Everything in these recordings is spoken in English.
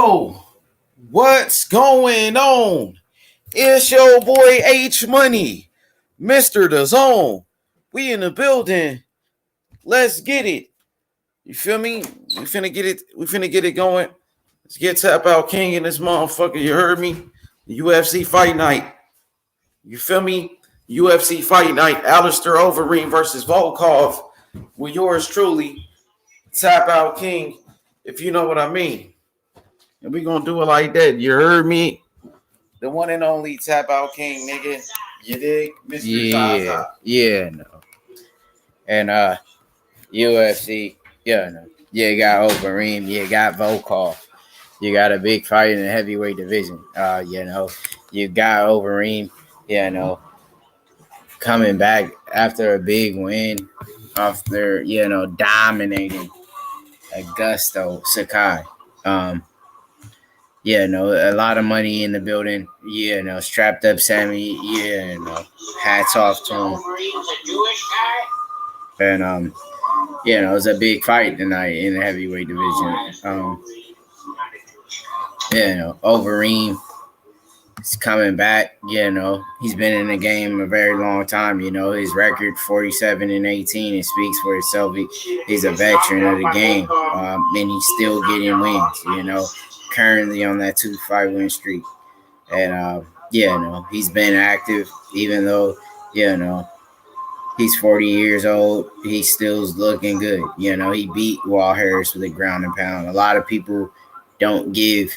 Oh, what's going on? It's your boy H Money, Mr. The Zone. We in the building. Let's get it. You feel me? We finna get it. We finna get it going. Let's get Tap Out King in this motherfucker. You heard me? The UFC Fight Night. You feel me? UFC Fight Night. Alistair Overeem versus Volkov. With yours truly, Tap Out King. If you know what I mean. And we gonna do it like that. You heard me? The one and only Tap Out King, nigga. You dig? Mr. Zaza. No. And UFC, no. You got Overeem, you got Volkov. You got a big fight in the heavyweight division. You got Overeem, coming back after a big win, after, dominating Augusto Sakai. A lot of money in the building. Strapped up Sammy. Hats off to him. And it was a big fight tonight in the heavyweight division. Overeem is coming back. He's been in the game a very long time. His record 47-18. It speaks for itself. He's a veteran of the game, and he's still getting wins. Currently on that 2-5 win streak. And he's been active, even though, he's 40 years old. He still's looking good. He beat Walt Harris with a ground and pound. A lot of people don't give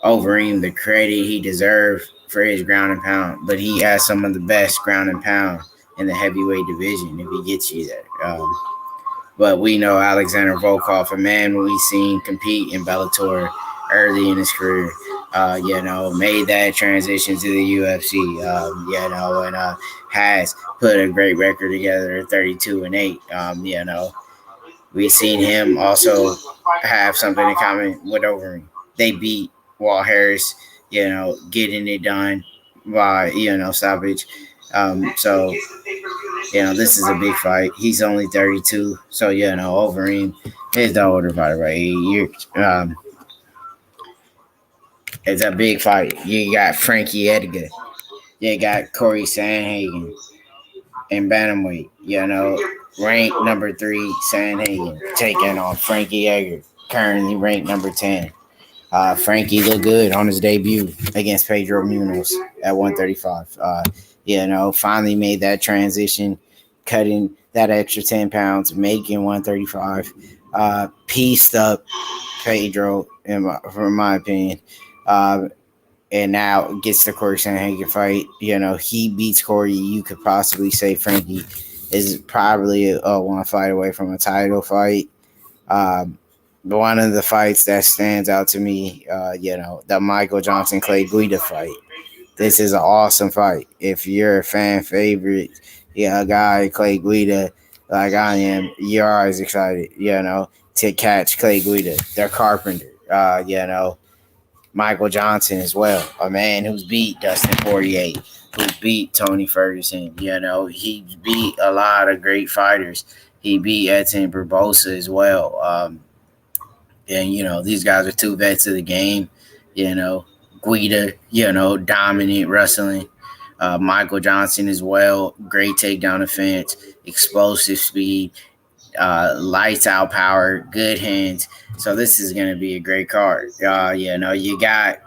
Overeem the credit he deserves for his ground and pound, but he has some of the best ground and pound in the heavyweight division if he gets you there. But we know Alexander Volkov, a man we've seen compete in Bellator early in his career, made that transition to the UFC, and has put a great record together at 32-8. We've seen him also have something in common with Overeem. They beat Walt Harris, getting it done by, stoppage. This is a big fight. He's only 32, so, Overeem is the older fighter by 8 years. It's a big fight. You got Frankie Edgar. You got Corey Sandhagen in bantamweight. Ranked number 3 Sandhagen taking on Frankie Edgar, currently ranked number 10. Frankie looked good on his debut against Pedro Munoz at 135. Finally made that transition, cutting that extra 10 pounds, making 135. Pieced up Pedro, from my opinion. And now gets the Corey Sandhagen fight. He beats Corey. You could possibly say Frankie is probably one fight away from a title fight. One of the fights that stands out to me, the Michael Johnson Clay Guida fight. This is an awesome fight. If you're a fan favorite, a guy Clay Guida like I am, you're always excited, to catch Clay Guida, the Carpenter. Michael Johnson as well, a man who's beat Dustin Poirier, who beat Tony Ferguson. He beat a lot of great fighters. He beat Edson Barbosa as well. And these guys are 2 vets of the game. Guida, dominant wrestling. Michael Johnson as well, great takedown defense, explosive speed, lights out power, good hands. So this is going to be a great card. You got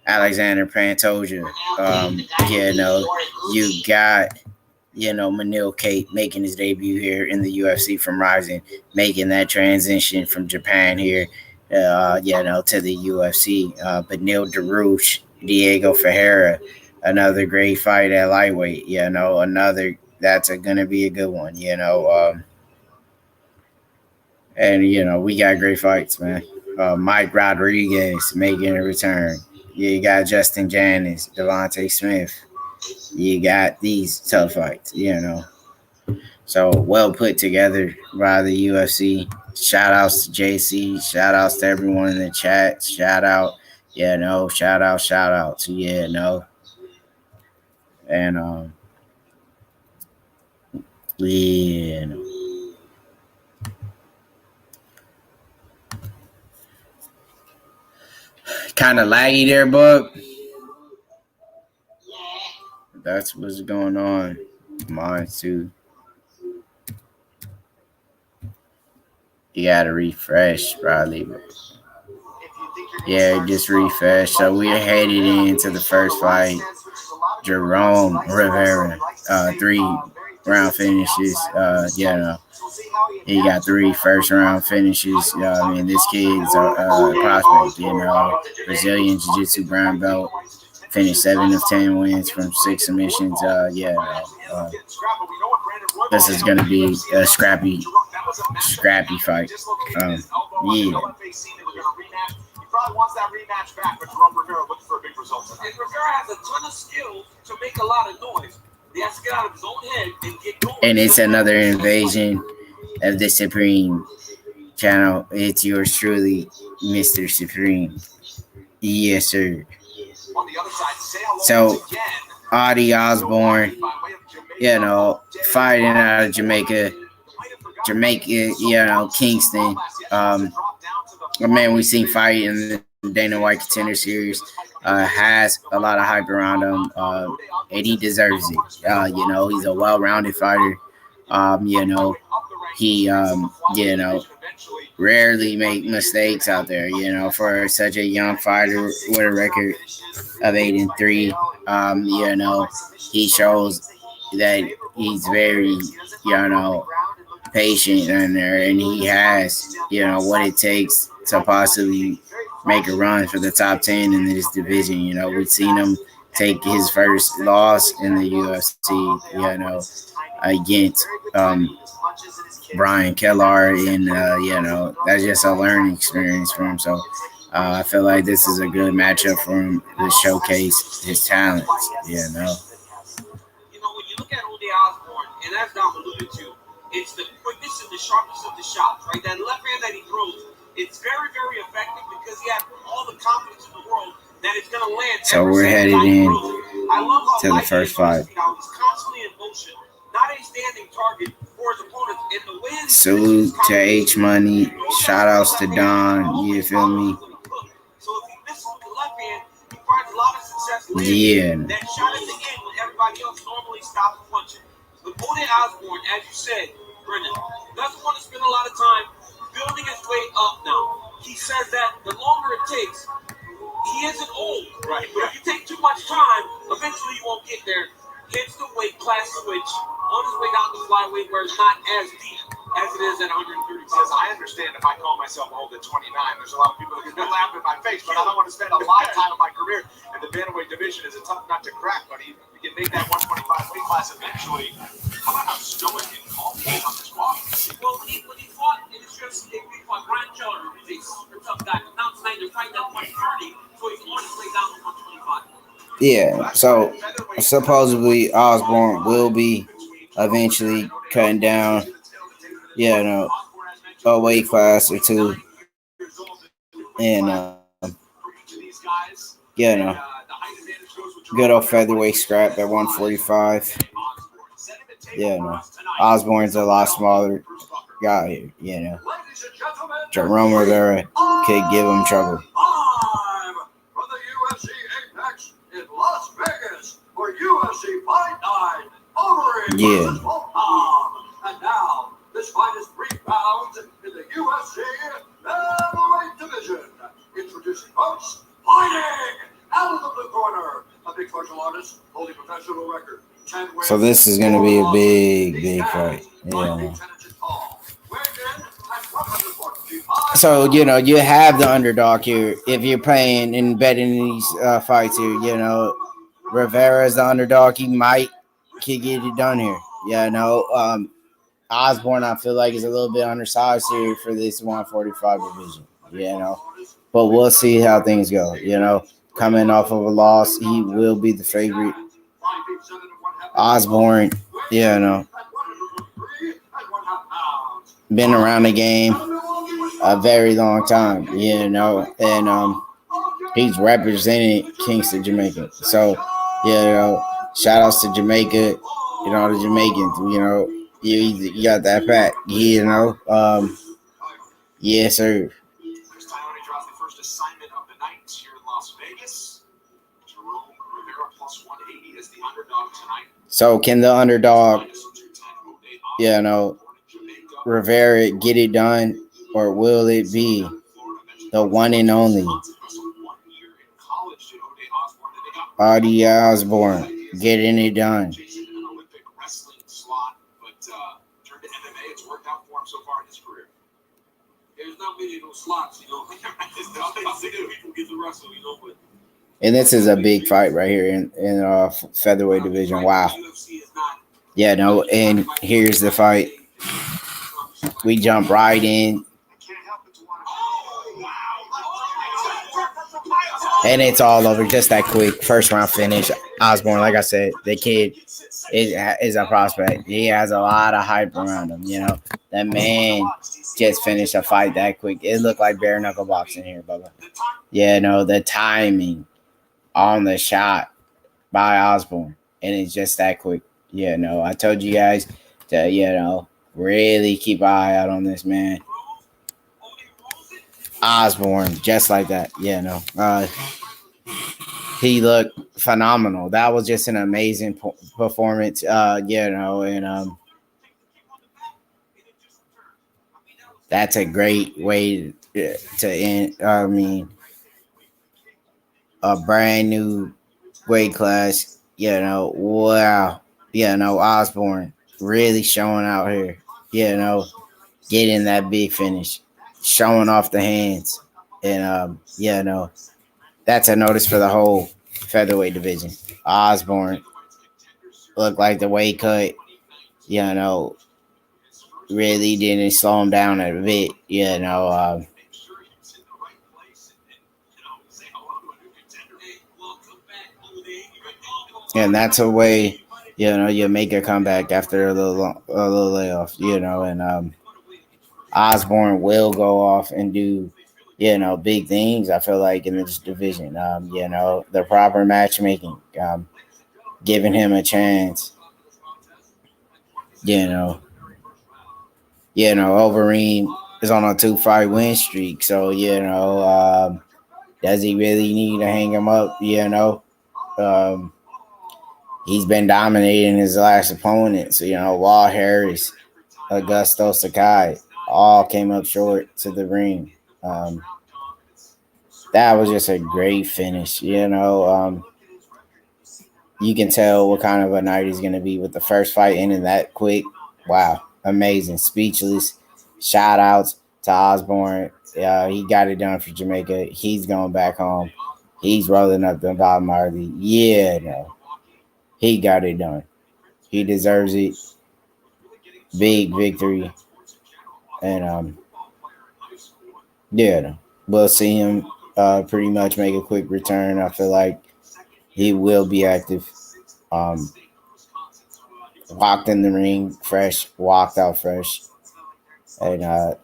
Alexander Pantoja. You got, Manil Kate making his debut here in the UFC from Rising, making that transition from Japan here, to the UFC. But Neil DeRouche, Diego Ferreira, another great fight at lightweight. That's going to be a good one. And, we got great fights, man. Mike Rodriguez making a return. You got Justin Janice, Devontae Smith. You got these tough fights, So, well put together by the UFC. Shout outs to JC. Shout outs to everyone in the chat. Shout out. Shout out to, And, Kind of laggy there, Bug. That's what's going on. Mine too. You gotta refresh, probably. Yeah, just refresh. So we're headed into the first fight. Jerome Rivera, 3-round finishes. He got 3 first-round finishes. I mean, this kid's a prospect. Brazilian Jiu-Jitsu brown belt. Finished 7 of 10 wins from 6 submissions. This is gonna be a scrappy fight. Yeah. Probably wants that rematch back, but Jerome Rivera looking for a big result. And Rivera has a ton of skills to make a lot of noise. He has to get out of his own head and get going. And it's another invasion of the Supreme channel. It's yours truly, Mr. Supreme. Yes, sir. On the other side, so, Ozzy Osbourne, fighting out of Jamaica, Kingston. A man we've seen fight in the Dana White Contender Series has a lot of hype around him, and he deserves it. He's a well-rounded fighter. He rarely make mistakes out there. For such a young fighter with a record of 8-3, he shows that he's very, patient in there, and he has, what it takes to possibly make a run for the top 10 in this division. We've seen him take his first loss in the UFC, against Brian Kellar, and that's just a learning experience for him. So I feel like this is a good matchup for him to showcase his talents. When you look at Ozzy Osbourne, and as Dom alluded to, it's the quickness and the sharpness of the shots, right? That left hand that he throws, it's very, very effective because he has all the confidence in the world that it's going to land. So we're headed in to the first fight. He's constantly in motion, not a standing target for his opponents. And the way salute to H Money, shout outs to Don. You feel me? So if he misses with the left hand, he finds a lot of success landing that shot at the end when everybody else normally stops punching. But Ozzy Osbourne, as you said, Brendan, doesn't want to spend a lot of time building his way up now. He says that the longer it takes, he isn't old, right? But if you take too much time, eventually you won't get there. Hence the weight class switch on his way down to flyweight, where it's not as deep as it is at 130 pounds. I understand if I call myself old at 29, there's a lot of people that can laugh in my face, but I don't want to spend a lifetime of my career in the bantamweight division. Is a tough nut to crack, but you can make that 125 weight class eventually. How about how stoic and calm he is on this walk? Well, when he fought in his UFC debut, he fought Brian Keller, who's a super tough guy. Now tonight they're fighting at 130, so he's on his way down to 125. Yeah, so supposedly Osbourne will be eventually cutting down, a weight class or two, and good old featherweight scrap at 145. Osbourne's a lot smaller guy here, Jerome Rivera could give him trouble. In Las Vegas for UFC Fight Night. Overeem versus Volkov. And now, this fight is 3 pounds in the UFC Featherweight division. Introducing first, fighting out of the blue corner, a mixed martial artist holding professional record. So this is going to be a big fight. So, you have the underdog here. If you're playing and betting these fights here, Rivera's the underdog. He could get it done here. Osbourne, I feel like, is a little bit undersized here for this 145 division, But we'll see how things go, Coming off of a loss, he will be the favorite. Osbourne, been around the game a very long time, and he's represented Kingston, Jamaica. So, shout outs to Jamaica, the Jamaicans, you got that back, yes, sir. Las Vegas. Jerome Rivera plus 180 is the underdog tonight. So can the underdog, Rivera get it done, or will it be the one and only Ozzy Osbourne getting it done? And this is a big fight right here in featherweight division. Wow. Yeah, no, and here's the fight. We jump right in. And it's all over just that quick. First round finish. Osbourne, like I said, the kid is a prospect. He has a lot of hype around him, That man just finished a fight that quick. It looked like bare knuckle boxing here, Bubba. The timing on the shot by Osbourne. And it's just that quick. I told you guys to, really keep an eye out on this man. Osbourne, just like that. He looked phenomenal. That was just an amazing performance, and that's a great way to end. A brand new weight class, wow. Osbourne really showing out here, getting that big finish, showing off the hands. And, that's a notice for the whole featherweight division. Osbourne looked like the weight cut, really didn't slow him down a bit, and that's a way, you make a comeback after a little layoff, and Osbourne will go off and do, big things, I feel like, in this division. The proper matchmaking, giving him a chance, Overeem is on a 2-fight win streak. So, does he really need to hang him up? He's been dominating his last opponents. Wall Harris, Augusto Sakai, all came up short to the ring. That was just a great finish. You can tell what kind of a night he's going to be with the first fight ending that quick. Wow. Amazing. Speechless. Shout outs to Osbourne. He got it done for Jamaica. He's going back home. He's rolling up the Bob Marley. He got it done. He deserves it. Big victory. And we'll see him pretty much make a quick return. I feel like he will be active. Walked in the ring fresh, walked out fresh. And,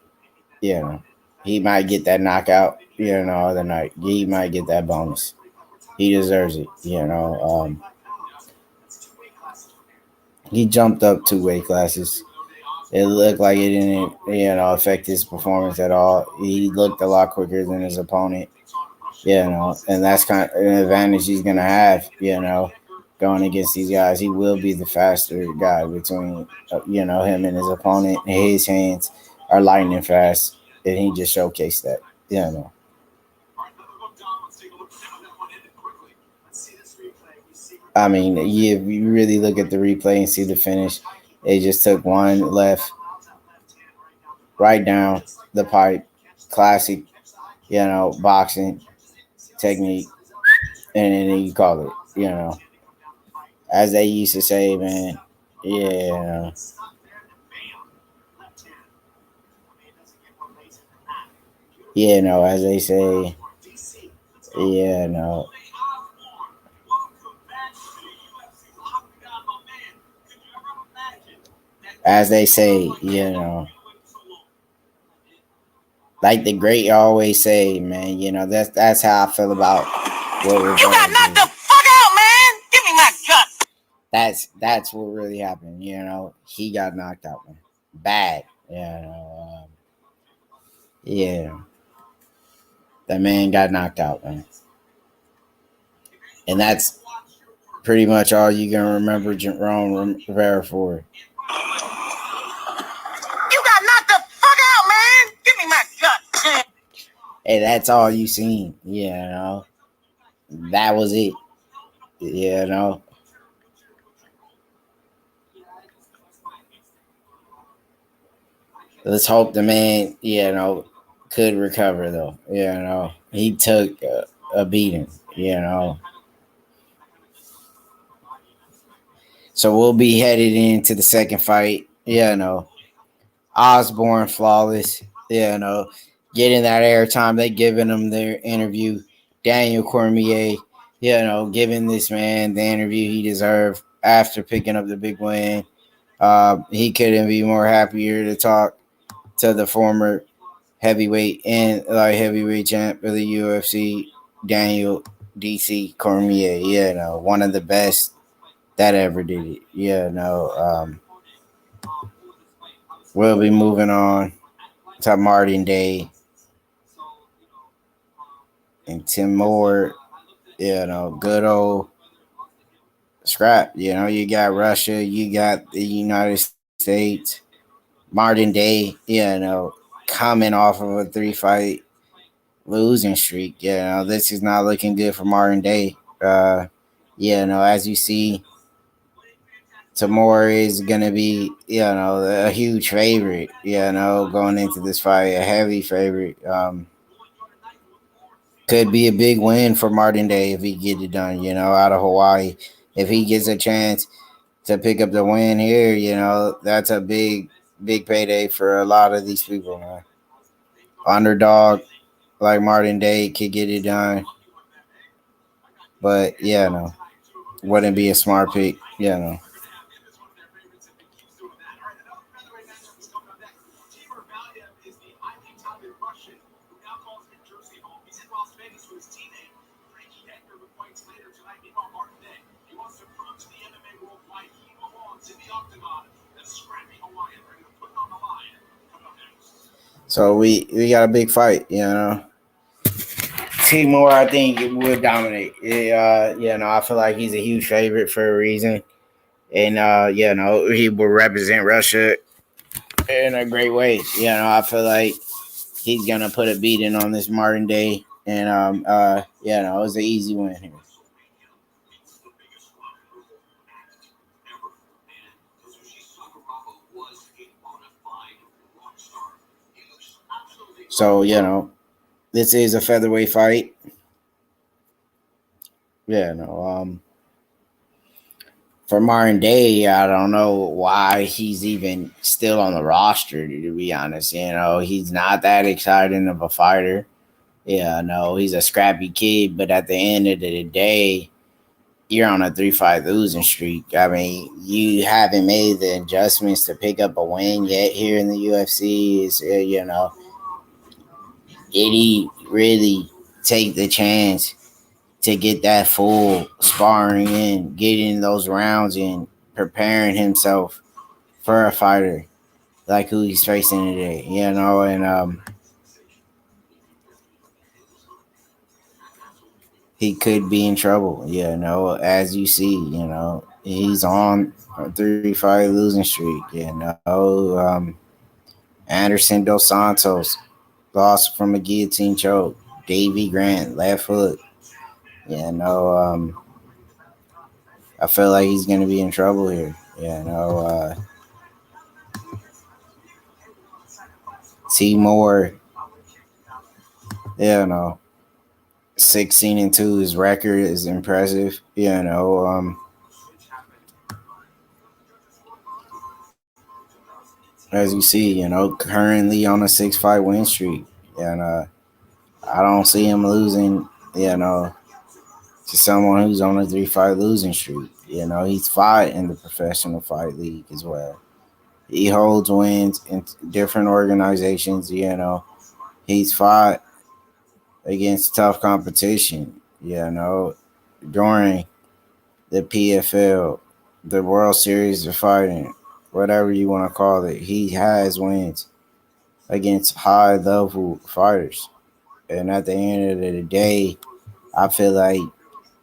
he might get that knockout, other night. He might get that bonus. He deserves it, He jumped up 2 weight classes. It looked like it didn't, affect his performance at all. He looked a lot quicker than his opponent, and that's kind of an advantage he's going to have, going against these guys. He will be the faster guy between, him and his opponent. His hands are lightning fast, and he just showcased that, I mean, if you really look at the replay and see the finish, it just took one left, right down the pipe. Classic, boxing technique, and then you call it, as they used to say, man. As they say, as they say, like the great always say, man, that's how I feel about what we're. You got knocked the fuck out, man. Give me my gun. That's what really happened, He got knocked out, man. Bad, The man got knocked out, man. And that's pretty much all you can remember Jerome Rivera for. You got knocked the fuck out, man. Give me my gun. And that's all you seen, you know. That was it, you know. Let's hope the man, you know, could recover though. You know, he took a beating. You know, so we'll be headed into the second fight. You know, Osborne flawless. You know, getting that airtime. They giving him their interview. Daniel Cormier. You know, giving this man the interview he deserved after picking up the big win. He couldn't be more happier to talk to the former heavyweight and light heavyweight champ of the UFC, Daniel DC Cormier. You know, one of the best that ever did it. You know, we'll be moving on to Martin Day and Timur. You know, good old scrap. You know, you got Russia, you got the United States. Martin Day, you know, coming off of a 3-fight losing streak. You know, this is not looking good for Martin Day. You know, as you see, Timur is going to be, you know, a huge favorite, you know, going into this fight, a heavy favorite. Could be a big win for Martin Day if he get it done, you know, out of Hawaii. If he gets a chance to pick up the win here, you know, that's a big payday for a lot of these people, man. Underdog like Martin Day could get it done. But, yeah, no. Wouldn't be a smart pick, you know. So we got a big fight, you know. Timur, I think, would dominate. You know, I feel like he's a huge favorite for a reason. And, you know, he will represent Russia in a great way. You know, I feel like he's going to put a beating on this Martin Day. And, you know, it was an easy win here. So, you know, this is a featherweight fight. Yeah, no, for Martin Day, I don't know why he's even still on the roster, to be honest. You know, he's not that exciting of a fighter. Yeah, no, he's a scrappy kid, but at the end of the day, you're on a 3-fight losing streak. I mean, you haven't made the adjustments to pick up a win yet here in the UFC. Is you know, did he really take the chance to get that full sparring in, getting those rounds in, preparing himself for a fighter like who he's facing today, you know? And he could be in trouble, you know, as you see, you know. He's on a 3-fight losing streak, you know. Anderson Dos Santos lost from a guillotine choke. Davey Grant, left hook. You know, I feel like he's going to be in trouble here. You know, Timur, you know, 16-2. His record is impressive. You know, as you see, you know, currently on a 6-fight win streak. And I don't see him losing, you know, to someone who's on a 3-fight losing streak. You know, he's fought in the professional fight league as well. He holds wins in different organizations, you know. He's fought against tough competition, you know, during the PFL, the World Series of Fighting, whatever you want to call it. He has wins against high-level fighters. And at the end of the day, I feel like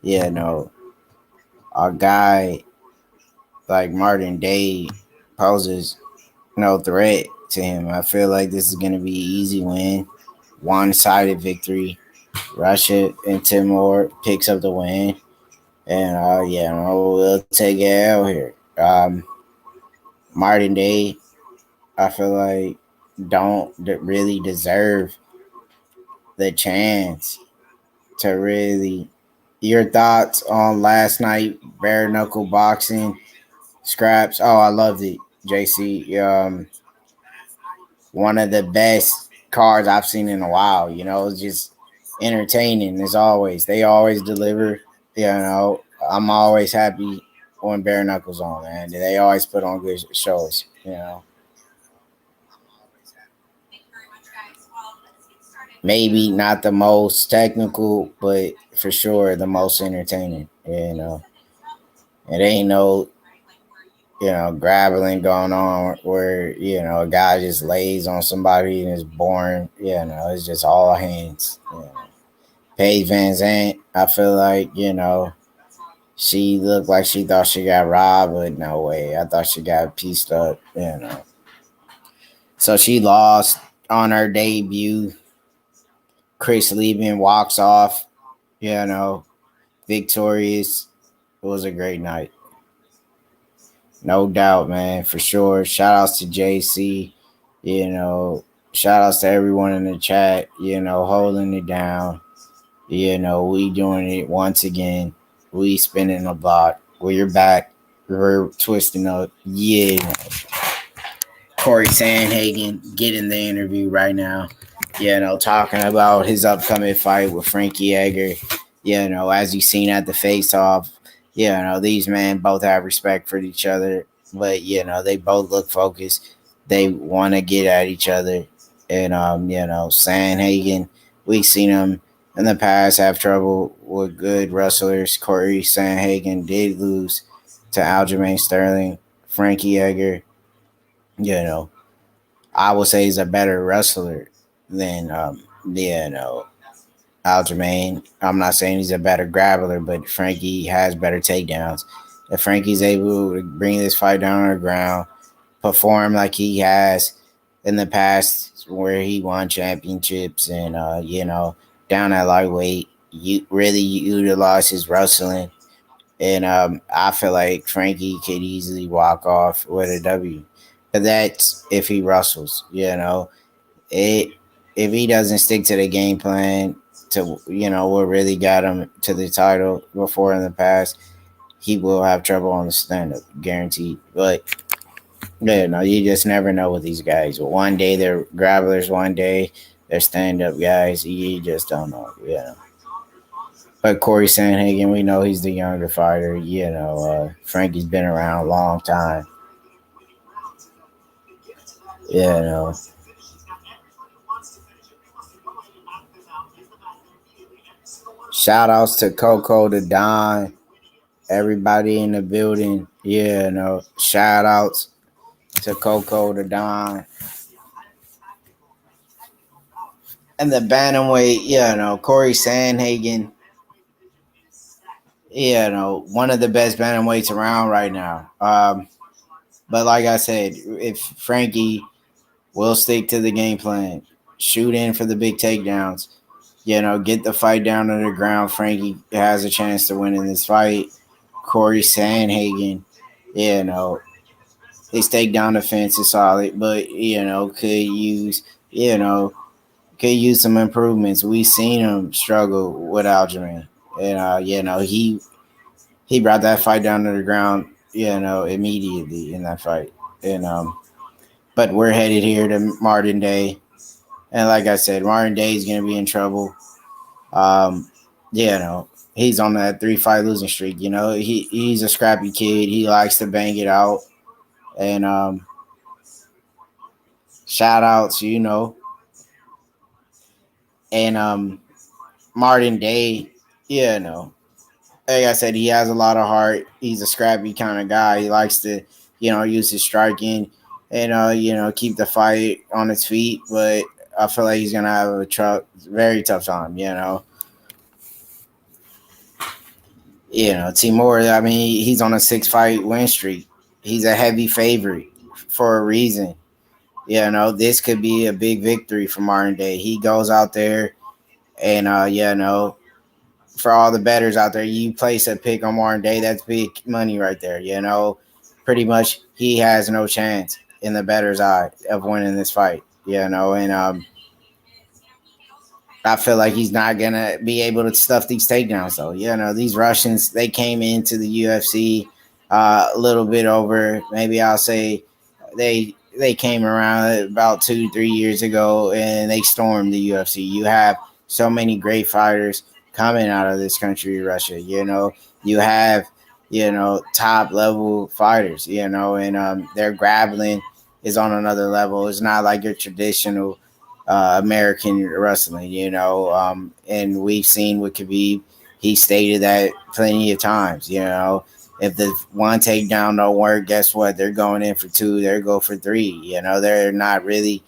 you know, a guy like Martin Day poses no threat to him. I feel like this is going to be an easy win, one-sided victory. Russia and Timor picks up the win, and we'll take it out here. Martin Day, I feel like don't really deserve the chance to really. Your thoughts on last night bare knuckle boxing scraps? Oh, I loved it, JC. One of the best cards I've seen in a while. It's just entertaining as always. They always deliver. I'm always happy when bare knuckles on, man. They always put on good shows. Maybe not the most technical, but for sure the most entertaining. It ain't no grappling going on where a guy just lays on somebody and is boring. It's just all hands. Paige Van Zandt, I feel like she looked like she thought she got robbed, but no way. I thought she got pieced up. So she lost on her debut. Chris Lieben walks off, victorious. It was a great night. No doubt, man, for sure. Shout outs to JC, shout outs to everyone in the chat, holding it down. We doing it once again. We spinning the block. We're back. We're twisting up. Yeah. Corey Sandhagen getting the interview right now. Talking about his upcoming fight with Frankie Edgar. As you've seen at the face-off, these men both have respect for each other, but they both look focused. They want to get at each other, and Sandhagen, we've seen him in the past have trouble with good wrestlers. Corey Sandhagen did lose to Aljamain Sterling. Frankie Edgar, I would say he's a better wrestler than Aljamain. I'm not saying he's a better grappler, but Frankie has better takedowns. If Frankie's able to bring this fight down on the ground, perform like he has in the past where he won championships and, down at lightweight, you really utilize his wrestling. And I feel like Frankie could easily walk off with a W. But that's if he wrestles, If he doesn't stick to the game plan to, what really got him to the title before in the past, he will have trouble on the stand-up, guaranteed. But, you just never know with these guys. One day they're grapplers, one day they're stand-up guys. You just don't know, But Corey Sandhagen, we know he's the younger fighter. Frankie's been around a long time. Shout outs to Coco, to Don, everybody in the building. Shout outs to Coco, to Don. And the bantamweight, Corey Sandhagen, one of the best bantamweights around right now. But like I said, if Frankie will stick to the game plan, shoot in for the big takedowns, get the fight down to the ground, Frankie has a chance to win in this fight. Corey Sandhagen, his takedown defense is solid, but could use some improvements. We've seen him struggle with Aljamain, and he brought that fight down to the ground, immediately in that fight, and but we're headed here to Martin Day, and like I said, Martin Day is going to be in trouble. He's on that 3-fight losing streak. He's a scrappy kid. He likes to bang it out, and shout outs, and Martin Day, like I said, he has a lot of heart. He's a scrappy kind of guy. He likes to, use his striking and, keep the fight on its feet. But I feel like he's going to have a very tough time, Timur, I mean, he's on a 6-fight win streak. He's a heavy favorite for a reason. This could be a big victory for Martin Day. He goes out there and, for all the bettors out there, you place a pick on Martin Day, that's big money right there. Pretty much he has no chance in the bettor's eye of winning this fight, and I feel like he's not going to be able to stuff these takedowns, though. These Russians, they came into the UFC a little bit over, maybe I'll say they came around about 2-3 years ago and they stormed the UFC. You have so many great fighters coming out of this country, Russia. You have, top level fighters, and their grappling is on another level. It's not like your traditional American wrestling, and we've seen what Khabib, he stated that plenty of times, if the one takedown don't work, guess what? They're going in for 2, they're go for 3, they're not really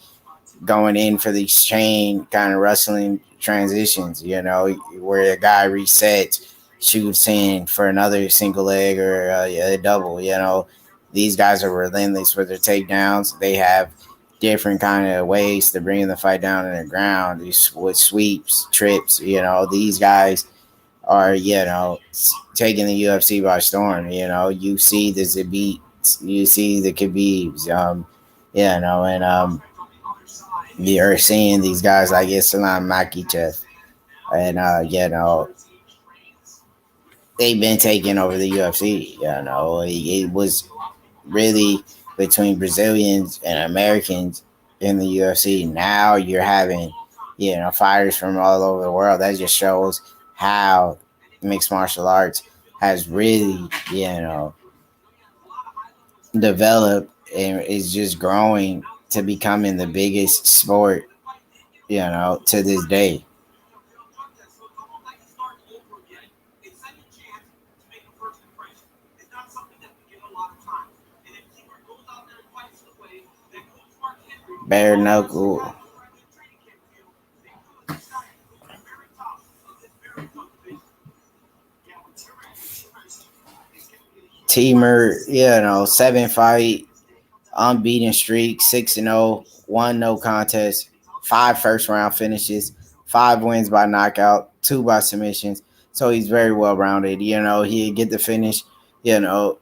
going in for these chain kind of wrestling transitions, where a guy resets, shoots in for another single leg or a double, these guys are relentless with their takedowns. They have different kind of ways to bring the fight down in the ground with sweeps, trips. These guys are taking the UFC by storm. You see the Zabits, you see the Khabibs, and you're seeing these guys like Islam Makhachev, and they've been taking over the UFC. It was really between Brazilians and Americans in the UFC. Now you're having, fighters from all over the world. That just shows how mixed martial arts has really, developed and is just growing to becoming the biggest sport, to this day. Bare knuckle. Timur, 7-fight, unbeaten streak, 6-0, 1 no contest, 5 first-round finishes, 5 wins by knockout, 2 by submissions. So he's very well-rounded. He'll get the finish, either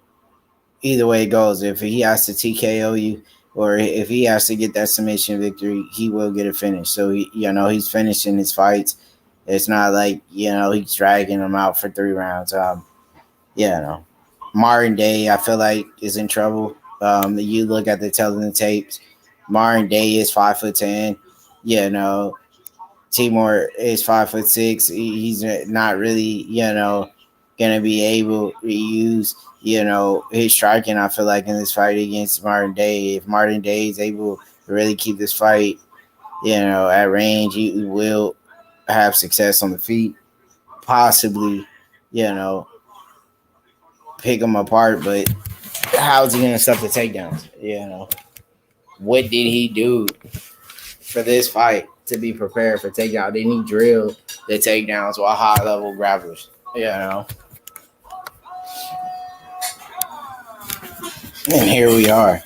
way it goes. If he has to TKO you or if he has to get that submission victory, he will get a finish. So, he's finishing his fights. It's not like, he's dragging them out for 3 rounds. Martin Day, I feel like, is in trouble. You look at the telling tapes. Martin Day is 5'10". Timur is 5'6". He's not really, gonna be able to use, his striking. I feel like in this fight against Martin Day, if Martin Day is able to really keep this fight, at range, he will have success on the feet. Possibly, pick him apart, but how's he gonna stuff the takedowns? What did he do for this fight to be prepared for takedown? Didn't he drill the takedowns while high level grapplers? And here we are.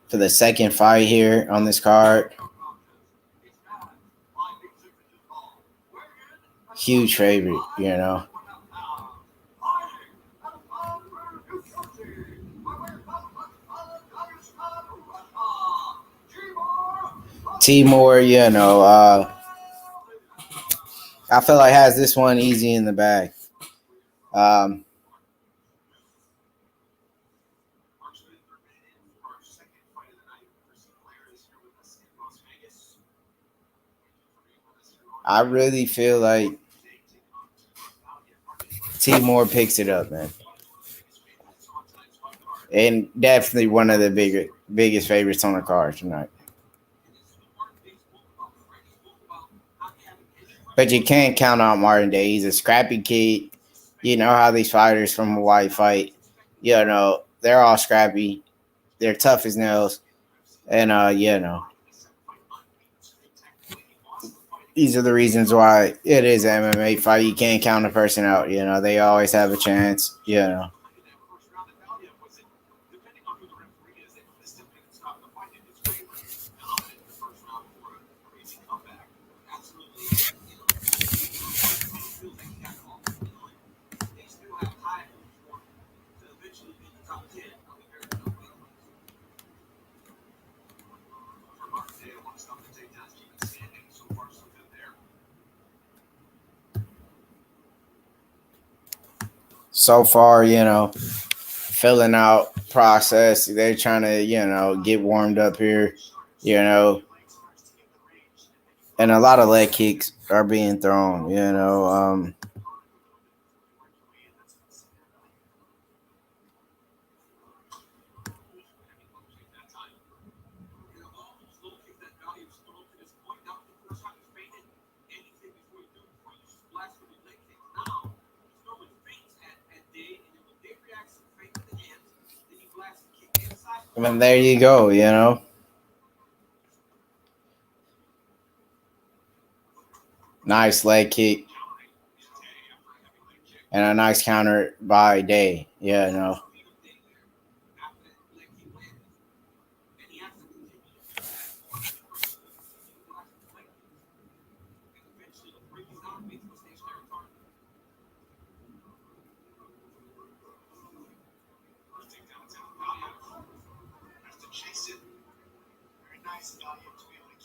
For the second fight here on this card. Huge favorite, Timur, I feel like has this one easy in the bag. I really feel like Timur picks it up, man. And definitely one of the biggest favorites on the card tonight. But you can't count out Martin Day. He's a scrappy kid. You know how these fighters from Hawaii fight. They're all scrappy. They're tough as nails. And, these are the reasons why it is an MMA fight. You can't count a person out. You know, they always have a chance. You know. So far, you know, filling out process. They're trying to, you know, get warmed up here, you know. And a lot of leg kicks are being thrown, you know. And there you go, you know. Nice leg kick. And a nice counter by Day, you know.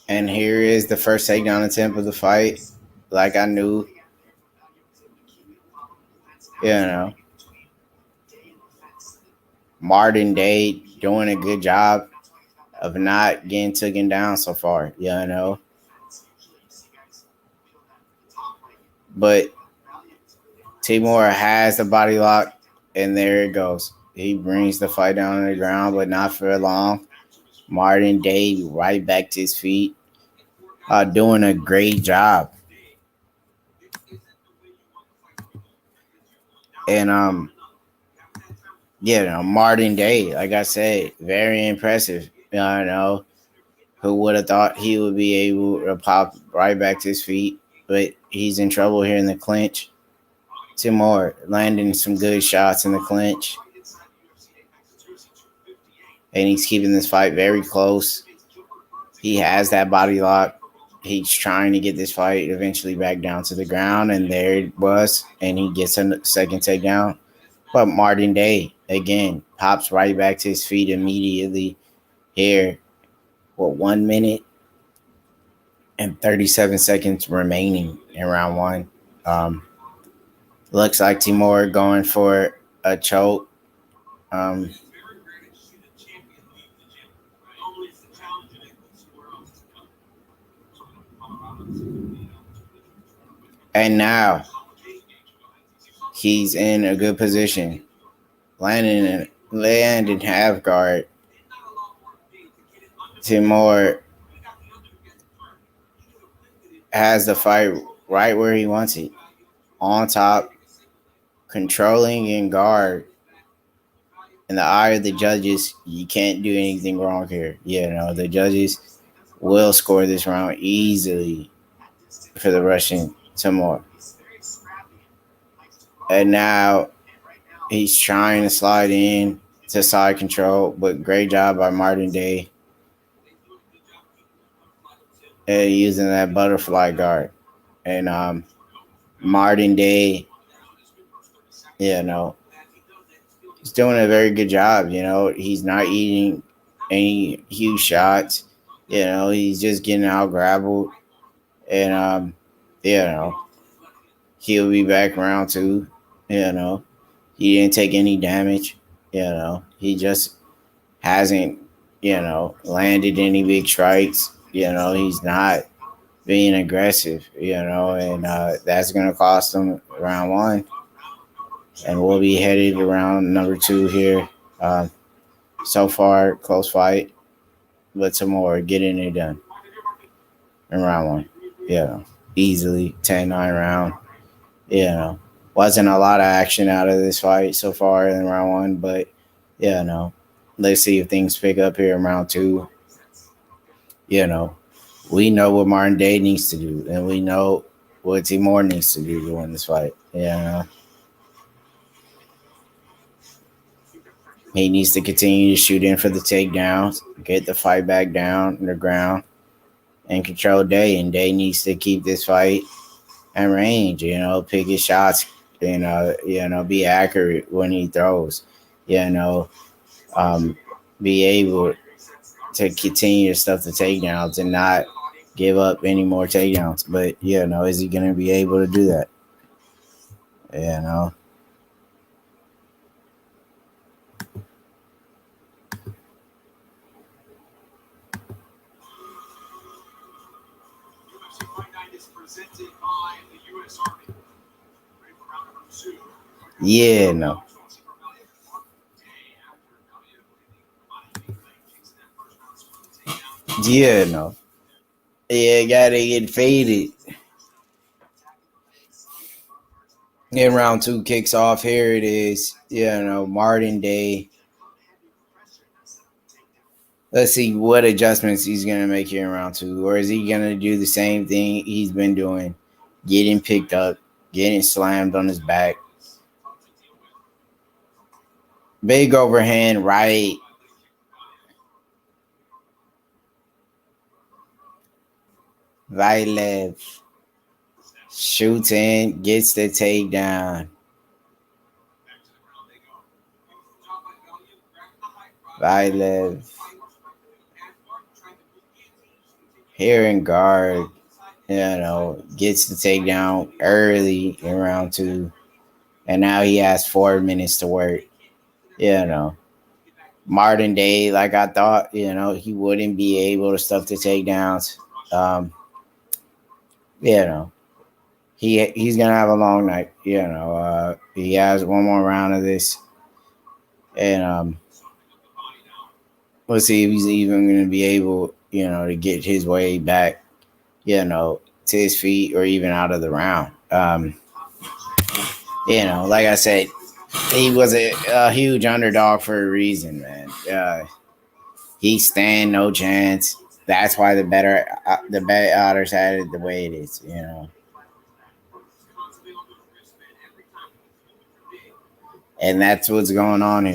And here is the first takedown attempt of the fight. Like I knew, you know. Martin Day doing a good job of not getting taken down so far, you know. But Timur has the body lock, and there it goes. He brings the fight down on the ground, but not for long. Martin Day right back to his feet, doing a great job. And you know, Martin Day, like I said, very impressive. You know, who would have thought he would be able to pop right back to his feet? But he's in trouble here in the clinch. Timur landing some good shots in the clinch. And he's keeping this fight very close. He has that body lock. He's trying to get this fight eventually back down to the ground. And there it was. And he gets a second takedown. But Martin Day, again, pops right back to his feet immediately here. With 1 minute and 37 seconds remaining in round one. Looks like Timur going for a choke. And now he's in a good position. Landing half guard. Timur has the fight right where he wants it. On top, controlling in guard. In the eye of the judges, you can't do anything wrong here. You know, the judges will score this round easily for the Russian Timur. And now he's trying to slide in to side control, but great job by Martin Day. And using that butterfly guard. And Martin Day, you know, he's doing a very good job. You know, he's not eating any huge shots. You know, he's just getting out grappled. And, you know, he'll be back round two. You know, he didn't take any damage. You know, he just hasn't, you know, landed any big strikes. You know, he's not being aggressive, you know, and that's going to cost him round one. And we'll be headed around number two here. So far, close fight, but some more getting it done in round one. Yeah, easily 10-9 round. You know, wasn't a lot of action out of this fight so far in round one, but yeah, no. Let's see if things pick up here in round two. You know, we know what Martin Day needs to do, and we know what Timur needs to do to win this fight. He needs to continue to shoot in for the takedowns, get the fight back down on the ground, and control Day. And Day needs to keep this fight in range, pick his shots, be accurate when he throws, be able to continue to stuff the takedowns and not give up any more takedowns. But, is he going to be able to do that? Yeah, no. Yeah, no. Yeah, gotta get faded. In round 2 kicks off. Here it is. Martin Day. Let's see what adjustments he's going to make here in round 2. Or is he going to do the same thing he's been doing? Getting picked up, getting slammed on his back. Big overhand right. Vailev shoots in, gets the takedown. Vailev here in guard, gets the takedown early in round 2. And now he has 4 minutes to work. Martin Day, like I thought, he wouldn't be able to stuff the takedowns. He's gonna have a long night. He has one more round of this, and let's see if he's even gonna be able, to get his way back, to his feet or even out of the round. Like I said, he was a huge underdog for a reason, man. He stand no chance. That's why the bet otters had it the way it is, And that's what's going on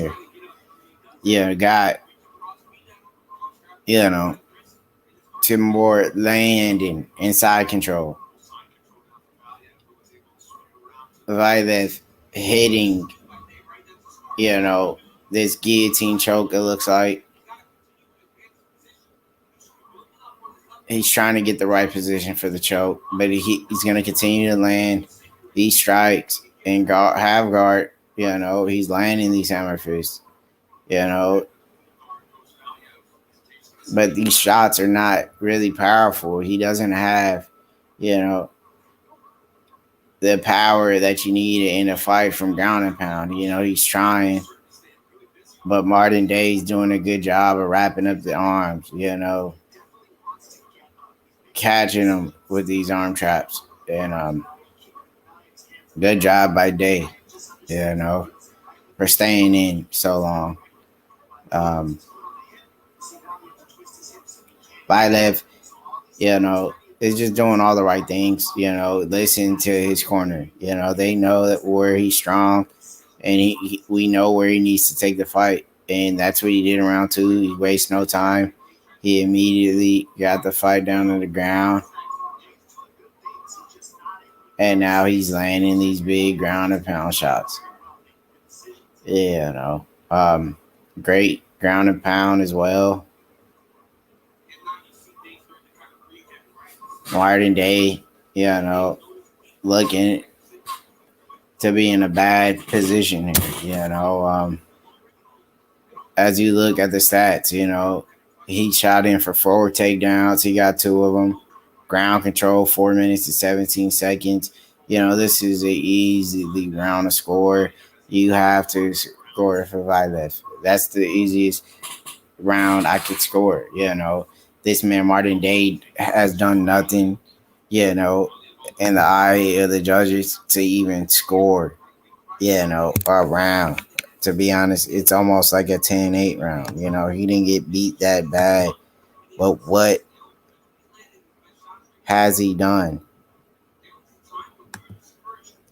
here. Got, Timur landing inside control. Vailev hitting, this guillotine choke, it looks like. He's trying to get the right position for the choke, but he's going to continue to land these strikes and have guard. He's landing these hammer fists, But these shots are not really powerful. He doesn't have, the power that you need in a fight from ground and pound. He's trying. But Martin Day's doing a good job of wrapping up the arms, catching them with these arm traps. And good job by Day, for staying in so long. Vailev, is just doing all the right things, listen to his corner. They know that where he's strong, and we know where he needs to take the fight. And that's what he did in round 2. He wasted no time. He immediately got the fight down to the ground. And now he's landing these big ground and pound shots. Great ground and pound as well. Martin Day, looking to be in a bad position here, as you look at the stats, he shot in for 4 takedowns. He got 2 of them. Ground control, 4 minutes and 17 seconds. This is an easily round to score. You have to score for Vailev. That's the easiest round I could score. This man, Martin Day, has done nothing, in the eye of the judges to even score, a round. To be honest, it's almost like a 10-8 round. He didn't get beat that bad. But what has he done?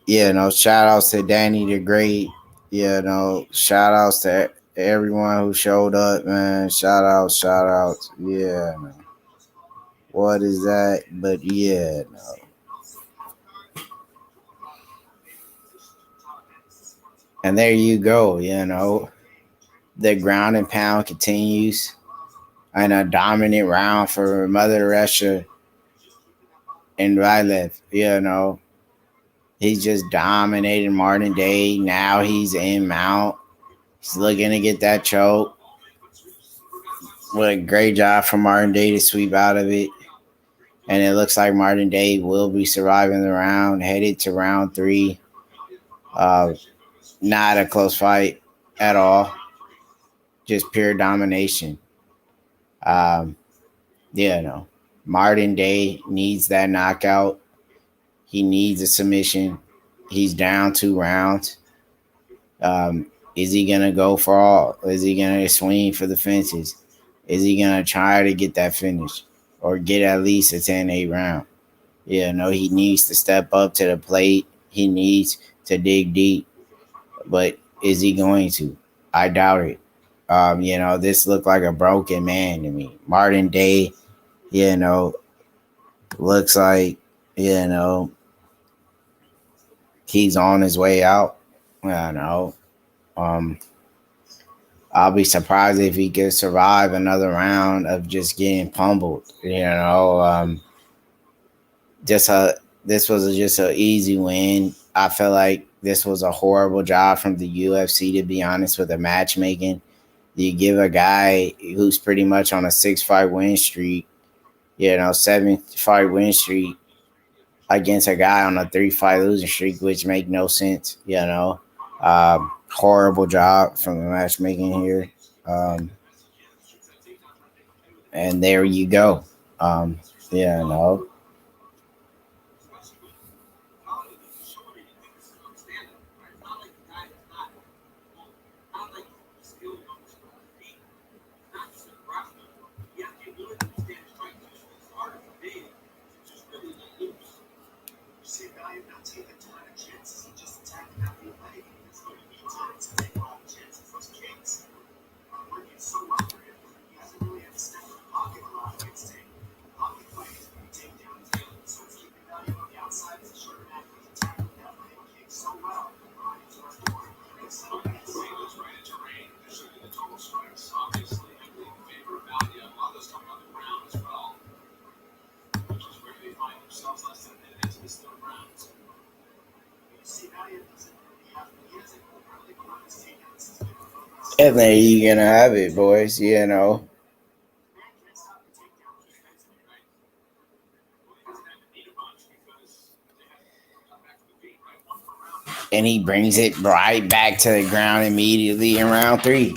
Shout outs to Danny the Great. Shout outs to everyone who showed up, man. Shout outs. Yeah, no. What is that? But yeah, no. And there you go, The ground and pound continues. And a dominant round for Mother Russia and Rylev, He's just dominating Martin Day. Now he's in mount. He's looking to get that choke. What a great job from Martin Day to sweep out of it. And it looks like Martin Day will be surviving the round, headed to round 3. Not a close fight at all. Just pure domination. Martin Day needs that knockout. He needs a submission. He's down 2 rounds. Is he going to go for all? Is he going to swing for the fences? Is he going to try to get that finish or get at least a 10-8 round? He needs to step up to the plate. He needs to dig deep. But is he going to? I doubt it. This looked like a broken man to me. Martin Day, looks like, he's on his way out. I'll be surprised if he could survive another round of just getting pummeled. This was just an easy win. I feel like this was a horrible job from the UFC, to be honest, with the matchmaking. You give a guy who's pretty much on a 6-fight win streak, 7-fight win streak, against a guy on a 3-fight losing streak, which make no sense, Horrible job from the matchmaking here. And there you go. And there you're gonna have it, boys, And he brings it right back to the ground immediately in round 3.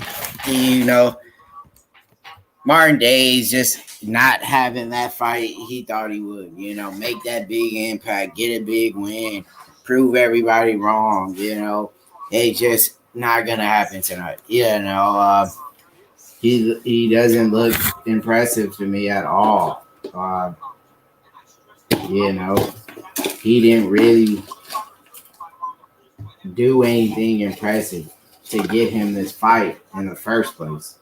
Martin Day's just not having that fight he thought he would, make that big impact, get a big win, prove everybody wrong, It's just not going to happen tonight. He doesn't look impressive to me at all. He didn't really do anything impressive to get him this fight in the first place.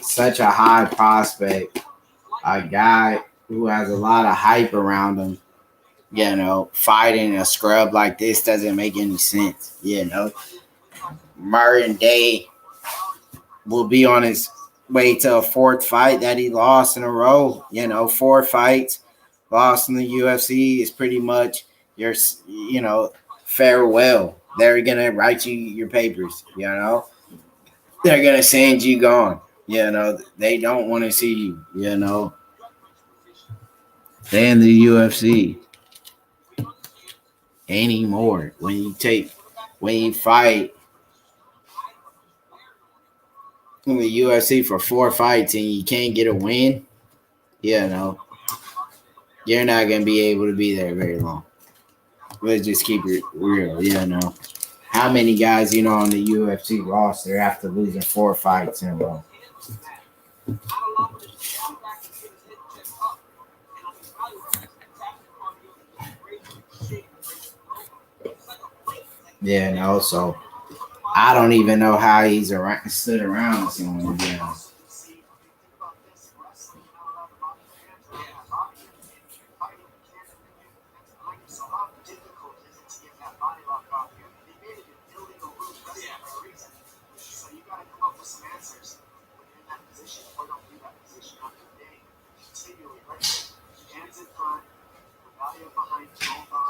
Such a high prospect, a guy who has a lot of hype around him, fighting a scrub like this doesn't make any sense. Martin Day will be on his way to a 4th fight that he lost in a row. 4 fights lost in the UFC is pretty much your, farewell. They're going to write you your papers, They're going to send you gone. They don't want to see you, They in the UFC anymore. When you fight in the UFC for 4 fights and you can't get a win, you're not going to be able to be there very long. Let's just keep it real, How many guys, on the UFC roster after losing 4 fights in a row? Yeah, no. So I don't even know how he's stood around so long. Yeah.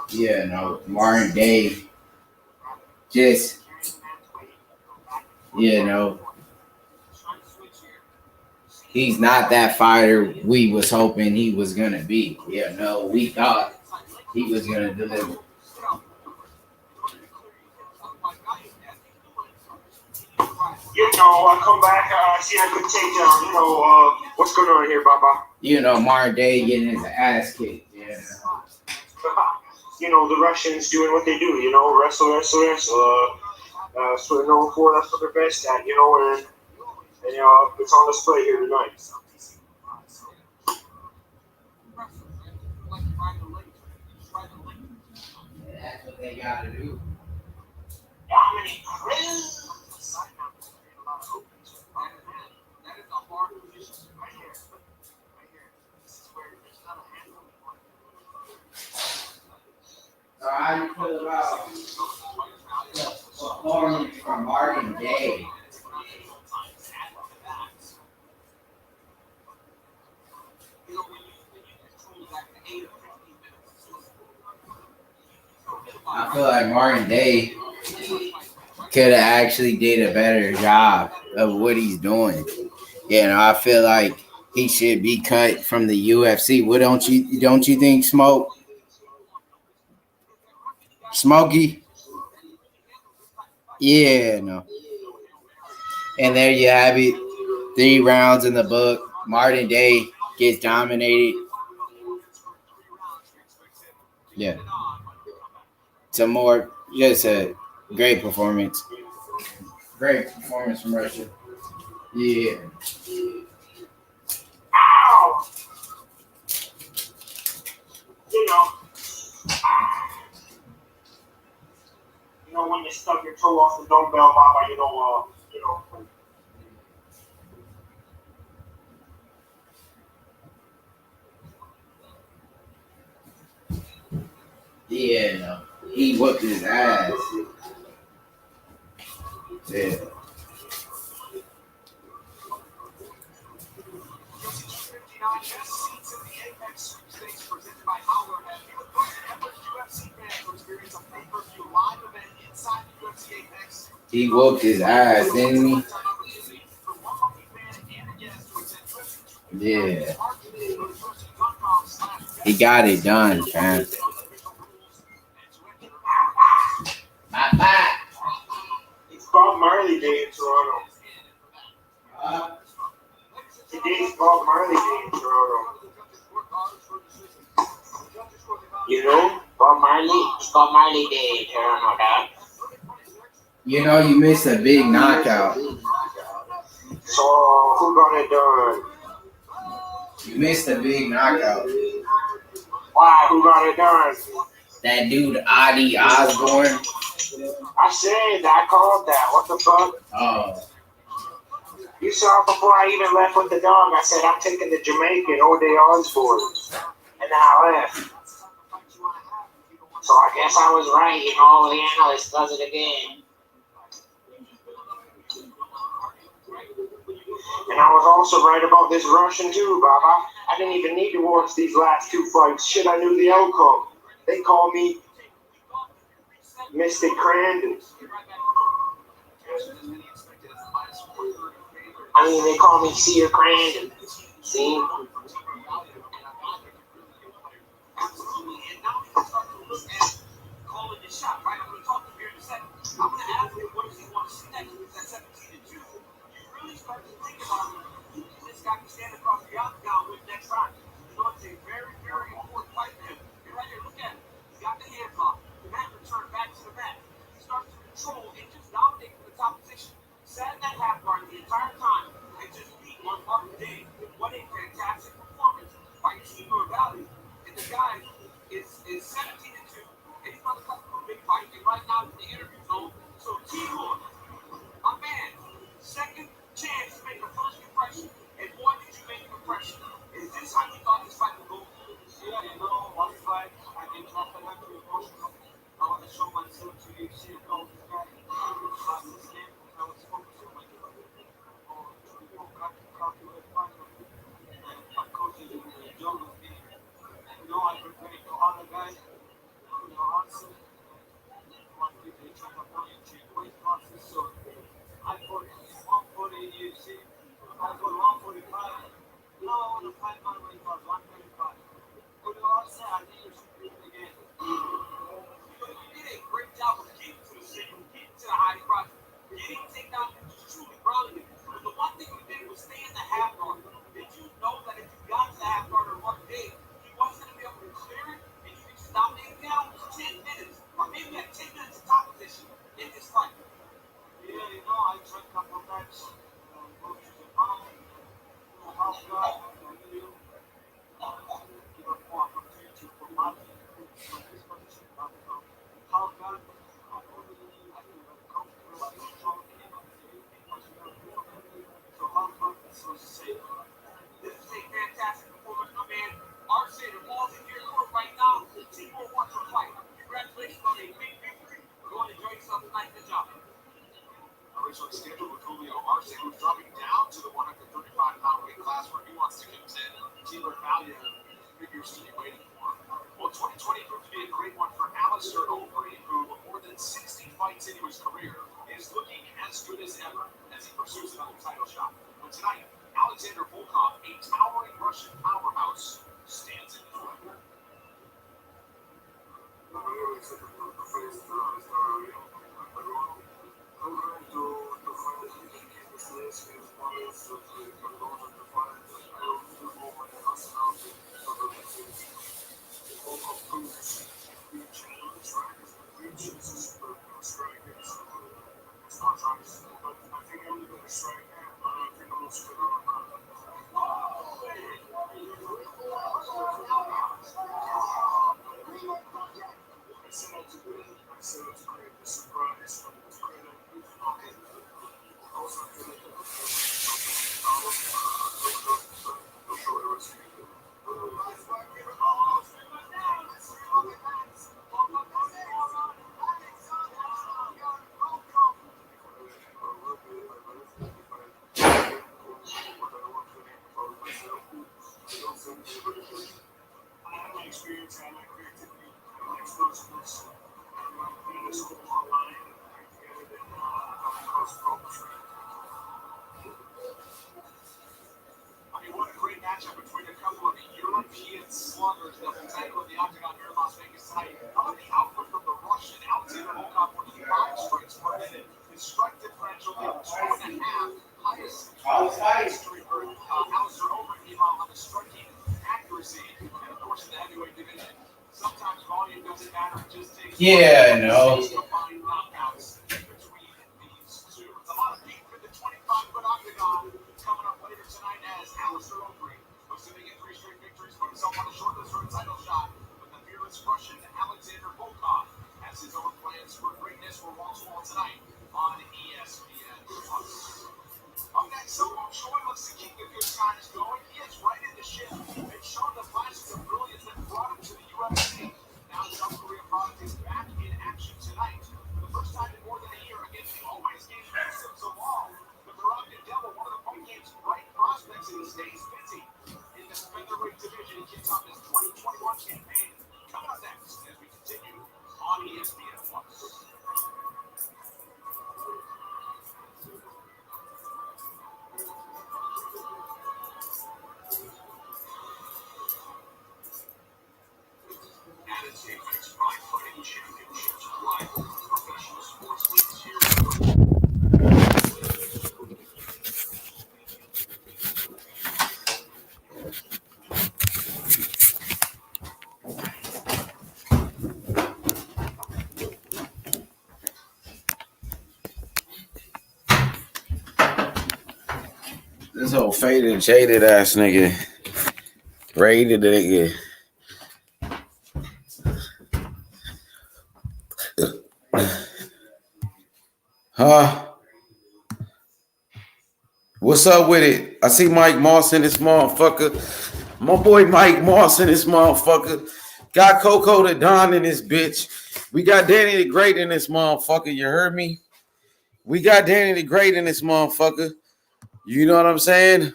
Yeah, no, Martin Day just, he's not that fighter we was hoping he was gonna be. Yeah, no, we thought he was gonna deliver. I come back, I see a good takedown. What's going on here, Baba? Martin Day getting his ass kicked. Yeah. The Russians doing what they do, wrestle. That's what they're known for, that's what they're best at, and it's on display here tonight. Yeah, that's what they gotta do. Dominic So how you feel about the performance from Martin Day? I feel like Martin Day could have actually did a better job of what he's doing. I feel like he should be cut from the UFC. What don't you think, Smokey? Yeah, no. And there you have it. 3 rounds in the book. Martin Day gets dominated. Yeah. Some more, just a great performance. Great performance from Russia. Yeah. Ow! When you stuck your toe off the dumbbell, Baba, Yeah, no. He whooped his ass. Yeah. He whooped his ass, didn't he? Yeah. He got it done, fam. Bye. It's Bob Marley Day in Toronto. Today's Bob Marley Day in Toronto. Bob Marley? It's Bob Marley Day in Toronto, Dad. You missed a big knockout. So, who got it done? You missed a big knockout. Why? Who got it done? That dude, Adi Osborne. I said that. I called that. What the fuck? Oh. You saw before I even left with the dog. I said, I'm taking the Jamaican, Ode Osborne. And then I left. So I guess I was right, the analyst does it again. And I was also right about this Russian too, Baba. I didn't even need to watch these last 2 fights. Shit, I knew the outcome. They call me Mystic Crandon. They call me Seer Crandon. See? I'm going to ask him what does he want to see next with that 17-2. You really start to think about this guy can stand across the octagon with next time. It's a very, very important fight for him. You're right here, look at him. He's got the hands off. The mat returned back to the mat. He starts to control and just dominate from the top position. Sat in that half guard the entire time and just beat one Martin Day. What a fantastic performance by Team Valley. And the guy is 17-2, and he's about to come from a big fight. right now in the interview zone. So, T-Boy, my man, second chance to make a first impression. And boy, did you make an impression. Is this how you thought this fight would go? Yeah, one fight, I didn't talk a lot to emotional. I want to show myself to the UFC and all this guy. This game, I was focused on my my coaches in the jungle with me. I prepared to honor guy, Hansen. Want to get the track up on your weight classes. So I fought 140 in UFC. I fought 145. Now I want to fight my weight class, 135. But also, I think you should do it again. You did a great job of getting to the center, getting to the high cross, getting takedown, and just truly grounding it. But the one thing you did was stay in the half guard. Did you know that if you got to the half guard or one day, he wasn't going to be able to clear it, and you could just dominate him down for 10 minutes, or maybe at 10 minutes of top position in this fight? Yeah, I tried a couple of times. Coaches and pound, half guard, give up more opportunity for Martin. But this position, half guard, I feel very comfortable, very strong, so half guard is so safe. This is a fantastic performance, my man. Alistair, the ball's in your court right now. T-Boy wants to fight. Congratulations on a big victory. Go and enjoy yourself tonight. Good job. Originally scheduled with Julio Alistair, who's dropping down to the 135-pound weight class where he wants to contend. Teamer Valia figures to be waiting for. Well, 2020 proved to be a great one for Alistair Overeem, who, with more than 60 fights into his career, is looking as good as ever as he pursues another title shot. But tonight, Alexander Volkov, a towering Russian powerhouse, stands in his way. What a great matchup between a couple of European sluggers that will tangle in the octagon here in Las Vegas tonight. How about the output from the Russian Alexander Volkov with 5 strikes per minute? His strike differential at 2.5, highest history for Alistair Overeem on the striking accuracy, and of course in the heavyweight division. Sometimes volume doesn't matter; it just takes combined knockouts between these two. It's a lot of heat for the 25-foot octagon. Coming up later tonight as Alistair Overeem looks to make it 3 straight victories, put himself on the short list for a title shot. But the fearless Russian Alexander Volkov has his own plans for greatness for wall to wall tonight on ESPN+. Up next, someone Choi looks to keep the good times going. He is right in the ship and shown the flashes of brilliance that brought him to the UFC. Now South Korea product is back in action tonight for the first time in more than a year against the always game Yusuf Zalal. The Moroccan Devil, one of the point game's bright prospects, and he stays busy in the featherweight division. He kicks off his 2021 campaign. Coming up next as we continue on ESPN+. Apex Pride Fighting Championships live professional sports leagues here. This whole faded, jaded ass nigga. Rated nigga. What's up with it? I see Mike Moss in this motherfucker. My boy Mike Moss in this motherfucker. Got Coco the Don in this bitch. We got Danny the Great in this motherfucker. You heard me? We got Danny the Great in this motherfucker. You know what I'm saying?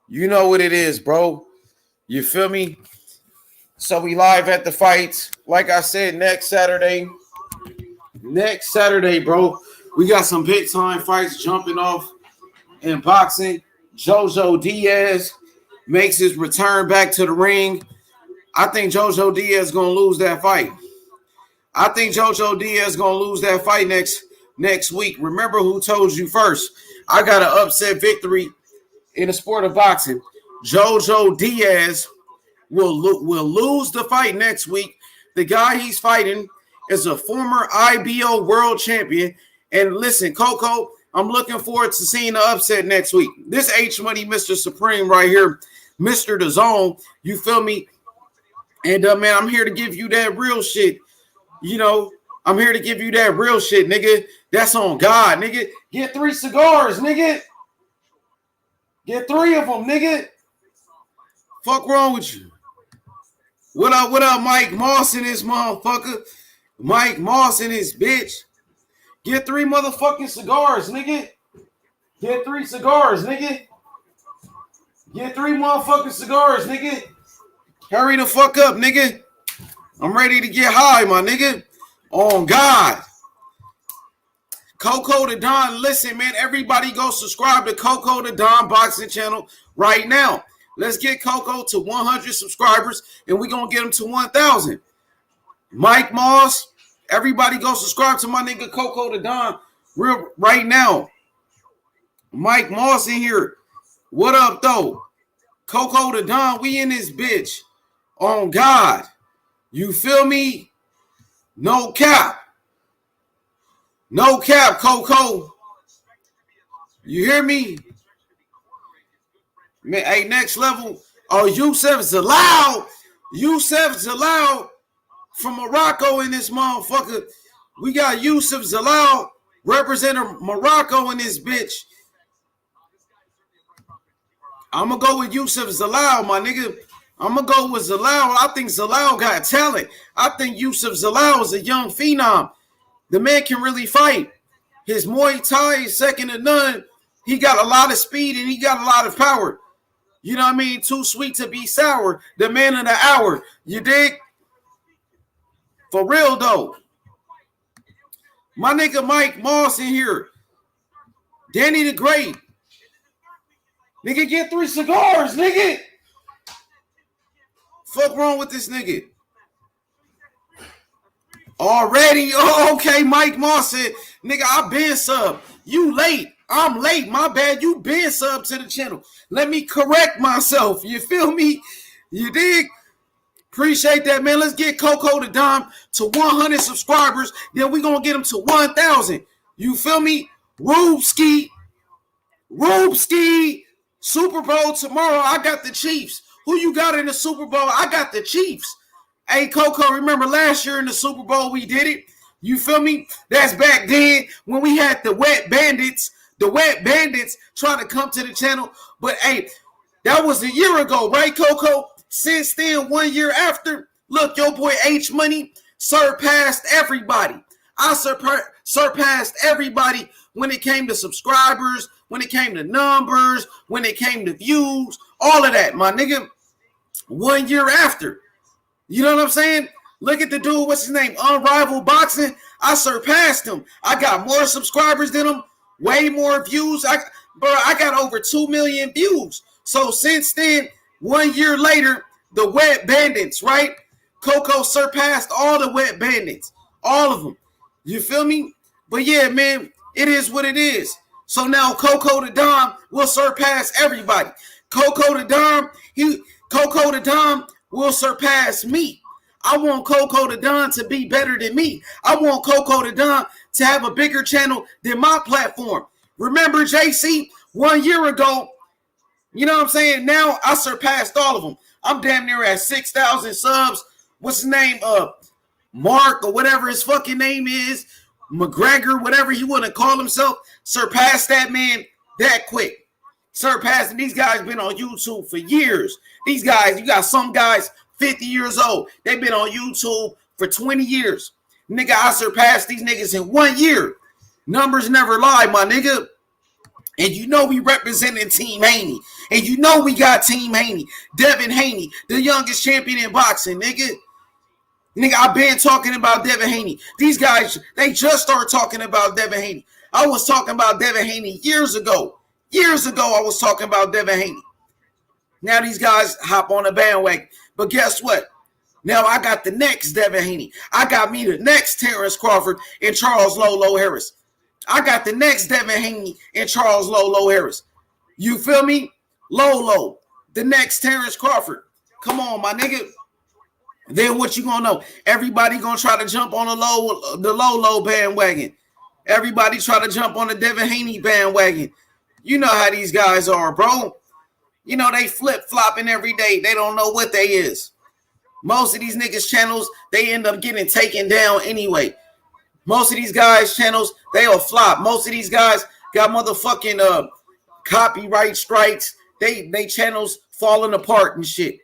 You know what it is, bro. You feel me? So we live at the fights. Like I said, next Saturday, bro, we got some big time fights jumping off in boxing. Jojo Diaz makes his return back to the ring. I think Jojo Diaz is going to lose that fight. Next week. Remember who told you first. I got an upset victory in the sport of boxing. Jojo Diaz will lose the fight next week. The guy he's fighting is a former IBO world champion. And listen, Coco, I'm looking forward to seeing the upset next week. This H Money Mr. Supreme right here, Mr. The Zone, you feel me? And man, I'm here to give you that real shit. You know, I'm here to give you that real shit, nigga. That's on God, nigga. Get 3 cigars, nigga. Get 3 of them, nigga. Fuck wrong with you? What up, Mike Moss in this motherfucker? Mike Moss in this bitch. Get 3 motherfucking cigars, nigga. Get 3 cigars, nigga. Get 3 motherfucking cigars, nigga. Hurry the fuck up, nigga. I'm ready to get high, my nigga. On God. Coco the Don, listen, man. Everybody go subscribe to Coco the Don boxing channel right now. Let's get Coco to 100 subscribers, and we're going to get him to 1,000. Mike Moss, everybody go subscribe to my nigga Coco the Don right now. Mike Moss in here. What up, though? Coco the Don, we in this bitch. On God. You feel me? No cap. No cap, Coco. You hear me? Man, hey, next level. Oh, Youssef Zalal. Youssef Zalal from Morocco in this motherfucker. We got Youssef Zalal representing Morocco in this bitch. I'm going to go with Youssef Zalal, my nigga. I'm going to go with Zalal. I think Zalal got talent. I think Youssef Zalal is a young phenom. The man can really fight. His Muay Thai is second to none. He got a lot of speed and he got a lot of power. You know what I mean? Too sweet to be sour. The man of the hour. You dig? For real, though. My nigga Mike Moss in here. Danny the Great. Nigga, get 3 cigars, nigga. Fuck wrong with this nigga? Already? Oh, okay, Mike Moss said, nigga, I been sub. You late. I'm late. My bad. You been sub to the channel. Let me correct myself. You feel me? You dig? Appreciate that, man. Let's get Coco the Don to 100 subscribers. Then we going to get him to 1,000. You feel me? Rubski. Super Bowl tomorrow. I got the Chiefs. Who you got in the Super Bowl? I got the Chiefs. Hey, Coco, remember last year in the Super Bowl we did it? You feel me? That's back then when we had the Wet Bandits trying to come to the channel. But, hey, that was a year ago, right, Coco? Since then, 1 year after, look, your boy H Money surpassed everybody. I surpassed everybody when it came to subscribers, when it came to numbers, when it came to views, all of that, my nigga. 1 year after. You know what I'm saying? Look at the dude, what's his name? Unrivaled Boxing. I surpassed him. I got more subscribers than him, way more views. I got over 2 million views. So since then, 1 year later, the Wet Bandits, right? Coco surpassed all the Wet Bandits. All of them. You feel me? But yeah, man, it is what it is. So now Coco the Don will surpass everybody. Coco the Don will surpass me. I want Coco the Don to be better than me. I want Coco the Don to have a bigger channel than my platform. Remember, JC, 1 year ago, you know what I'm saying? Now I surpassed all of them. I'm damn near at 6,000 subs. What's his name? Mark or whatever his fucking name is. McGregor, whatever he want to call himself, surpassed that man that quick. Surpassing these guys been on YouTube for years. These guys, you got some guys 50 years old. They've been on YouTube for 20 years. Nigga, I surpassed these niggas in 1 year. Numbers never lie, my nigga. And you know we representing Team Haney. And you know we got Team Haney. Devin Haney, the youngest champion in boxing, nigga. Nigga, I've been talking about Devin Haney. These guys, they just started talking about Devin Haney. I was talking about Devin Haney years ago. Years ago, I was talking about Devin Haney. Now these guys hop on the bandwagon. But guess what? Now I got the next Devin Haney. I got me the next Terrence Crawford and Charles Lolo Harris. I got the next Devin Haney and Charles Lolo Harris. You feel me? Lolo, the next Terrence Crawford. Come on, my nigga. Then what you gonna know? Everybody gonna try to jump on the Lolo bandwagon. Everybody try to jump on the Devin Haney bandwagon. You know how these guys are, bro. You know they flip-flopping every day. They don't know what they is. Most of these niggas' channels, they end up getting taken down anyway. Most of these guys' channels, they'll flop. Most of these guys got motherfucking copyright strikes. They channels falling apart and shit.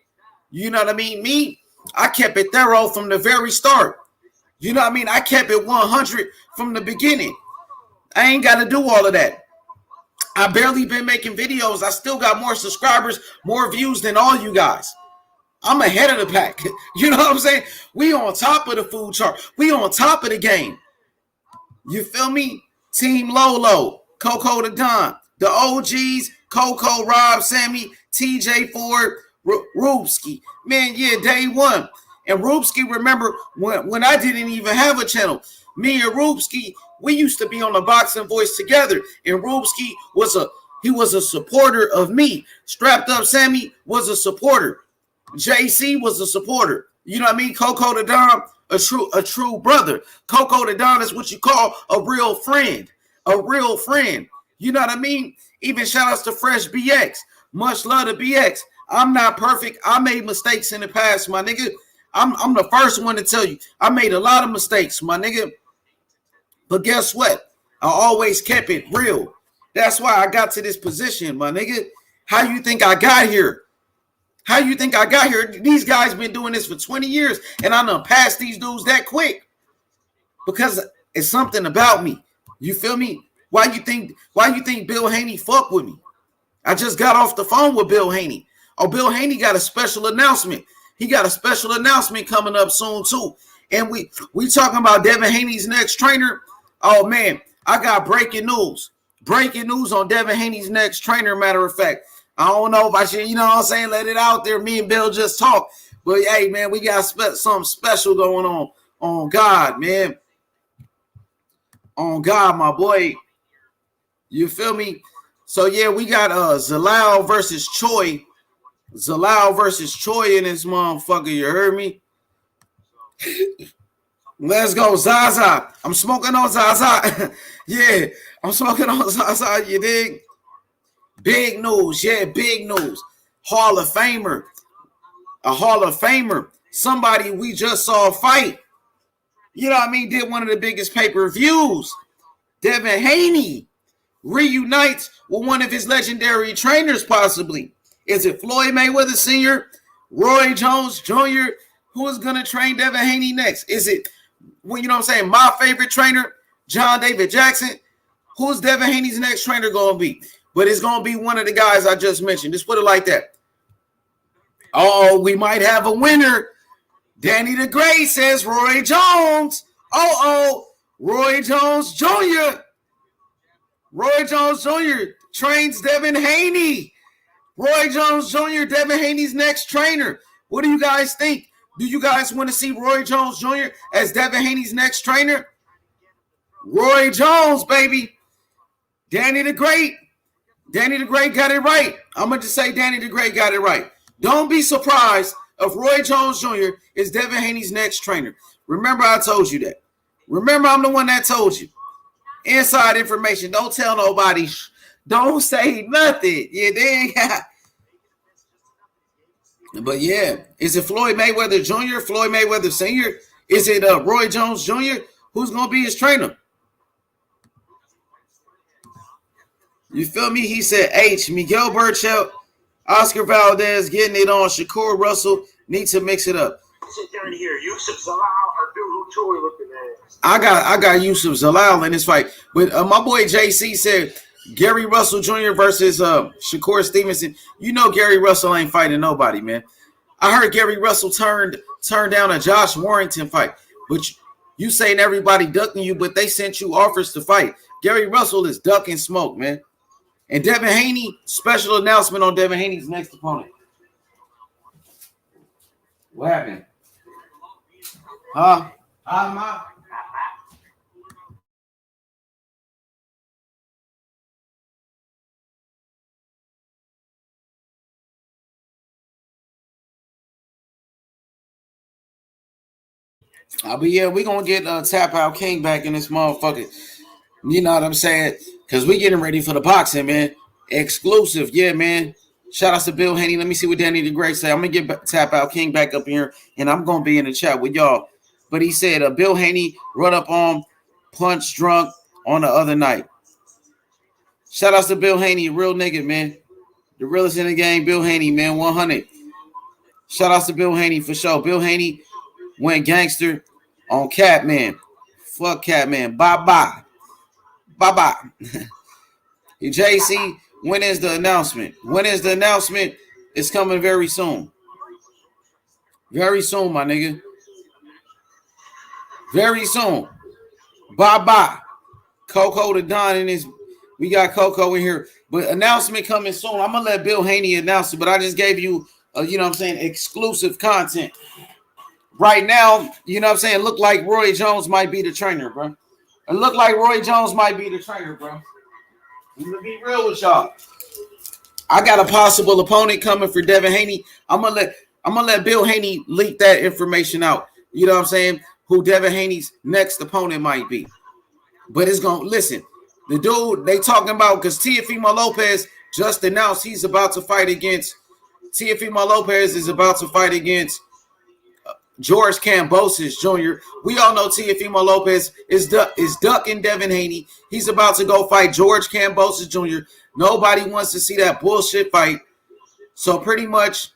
You know what I mean? Me, I kept it thorough from the very start. You know what I mean? I kept it 100 from the beginning. I ain't got to do all of that. I barely been making videos. I still got more subscribers, more views than all you guys. I'm ahead of the pack. You know what I'm saying? We on top of the food chart. We on top of the game. You feel me? Team Lolo, Coco the Don, the OGs, Coco, Rob, Sammy, TJ Ford, Rubski. Man, yeah, day one. And Rubski, remember when I didn't even have a channel. Me and Rubski, we used to be on the Boxing Voice together. And Rubski was a supporter of me. Strapped Up Sammy was a supporter. JC was a supporter. You know what I mean? Coco the Don, a true brother. Coco the Don is what you call a real friend. A real friend. You know what I mean? Even shout outs to Fresh BX. Much love to BX. I'm not perfect. I made mistakes in the past, my nigga. I'm the first one to tell you. I made a lot of mistakes, my nigga. But guess what? I always kept it real. That's why I got to this position, my nigga. How you think I got here? How you think I got here? These guys been doing this for 20 years, and I done passed these dudes that quick. Because it's something about me. You feel me? Why you think Bill Haney fuck with me? I just got off the phone with Bill Haney. Oh, Bill Haney got a special announcement. He got a special announcement coming up soon, too. And we talking about Devin Haney's next trainer. Oh, man, I got breaking news. Breaking news on Devin Haney's next trainer, matter of fact. I don't know if I should, you know what I'm saying, let it out there. Me and Bill just talk. But, hey, man, we got something special going on God, man. On God, my boy. You feel me? So, yeah, we got Zalal versus Choi. Zalal versus Choi in this motherfucker. You heard me? Let's go, Zaza. I'm smoking on Zaza. Yeah, I'm smoking on Zaza. You dig? Big news. Yeah, big news. Hall of Famer. A Hall of Famer. Somebody we just saw fight. You know what I mean? Did one of the biggest pay-per-views. Devin Haney reunites with one of his legendary trainers, possibly. Is it Floyd Mayweather Sr., Roy Jones Jr.? Who is going to train Devin Haney next? Is it, well, you know what I'm saying, my favorite trainer, John David Jackson? Who's Devin Haney's next trainer going to be? But it's going to be one of the guys I just mentioned. Just put it like that. Oh, we might have a winner. Danny the Great says Roy Jones. Roy Jones Jr. Roy Jones Jr. trains Devin Haney. Roy Jones Jr., Devin Haney's next trainer. What do you guys think? Do you guys want to see Roy Jones Jr. as Devin Haney's next trainer? Roy Jones, baby. Danny the Great. Danny the Great got it right. I'm going to just say Danny the Great got it right. Don't be surprised if Roy Jones Jr. is Devin Haney's next trainer. Remember, I told you that. Remember, I'm the one that told you. Inside information. Don't tell nobody. Don't say nothing. You dig? But yeah, is it Floyd Mayweather Jr., Floyd Mayweather Sr.? Is it Roy Jones Jr.? Who's going to be his trainer? You feel me? He said H. Miguel Burchell, Oscar Valdez getting it on. Shakur Russell need to mix it up. Sit down here. Yusuf Zalal or Bill Toy looking at. I got Yusuf Zalal in this fight. But my boy JC said Gary Russell Jr. versus Shakur Stevenson. You know Gary Russell ain't fighting nobody, man. I heard Gary Russell turned down a Josh Warrington fight. But you saying everybody ducking you, but they sent you offers to fight. Gary Russell is ducking smoke, man. And Devin Haney, special announcement on Devin Haney's next opponent. What happened? Huh? But yeah, we gonna get Tap Out King back in this motherfucker. You know what I'm saying? Because we getting ready for the boxing, man. Exclusive, yeah, man. Shout out to Bill Haney. Let me see what Danny the Great say. I'm gonna get Tap Out King back up here, and I'm gonna be in the chat with y'all. But he said Bill Haney run up on Punch Drunk on the other night. Shout out to Bill Haney, real nigga, man. The realest in the game, Bill Haney, man, 100. Shout out to Bill Haney for sure. Bill Haney went gangster on Catman. Fuck Catman. Bye-bye. Bye-bye. JC, when is the announcement? When is the announcement? It's coming very soon. Very soon, my nigga. Very soon. Bye-bye. Coco the Don in his. We got Coco in here. But announcement coming soon. I'm going to let Bill Haney announce it, but I just gave you, you know what I'm saying, exclusive content. Right now, you know what I'm saying, look like Roy Jones might be the trainer, bro. It look like Roy Jones might be the trainer, bro. I'm going to be real with y'all. I got a possible opponent coming for Devin Haney. I'm gonna let Bill Haney leak that information out. You know what I'm saying? Who Devin Haney's next opponent might be. But it's going to, listen, the dude they talking about, because Teofimo Lopez just announced he's about to fight against, Teofimo Lopez is about to fight against George Kambosos Jr. We all know Teofimo Lopez is ducking Devin Haney. He's about to go fight George Kambosos Jr. Nobody wants to see that bullshit fight. So pretty much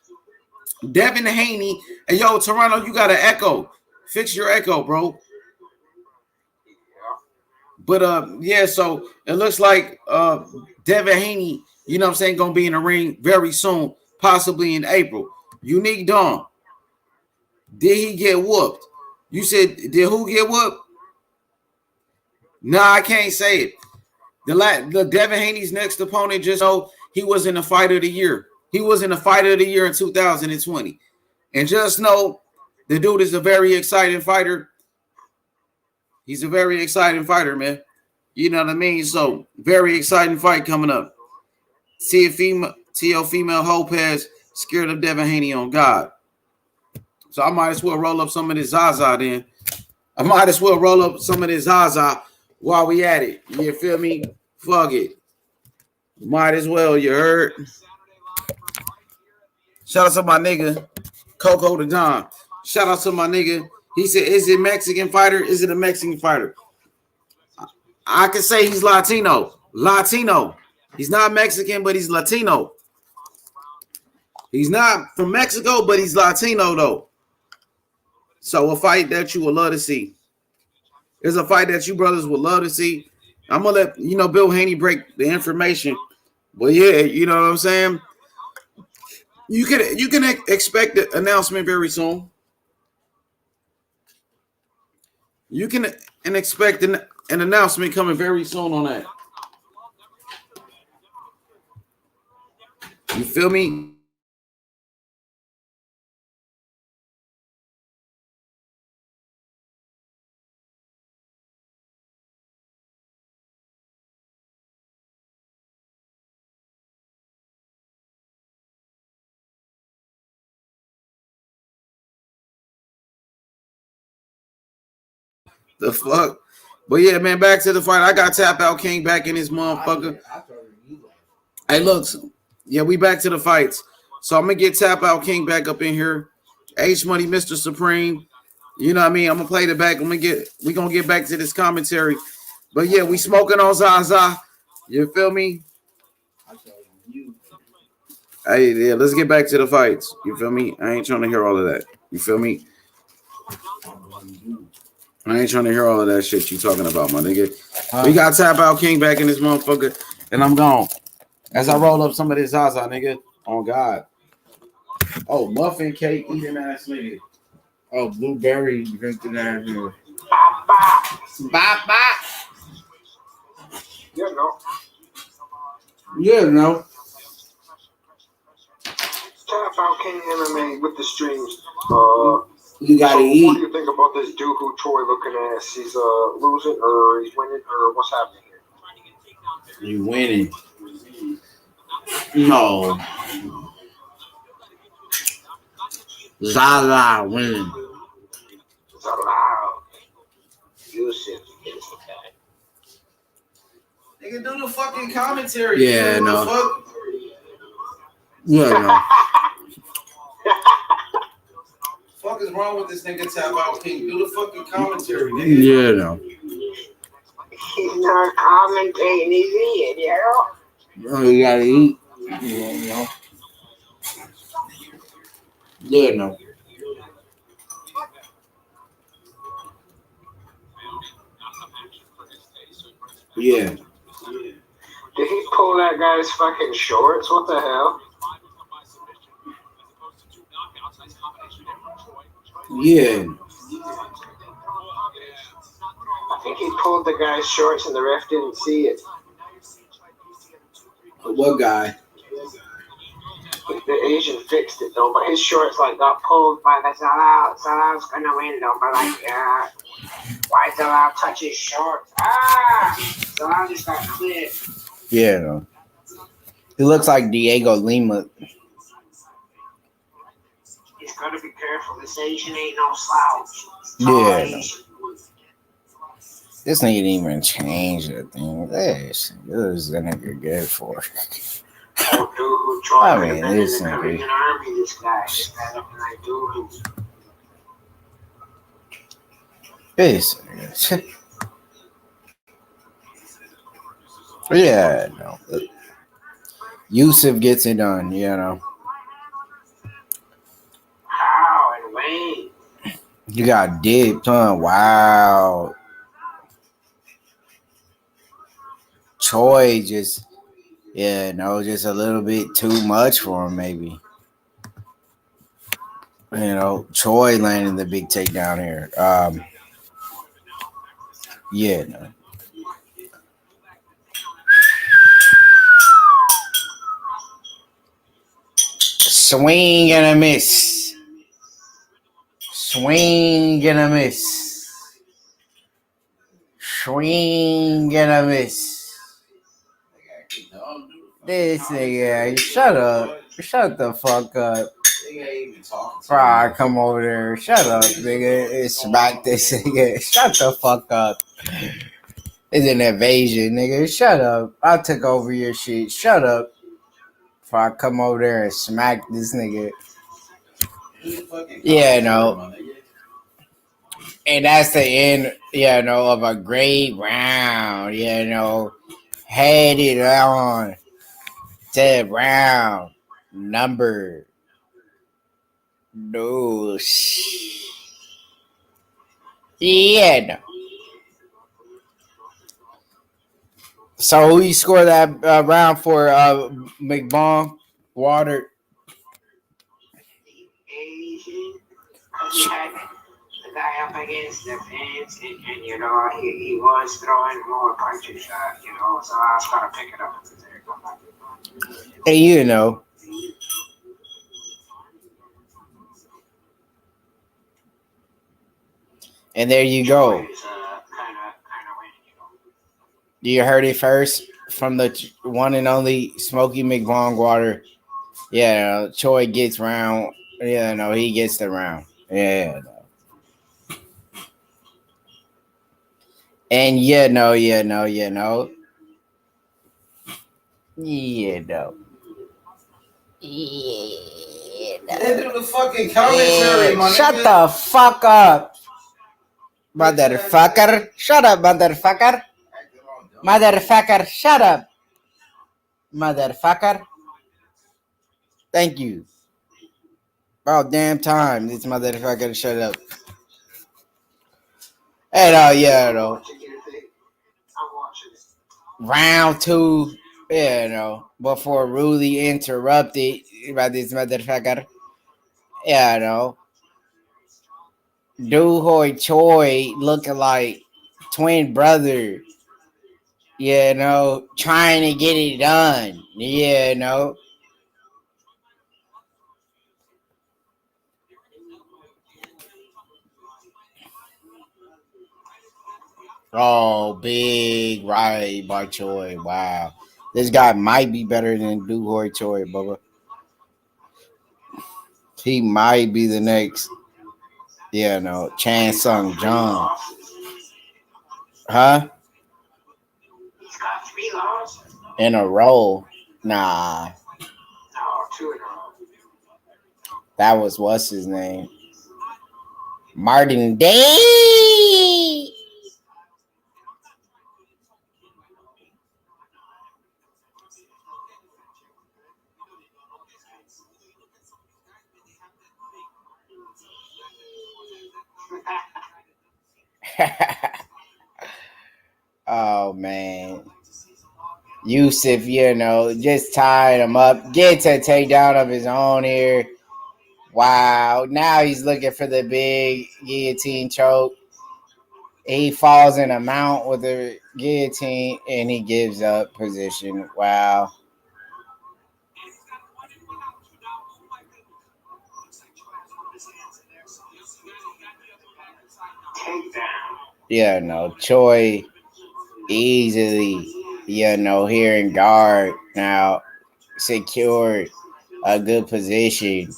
Devin Haney, and yo, Toronto, you got an echo. Fix your echo, bro. But yeah, so it looks like Devin Haney, you know what I'm saying, gonna be in the ring very soon, possibly in April. Unique Dawn. Did he get whooped? You said, did who get whooped? Nah, I can't say it. The Devin Haney's next opponent, just know he was in the fight of the year. He was in the fight of the year in 2020. And just know the dude is a very exciting fighter. He's a very exciting fighter, man. You know what I mean? So, very exciting fight coming up. Teofimo Lopez scared of Devin Haney on God. So I might as well roll up some of this Zaza then. I might as well roll up some of this Zaza while we at it. You feel me? Fuck it. Might as well, you heard? Shout out to my nigga, Coco the Don. Shout out to my nigga. He said, is it Mexican fighter? Is it a Mexican fighter? I can say he's Latino. Latino. He's not Mexican, but he's Latino. He's not from Mexico, but he's Latino, though. So a fight that you would love to see. There's a fight that you brothers would love to see. I'm going to let, Bill Haney break the information. But yeah, you know what I'm saying? You can expect the announcement very soon. You can expect an announcement coming very soon on that. You feel me? The fuck? But yeah, man, back to the fight. I got Tap Out King back in his motherfucker. Hey, look. Yeah, we back to the fights. So I'm going to get Tap Out King back up in here. H Money, Mr. Supreme. You know what I mean? I'm going to play the back. We're going to get back to this commentary. But yeah, we smoking on Zaza. You feel me? Yeah, let's get back to the fights. You feel me? I ain't trying to hear all of that. You feel me? I ain't trying to hear all of that shit you talking about, my nigga. We got Tap Out King back in this motherfucker, and I'm gone. As I roll up some of this Zaza, nigga. On God. Oh, muffin cake eating ass nigga. Oh, blueberry drinking ass nigga. Bop, bop. Yeah, no. Yeah, no. Tap Out King MMA with the streams. You gotta What do eat. you think about this dude who Troy looking ass? He's losing or he's winning or what's happening here? You winning. No. Zaza winning. Zalal. Yusuf is the guy. Nigga, do the fucking commentary. Yeah, no. Fuck? Yeah, no. Fuck is wrong with this nigga Tap Out King? Do the fucking commentary, nigga. Yeah, no. He's not commentating, he's eating, you know? Oh, you gotta eat. Yeah, no. Yeah, no. Yeah. Did he pull that guy's fucking shorts? What the hell? Yeah. I think he pulled the guy's shorts and the ref didn't see it. What guy? The Asian fixed it though, but his shorts like got pulled by the Zalal. Zalal's gonna win though, but like, why Zalal touch his shorts? Zalal just got cleared. Yeah, no. He looks like Diego Lima. He's gotta be careful. This Asian ain't no slouch. Yeah, no. This nigga didn't even change the thing. This is the nigga good for. I mean, this nigga. This guy looking like dude. This nigga. Yeah, no. Yusuf gets it done, you know. How and Wayne? You got dipped, huh? Wow. Choi just, just a little bit too much for him, maybe. You know, Choi landing the big takedown here. Yeah, no. Swing and a miss. Swing and a miss. Swing and a miss. This nigga, shut up. Shut the fuck up. Bro, I come over there. Shut up, nigga. Smack this nigga. Shut the fuck up. It's an invasion, nigga. Shut up. I took over your shit. Shut up. Before I come over there and smack this nigga. Yeah, no. And that's the end, of a great round, headed on to round number no. Yeah, no. So who you score that round for, McBong? Water? He had the guy up against the fence, and he was throwing more punches, so I was going to pick it up. And and there you go. You heard it first from the one and only Smokey McBong Water. Yeah, Choi gets round. Yeah, no, he gets the round. Yeah, no. And Yeah, no. They do the fucking commentary, my Shut nigga. the fuck up, motherfucker. Shut up, motherfucker. Motherfucker, shut up. Motherfucker. Thank you. About damn time. This motherfucker to shut up. And yeah, though. Round 2, before rudely interrupted by this motherfucker. Duhoi Choi looking like twin brother, trying to get it done, Oh, big right by Choi. Wow. This guy might be better than Duhoi Choi, Bubba. He might be the next, Chan Sung Jung. Huh? He's got 3 loss. In a row. Nah. No, 2 in a row. That was what's his name? Martin Day. Oh man. Yusuf, just tied him up. Gets a takedown of his own here. Wow. Now he's looking for the big guillotine choke. He falls in a mount with the guillotine and he gives up position. Wow. Choi easily, here in guard now, secured a good position,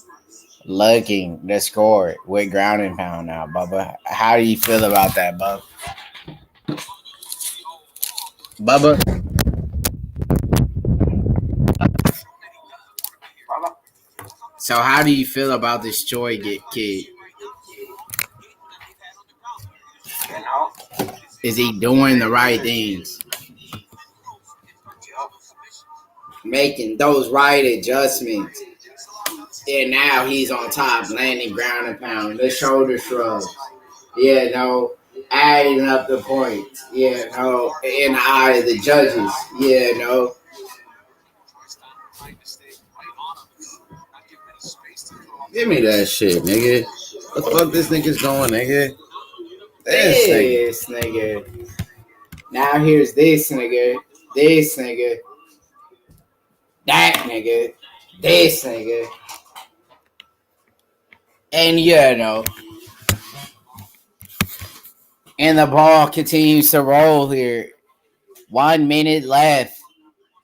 looking to score with ground and pound now, Bubba. How do you feel about that, Bubba? So how do you feel about this Choi kid? Is he doing the right things? Making those right adjustments. And now he's on top, landing ground and pound. The shoulder shrugs. Adding up the points. In the eye of the judges. Give me that shit, nigga. What the fuck this nigga's doing, nigga? This nigga. Now here's this nigga. This nigga. That nigga. This nigga. And and the ball continues to roll here. 1 minute left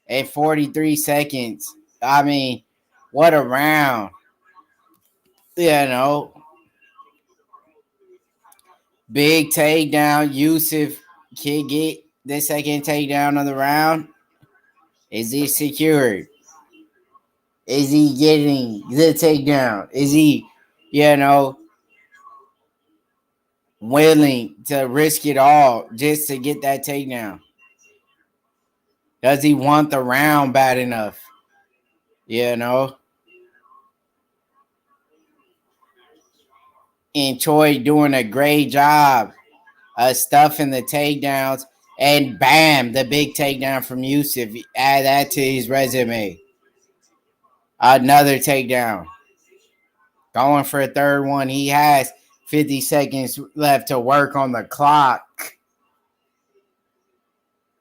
and 43 seconds. I mean, what a round. Big takedown. Yusuf can get the second takedown of the round. Is he secured? Is he getting the takedown? Is he, willing to risk it all just to get that takedown? Does he want the round bad enough? And Choi doing a great job of stuffing the takedowns. And bam, the big takedown from Yusuf. Add that to his resume. Another takedown. Going for a third one. He has 50 seconds left to work on the clock.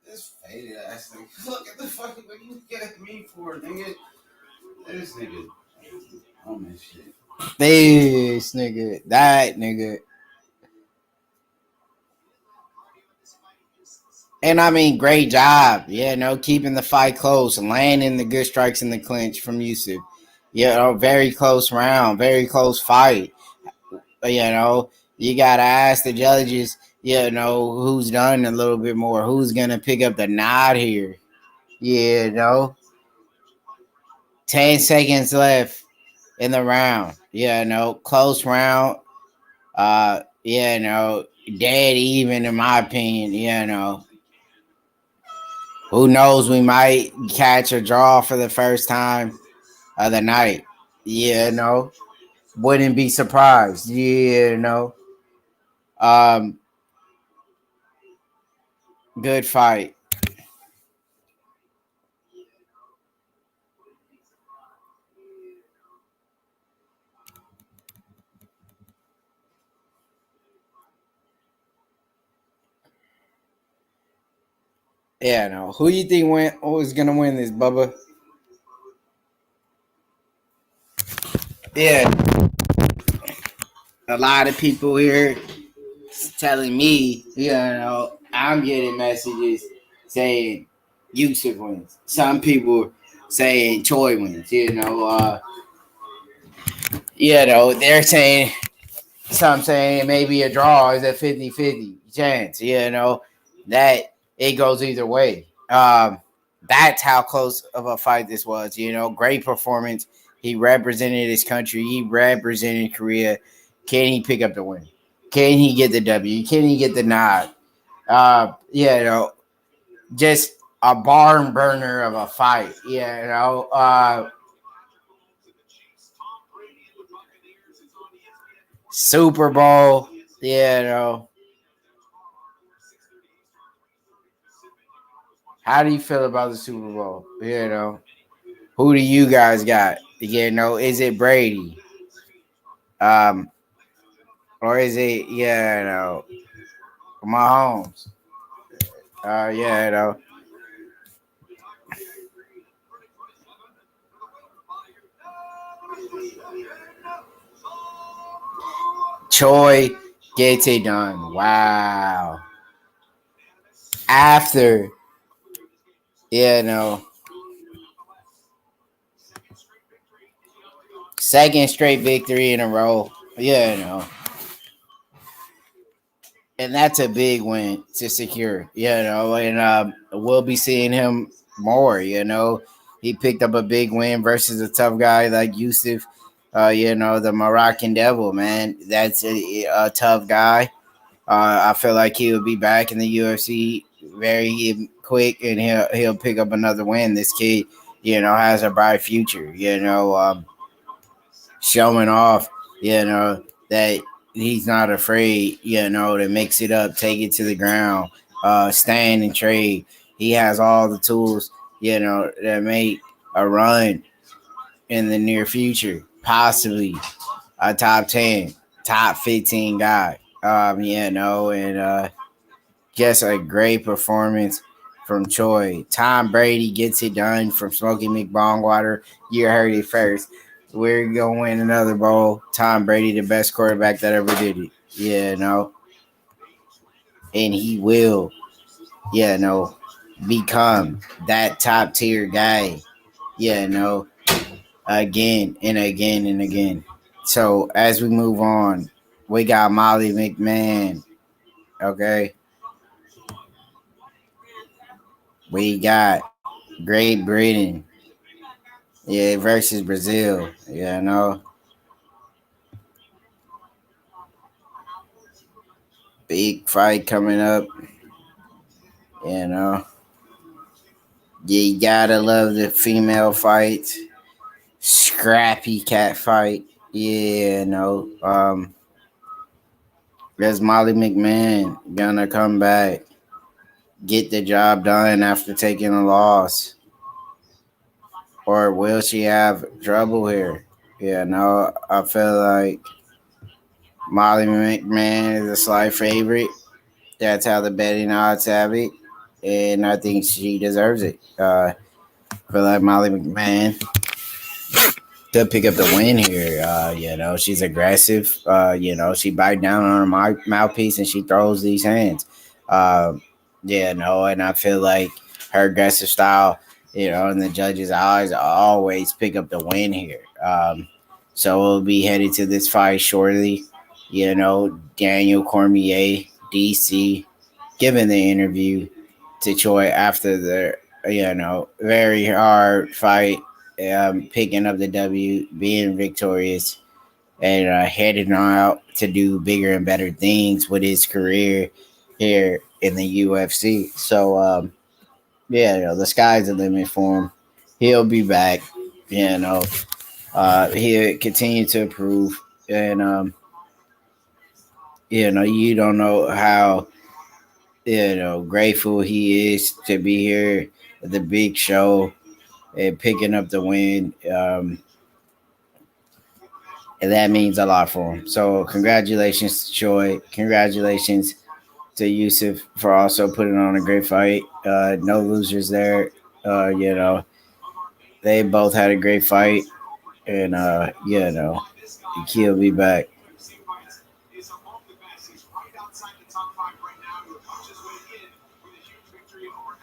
This faded ass nigga. Look at the fucking what you get me for, nigga. This nigga. On this shit. This nigga. That nigga. And I mean, great job. Keeping the fight close, landing the good strikes in the clinch from Yusuf. Very close round, very close fight. You gotta ask the judges, who's done a little bit more, who's gonna pick up the nod here. 10 seconds left in the round. Close round. Dead even in my opinion. Who knows? We might catch a draw for the first time other night. Wouldn't be surprised. Good fight. Yeah, no. Who you think was gonna win this, Bubba? Yeah, a lot of people here telling me, I'm getting messages saying Yusuf wins. Some people saying Choi wins. They're saying some saying maybe a draw is a 50-50 chance. That it goes either way. That's how close of a fight this was. Great performance. He represented his country. He represented Korea. Can he pick up the win? Can he get the W? Can he get the nod? Just a barn burner of a fight. Super Bowl. How do you feel about the Super Bowl? Who do you guys got? Is it Brady? Or is it Mahomes? Choi gets it done. Wow. After, second straight victory in a row. And that's a big win to secure, and we'll be seeing him more, He picked up a big win versus a tough guy like Yusuf, the Moroccan Devil, man. That's a tough guy. I feel like he will be back in the UFC very quick, and he'll pick up another win. This kid, has a bright future, showing off, that he's not afraid, to mix it up, take it to the ground, stand and trade. He has all the tools, that make a run in the near future, possibly a top 10, top 15 guy. And just a great performance from Choi. Tom Brady gets it done from Smokey McBongwater. You heard it first. We're going to win another bowl. Tom Brady, the best quarterback that ever did it. And he will, become that top tier guy, again and again and again. So as we move on, we got Molly McMahon. Okay. We got Great Britain. Versus Brazil. Big fight coming up. You gotta love the female fights. Scrappy cat fight. There's Molly McMahon gonna come back, get the job done after taking a loss? Or will she have trouble here? I feel like Molly McMahon is a slight favorite. That's how the betting odds have it. And I think she deserves it. I feel like Molly McMahon to pick up the win here. She's aggressive. She bites down on her mouthpiece and she throws these hands. And I feel like her aggressive style, and the judges' eyes always pick up the win here. So we'll be headed to this fight shortly. Daniel Cormier, DC, giving the interview to Choi after the, very hard fight, picking up the W, being victorious, and heading out to do bigger and better things with his career here in the UFC. So, the sky's the limit for him. He'll be back, He'll continue to improve, and you don't know how grateful he is to be here at the big show and picking up the win. And that means a lot for him. So congratulations to Choi. Congratulations to Yusuf for also putting on a great fight. No losers there. They both had a great fight, and Key will be back.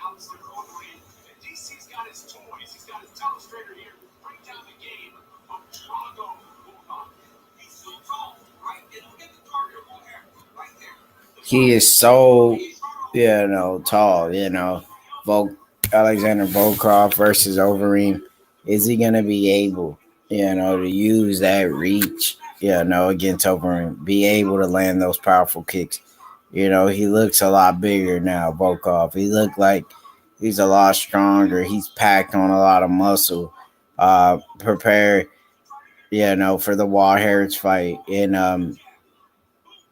Alistair Overeem. And DC's got his toys. He's got his demonstrator here. Bring down the game of Drago Volkov. He's so tall, right? It'll get the target over there, right there. He is so, tall. Alexander Volkov versus Overeem. Is he gonna be able, to use that reach, against Overeem? Be able to land those powerful kicks. He looks a lot bigger now, Volkov. He looked like he's a lot stronger. He's packed on a lot of muscle. Prepare, for the Wall Harris fight. And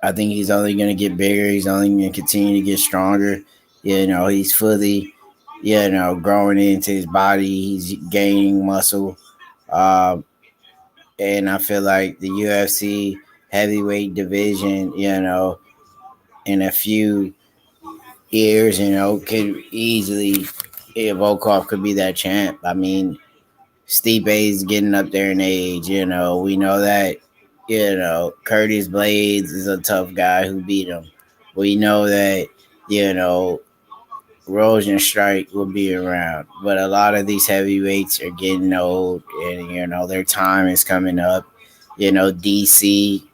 I think he's only going to get bigger. He's only going to continue to get stronger. He's fully, growing into his body. He's gaining muscle. And I feel like the UFC heavyweight division, in a few years, could easily, Volkov could be that champ. I mean, Stipe's getting up there in age, we know that, Curtis Blades is a tough guy who beat him. We know that, Rosenstrike will be around. But a lot of these heavyweights are getting old and, their time is coming up. DC,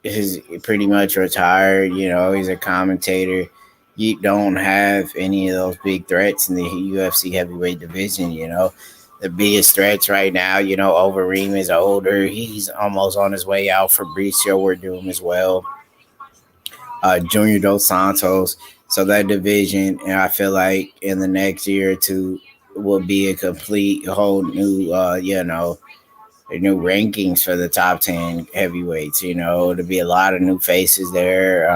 is pretty much retired. He's a commentator. You don't have any of those big threats in the UFC heavyweight division. The biggest threats right now, Overeem is older. He's almost on his way out. Fabricio, we're doing as well. Junior Dos Santos. So that division, and I feel like in the next year or two will be a complete whole new, new rankings for the top 10 heavyweights. To be a lot of new faces there.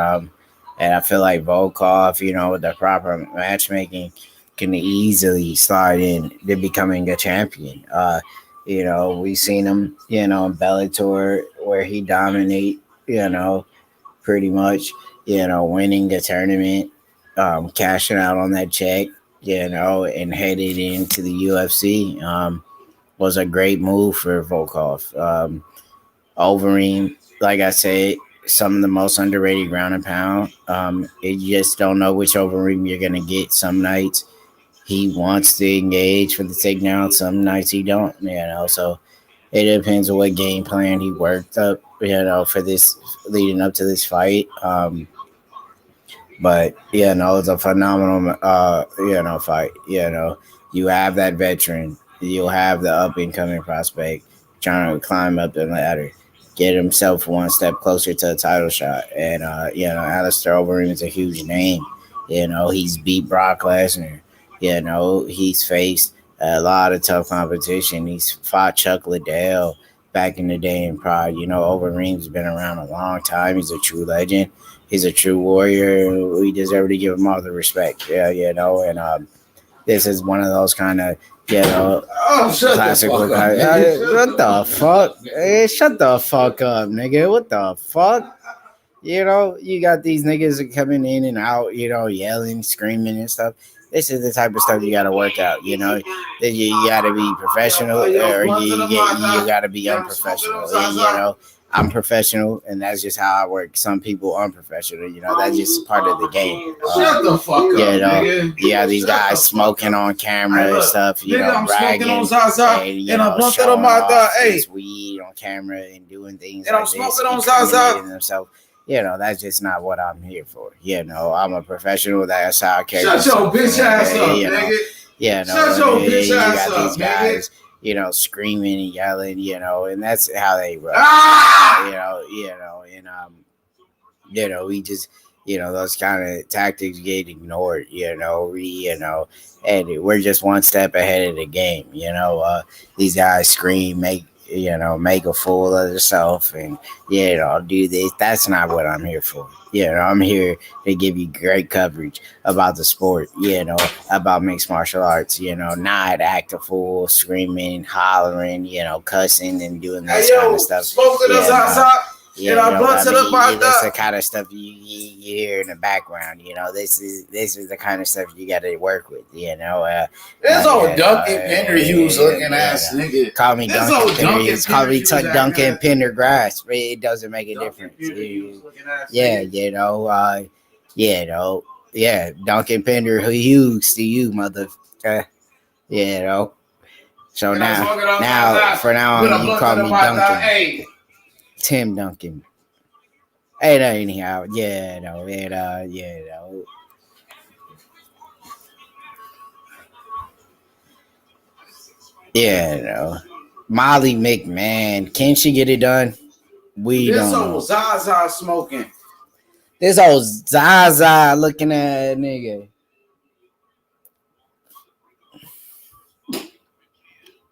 And I feel like Volkov, with the proper matchmaking, can easily slide in to becoming a champion. We've seen him, in Bellator where he dominate, pretty much, winning the tournament, cashing out on that check, and headed into the UFC. Was a great move for Volkov. Overeem, like I said, some of the most underrated ground and pound. You just don't know which Overeem you're going to get. Some nights he wants to engage for the takedown. Some nights he don't, So it depends on what game plan he worked up, for this leading up to this fight. But it's a phenomenal, fight. You have that veteran. You'll have the up and coming prospect trying to climb up the ladder, get himself one step closer to a title shot. And Alistair Overeem is a huge name. He's beat Brock Lesnar. He's faced a lot of tough competition. He's fought Chuck Liddell back in the day in Pride. Overeem's been around a long time. He's a true legend. He's a true warrior. We deserve to give him all the respect. And this is one of those kind of, classic. What the fuck? Hey, shut the fuck up, nigga. What the fuck? You got these niggas coming in and out, yelling, screaming and stuff. This is the type of stuff you got to work out, You got to be professional or you got to be unprofessional. I'm professional, and that's just how I work. Some people unprofessional, that's just part of the game. Shut the fuck up, nigga. Yeah, these guys smoking on camera and stuff, bragging. I'm smoking on Zaza, and I'm blunted on my thigh. Hey, weed on camera and doing things and like I'm smoking this, on Zaza. Themselves. That's just not what I'm here for. I'm a professional. That's how I carry myself. Shut your bitch ass up, nigga. Shut your bitch ass up, these guys, screaming and yelling, and that's how they run. Ah! And we just, those kind of tactics get ignored, and we're just one step ahead of the game. These guys scream, make a fool of yourself, and do this. That's not what I'm here for. I'm here to give you great coverage about the sport, about mixed martial arts, not act a fool, screaming, hollering, cussing, and doing this kind of stuff. That's the kind of stuff you hear in the background. This is the kind of stuff you got to work with. This old Duncan Penderhughes looking ass nigga. Call me Duncan Penderhughes. Call me Duncan Pendergrass. It doesn't make a difference. Duncan Penderhughes to you, motherfucker. So for now on, you call me Duncan. Tim Duncan. Anyhow, Molly McMahon, can she get it done? We don't know. This old Zaza smoking. This old Zaza looking at nigga.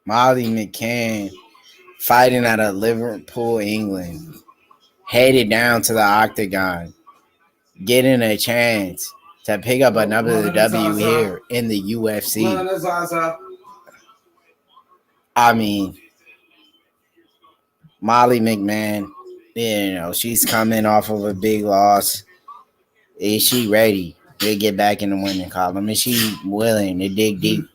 Molly McCann fighting out of Liverpool, England, headed down to the octagon, getting a chance to pick up another W here in the UFC. I mean, Molly McMahon, she's coming off of a big loss. Is she ready to get back in the winning column? Is she willing to dig deep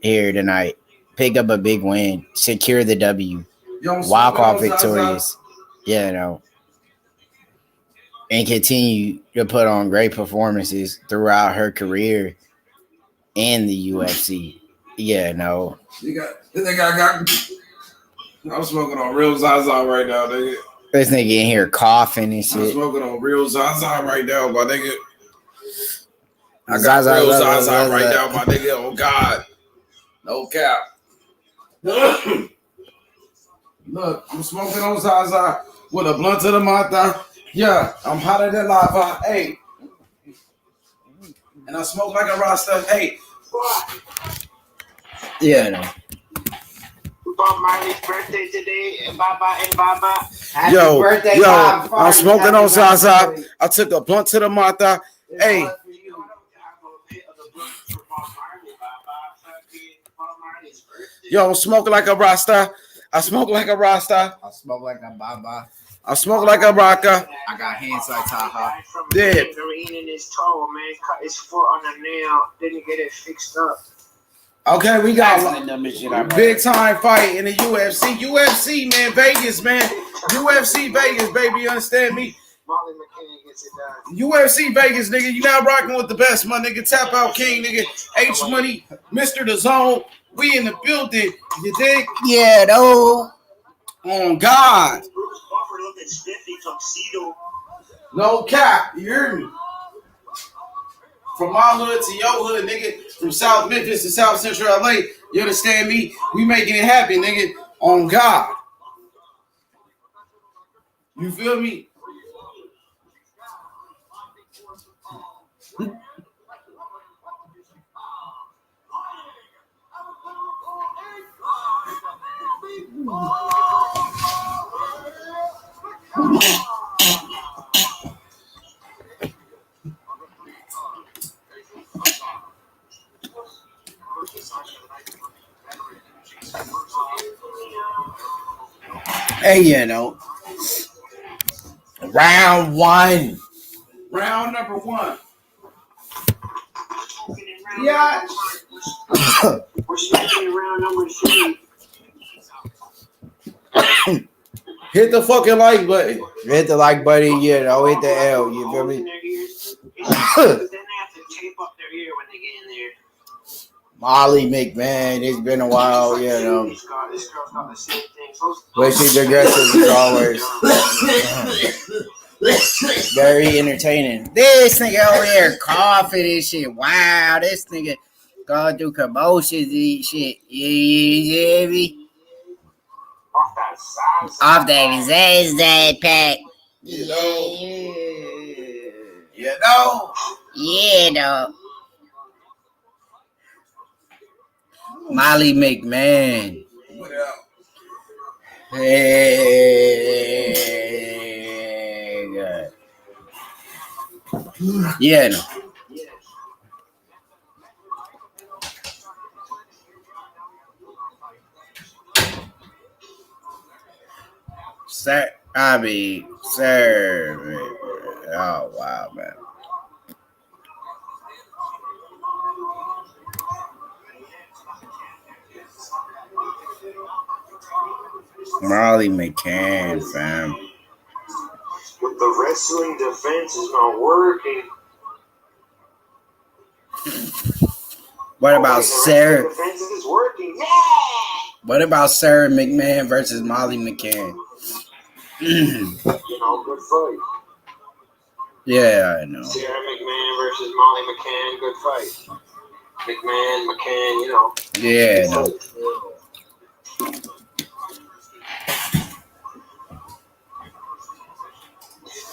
here tonight? Pick up a big win, secure the W, walk off victorious, and continue to put on great performances throughout her career in the UFC. I'm smoking on real Zaza right now, nigga. This nigga in here coughing and shit. I'm smoking on real Zaza right now, my nigga. I got real Zaza right now, my nigga. Oh, God. No cap. Look, I'm smoking on Zaza with a blunt to the mata. Yeah, I'm hotter than lava. Hey. And I smoke like a Rasta. Hey. Bob Marley's birthday today, and Baba. Happy Yo, birthday, Bob. Bob. I'm smoking on Zaza. I took a blunt to the mata. Hey. Yo, I'm smoking like a Rasta. I smoke like a Rasta. I smoke like a Baba. I smoke like a Raka. I got hands like Taha. Yeah. In his toe, man. Cut his foot on a nail. Didn't get it fixed up. Okay, we got a big time fight in the UFC. UFC, man, Vegas, man. UFC Vegas, baby, you understand me? Molly McCann gets it done. UFC Vegas, nigga. You now rocking with the best, my nigga. Tap Out King, nigga. H Money, Mr. The Zone. We in the building. You dig? Yeah, though. On God. Buffer looking spiffy tuxedo. No cap. You hear me? From my hood to your hood, nigga. From South Memphis to South Central LA. You understand me? We making it happen, nigga. On God. You feel me? Hey, round one. Round number one. Yeah. We're starting round number 3. Hit the fucking like button. Hit the like button, hit the L, you feel me? Then they have to tape up their ear when they get in there. Molly McMahon, it's been a while, This girl's got the same thing. But she's aggressive as always. Very entertaining. This nigga over here coughing and shit. Wow, this nigga going through commotions and shit. Yeah, Off that Zazz pack. You You know? Yeah, dog. Molly McMahon. What else? Hey, God. Yeah, no. Sir, sir. Oh, wow, man. Molly McCann, fam. But the wrestling defense is not working. What about Sarah? Defense is working. Yeah. What about Sarah McMahon versus Molly McCann? You know, good fight. Yeah, I know. Sarah McMahon versus Molly McCann, good fight. McCann, you know. Yeah, no.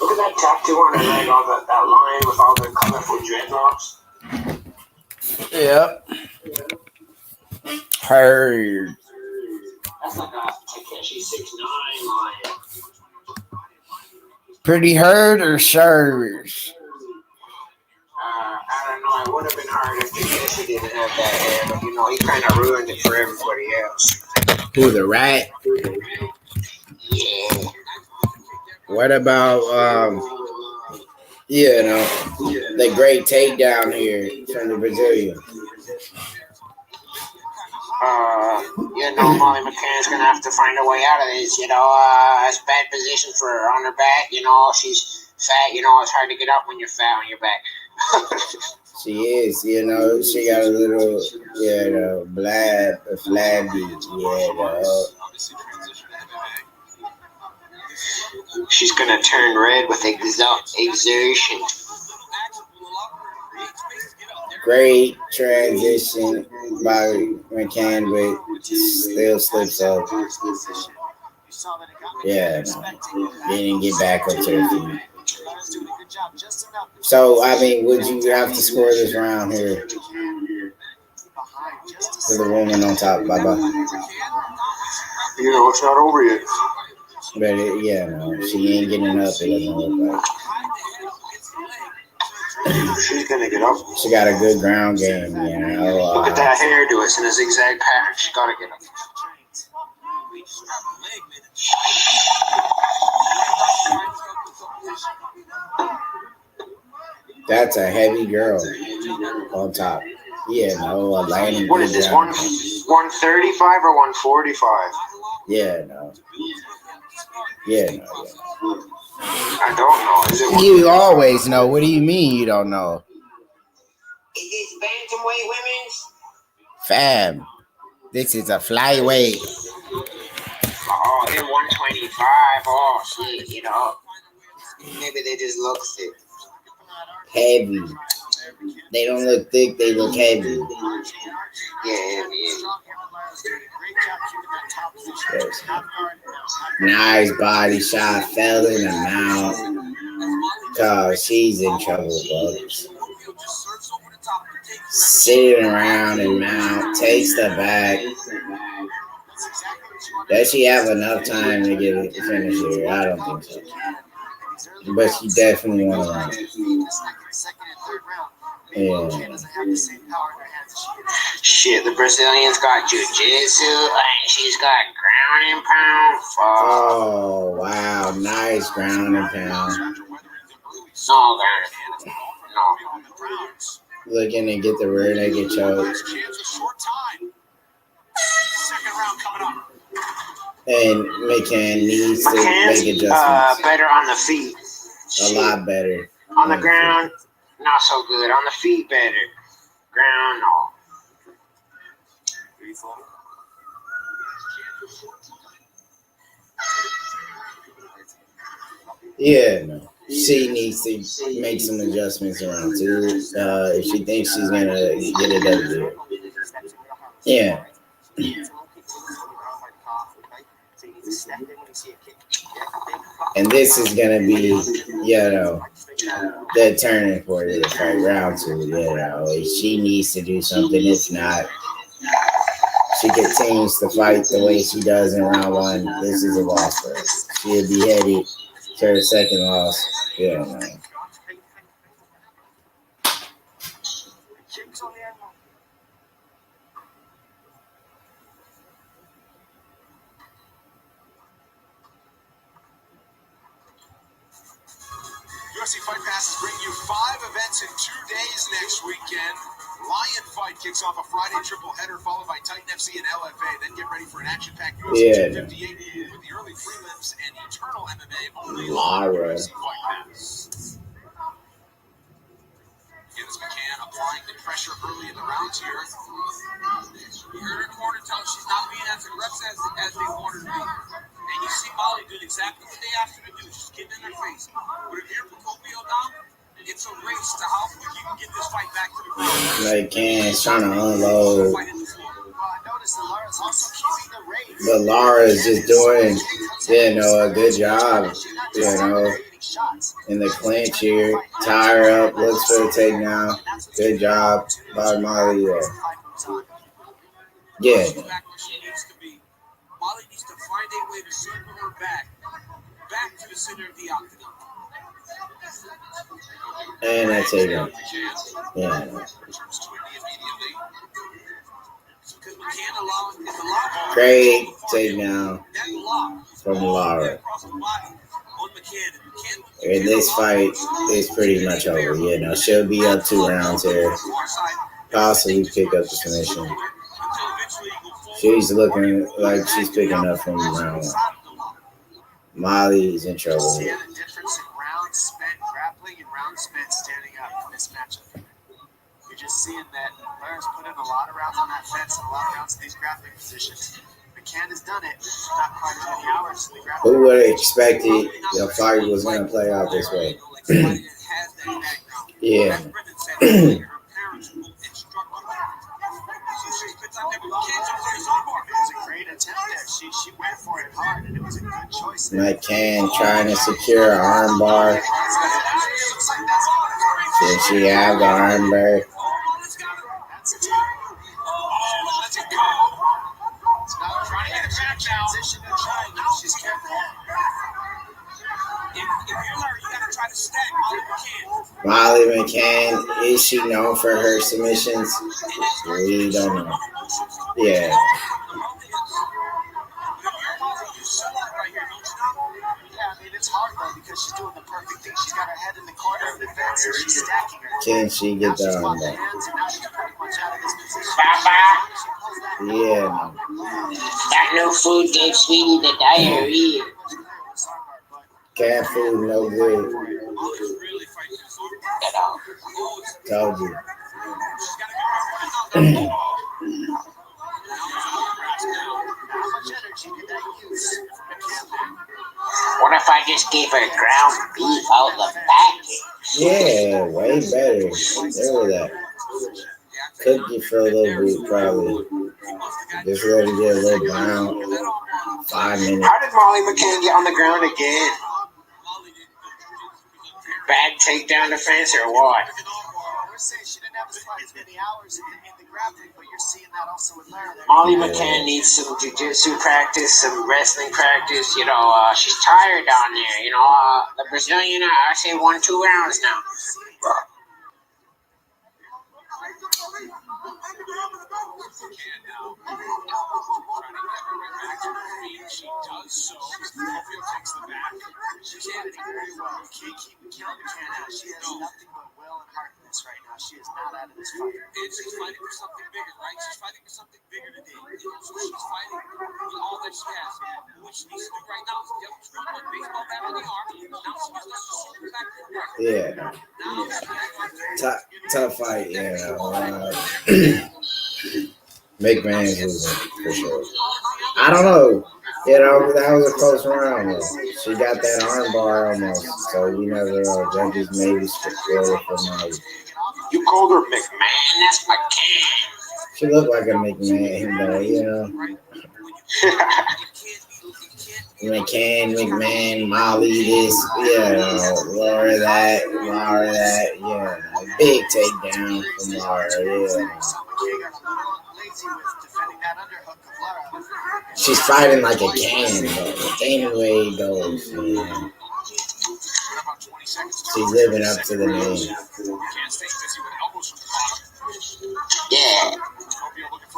Look at that tattoo on her leg, all that line with all the colorful dreadlocks. Yep. Heard. That's like a Takeshi 6ix9ine line. Pretty Heard or Shurs? I don't know. It would have been hard if Takeshi didn't have that hair, but you know, he kind of ruined it for everybody else. Who, the Rat? Yeah. What about the great takedown here from the Brazilian? You know, Molly McCann's gonna have to find a way out of this. You know, it's a bad position for her on her back. You know, she's fat. You know, it's hard to get up when you're fat on your back. She is, you know, she got a little, flabby, She's gonna turn red with exertion. Great transition by McCann, but still slips up. Yeah, no, didn't get back up to her feet. So, I mean, would you have to score this round here? To the woman on top, bye-bye. You know, it's not over yet. But, no, she ain't getting up. It doesn't look like. She's gonna get up. She got a good ground game, you know. Look at that hairdo. It's in a zigzag pattern. She gotta get up. That's a heavy girl on top. Yeah, no, landing. What is this, 135 or 145? Yeah, no. Yeah, no. I don't know. Is it? You always know. What do you mean you don't know? Is this bantamweight women's? Fam, this is a flyweight. Oh, they're 125. Oh, shit, you know. Maybe they just look thick. Heavy. They don't look thick, they look heavy. Yeah. Yes. Nice body shot, fell in the mouth. Cause she's in trouble, folks. Sitting around and mount, takes the back. Does she have enough time to get it finish here? I don't think so. But she definitely won a round. Yeah. Shit, the Brazilian's got jiu-jitsu, and she's got ground and pound. Oh, wow. Nice ground and pound. No ground and pound. No. Looking to get the rear naked choke. And McCann needs to make adjustments. Better on the feet. A lot better. On the ground, not so good. On the feet, better. Ground, no. Yeah, no. She needs to make some adjustments around too. If she thinks she's gonna get it up there. Yeah. And this is gonna be, the turning point of the fight, round 2. You know, she needs to do something. If not, she continues to fight the way she does in round 1. This is a loss for her. She'll be headed to her second loss. Yeah, man. UFC Fight Pass is bringing you 5 events in 2 days next weekend. Lion Fight kicks off a Friday triple header, followed by Titan FC and LFA. Then get ready for an action-packed UFC 258 with the early prelims and Eternal MMA only on UFC Fight Pass. Dennis McCann applying the pressure early in the rounds here. You heard her corner tell her she's not being as aggressive as they want her to be. And you see Molly doing exactly what they asked her to do, just getting in their face. But if you're Procopio down, it's a race to how quick you can get this fight back to the ground. McCann's trying to unload. But Lara's just doing, a good job, in the clinch here. Tie her up, looks for a takedown. Good job by Molly. Yeah. Molly needs to find a way to circle her back to the center of the octagon. And that's takedown. Yeah. Great takedown from Lara. And this fight is pretty much over. She'll be up 2 rounds here. Possibly pick up the submission. She's looking like she's picking up from round 1. Molly's in trouble. See a difference in rounds spent grappling and rounds spent standing up in this matchup. You're just seeing that Lara's put in a lot of rounds on that fence and a lot of rounds in these grappling positions. McCann has done it, not quite as many hours in the grappling. Who would have expected the fight was going to play out this way? Yeah. It was a great attempt there. She went for it hard, and it was a good choice. McCann trying to secure an arm bar. Did she have the arm bar? Molly McCann, is she known for her submissions? We don't know. Yeah. It's hard though because she's doing the perfect thing. She's got her head in the corner of the fence and she's stacking her. Can she get the arm back? Yeah. That no food gave Sweetie the diarrhea. Cat food no good. Told you. What if I just gave her ground beef out the packet? Yeah, way better. There with that. Cook it for a little bit, probably. Just let it get a little brown. 5 minutes. How did Molly McCann get on the ground again? Bad takedown defense or what? We're saying she didn't have as many hours in the grappling, but you're seeing that also with Lara. Molly McCann needs some jiu-jitsu practice, some wrestling practice. She's tired down there. The Brazilian, I say 1-2 rounds now. She does so. Volkov takes the back. She's standing very well. You can't keep McCann out. She has nothing but will and heart in this right now. She is not out of this fight. And she's fighting for something bigger, right? She's fighting for something bigger today. So she's fighting with all that she has. What she needs to do right now is get one baseball bat on the arm. Now she just needs to circle back to the right. Yeah. Tough fight, McMahon's losing for sure. I don't know. That was a close round. She got that arm bar almost, so you never know. Judges maybe scored it for Molly. You called her McMahon? That's McCann. She looked like a McMahon, though, McCann, McMahon, Molly, this, Laura that, big takedown from Laura, She's fighting like a can, but anyway it goes, man. She's living up to the name. Yeah.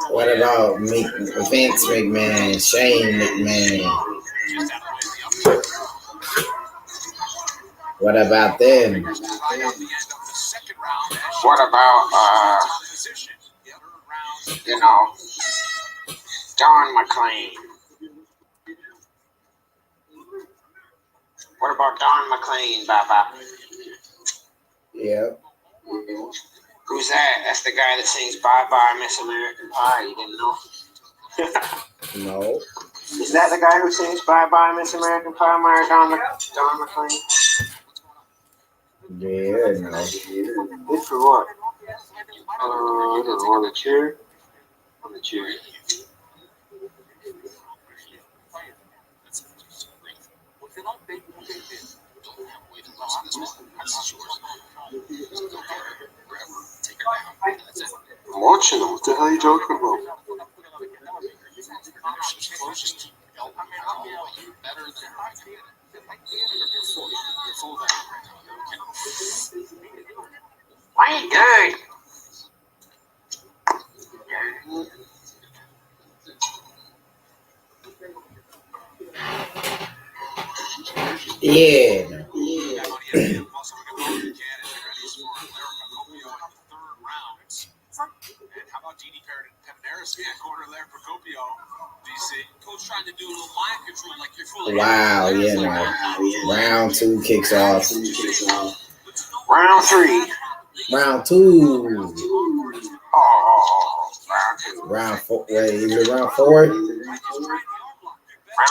What about Vince McMahon, Shane McMahon? What about them? What about, Don McLean? What about Don McLean, Baba? Yep. Who's that? That's the guy that sings Bye Bye Miss American Pie. You didn't know? No. Is that the guy who sings Bye Bye Miss American Pie, Don McLean? Yeah, no. Good for what? I don't know, on the chair? On the chair. I'm watching them. What the hell are you talking about? I ain't good. Yeah. No. Wow, Round 2 kicks off. Round 3. Round 2. Oh, Round 4. Wait, is it round 4? Round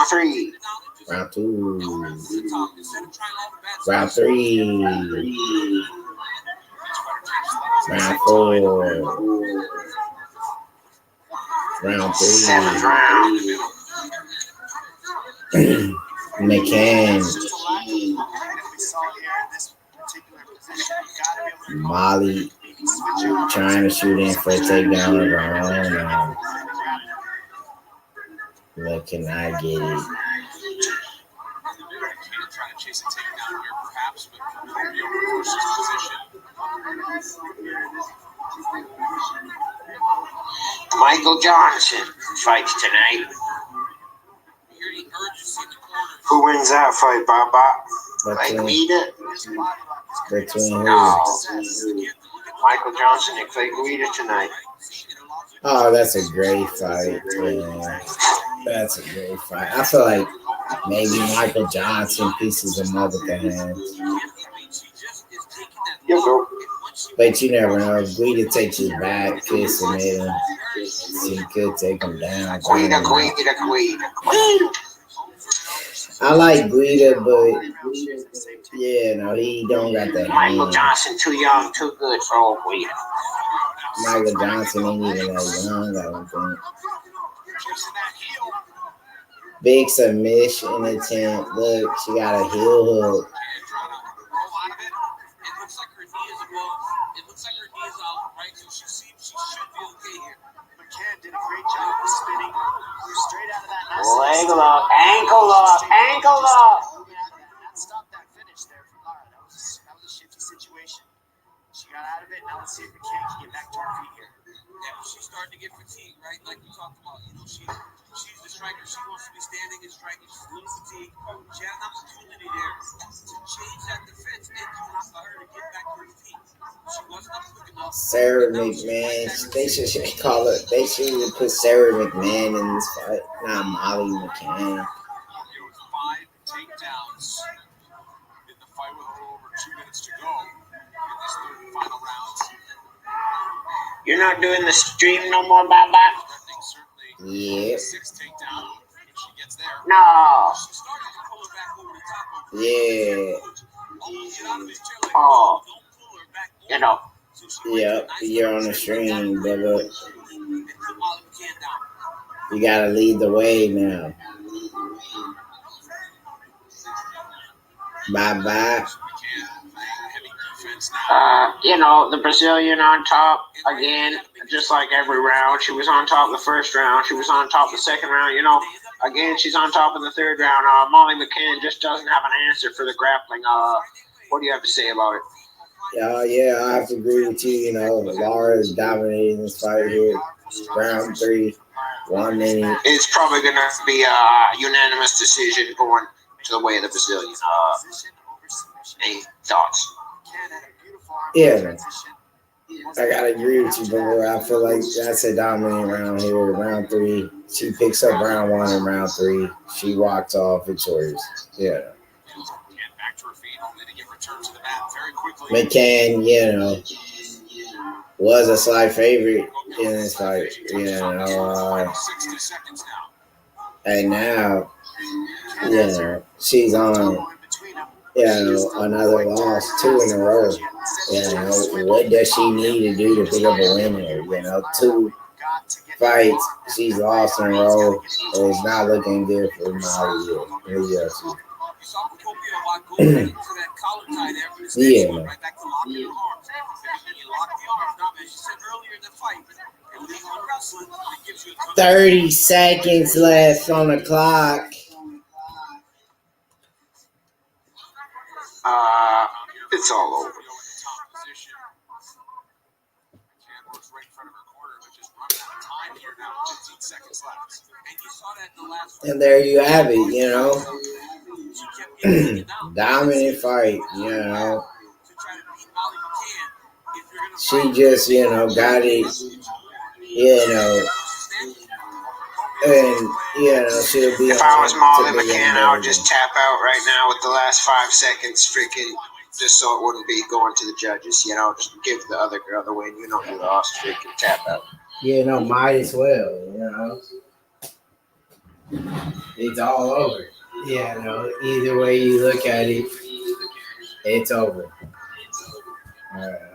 3. Round 2. Round 3. Round 4. Round 3. 7th round. McCann. Molly trying to shoot in for a takedown of her own. Look, can I get it? Michael Johnson fights tonight. Who wins that fight, Baba? Like Guida? Between who? No. Michael Johnson and Clay Guida tonight. Oh, that's a great fight. Yeah. That's a great fight. I feel like maybe Michael Johnson pieces him up with the hands. Yes, sir. But you never know. If Guida takes his back, kiss him, hit him, he could take him down. Guida. I like Guida, but he don't got that Michael hand. Johnson too young, too good for old Guida. Michael Johnson ain't even that young, I don't think. Big submission attempt. Look, she got a heel hook. Leg lock, ankle lock. Stop that finish there for Lara. That was a shifty situation. She got out of it. Now let's see if McCann can get back to her feet here. Yeah, she's starting to get fatigued, right? Like we talked about. She's the striker. She wants to be standing and striking. She's a little fatigued. She had an opportunity there to change that defense and for her to get back to her feet. She wasn't quick enough. Sarah McMahon. They should call it. They should put Sarah McMahon in this fight, not Molly McCann. 5 takedowns in the fight with a little over 2 minutes to go in this third and final round. You're not doing the stream no more, Baba? Yeah. 6 takedown if she gets there. No. She started to pull her back over the top of Yeah. almost get out of his chair like, Oh. don't pull her back over. You know. Yep. You're on the stream, brother. You gotta lead the way now. Bye-bye. The Brazilian on top again, just like every round. She was on top the first round. She was on top the second round. Again, she's on top of the third round. Molly McCann just doesn't have an answer for the grappling. What do you have to say about it? Yeah, I have to agree with you. Laura is dominating this fight here. Round 3, 1 minute. It's probably going to be a unanimous decision going to the way of the Brazilian. Any thoughts? Yeah, I gotta agree with you, bro. I feel like that's a dominant round here. Round 3, she picks up round 1 and round 3. She walks off victorious. Yeah. McCann, was a slight favorite in this fight. And now, she's on, another loss, 2 in a row. What does she need to do to pick up a win here? 2 fights she's lost in a row. It's not looking good for Molly yet. Yeah. 30 seconds left on the clock. It's all over. And there you have it, dominant fight, She just, got it, and, she'll be. If I was Molly McCann, I would just tap out right now with the last 5 seconds, freaking, just so it wouldn't be going to the judges, just give the other girl the win. You lost, freaking tap out. Might as well, It's all over. Either way you look at it, it's over. All right.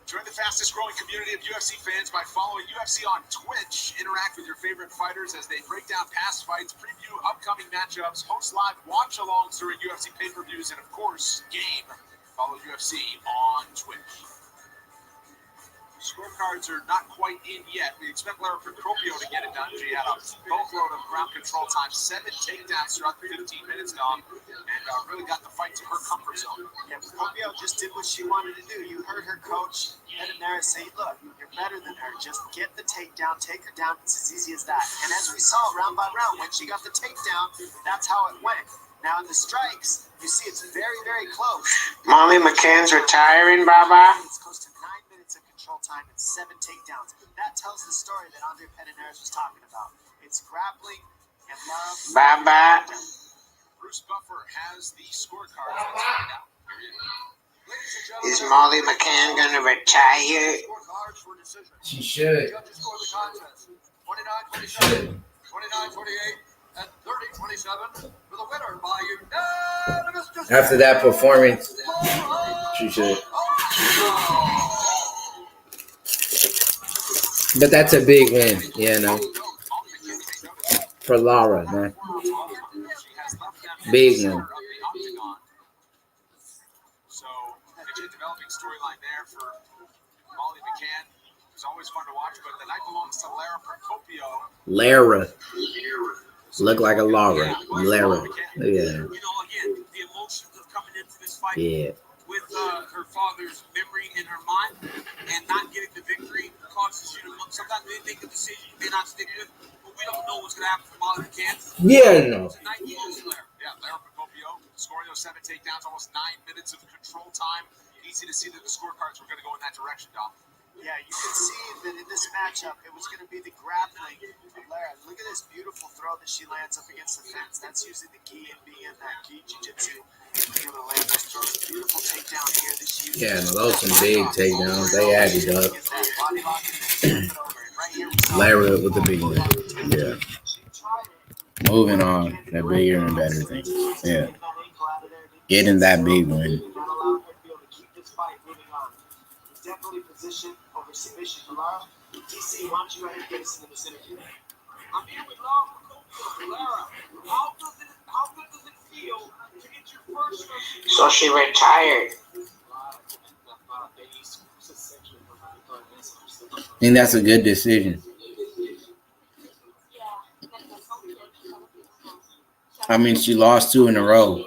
Join the fastest growing community of UFC fans by following UFC on Twitch. Interact with your favorite fighters as they break down past fights, preview upcoming matchups, host live watch-alongs during UFC pay-per-views, and of course, game. Follow UFC on Twitch. Scorecards are not quite in yet. We expect Lara Procopio to get it done. She had a boatload of ground control time, 7 takedowns throughout the 15 minutes, Dom, and really got the fight to her comfort zone. Yeah, Procopio just did what she wanted to do. You heard her coach, Pedinera, say, look, you're better than her. Just get the takedown, take her down. It's as easy as that. And as we saw round by round, when she got the takedown, that's how it went. Now in the strikes, you see it's very, very close. Molly McCann's retiring, Baba. It's close to 9 minutes of control time and 7 takedowns. That tells the story that Andre Pedinera was talking about. It's grappling and love. Baba. Bruce Buffer has the scorecards. Let's find out. Is Molly McCann going to retire? She should. Judges score the contest 29-27, 29-28, and 30-27 for the winner by unanimous decision. After that performance, she should. But that's a big win, for Lara, man. Big win. So, it's a developing storyline there for Molly McCann. It's always fun to watch, but the night belongs to Lara Procopio. Lara. Look like a Lara. Lara. Yeah. Again, the emotions of coming into this fight with her father's memory in her mind and not getting the victory causes you to sometimes they make a decision you may not stick with, but we don't know what's going to happen for Molly McCann. No. Tonight, you lose Lara. Lara Procopio scoring those 7 takedowns, almost 9 minutes of control time. Easy to see that the scorecards were going to go in that direction, Dom. Yeah, you can see that in this matchup, it was going to be the grappling of Lara. Look at this beautiful throw that she lands up against the fence. That's using the gi and being that gi jiu-jitsu. Able to land those throws. Beautiful takedown here that she used. Those some big takedowns. They added up. Lara with the big one. Yeah. Moving on. The bigger and better things. Yeah. Getting that big win. Definitely position over submission. Lara, DC, why don't you go ahead and get us into this interview? I'm here with Lara Volkov. Lara, how good does it feel to get your first UFC? So she retired. I think that's a good decision. I mean, she lost 2 in a row.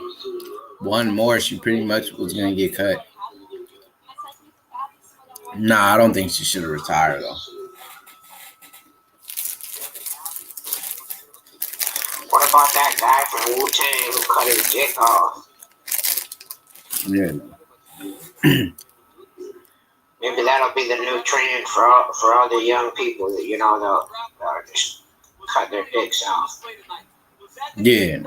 One more, she pretty much was going to get cut. Nah, I don't think she should have retired, though. What about that guy from Wu-Tang who cut his dick off? Yeah. Maybe that'll be the new trend for all the young people that, they'll just cut their dicks off. Yeah.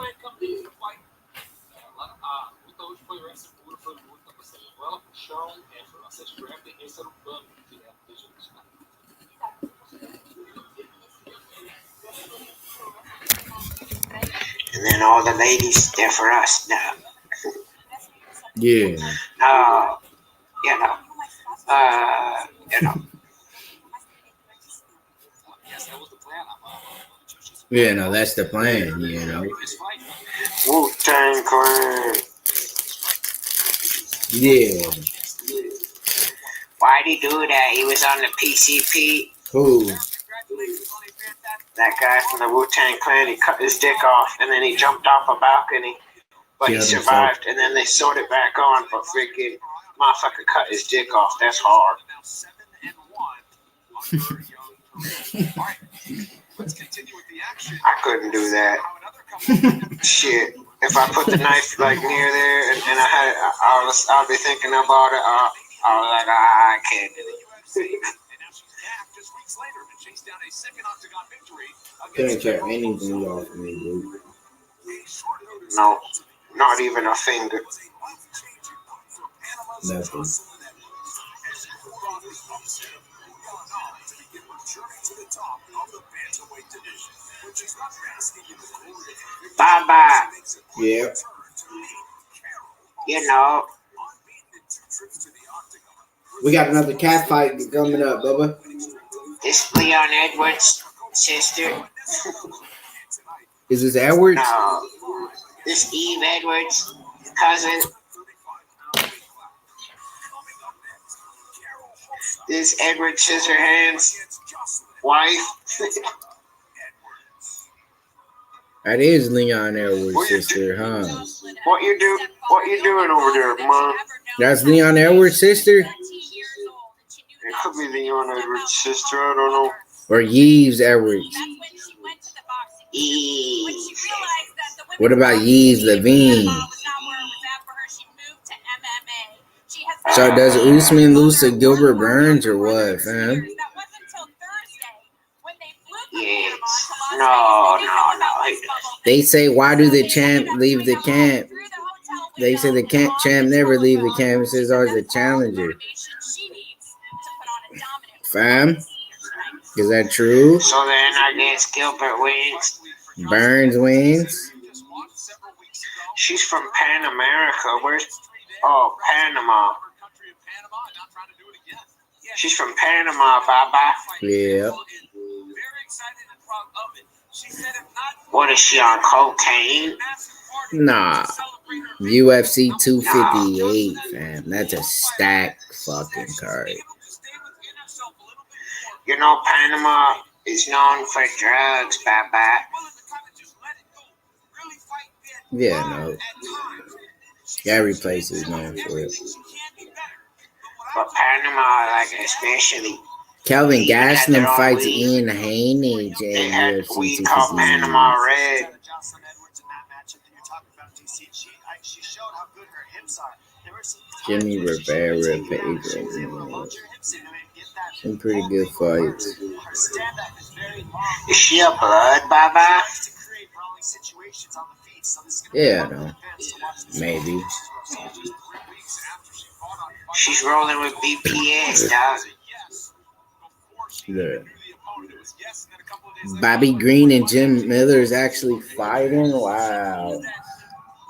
And then all the ladies, they're for us now. Yeah. Yeah, no, that's the plan, Wu-Tang Clan. Yeah. Why'd he do that? He was on the PCP. Who? That guy from the Wu-Tang Clan, he cut his dick off, and then he jumped off a balcony. But he survived, and then they sewed it back on, but freaking motherfucker cut his dick off. That's hard. I couldn't do that. Shit. If I put the knife like near there and I'll be thinking about it, I was like, I can't do it. Couldn't care anything off me, dude. No, not even a finger. Nothing. Bye-bye. Yeah. We got another cat fight coming up, Bubba. This Leon Edwards' sister. Is this Edwards? No. This Eve Edwards' cousin. This Edward Scissorhands' wife. That is Leon Edwards' sister, huh? What you doing over there, Mom? That's Leon Edwards' sister? It could be Leon Edwards' sister, I don't know. Or Yves Edwards? Eve. What about Yves Levine? So does Usman lose to Gilbert Burns or what, fam? Yes. No. They say, why do the champ leave the camp? They say the champ never leave the camp. It says always the challenger. Fam? Is that true? So then I guess Gilbert wins. Burns wins? She's from Pan America. Where's... Oh, Panama. She's from Panama, Baba. Yeah. What is she on, cocaine? Nah. UFC 258, fam. That's a stacked fucking card. Panama is known for drugs, Baba. Yeah, no. Every place is known for it. But Panama, especially. Kelvin Gastelum fights Ian Haney They in had UFC weed called Panama 258. Red. Jocelyn Edwards in that matchup that you're talking about, DC. She showed how good her hips are. There were some Jimmy Rivera, Pedro. Some pretty good fights. her stand-up is very long. Is she a blood, Baba? To create brawling situations on the feet. So this is gonna Yeah, be no. fans to watch this. Maybe. She's rolling with BPS, dog. Yeah. Bobby Green and Jim Miller is actually fighting. Wow.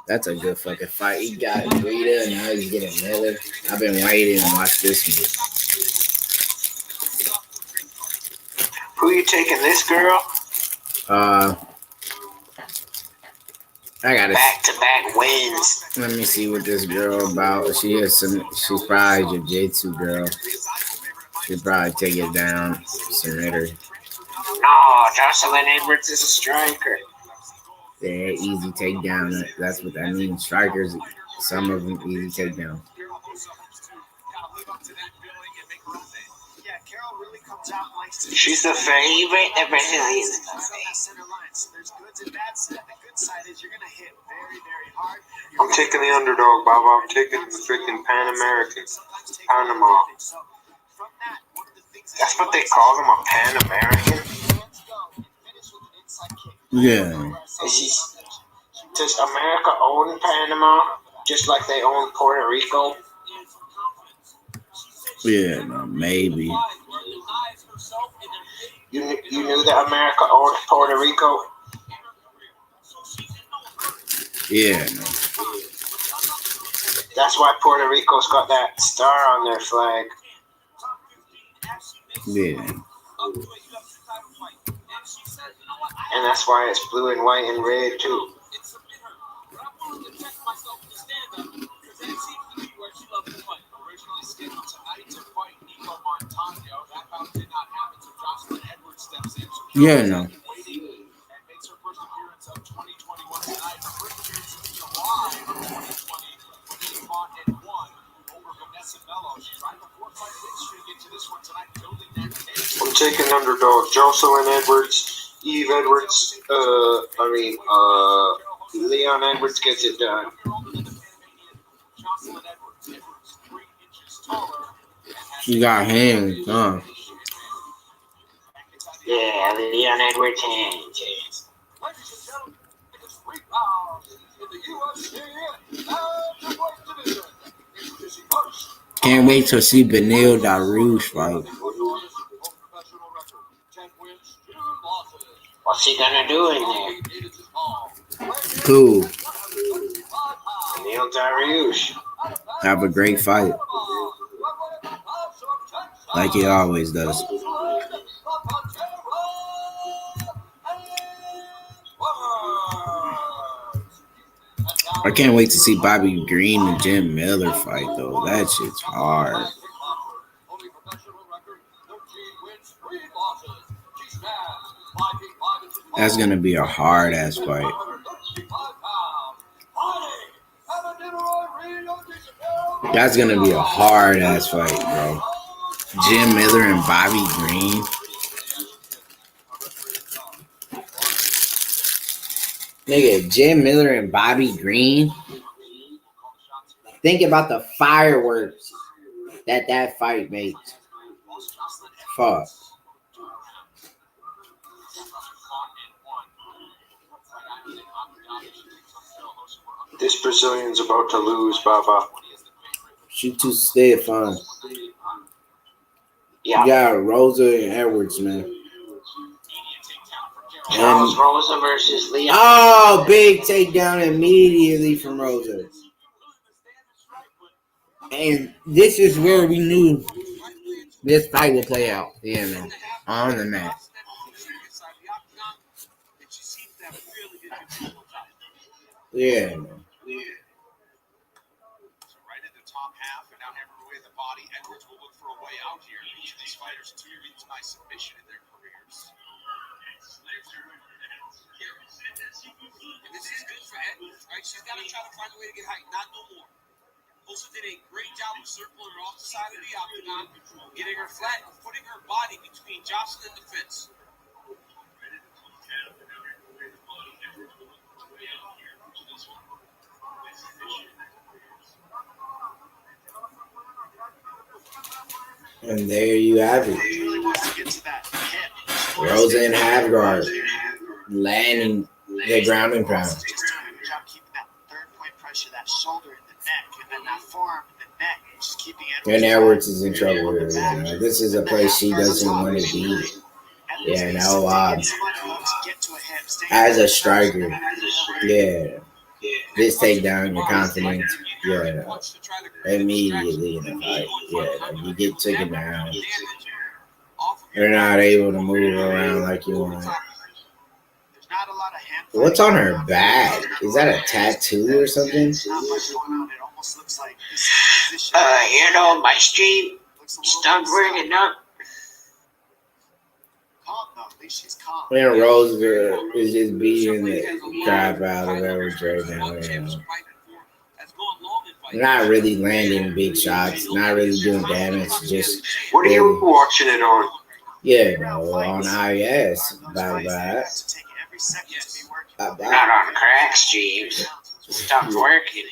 That's a good fucking fight. He got Rita and now he's getting Miller. I've been waiting to watch this one. Who you taking, this girl? I got back-to-back wins. Let me see what this girl about. She's probably a jiu-jitsu girl. She'll probably take it down, submit her. No, Jocelyn Edwards is a striker. They're easy takedown. That's what that means. Strikers, some of them easy takedown. She's the favorite. The Brazilian. I'm taking the underdog, Bob. I'm taking the freaking Pan American. Panama. That's what they call them, a Pan American? Yeah. Does America own Panama just like they own Puerto Rico? Yeah, no, maybe. You knew that America owned Puerto Rico? Yeah, no. That's why Puerto Rico's got that star on their flag. Yeah. And that's why it's blue and white and red too. Yeah, no. I'm taking underdog Jocelyn Edwards, Eve Edwards, Leon Edwards gets it done. She got hands, huh? Yeah, Leon Edwards hands. Can't wait to see Benil Dariush fight. What's he gonna do in there? Cool. Benil Dariush. Have a great fight. Like he always does. I can't wait to see Bobby Green and Jim Miller fight, though. That shit's hard. That's going to be a hard-ass fight. That's going to be a hard-ass fight, bro. Jim Miller and Bobby Green. Nigga, Jim Miller and Bobby Green. Think about the fireworks that fight makes. Fuck. This Brazilian's about to lose, Baba. She too stiff, huh? Yeah. You got Rosa and Edwards, man. Charles Rosa versus Leon. Oh, big takedown immediately from Rosa. And this is where we knew this fight would play out. Yeah, man. On the mat. Yeah, man. Right in the top half and now every way of the body. Edwards will look for a way out here. Each of these fighters experienced by submission in their careers. And this is good for Edwards, right? She's got to try to find a way to get height, not no more. Also did a great job of circling her off the side of the octagon, getting her flat and putting her body between Jocelyn and the fence. And there you have it. Rosa and Havgard landing the ground and pound. And Edwards is in trouble here. You know? This is a place she doesn't want to be. Yeah, no, as a striker, yeah, this take down your confidence, yeah, immediately in the fight, yeah, you get taken down. You're not able to move around like you want. What's on her back? Is that a tattoo or something? My stream stopped working up. And Rose is just beating the crap out of Edwards right now. You know. Not really landing big shots, not really doing damage. Just what are you watching it on? Yeah, no, on IS. Not bad. Not on crack streams. Stopped working.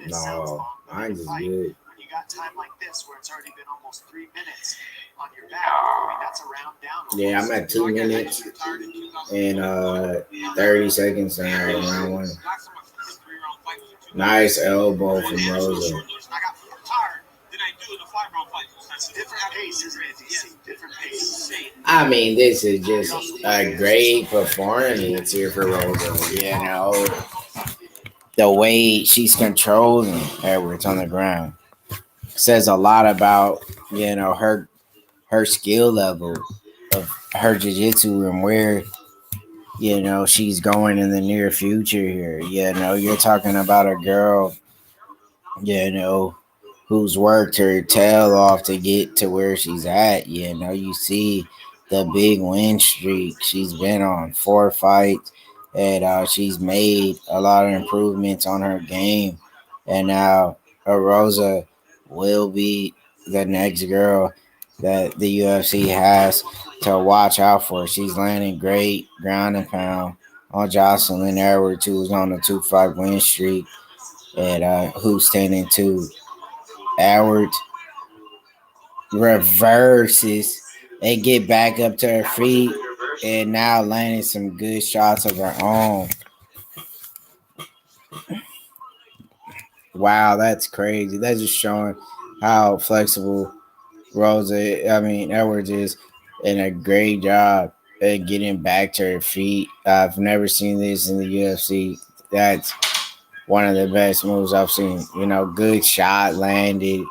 No, mine's is good. When you got time like this, where it's already been almost 3 minutes on your back, I mean, that's a round down. Yeah, I'm at 2 minutes and 30 seconds now, round one. Nice elbow from Rosa. I mean, this is just a great performance here for Rosa. You know, the way she's controlling Edwards on the ground says a lot about, you know, her skill level of her jiu-jitsu and where, you know, she's going in the near future here. You know, you're talking about a girl, you know, who's worked her tail off to get to where she's at. You know, you see the big win streak she's been on, 4 fights, and she's made a lot of improvements on her game. And now Rosa will be the next girl that the UFC has to watch out for. She's landing great ground and pound on Jocelyn Edwards, who's on a 2-fight win streak, and who's 10-2. Edwards reverses and get back up to her feet and now landing some good shots of her own. Wow, that's crazy. That's just showing how flexible Edwards is, and a great job at getting back to her feet. I've never seen this in the UFC. That's one of the best moves I've seen. You know, good shot landed.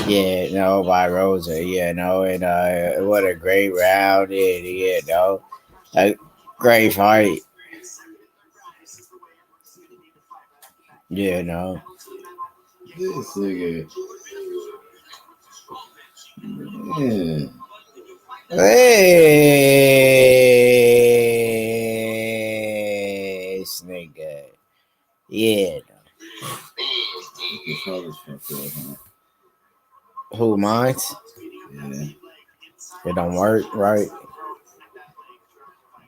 Yeah, no, by Rosa. Yeah, no, and what a great round. Yeah, no, a great fight. Yeah, no. This nigga. Yeah. This nigga. Yeah. Who, mine? Yeah. It don't work, right?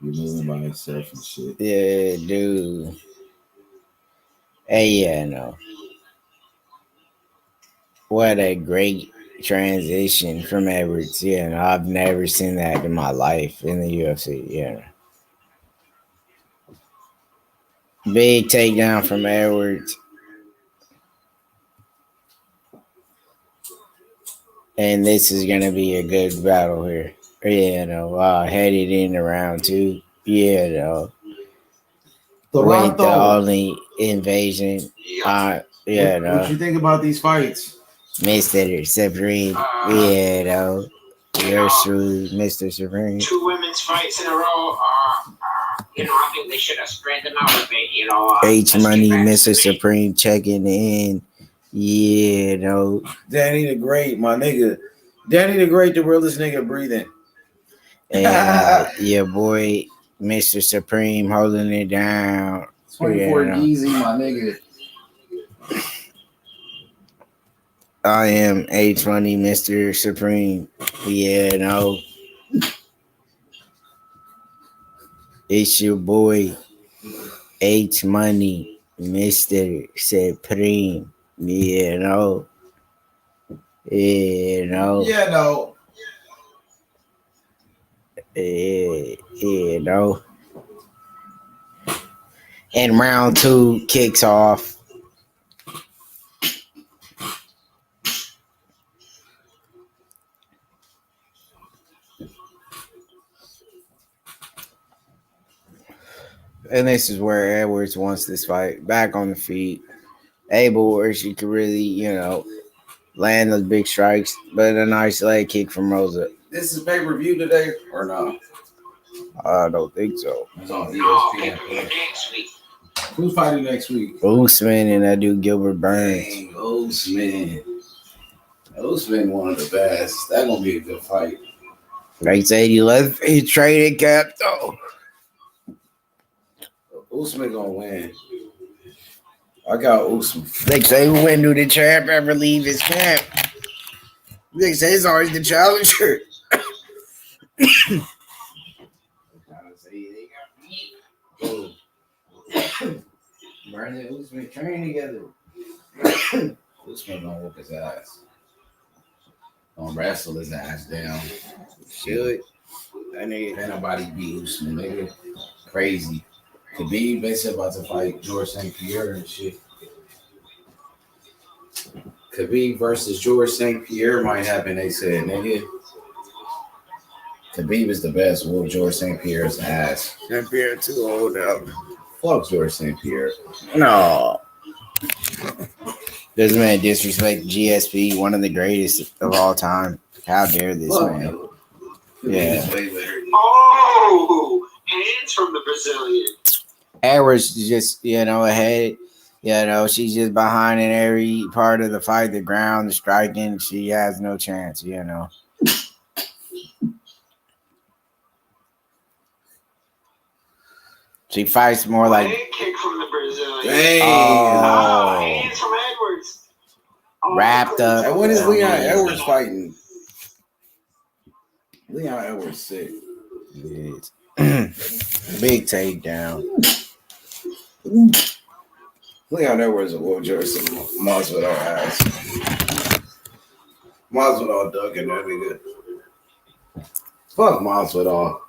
You're moving by yourself and shit. Yeah, dude. Hey, yeah, no. What a great transition from Edwards. Yeah, no, I've never seen that in my life in the UFC. Yeah. Big takedown from Edwards. And this is going to be a good battle here. Yeah, no. Headed in round 2. Yeah, no. With the only invasion. Yeah, no. What you think about these fights? Mr. Supreme. Yeah, no. You're true, Mr. Supreme. 2 women's fights in a row. I think they should have spread them out a bit. H Money, Mr. Supreme checking in. Yeah, no. Danny the Great, my nigga. Danny the Great, the realest nigga breathing. And your boy, Mr. Supreme, holding it down. 24 easy, my nigga. I am H Money, Mr. Supreme. Yeah, no. It's your boy, H Money, Mr. Supreme. Yeah, no. Yeah, no. Yeah, no. Yeah, no. And round 2 kicks off. And this is where Edwards wants this fight. Back on the feet. Able where she could really, land those big strikes. But a nice leg kick from Rosa. This is pay-per-view today or no? I don't think so. It's on No, ESPN. next week. Who's fighting next week? Usman and that dude Gilbert Burns. Dang, Usman. Usman one of the best. That's gonna be a good fight. Like said, he traded cap though. Usman gonna win. I got Usman. They say when do the champ ever leave his camp? They say it's always the challenger. Oh. Burns and Usman train together. Usman gonna whoop his ass. Gonna wrestle his ass down. Should. That nigga. Ain't nobody beat Usman, nigga. Crazy. Khabib, they said about to fight George St. Pierre and shit. Khabib versus George St. Pierre might happen, they said, nigga. Khabib is the best. Whoop George St. Pierre's ass. St. Pierre too old now. Fuck George St. Pierre. No. This man disrespect GSP, one of the greatest of all time. How dare this Fuck man? him. Yeah. Khabib is way better. Oh, hands from the Brazilian. Edwards just, ahead. She's just behind in every part of the fight, the ground, the striking. She has no chance, She fights more like Leg kick from the Brazilian. Dang. Ah, hands from Edwards. Oh, wrapped up. Hey, when is Leon Edwards fighting? Leon Edwards sick. Yes. Big takedown. Leon Edwards a Will Jersey Masvidal ass. Masvidal ducking that nigga. Fuck Masvidal.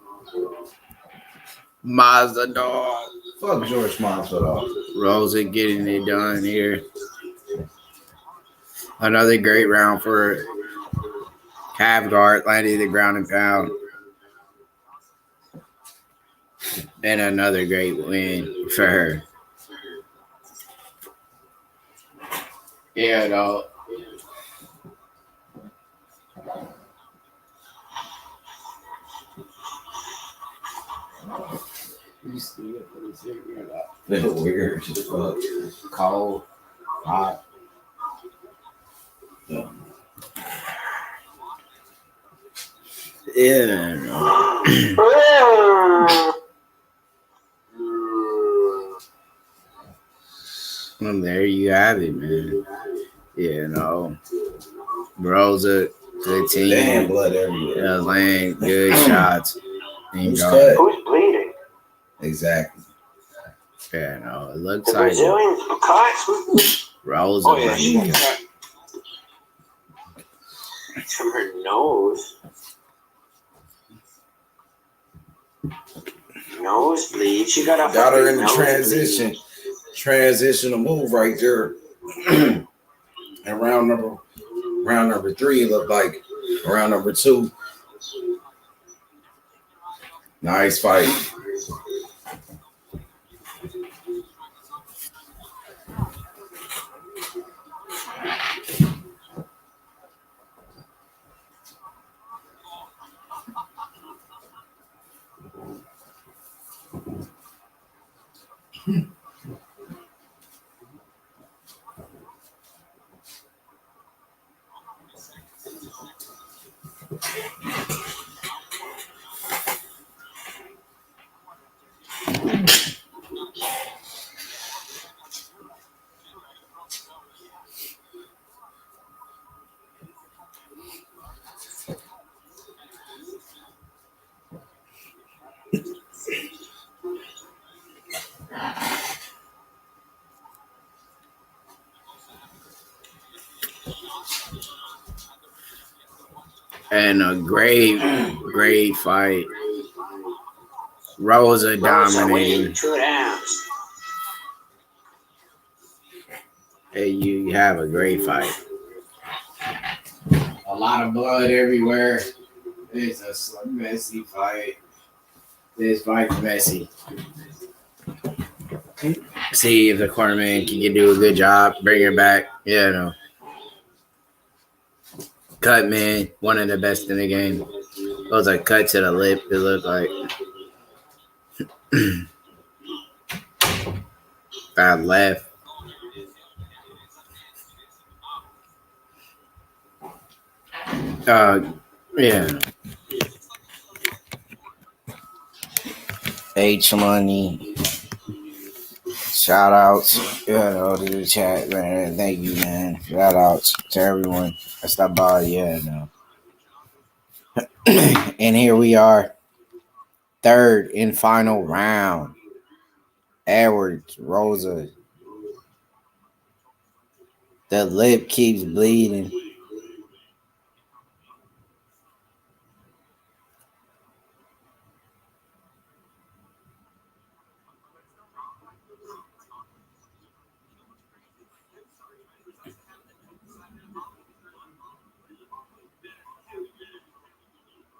Mazda dog. Fuck George Masvidal. Rosa getting it done here. Another great round for her. Calf guard, landing the ground and pound. And another great win for her. Yeah, though. They're weird as fuck. Cold, hot. Yeah, no. Well, there you have it, man. Rosa, good team. Damn, blood everywhere. Land good shots. Who's cut? Who's bleeding? Exactly. Yeah, no, it looks The like Brazilian cut? Rosa. Oh, yeah, she got cut. From her nose. Nosebleed. She got a Got her in the nosebleed. transition. Transitional move right there. And round number 3 looked like round number 2. Nice fight. And a great fight. Rosa dominating. 2 rounds. Hey, you have a great fight. A lot of blood everywhere. It's a messy fight. This fight's messy. See if the cornerman can do a good job, bring her back. Yeah, no. Cut, man, one of the best in the game. It was a cut to the lip, it looked like. Bad left. Yeah. H Money. Shout outs, to the chat, man. Thank you, man. Shout outs to everyone that stopped by. And here we are, third and final round. Edwards, Rosa. The lip keeps bleeding.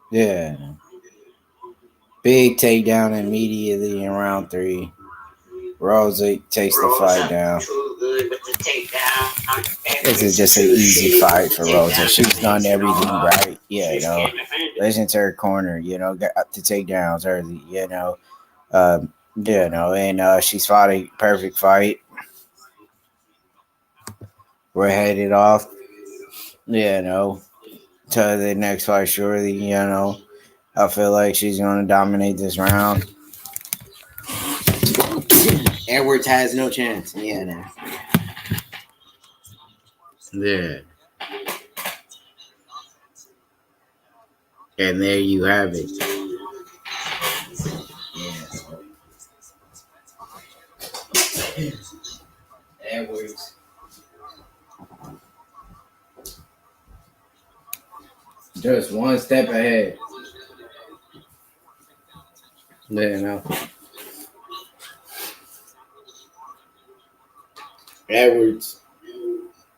Yeah. Big takedown immediately in round 3. Rosa takes the fight down. This is just an easy fight for Rosa. She's done everything right. Listen to her corner, got the takedowns early, and she's fought a perfect fight. We're headed off, to the next fight surely, I feel like she's going to dominate this round. Edwards has no chance. Yeah. And there you have it. Edwards. Just one step ahead. Edwards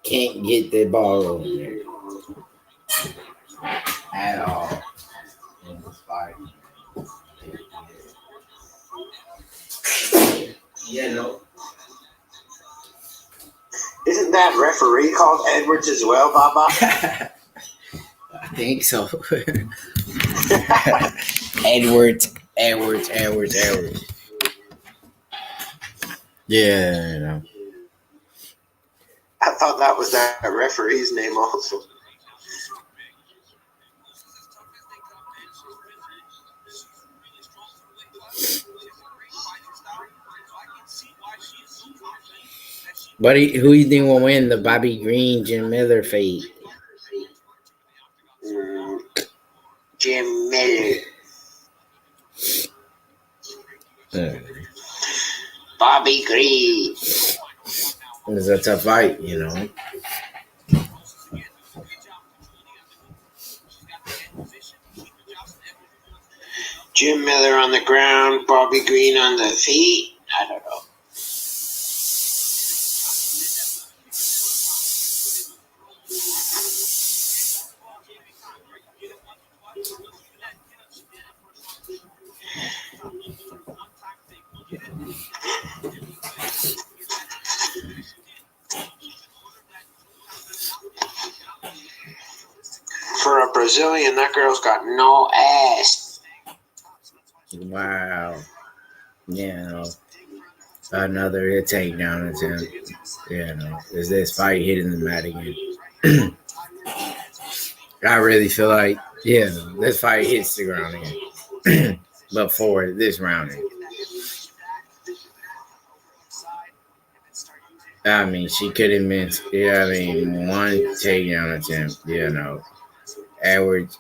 can't get the ball over there at all in this fight. Isn't that referee called Edwards as well, Baba? I think so. Edwards. Yeah, I thought that was that referee's name also. But who you think will win the Bobby Green Jim Miller fight? Jim Miller. Bobby Green. It's a tough fight, Jim Miller on the ground, Bobby Green on the feet. I don't know. For a Brazilian, that girl's got no ass. Wow. Another takedown attempt. Is this fight hitting the mat again? I really feel like, this fight hits the ground again. But for this round, I mean, she could have missed, one takedown attempt, Edwards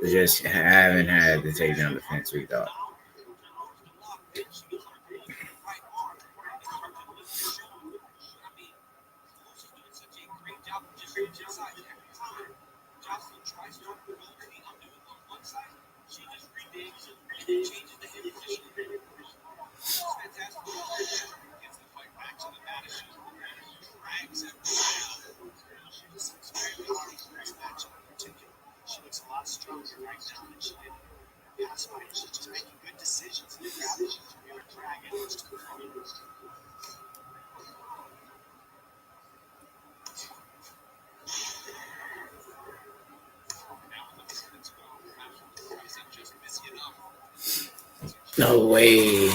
just haven't had the takedown defense we thought. No way.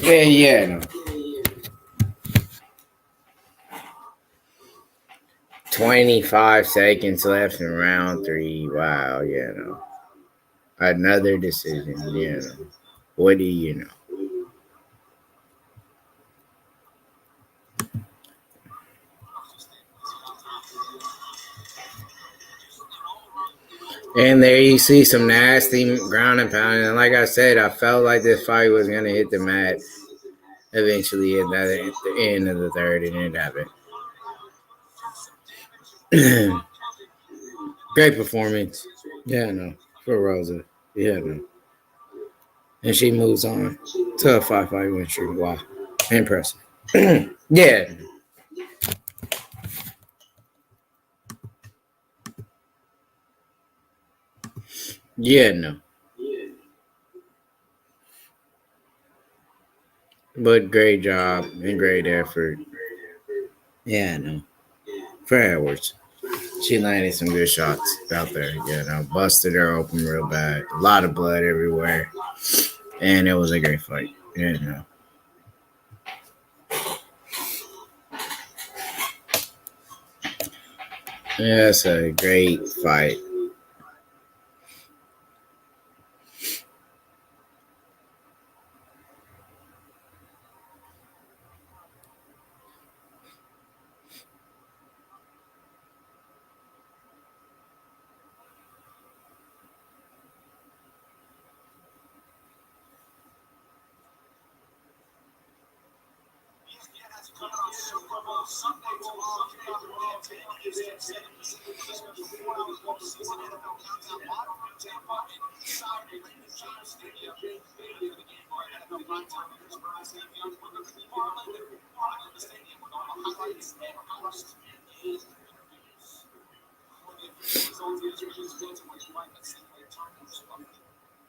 Yeah, no. 25 seconds left in round 3. Wow, yeah, no. Another decision, yeah. No. What do you know? And there you see some nasty ground and pounding. And like I said, I felt like this fight was going to hit the mat eventually at the end of the third, and it happened. Great performance. Yeah, no. For Rosa. Yeah, no. And she moves on to a 5-fight win streak. Wow. Impressive. Yeah. Yeah, no. But great job and great effort. Yeah, no. For Edwards. She landed some good shots out there. Yeah, no. Busted her open real bad. A lot of blood everywhere. And it was a great fight. Yeah, no. Yeah, it's a great fight.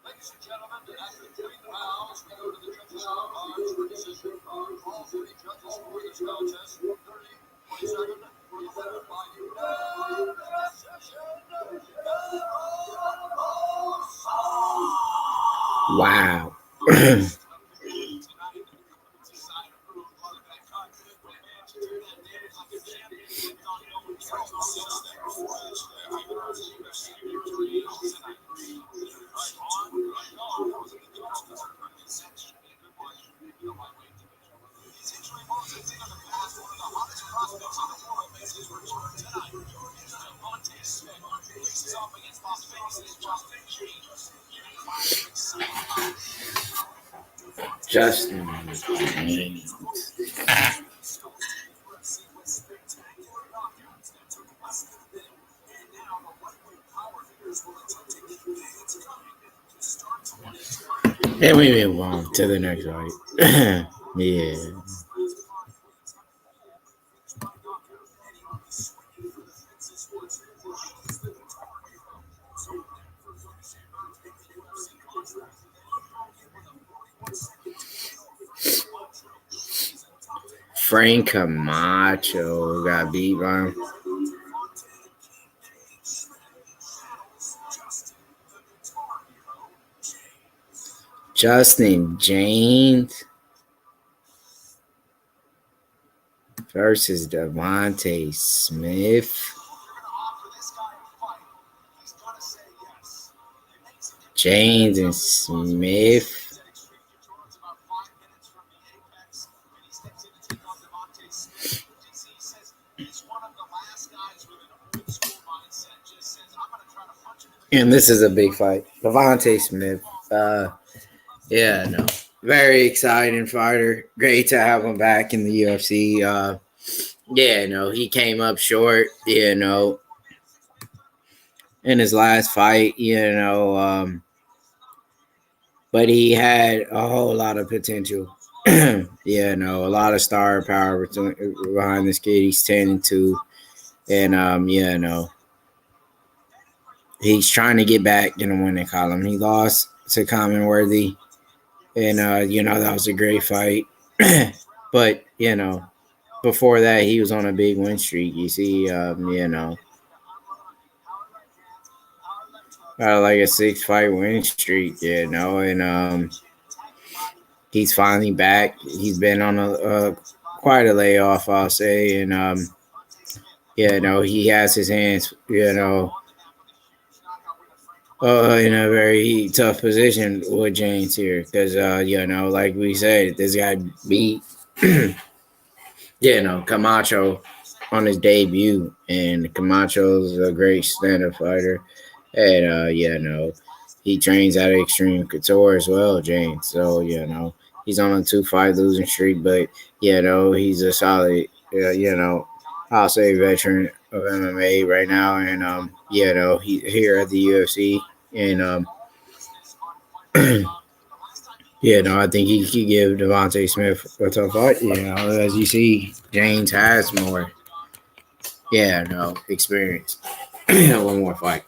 Ladies and gentlemen, after 3 rounds, we go to the judges' cards. Decision card. All 3 judges for the smell test. 30, 27, 47 by unanimous decision. Wow. Justin. And we move on to the next fight. Yeah. Frank Camacho got beat by him. Justin James versus Devontae Smith. James and Smith. And this is a big fight. Devontae Smith. Yeah, no. Very exciting fighter. Great to have him back in the UFC. Yeah, no, he came up short, you know, in his last fight, you know, but he had a whole lot of potential. Yeah, no, a lot of star power behind this kid. He's 10-2. And, yeah, no, he's trying to get back in the winning column. He lost to Commonworthy. And, that was a great fight. But, before that, he was on a big win streak. You see, like a 6-fight win streak, and he's finally back. He's been on a quite a layoff, I'll say, and he has his hands, in a very tough position with James here because, like we said, this guy beat, Camacho on his debut, and Camacho's a great stand-up fighter, and he trains at Extreme Couture as well, James. So he's on a 2-fight losing streak, but he's a solid, I'll say veteran of MMA right now, and he's here at the UFC, and I think he could give Devontae Smith a tough fight. As you see, James has more, experience. One more fight,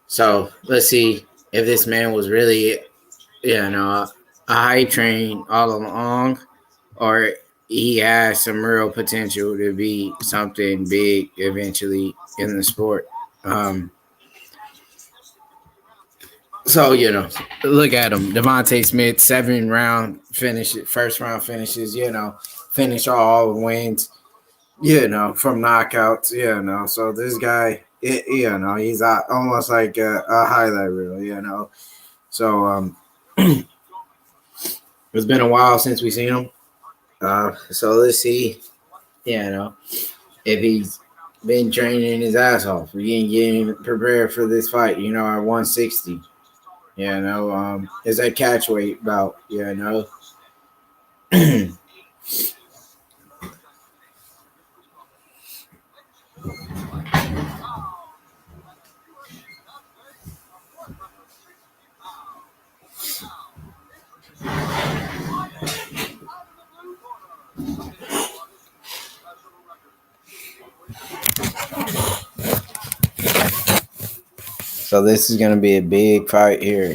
So let's see if this man was really, a hype train all along, or he has some real potential to be something big eventually in the sport. So, look at him. Devontae Smith, 7-round finishes, first round finishes, finish all wins, from knockouts, So this guy, he's almost like a highlight reel, So it's been a while since we've seen him. So let's see, if he's been training his ass off, getting prepared for this fight, at 160. It's a catch weight bout, So this is going to be a big fight here,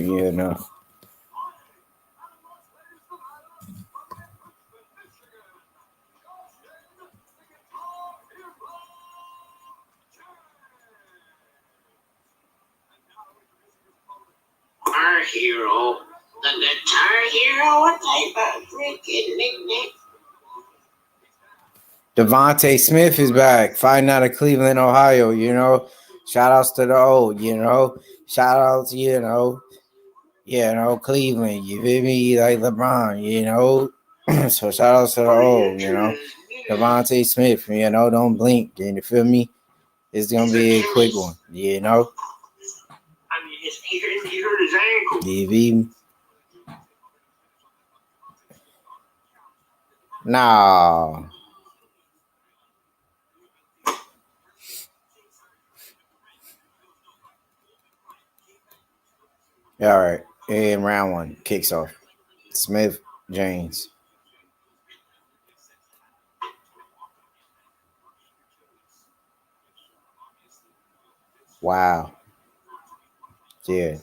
Our hero, the guitar hero, what type of freaking nickname? Devontae Smith is back, fighting out of Cleveland, Ohio, Shout outs to the old, Shout outs, Cleveland, you feel me? Like LeBron, So shout outs to the old, Devontae Smith, don't blink, you feel me? It's going to be a quick one, I mean, he hurt his ankle. You feel me? No. All right. And round 1 kicks off. Smith, James. Wow. Yeah.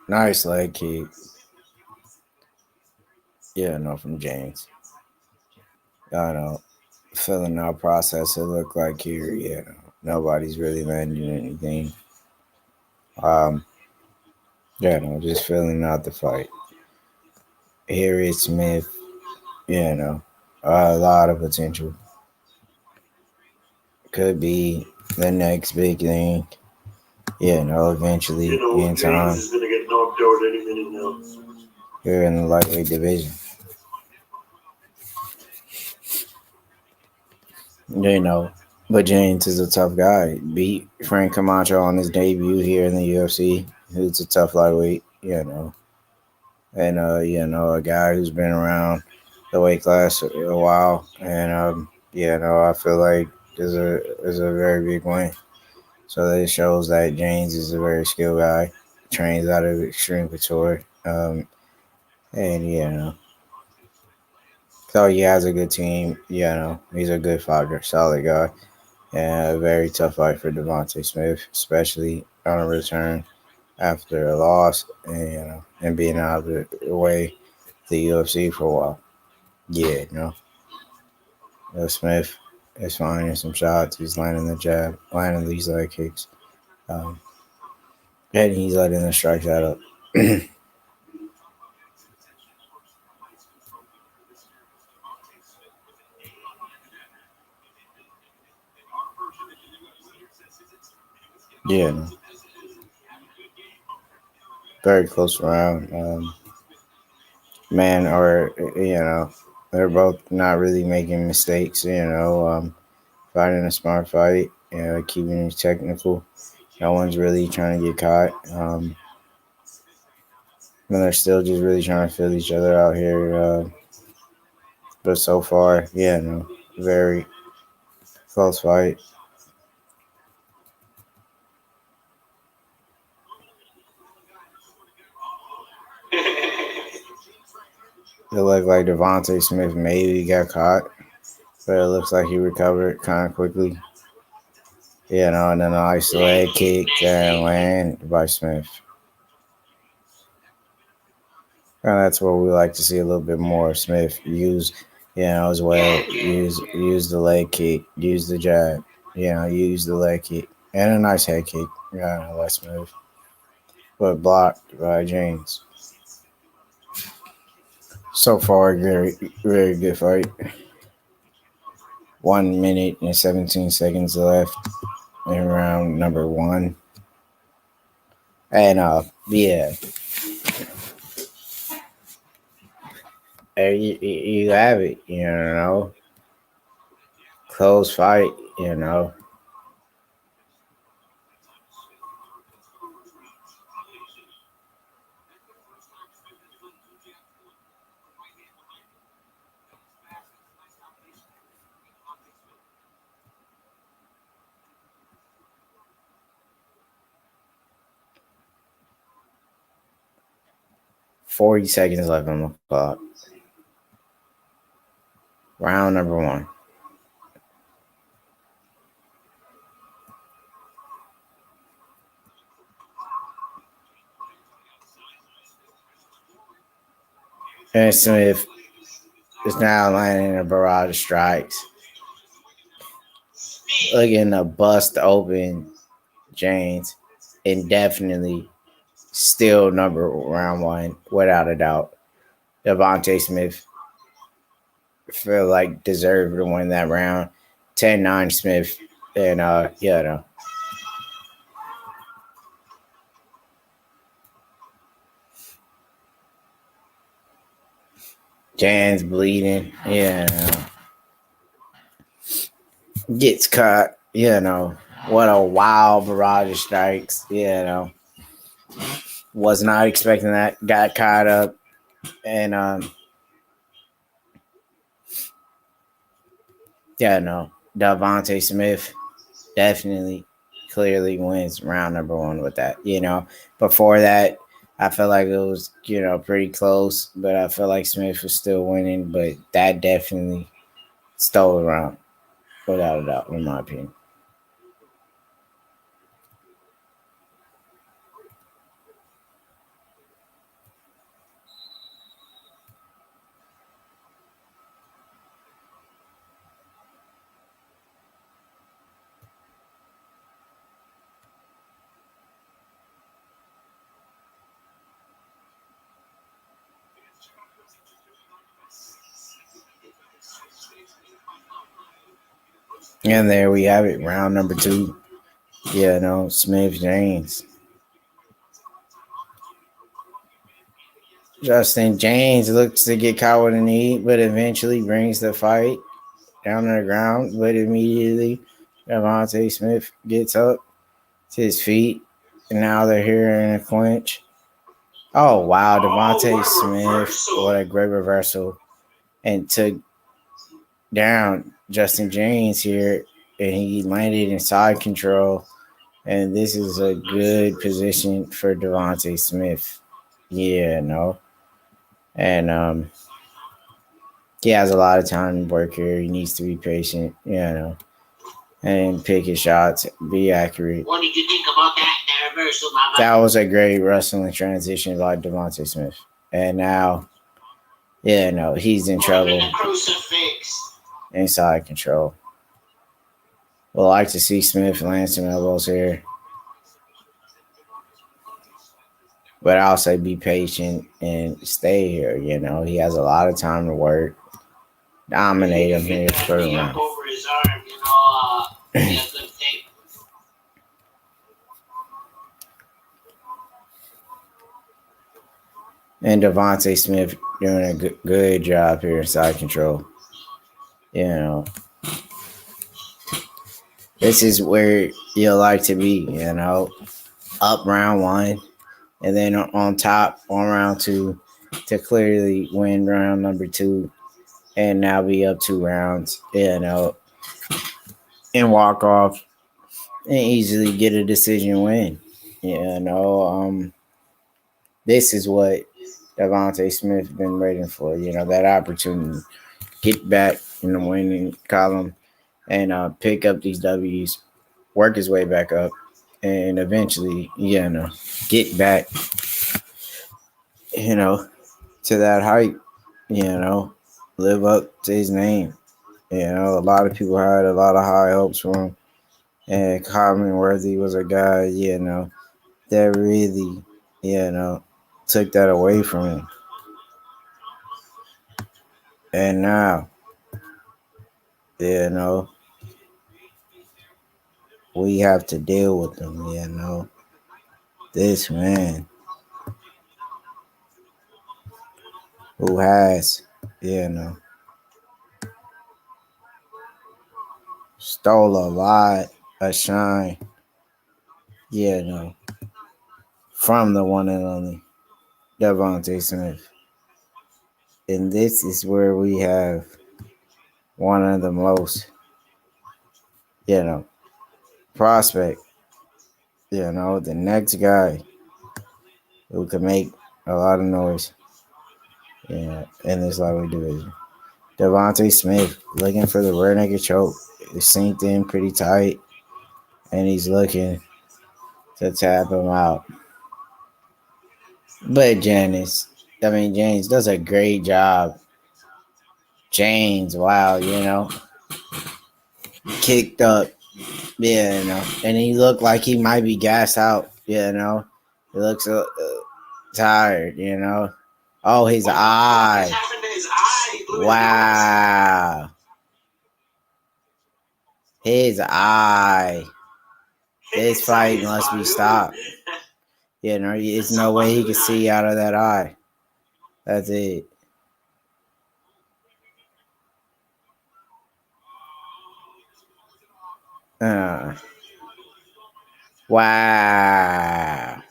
Nice leg kick. From James. Filling out process, it looked like here, nobody's really landing anything. Just filling out the fight. Here is Smith, a lot of potential. Could be the next big thing, eventually in time. James is going to get knocked out any minute now. Here in the lightweight division. But James is a tough guy. Beat Frank Camacho on his debut here in the UFC. Who's a tough lightweight, and a guy who's been around the weight class a while. And I feel like is a very big win. So that shows that James is a very skilled guy, trains out of Extreme Couture, and so he has a good team. He's a good fighter, solid guy, and a very tough fight for Devontae Smith, especially on a return after a loss, and being out of the way the UFC for a while. Smith is finding some shots. He's landing the jab, landing these leg kicks, um, and he's letting the strikes out up. No. Very close round. Man, or they're both not really making mistakes. Fighting a smart fight. Keeping it technical. No one's really trying to get caught. And they're still just really trying to feel each other out here. But so far, very close fight. It looked like Devontae Smith maybe got caught, but it looks like he recovered kind of quickly. And then a nice leg kick and land by Smith. And that's what we like to see a little bit more. Smith use, as well. Use the leg kick, use the jab, use the leg kick, and a nice head kick. By Smith, but blocked by James. So far, very, very good fight. 1 minute and 17 seconds left in round number 1. And there you have it. Close fight. 40 seconds left on the clock. Round number 1. And Smith is now landing a barrage of strikes. Looking to bust open James. And definitely still round 1, without a doubt. Devontae Smith feel like deserved to win that round. 10-9 Smith. And Jan's bleeding. Gets caught. What a wild barrage of strikes. Was not expecting that. Got caught up. And Devontae Smith definitely clearly wins round number 1 with that. Before that, I felt like it was, pretty close, but I felt like Smith was still winning, but that definitely stole the round, without a doubt, in my opinion. And there we have it, round number 2. Smith James. Justin James looks to get caught with a knee, but eventually brings the fight down to the ground, but immediately Devontae Smith gets up to his feet, and now they're here in a clinch. Oh, wow. Devontae Smith, what a great reversal. And took down Justin James here, and he landed in side control. And this is a good position for Devontae Smith. Yeah, no. And he has a lot of time to work here. He needs to be patient, and pick his shots, be accurate. What did you think about that reversal, Mama? That was a great wrestling transition by Devontae Smith. And now, he's in trouble. Inside control. Would like to see Smith land some elbows here. But I'll say be patient and stay here. He has a lot of time to work. Dominate him here for the round. Over his arm, And Devontae Smith doing a good job here inside control. This is where you like to be, up round one, and then on top on round two to clearly win round number two, and now be up 2 rounds, and walk off and easily get a decision win. This is what Devontae Smith's been waiting for, that opportunity. Get back in the winning column and pick up these W's, work his way back up, and eventually, get back, to that height, live up to his name. A lot of people had a lot of high hopes for him. And Common Worthy was a guy, that really, took that away from him. And now, we have to deal with them, This man who has, stole a lot of shine, from the one and only Devontae Smith. And this is where we have one of the most, prospect, the next guy who can make a lot of noise, in this lightweight division. Devontae Smith looking for the rear naked choke. It's synced in pretty tight, and he's looking to tap him out. But James does a great job. James, wow, kicked up, and he looked like he might be gassed out, He looks tired, Oh, his eye. Wow. His eye. This fight must be stopped. There's no way he can see out of that eye. That's it. Wow.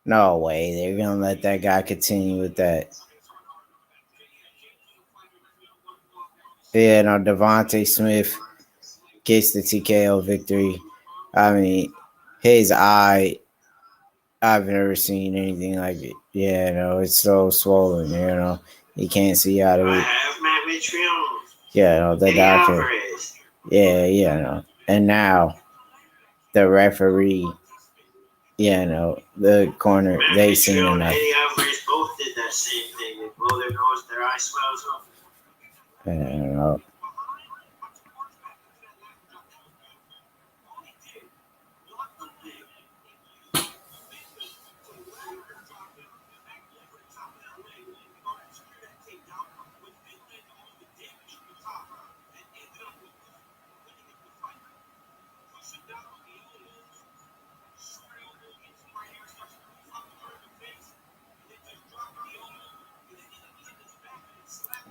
No way. They're going to let that guy continue with that. Devontae Smith gets the TKO victory. His eye, I've never seen anything like it. It's so swollen, He can't see out of it. The doctor. And now the referee, the corner, they seen enough. Eddie Alvarez both did that same thing. They blow their nose, their eye swells up.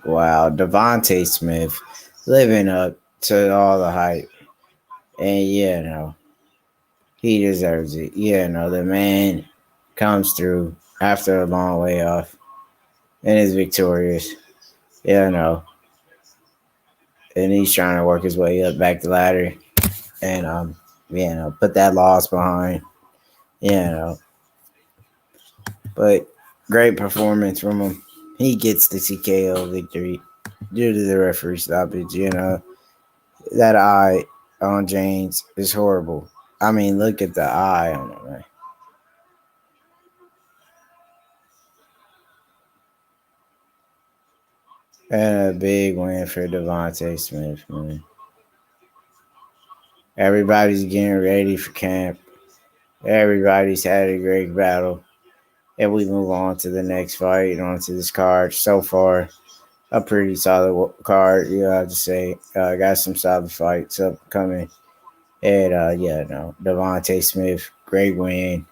Wow, Devontae Smith living up to all the hype. And he deserves it. The man comes through after a long way off and is victorious. And he's trying to work his way up back the ladder and put that loss behind. You know, but great performance from him. He gets the TKO victory due to the referee stoppage. That eye on James is horrible. I mean, look at the eye on him, man. And a big win for Devontae Smith, man. Everybody's getting ready for camp. Everybody's had a great battle. And we move on to the next fight, onto this card. So far, a pretty solid card, you have to say. Got some solid fights upcoming. And, Devontae Smith, great win.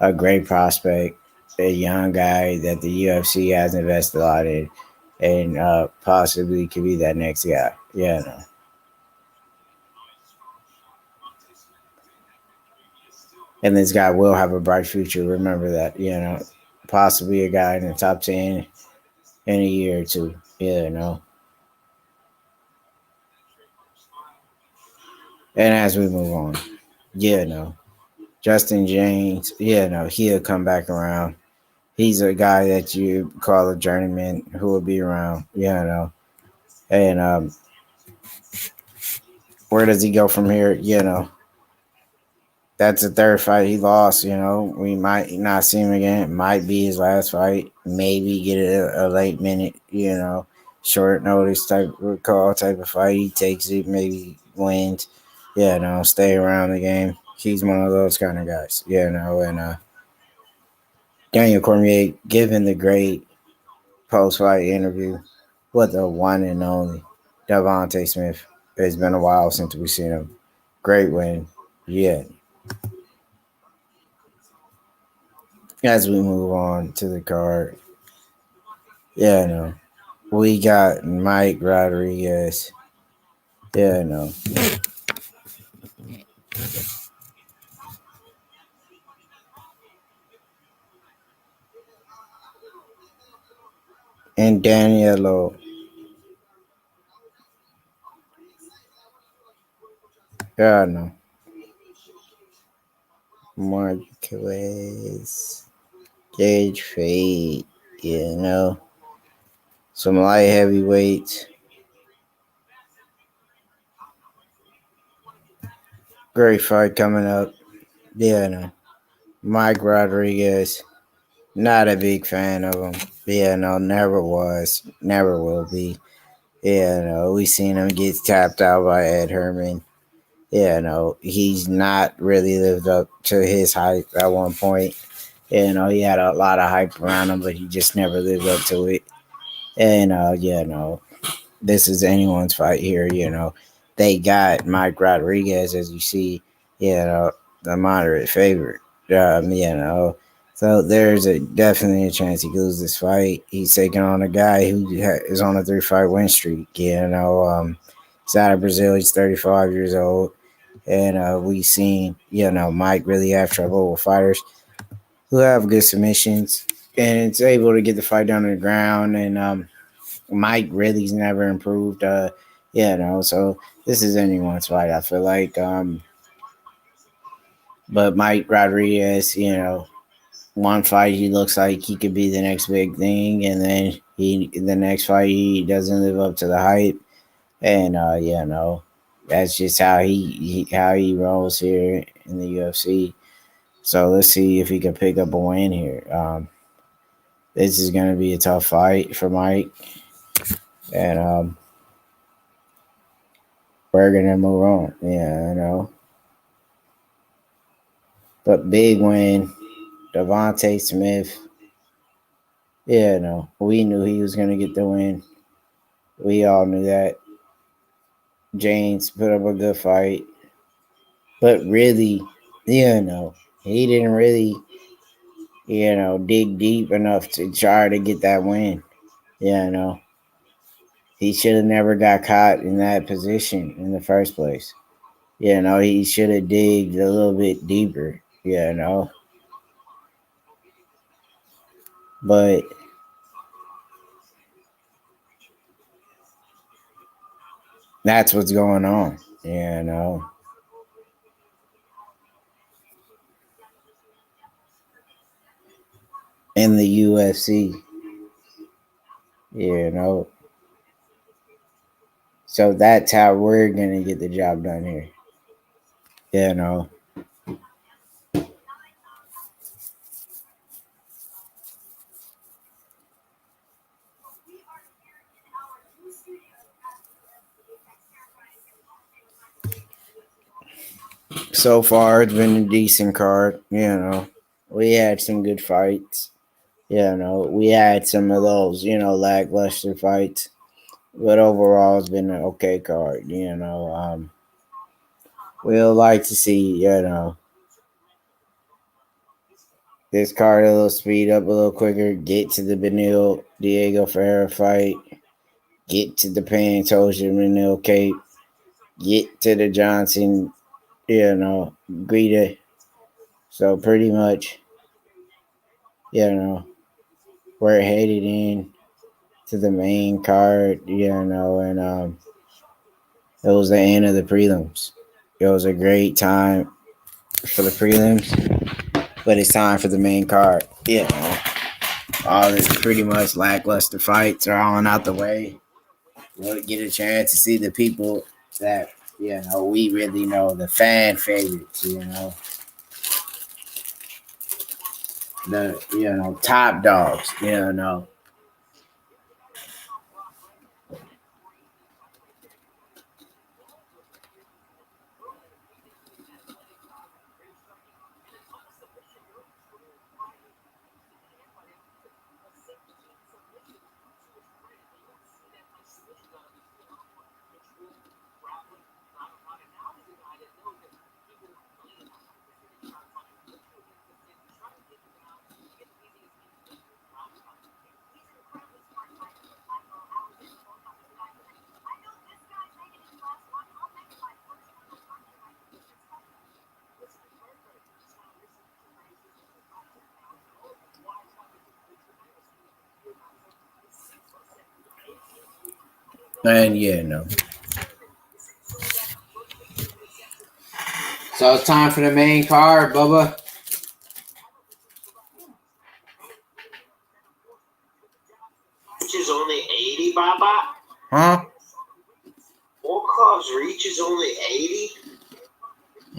A great prospect. A young guy that the UFC has invested a lot in. And possibly could be that next guy. And this guy will have a bright future. Remember that, possibly a guy in the top 10 in a year or two, And as we move on, Justin James, he'll come back around. He's a guy that you call a journeyman who will be around, And where does he go from here? That's the third fight he lost. We might not see him again. It might be his last fight. Maybe get a late minute, short notice type of call type of fight. He takes it, maybe wins. Stay around the game. He's one of those kind of guys, And Daniel Cormier giving the great post-fight interview with the one and only Devontae Smith. It's been a while since we've seen him. Great win. As we move on to the card, we got Mike Rodriguez. And Danielo. Marquez. Cage fade. Some light heavyweights. Great fight coming up. Mike Rodriguez. Not a big fan of him. Never was. Never will be. We seen him get tapped out by Ed Herman. He's not really lived up to his hype at one point. He had a lot of hype around him, but he just never lived up to it. And, this is anyone's fight here. They got Mike Rodriguez, as you see, the moderate favorite. So there's definitely a chance he loses this fight. He's taking on a guy who is on a 3-fight win streak. He's out of Brazil. He's 35 years old. And we've seen, Mike really have trouble with fighters who have good submissions. And it's able to get the fight down on the ground. And Mike really's never improved. So this is anyone's fight, I feel like. But Mike Rodriguez, one fight he looks like he could be the next big thing, and then the next fight he doesn't live up to the hype. And that's just how he rolls here in the UFC. So let's see if he can pick up a win here. This is going to be a tough fight for Mike. And we're going to move on. But big win. Devontae Smith. We knew he was going to get the win. We all knew that. James put up a good fight. But really, he didn't really, dig deep enough to try to get that win. He should have never got caught in that position in the first place. You know, he should have digged a little bit deeper, you know. But that's what's going on, you know. In the UFC, you know. So that's how we're going to get the job done here, you know. So far, it's been a decent card, you know. We had some good fights, you know. We had some of those, you know, lackluster fights. But overall, it's been an okay card, you know. We'll like to see, you know, this card a little speed up a little quicker, get to the Benil Diego Ferreira fight, get to the Pantoja Benil Cape, get to the Johnson, you know, Guida. So pretty much, you know, we're headed in to the main card, you know, and it was the end of the prelims. It was a great time for the prelims, but it's time for the main card. You know, all this pretty much lackluster fights are on out the way. We'll get a chance to see the people that, you know, we really know, the fan favorites, you know. The, you know, top dogs, you know. And, you know. So it's time for the main card, Bubba. Reach is only 80, Baba? Huh? Volkov's reach is only 80?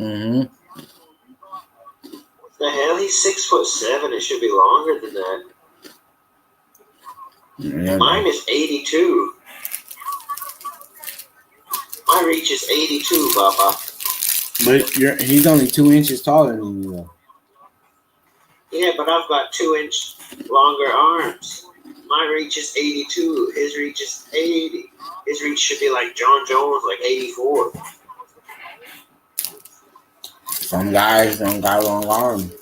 Mm-hmm. The hell, he's 6'7". It should be longer than that. Yeah, mine is 82. My reach is 82, Baba. But he's only 2 inches taller than you, though. Yeah, but I've got 2-inch longer arms. My reach is 82. His reach is 80. His reach should be like John Jones, like 84. Some guys don't got long arms.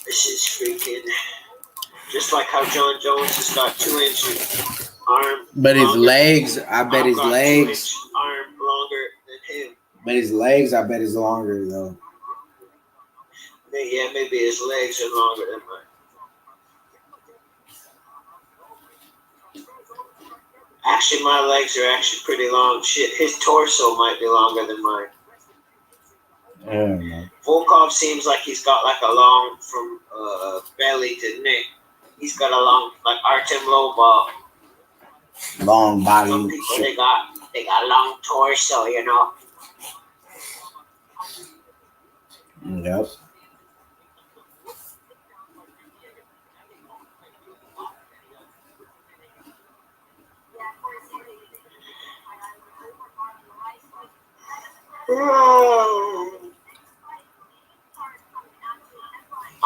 This is freaking just like how John Jones has got 2-inch arm. But his legs, I bet I've his got legs. 2-inch arm longer than him. But his legs, I bet, is longer though. Yeah, maybe his legs are longer than mine. Actually, my legs are actually pretty long. Shit, his torso might be longer than mine. Yeah, Volkov seems like he's got like a long, from belly to neck. He's got a long, like Artem Lobov. long body. Some people they got long torso, you know. Yep.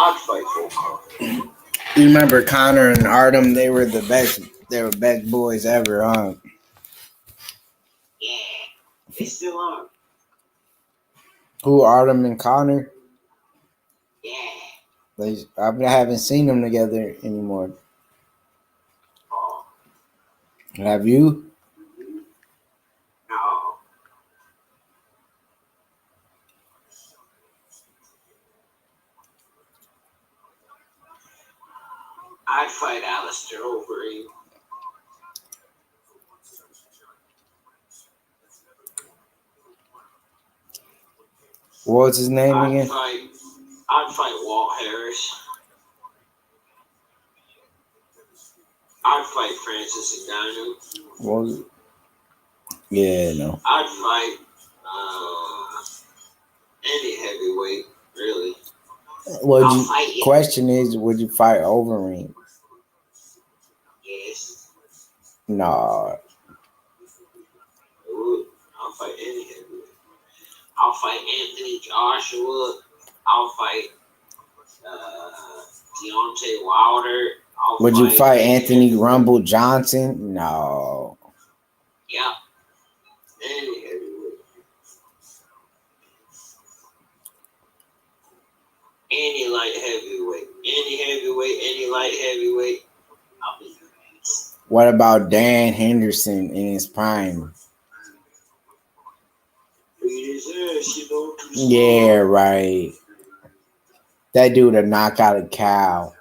I'd fight Volkov. You remember Connor and Artem? They were the best. They were best boys ever, huh? Yeah, they still are. Who, Artem and Connor? Yeah. I haven't seen them together anymore. Oh, Have you? No. I'd fight Alistair Overeem. What's his name again? I'd fight Walt Harris. I'd fight Francis Ngannou. Well, yeah, no. I'd fight any heavyweight, really. Question is, would you fight Overeem? Yes. No. I'll fight any heavyweight. I'll fight Anthony Joshua. I'll fight Deontay Wilder. Would you fight Anthony Rumble Johnson? No. Yeah. Any heavyweight. Any light heavyweight. Any heavyweight, any light heavyweight. I'll be your ass. What about Dan Henderson in his prime? Yeah, right. That dude would knock out a cow.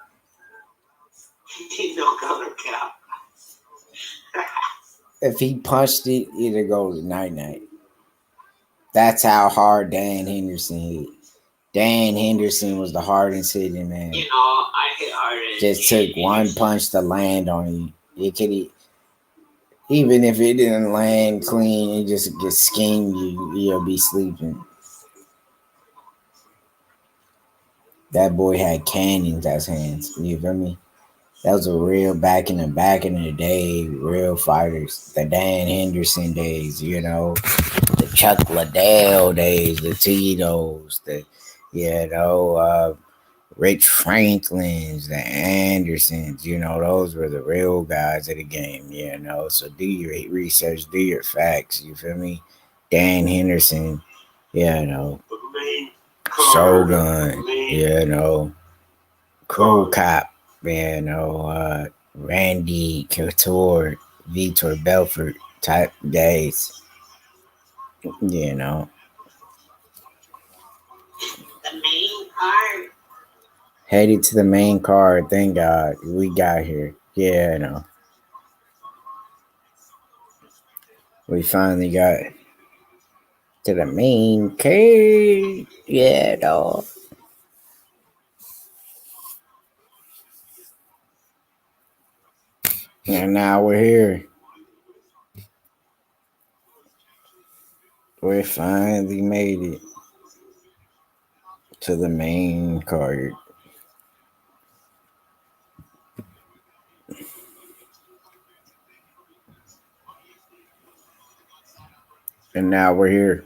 He knock out a cow. If he punched it, it'd go to night-night. That's how hard Dan Henderson hit. Dan Henderson was the hardest hitting man. You know, I hit harder. Just took one punch to land on you. It could, even if it didn't land clean, it just get skinned you. You'll be sleeping. That boy had cannons as hands. You feel me? That was a real back in the day, real fighters. The Dan Henderson days, you know, the Chuck Liddell days, the Tito's, the Rich Franklins, the Andersons, you know, those were the real guys of the game, you know. So do your research, do your facts, you feel me? Dan Henderson, you know, Shogun, you know, Crow Cop, you know, Randy Couture, Vitor Belfort type days, you know. The main card. Headed to the main card. Thank God we got here. Yeah, no. We finally got to the main card. Yeah, no. And now we're here. We finally made it to the main card. And now we're here.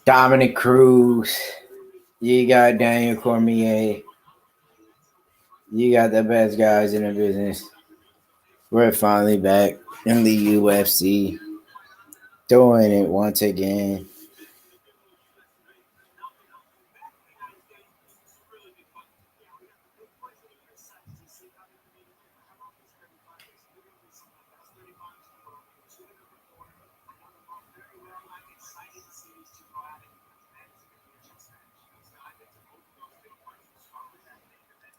Dominic Cruz. You got Daniel Cormier. You got the best guys in the business. We're finally back in the UFC. Doing it once again.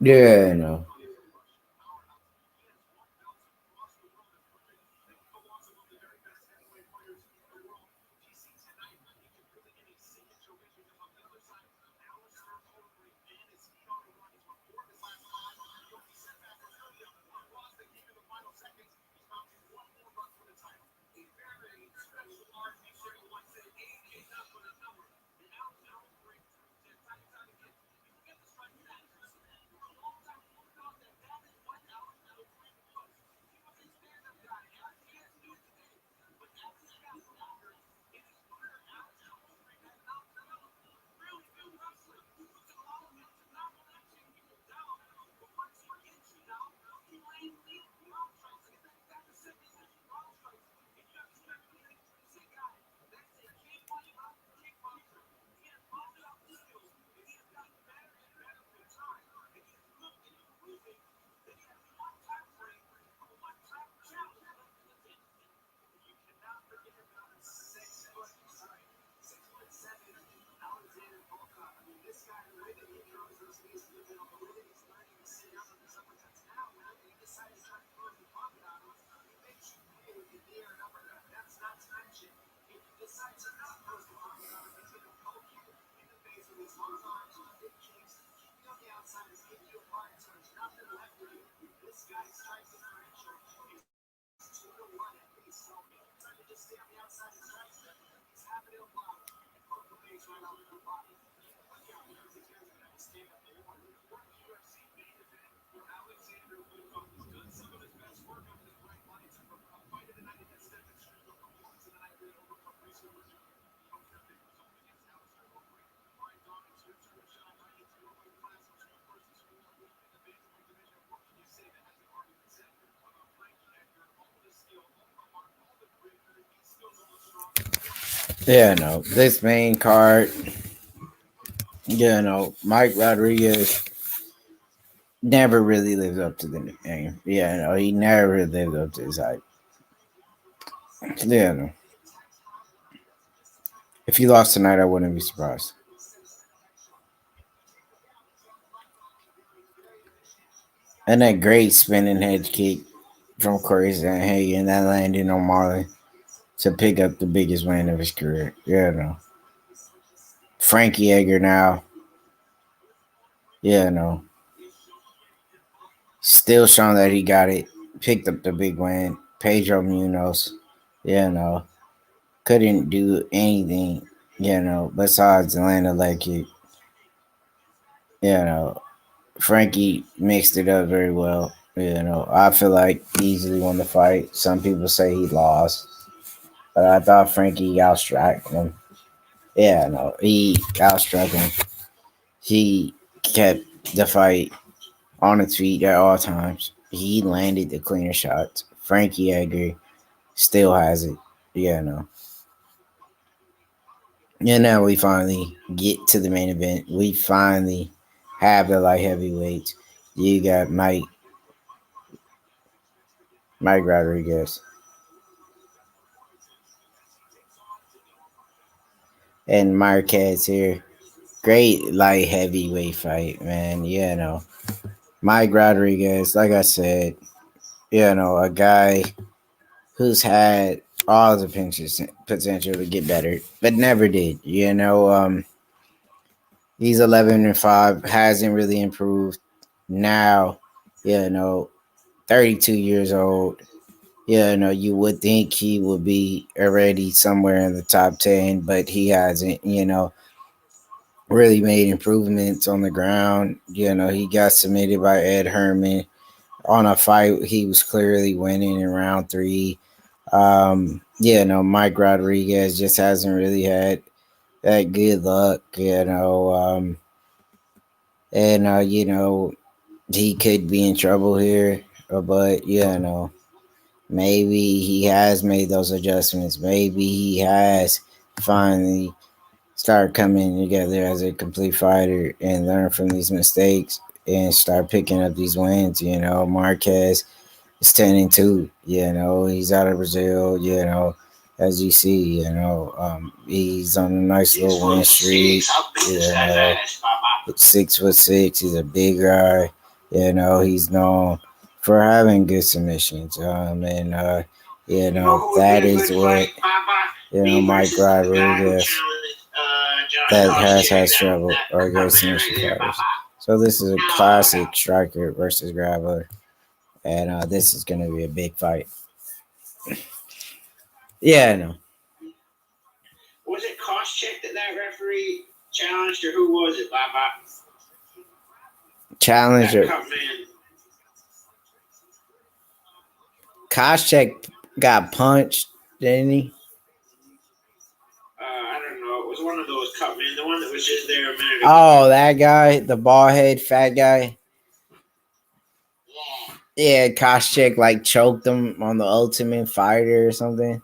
Yeah, no. Yeah, no. This main card, yeah, no. Mike Rodriguez never really lived up to the name. Yeah, no. He never lived up to his hype. Yeah, no. If he lost tonight, I wouldn't be surprised. And that great spinning head kick from Corey Sanhagen that landed on Marley to pick up the biggest win of his career. Yeah, no. Frankie Edgar now. Yeah, no. Still showing that he got it. Picked up the big win. Pedro Munoz. Yeah, no. Couldn't do anything, besides land a leg kick. Frankie mixed it up very well. I feel like he easily won the fight. Some people say he lost, but I thought Frankie outstruck him. He outstruck him. He kept the fight on its feet at all times. He landed the cleaner shots. Frankie Edgar still has it. And now we finally get to the main event. We finally have the light heavyweights. You got Mike Rodriguez and Marquez here. Great light heavyweight fight, man. Mike Rodriguez, like I said, a guy who's had all the potential to get better, but never did. He's 11-5, hasn't really improved. Now, 32 years old. You would think he would be already somewhere in the top 10, but he hasn't, really made improvements on the ground. He got submitted by Ed Herman on a fight he was clearly winning in round 3. Mike Rodriguez just hasn't really had that good luck, he could be in trouble here, but maybe he has made those adjustments. Maybe he has finally started coming together as a complete fighter and learn from these mistakes and start picking up these wins. Marquez is 10-2. He's out of Brazil. As you see, he's on a nice little win streak. 6'6". He's a big guy. He's known for having good submissions. That is what Mike Rodriguez that has had trouble or good submission fighters. So this is a classic striker versus grappler, and this is going to be a big fight. Was it Koscheck that referee challenged, or who was it, Baba? Challenger. Koscheck got punched, didn't he? I don't know. It was one of those cut men, the one that was just there a minute ago. Oh, that guy, the bald head fat guy. Yeah, Koscheck choked him on the Ultimate Fighter or something.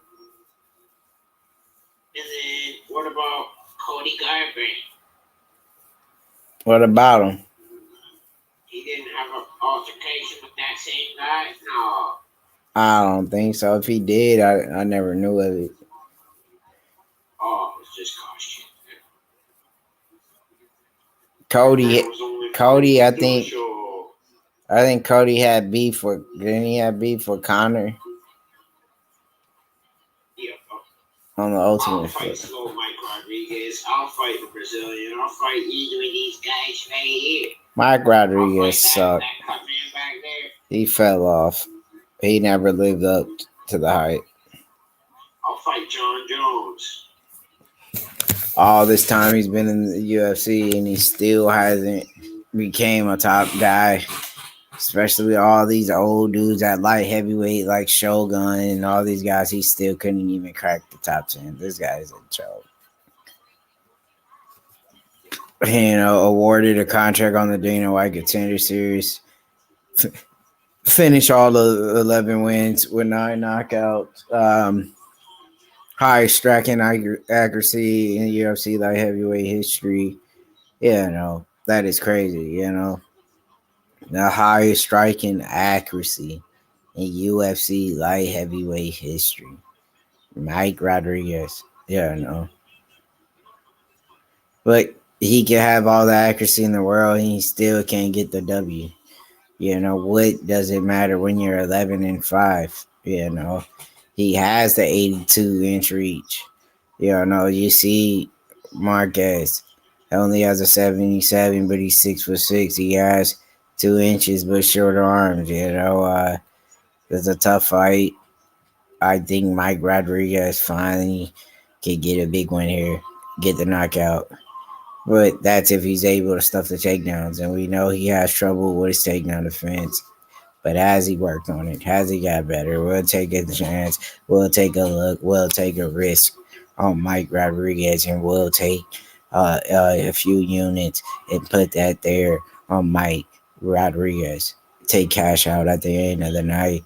And then what about Cody Garbrandt? What about him? He didn't have an altercation with that same guy? No. I don't think so. If he did, I never knew of it. Oh, it was just Koscheck. Cody, I think Cody had beef with. Didn't he have beef with Connor Yeah, on the I'll Ultimate fight Fight? slow Mike Rodriguez. I'll fight the Brazilian. I'll fight either of these guys right here. Mike Rodriguez sucked. That cut man back there. He fell off. He never lived up to the hype. I'll fight John Jones. All this time he's been in the UFC and he still hasn't became a top guy. Especially with all these old dudes at light heavyweight like Shogun and all these guys, he still couldn't even crack the top 10. This guy's a joke. Awarded a contract on the Dana White Contender Series. Finish all the 11 wins with 9 knockouts. High striking accuracy in UFC light heavyweight history. That is crazy, The highest striking accuracy in UFC light heavyweight history. Mike Rodriguez. But he can have all the accuracy in the world and he still can't get the W. What does it matter when you're 11-5? He has the 82-inch reach. You see Marquez only has a 77, but he's 6'6". He has 2 inches but shorter arms. It's a tough fight. I think Mike Rodriguez finally can get a big one here, get the knockout. But that's if he's able to stuff the takedowns, and we know he has trouble with his takedown defense. But has he worked on it? Has he got better? We'll take a chance. We'll take a look. We'll take a risk on Mike Rodriguez, and we'll take a few units and put that there on Mike Rodriguez. Take cash out at the end of the night.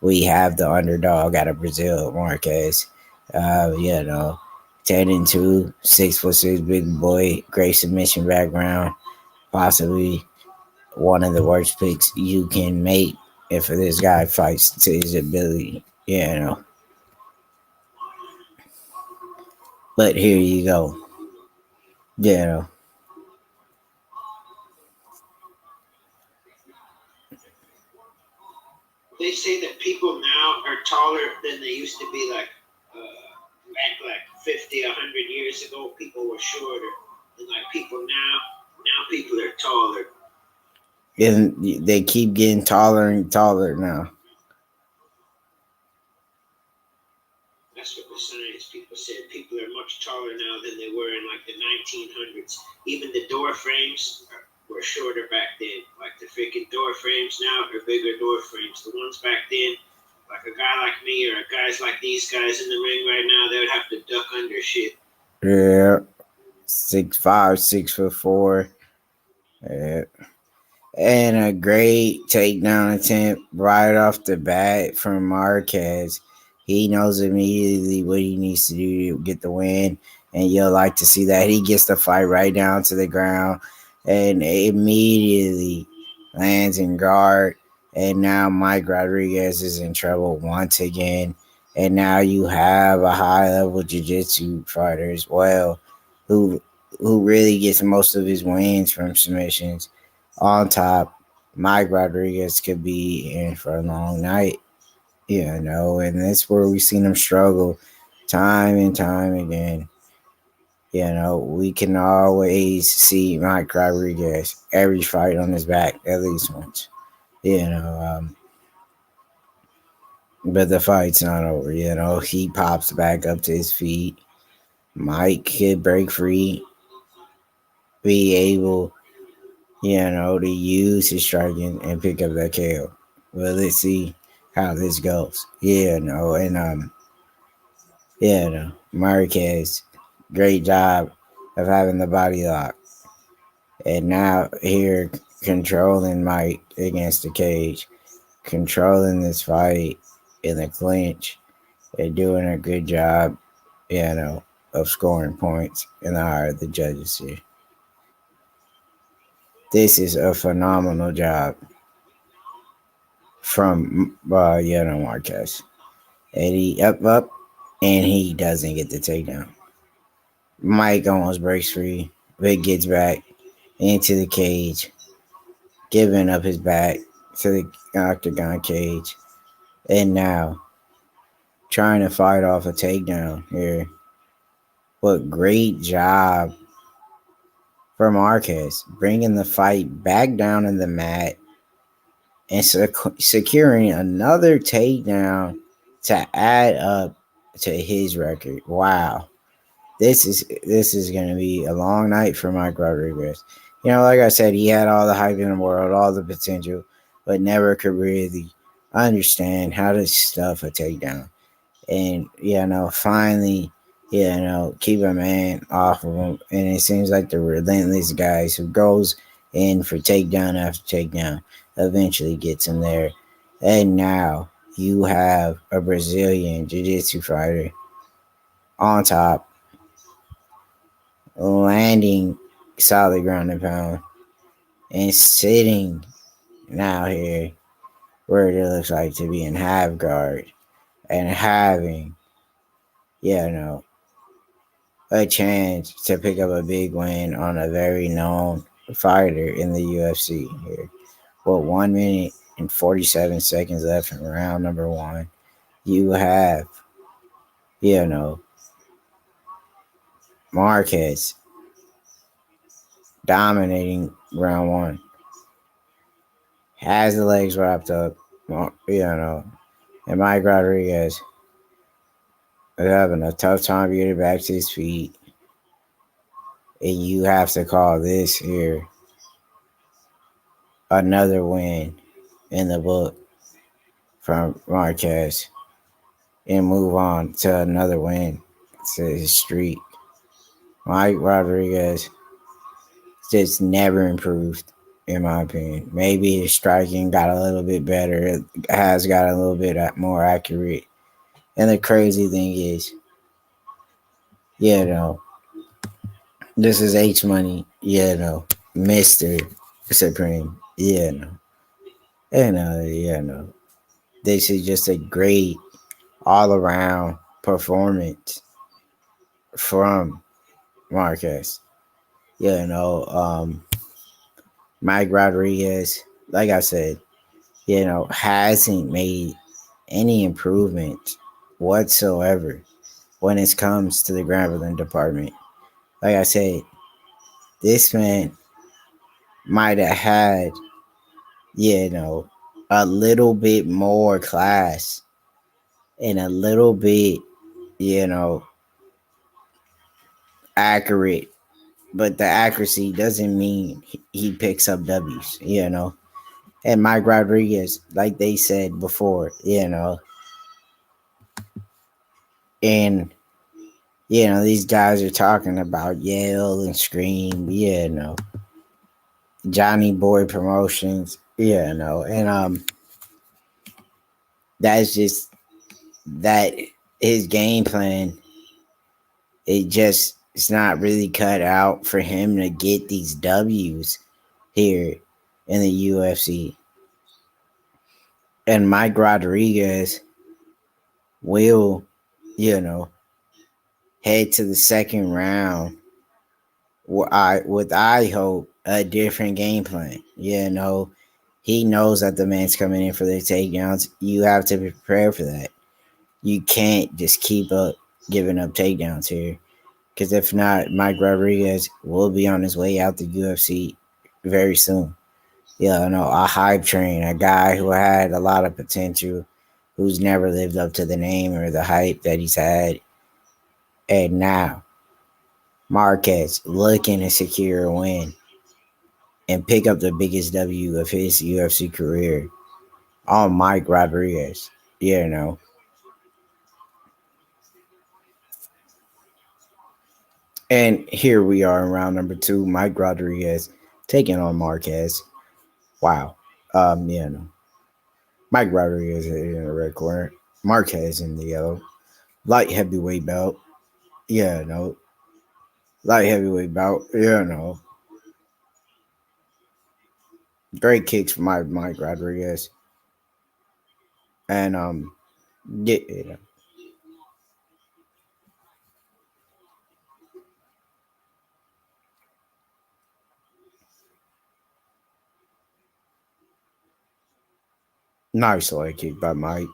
We have the underdog out of Brazil, Marquez. 10-2, 6'6" big boy, great submission background, possibly one of the worst picks you can make if this guy fights to his ability, But here you go, They say that people now are taller than they used to be, back 50, 100 years ago. People were shorter, and people now people are taller. And they keep getting taller and taller now. That's what the science people said. People are much taller now than they were in the 1900s. Even the door frames were shorter back then. The freaking door frames now are bigger door frames. The ones back then, a guy like me or guys like these guys in the ring right now, they would have to duck under shit. Yeah, 6'5", 6'4". Yeah. And a great takedown attempt right off the bat from Marquez. He knows immediately what he needs to do to get the win, and you'll like to see that. He gets the fight right down to the ground and immediately lands in guard. And now Mike Rodriguez is in trouble once again. And now you have a high-level jiu-jitsu fighter as well who really gets most of his wins from submissions. On top, Mike Rodriguez could be in for a long night, and that's where we've seen him struggle time and time again. We can always see Mike Rodriguez every fight on his back at least once, but the fight's not over, he pops back up to his feet. Mike could break free, be able to use his striking and pick up that KO. Well, let's see how this goes. Marquez, great job of having the body lock. And now here controlling Mike against the cage, controlling this fight in the clinch, and doing a good job, of scoring points in the eye of the judges here. This is a phenomenal job from Marquez. And he up, and he doesn't get the takedown. Mike almost breaks free, but gets back into the cage, giving up his back to the octagon cage, and now trying to fight off a takedown here. But great job for Marquez, bringing the fight back down in the mat and securing another takedown to add up to his record. Wow. This is going to be a long night for Mike Rodriguez. You know, like I said, he had all the hype in the world, all the potential, but never could really understand how to stuff a takedown. And, finally, keep a man off of him. And it seems like the relentless guys who goes in for takedown after takedown eventually gets him there. And now you have a Brazilian jiu-jitsu fighter on top, landing solid ground and pound, and sitting now here where it looks like to be in half guard and having, a chance to pick up a big win on a very known fighter in the UFC here. Well, 1 minute and 47 seconds left in round number 1. You have, Marquez dominating round 1. Has the legs wrapped up, and Mike Rodriguez is having a tough time getting back to his feet. And you have to call this here another win in the book from Marquez and move on to another win to his streak. Mike Rodriguez just never improved, in my opinion. Maybe his striking got a little bit better. It has got a little bit more accurate. And the crazy thing is, this is H Money, Mr. Supreme, This is just a great all around performance from Marquez. Mike Rodriguez, like I said, hasn't made any improvement whatsoever when it comes to the grappling department. Like I said, this man might have had, a little bit more class and a little bit, accurate, but the accuracy doesn't mean he picks up W's, And Mike Rodriguez, like they said before, and these guys are talking about yell and scream, Johnny Boy Promotions, and that's just that his game plan. It's not really cut out for him to get these W's here in the UFC. And Mike Rodriguez will, head to the second round with I hope a different game plan. He knows that the man's coming in for the takedowns. You have to be prepared for that. You can't just keep up giving up takedowns here. Because if not, Mike Rodriguez will be on his way out the UFC very soon. A hype train, a guy who had a lot of potential, who's never lived up to the name or the hype that he's had. And now, Marquez looking to secure a win and pick up the biggest W of his UFC career on Mike Rodriguez. And here we are in round number 2. Mike Rodriguez taking on Marquez. Wow. Mike Rodriguez in the red corner. Marquez in the yellow. Light heavyweight belt. Light heavyweight belt. Great kicks from Mike Rodriguez. And Nice leg kick by Mike.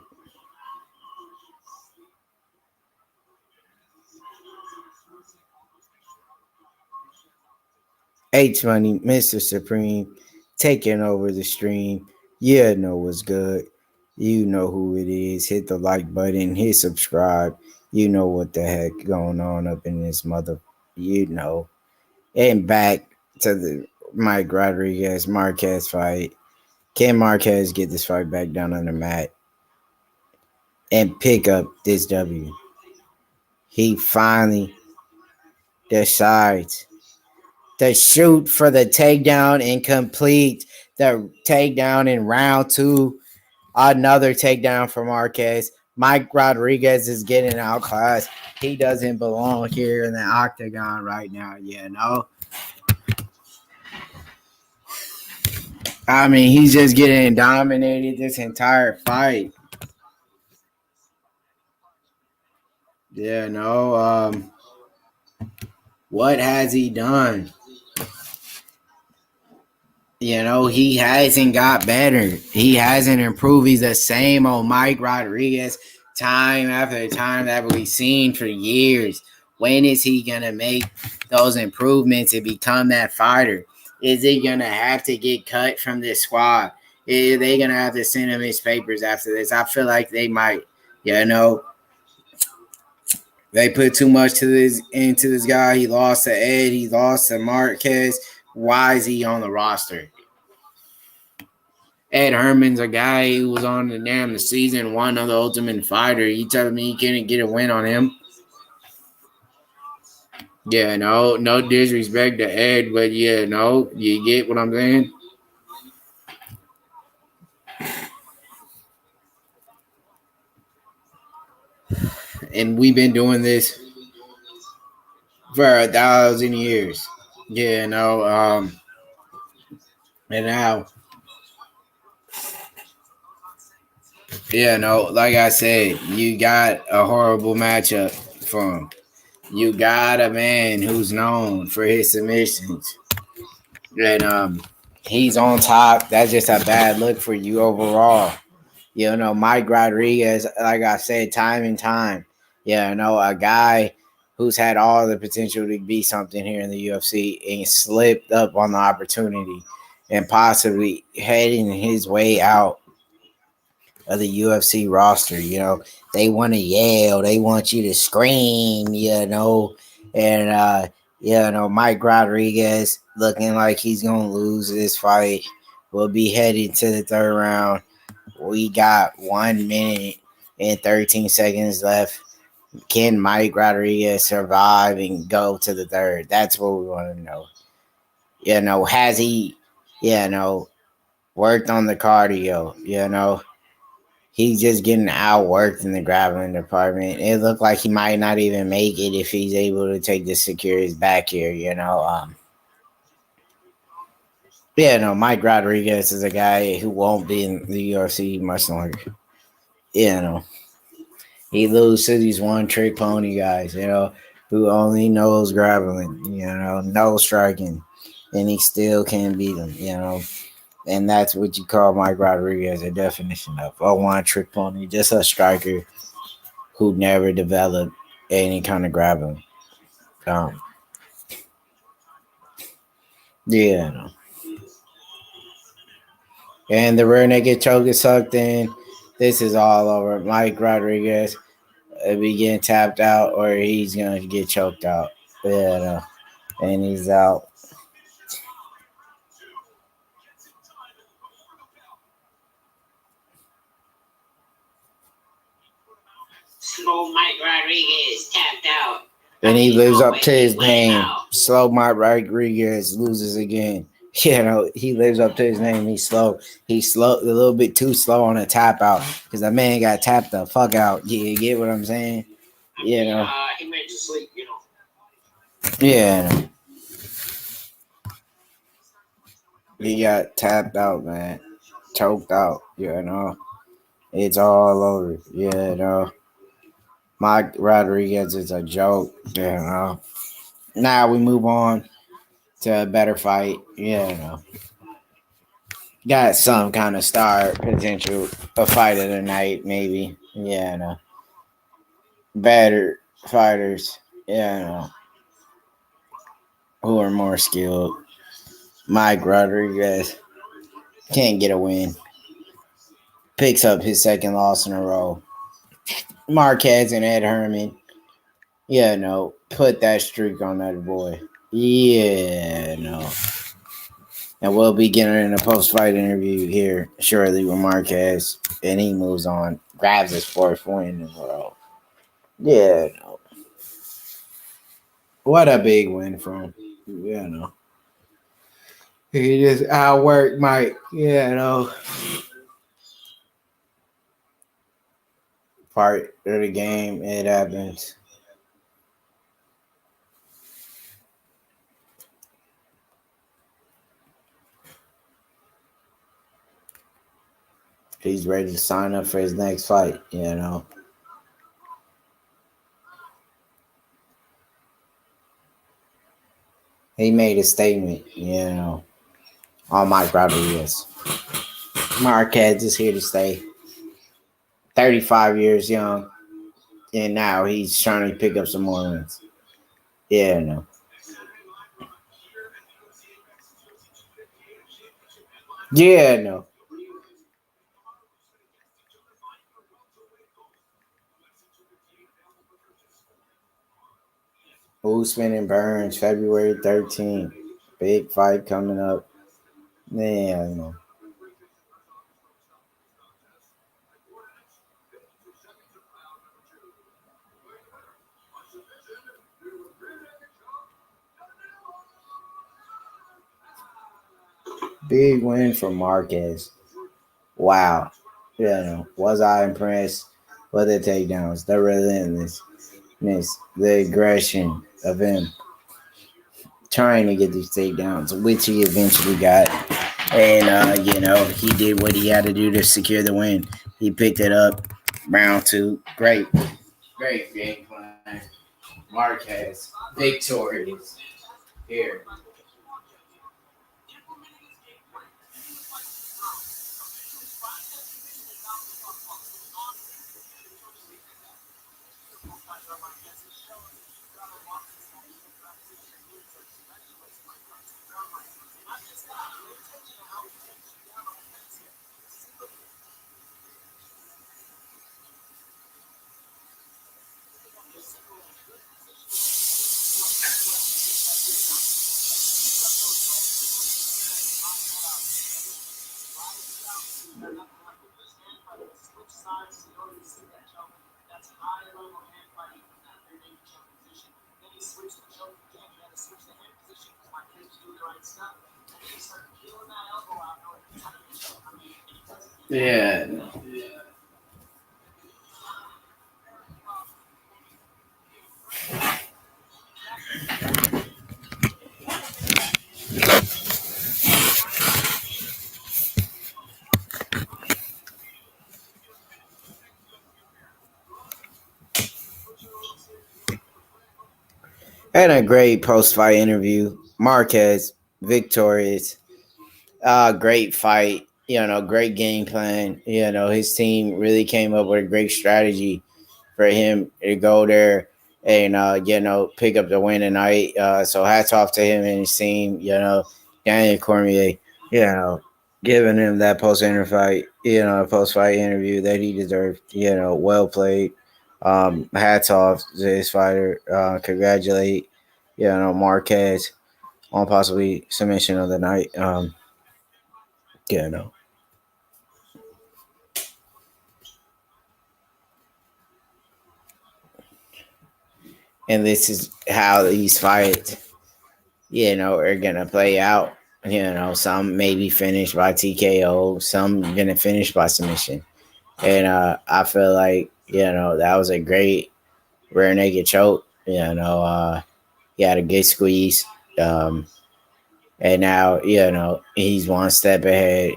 H Money, Mr. Supreme, taking over the stream. You know what's good. You know who it is. Hit the like button, hit subscribe. You know what the heck going on up in this mother. You know. And back to the Mike Rodriguez Marquez fight. Can Marquez get this fight back down on the mat and pick up this W? He finally decides to shoot for the takedown and complete the takedown in round 2. Another takedown for Marquez. Mike Rodriguez is getting outclassed. He doesn't belong here in the octagon right now, you know? I mean, he's just getting dominated this entire fight. Yeah, no. What has he done? You know, he hasn't got better. He hasn't improved. He's the same old Mike Rodriguez time after time that we've seen for years. When is he going to make those improvements and become that fighter? Is he going to have to get cut from this squad? Are they going to have to send him his papers after this? I feel like they might, you know. They put too much into this guy. He lost to Ed. He lost to Marquez. Why is he on the roster? Ed Herman's a guy who was on the season 1 of the Ultimate Fighter. You telling me you can't get a win on him? Yeah, no disrespect to Ed, but yeah, no, you get what I'm saying? And we've been doing this for 1,000 years. Yeah, no, and now, yeah, no, like I said, you got a horrible matchup for him. You got a man who's known for his submissions. And he's on top. That's just a bad look for you overall. You know, Mike Rodriguez, like I said, time and time. Yeah, a guy who's had all the potential to be something here in the UFC and slipped up on the opportunity and possibly heading his way out of the UFC roster. You know, they want to yell, they want you to scream, and Mike Rodriguez looking like he's gonna lose this fight. We'll be heading to the 3rd round. We got 1 minute and 13 seconds left. Can Mike Rodriguez survive and go to the 3rd? That's what we want to know. Has he, worked on the cardio? He's just getting outworked in the grappling department. It looked like he might not even make it if he's able to take the securities back here, Mike Rodriguez is a guy who won't be in the UFC much longer. He loses to these one-trick pony guys, who only knows grappling, no striking, and he still can't beat them, And that's what you call Mike Rodriguez, a definition of a one-trick pony, just a striker who never developed any kind of grappling. And the rear naked choke is sucked in. This is all over. Mike Rodriguez be getting tapped out, or he's gonna get choked out. And he's out. Slow Mike Rodriguez tapped out. And he lives up to his name. Slow Mike Rodriguez loses again. He lives up to his name. He's slow. He's slow, a little bit too slow on a tap out because the man got tapped the fuck out. You get what I'm saying? He went to sleep, Yeah. He got tapped out, man. Choked out, It's all over, Mike Rodriguez is a joke, Now we move on to a better fight, got some kind of star potential, a fight of the night, maybe. Yeah, no. Better fighters, who are more skilled. Mike Rodriguez can't get a win. Picks up his second loss in a row. Marquez and Ed Herman, put that streak on that boy. Yeah, no. And we'll be getting a post-fight interview here shortly with Marquez. And he moves on, grabs his fourth win in a row. Yeah, no. What a big win from him. He just outworked Mike, Part of the game, it happens. He's ready to sign up for his next fight, He made a statement, on Mike Rodriguez. Marquez is here to stay. 35 years young, and now he's trying to pick up some more wins. Yeah, no. Yeah, no. Usman and Burns, February 13th. Big fight coming up. Yeah, no. Big win for Marquez. Wow. Was I impressed with the takedowns, the relentlessness, the aggression of him trying to get these takedowns, which he eventually got. And, he did what he had to do to secure the win. He picked it up. Round 2. Great game plan. Marquez, victorious here. Yeah. Had a great post-fight interview. Marquez, victorious. Great fight. Great game plan. His team really came up with a great strategy for him to go there and, pick up the win tonight. So hats off to him and his team. Daniel Cormier, giving him that post-fight interview that he deserved. Well played. Hats off to his fighter. Congratulate, Marquez on possibly submission of the night. And this is how these fights, are gonna play out. Some maybe finished by TKO, some gonna finish by submission. And I feel like, that was a great rear naked choke. He had a good squeeze. And now, he's one step ahead,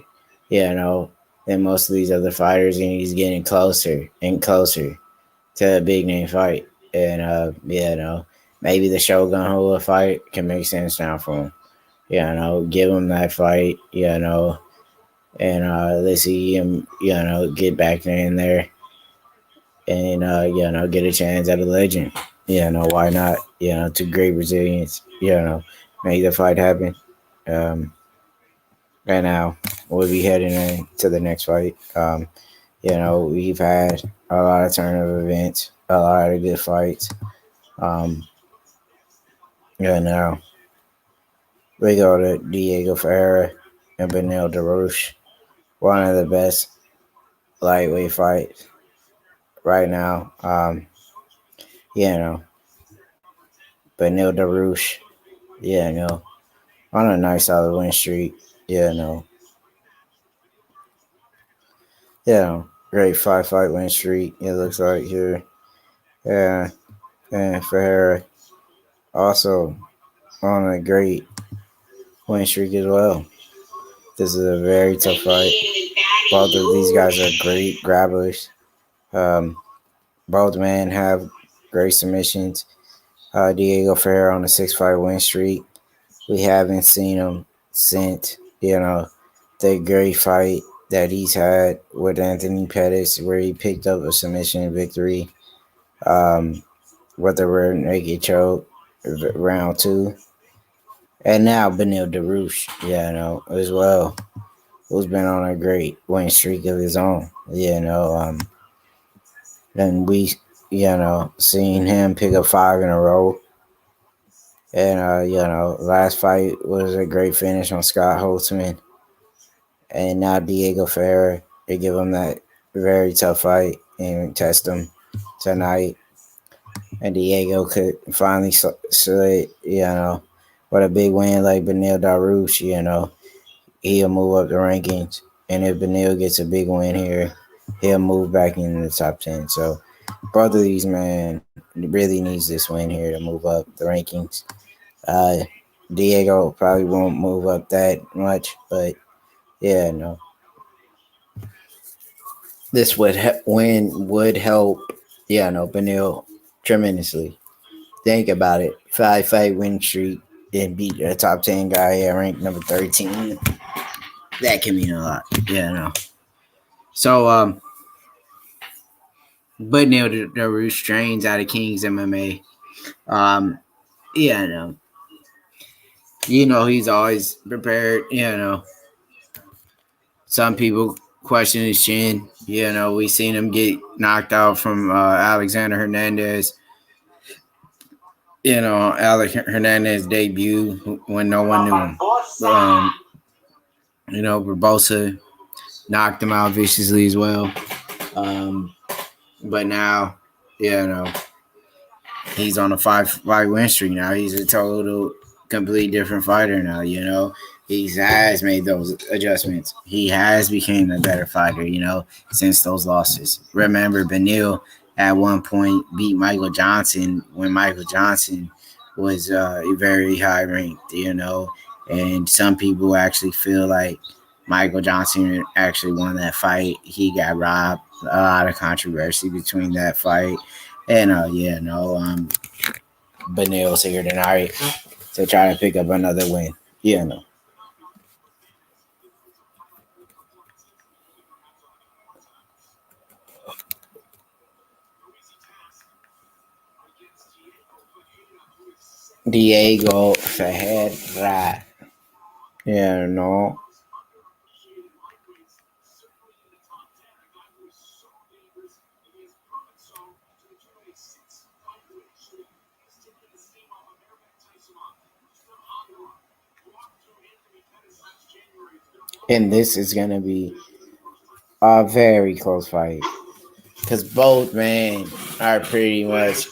than most of these other fighters, and he's getting closer and closer to a big name fight. And, maybe the Shogun Hula fight can make sense now for him. Give him that fight, And let's see him, get back in there and, get a chance at a legend. Why not? Two great Brazilians, make the fight happen. Right now, we'll be heading into the next fight. We've had a lot of turn of events, a lot of good fights. Now we go to Diego Ferreira and Benil Dariush, one of the best lightweight fights right now. Benil Dariush, on a nice solid win streak. Great 5-fight win streak. It looks like here. Yeah, and Ferreira also on a great win streak as well. This is a very tough fight. Both of these guys are great grapplers. Both men have great submissions. Diego Ferreira on a 6-fight win streak. We haven't seen him since, the great fight that he's had with Anthony Pettis, where he picked up a submission victory with the rear naked choke, round 2. And now Benil Dariush, as well, who's been on a great win streak of his own, and we, seen him pick up 5 in a row. And, last fight was a great finish on Scott Holtzman. And now Diego Ferreira, they give him that very tough fight and test him tonight. And Diego could finally slid, with a big win like Benil Dariush, he'll move up the rankings. And if Benil gets a big win here, he'll move back into the top 10. So both of these men really needs this win here to move up the rankings. Diego probably won't move up that much, but this win would help, Benil tremendously. Think about it. 5-fight win streak and beat a top 10 guy at rank number 13. That can mean a lot, So, Benil Dariush trains out of King's MMA. He's always prepared, Some people question his chin. We seen him get knocked out from Alexander Hernandez. Alex Hernandez debut when no one knew him. Barbosa knocked him out viciously as well. But now, he's on a 5-fight win streak now. He's a total, complete different fighter now, He has made those adjustments. He has become a better fighter, since those losses. Remember, Benil at one point beat Michael Johnson when Michael Johnson was very high ranked, And some people actually feel like Michael Johnson actually won that fight. He got robbed. A lot of controversy between that fight. And, Benil's here tonight to try to pick up another win, Diego Ferreira, And this is going to be a very close fight because both men are pretty much,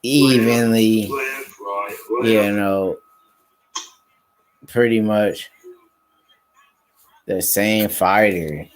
evenly, pretty much the same fighter,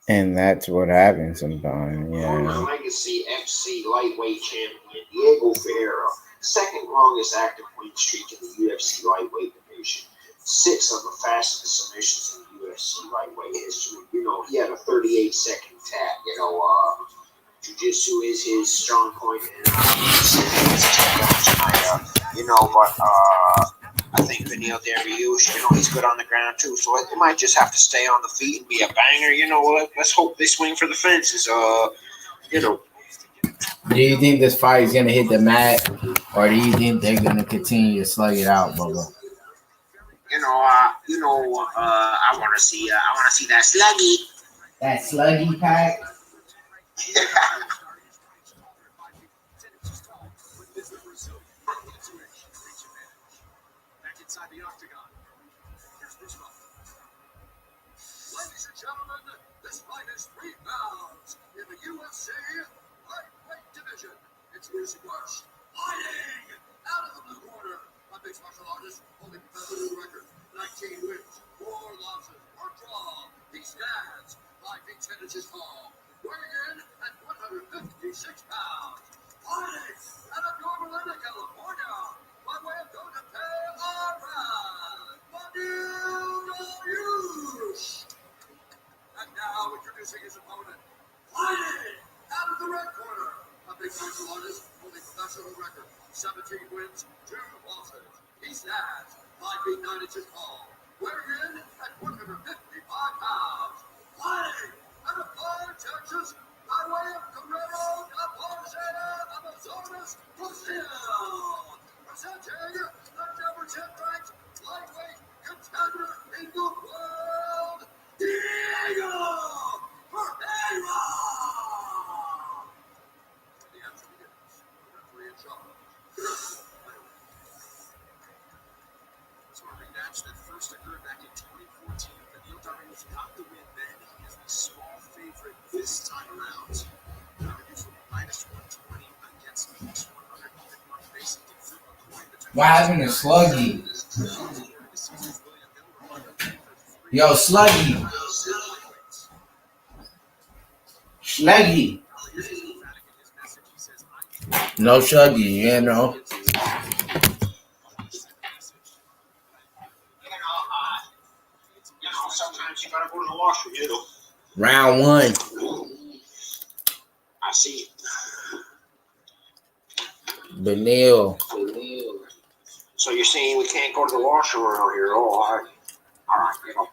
And that's what happens sometimes, Former Legacy FC lightweight champion Diego Ferreira, second longest active win streak in the UFC lightweight division. 6 of the fastest submissions in the UFC lightweight history. You know, he had a 38-second tap. You know, jiu-jitsu is his strong point, and you know, but I think Beneil Dariush, you know, he's good on the ground too, so it might just have to stay on the feet and be a banger. You know, let's hope they swing for the fences. You know. Do you think this fight is gonna hit the mat, or do you think they're gonna continue to slug it out, Bubba? I want to see that sluggy. That sluggy pack. Inside the octagon. Here's this one. Ladies and gentlemen, this fight is 3 pounds in the UFC lightweight division. It's Lucy Rush fighting out of the blue corner. A mixed martial artist holding a competitive record. 19 wins, 4 losses, 1 draw. He stands 5 feet 10 inches tall, weighing in at 156 pounds. Fighting out of North Carolina, California. By way of going to pay our And now introducing his opponent, fighting out of the red corner, a big martial artist holding professional record, 17 wins, 2 losses. He stands 5 feet 9 inches tall, weighing in at 155 pounds. Fighting out of Far Texas, by way of Guerrero, Amazonas, Brazil. Presenting the number 10 ranked lightweight contender in the world, Diego Ferreira. The action begins. The referee in charge. So a rematch that first occurred back in 2014. Beneil Dariush got the win then. He is the small favorite this time around. Dariush will be -120 against plus 100. Basically, What happened to Sluggy? Yo, Sluggy. Sluggy. No Sluggy, you know. Sometimes you gotta go to the washroom, you know. Round 1. I see. Beneil. So you're saying we can't go to the washroom around here? Oh, all right, you know.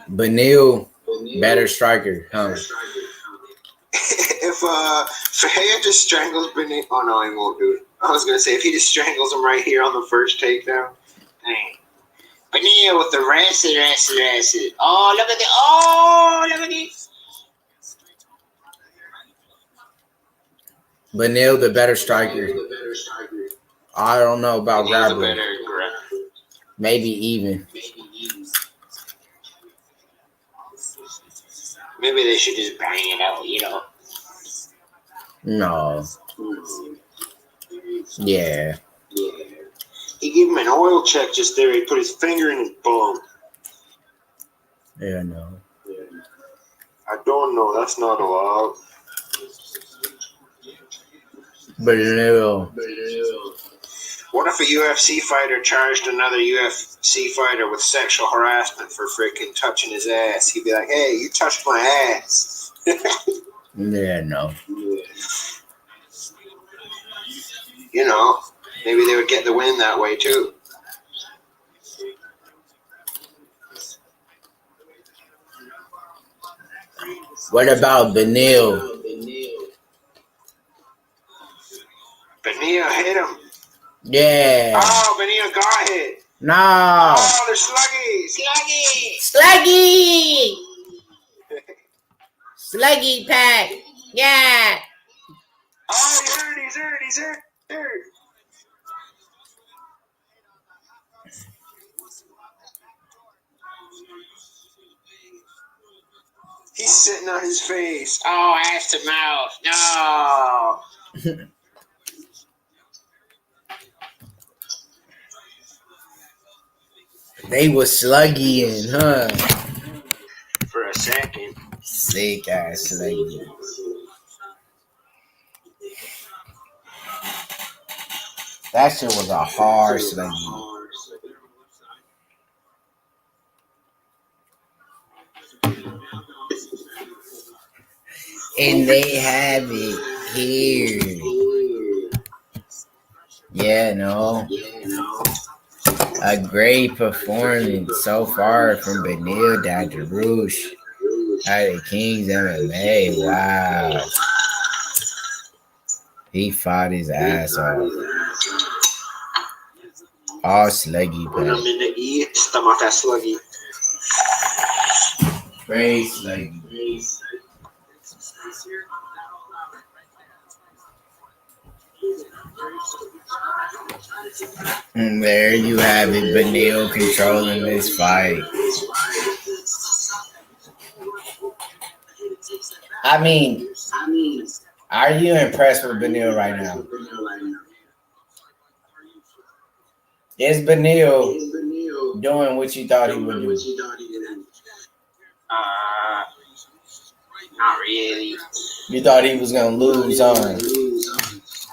Beneil, better striker, huh? If Ferreira just strangles Beneil, oh no, he won't do it. I was gonna say if he just strangles him right here on the first takedown, dang. Beneil with the wrestle. Oh, look at this. Beneil, the better striker. I don't know about grappling. Maybe even. Maybe they should just bang it out, you know. No. Yeah. He gave him an oil check just there. He put his finger in his bum. Yeah, no. I don't know. That's not allowed. Beneil. What if a UFC fighter charged another UFC fighter with sexual harassment for freaking touching his ass? He'd be like, hey, you touched my ass. Yeah, no. You know, maybe they would get the win that way too. What about Beneil? Beneil hit him. Yeah. Oh, Beneil got hit. No. Oh, they're sluggy. Sluggy pack. Yeah. Oh, he's hurt. He's sitting on his face. Oh, ass to mouth. No. They was sluggy, huh? For a second. Sick ass sluggy. That shit was a hard sluggy. And they have it here. Yeah, no. A great performance so far from Benil Dadarush out of Kings MMA. Wow. He fought his ass off. All sluggy, When I'm but in the East, I'm off that sluggy. very sluggy. And there you have it, Benil controlling this fight. I mean, are you impressed with Benil right now? Is Benil doing what you thought he would do? Not really. You thought he was gonna lose on? I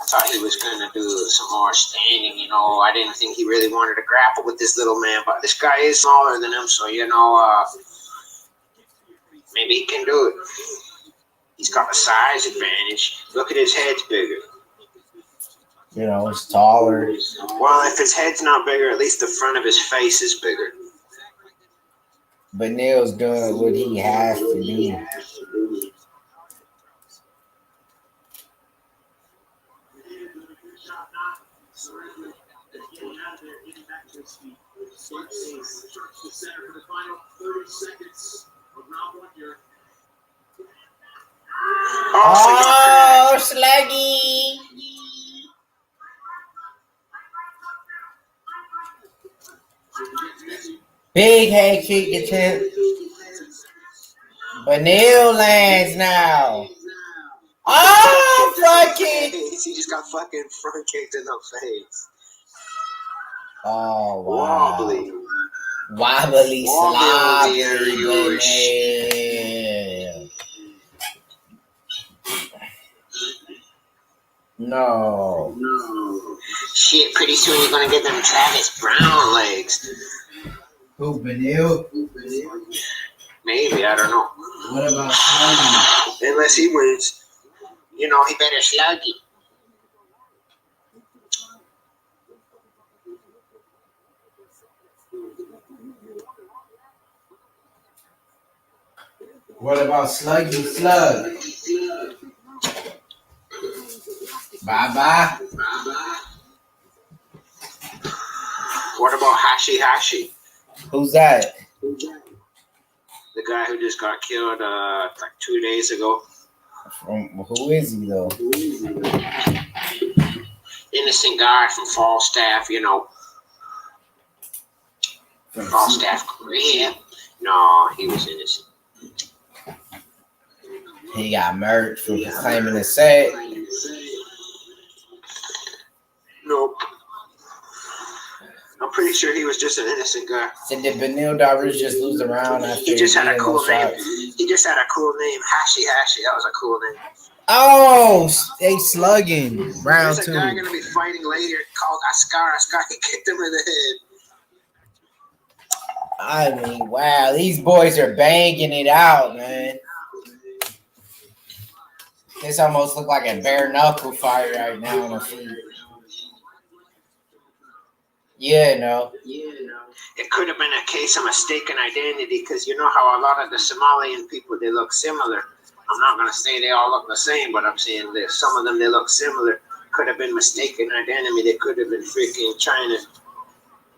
thought he was going to do some more standing, you know. I didn't think he really wanted to grapple with this little man, but this guy is smaller than him, so, you know, maybe he can do it. He's got a size advantage. Look at his head's bigger. You know, it's taller. Well, if his head's not bigger, at least the front of his face is bigger. Benil's doing what he has to do. Oh, sluggy. Big head kick attempt. Benil lands now. Oh, front kick. He just got fucking front kicked in the face. Oh, wow. Wobbly Slobbery Benil. No. Shit, pretty soon you're gonna get them Travis Brown legs. Who, Benil? Maybe, I don't know. What about Sluggy? Unless he wins, you know, he better slug it. What about Sluggy Slug? Bye-bye. What about Hashi? Who's that? The guy who just got killed like 2 days ago. Who is he, though? Innocent guy from Falstaff, you know. Falstaff, Korea. No, he was innocent. He got murdered for claiming a set. Nope. I'm pretty sure he was just an innocent guy. So did Benil Darius just lose the round after He just had a cool name. shots? He just had a cool name. Hashi. That was a cool name. Oh, they slugging. Round There's a two. guy going to be fighting later called Askar. He kicked him in the head. I mean, wow, these boys are banging it out, man. This almost look like a bare knuckle fight right now on the feet. Yeah, no. It could have been a case of mistaken identity because you know how a lot of the Somalian people, they look similar. I'm not going to say they all look the same, but I'm saying that some of them, they look similar. Could have been mistaken identity. They could have been freaking trying to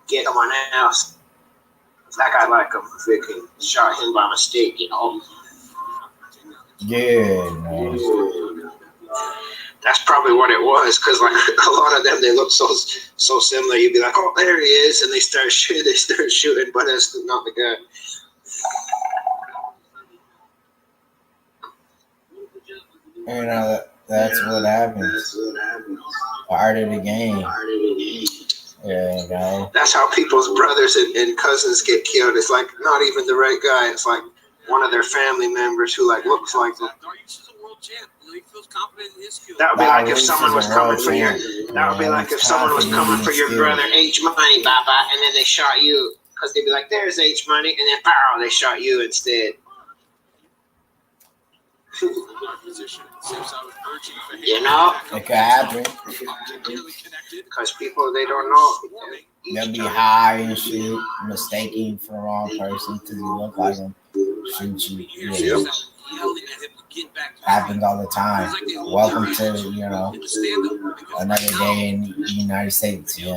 get someone else. That guy like him, freaking shot him by mistake, you know. Yeah, no. That's probably what it was, because like a lot of them, they look so similar. You'd be like, oh, there he is, and they start shooting, but that's not the guy. You know, that's what happens. Part of the game. Yeah, no. That's how people's brothers and cousins get killed. It's like not even the right guy. It's like one of their family members who like looks like them. champ. He feels confident in his skills. That would be like if someone was coming for your. That would be like if someone was coming for your brother H Money, Baba, and then they shot you because they'd be like, "There's H Money," and then pow, they shot you instead. You know, it could happen. Because people they don't know. They'll be high and shit, mistaking for the wrong person because you look like them. Shoot you. Yeah. Happens all the time. Welcome to, another day in the United States, And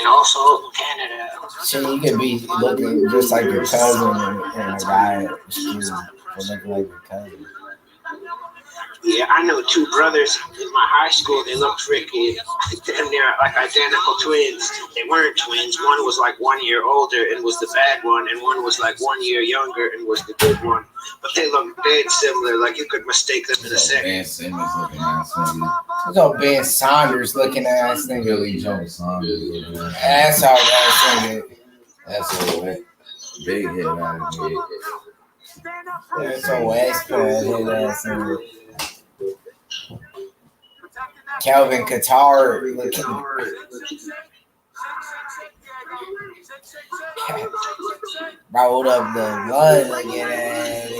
also Canada. So you could be looking just like your cousin and a guy excuse me, for looking like your cousin. Yeah, I know two brothers in my high school. They looked freaking damn near like identical twins. They weren't twins. One was like 1 year older and was the bad one, and one was like 1 year younger and was the good one. But they looked dead similar. Like you could mistake them in a second. Ben Simmons looking ass nigga. Look at Ben Saunders looking ass nigga. Billy Joe Saunders. That's all ass nigga. That's all right. Big head out of here. That's all ass ass nigga. Calvin Qatar looking. Rolled up the blood looking at it.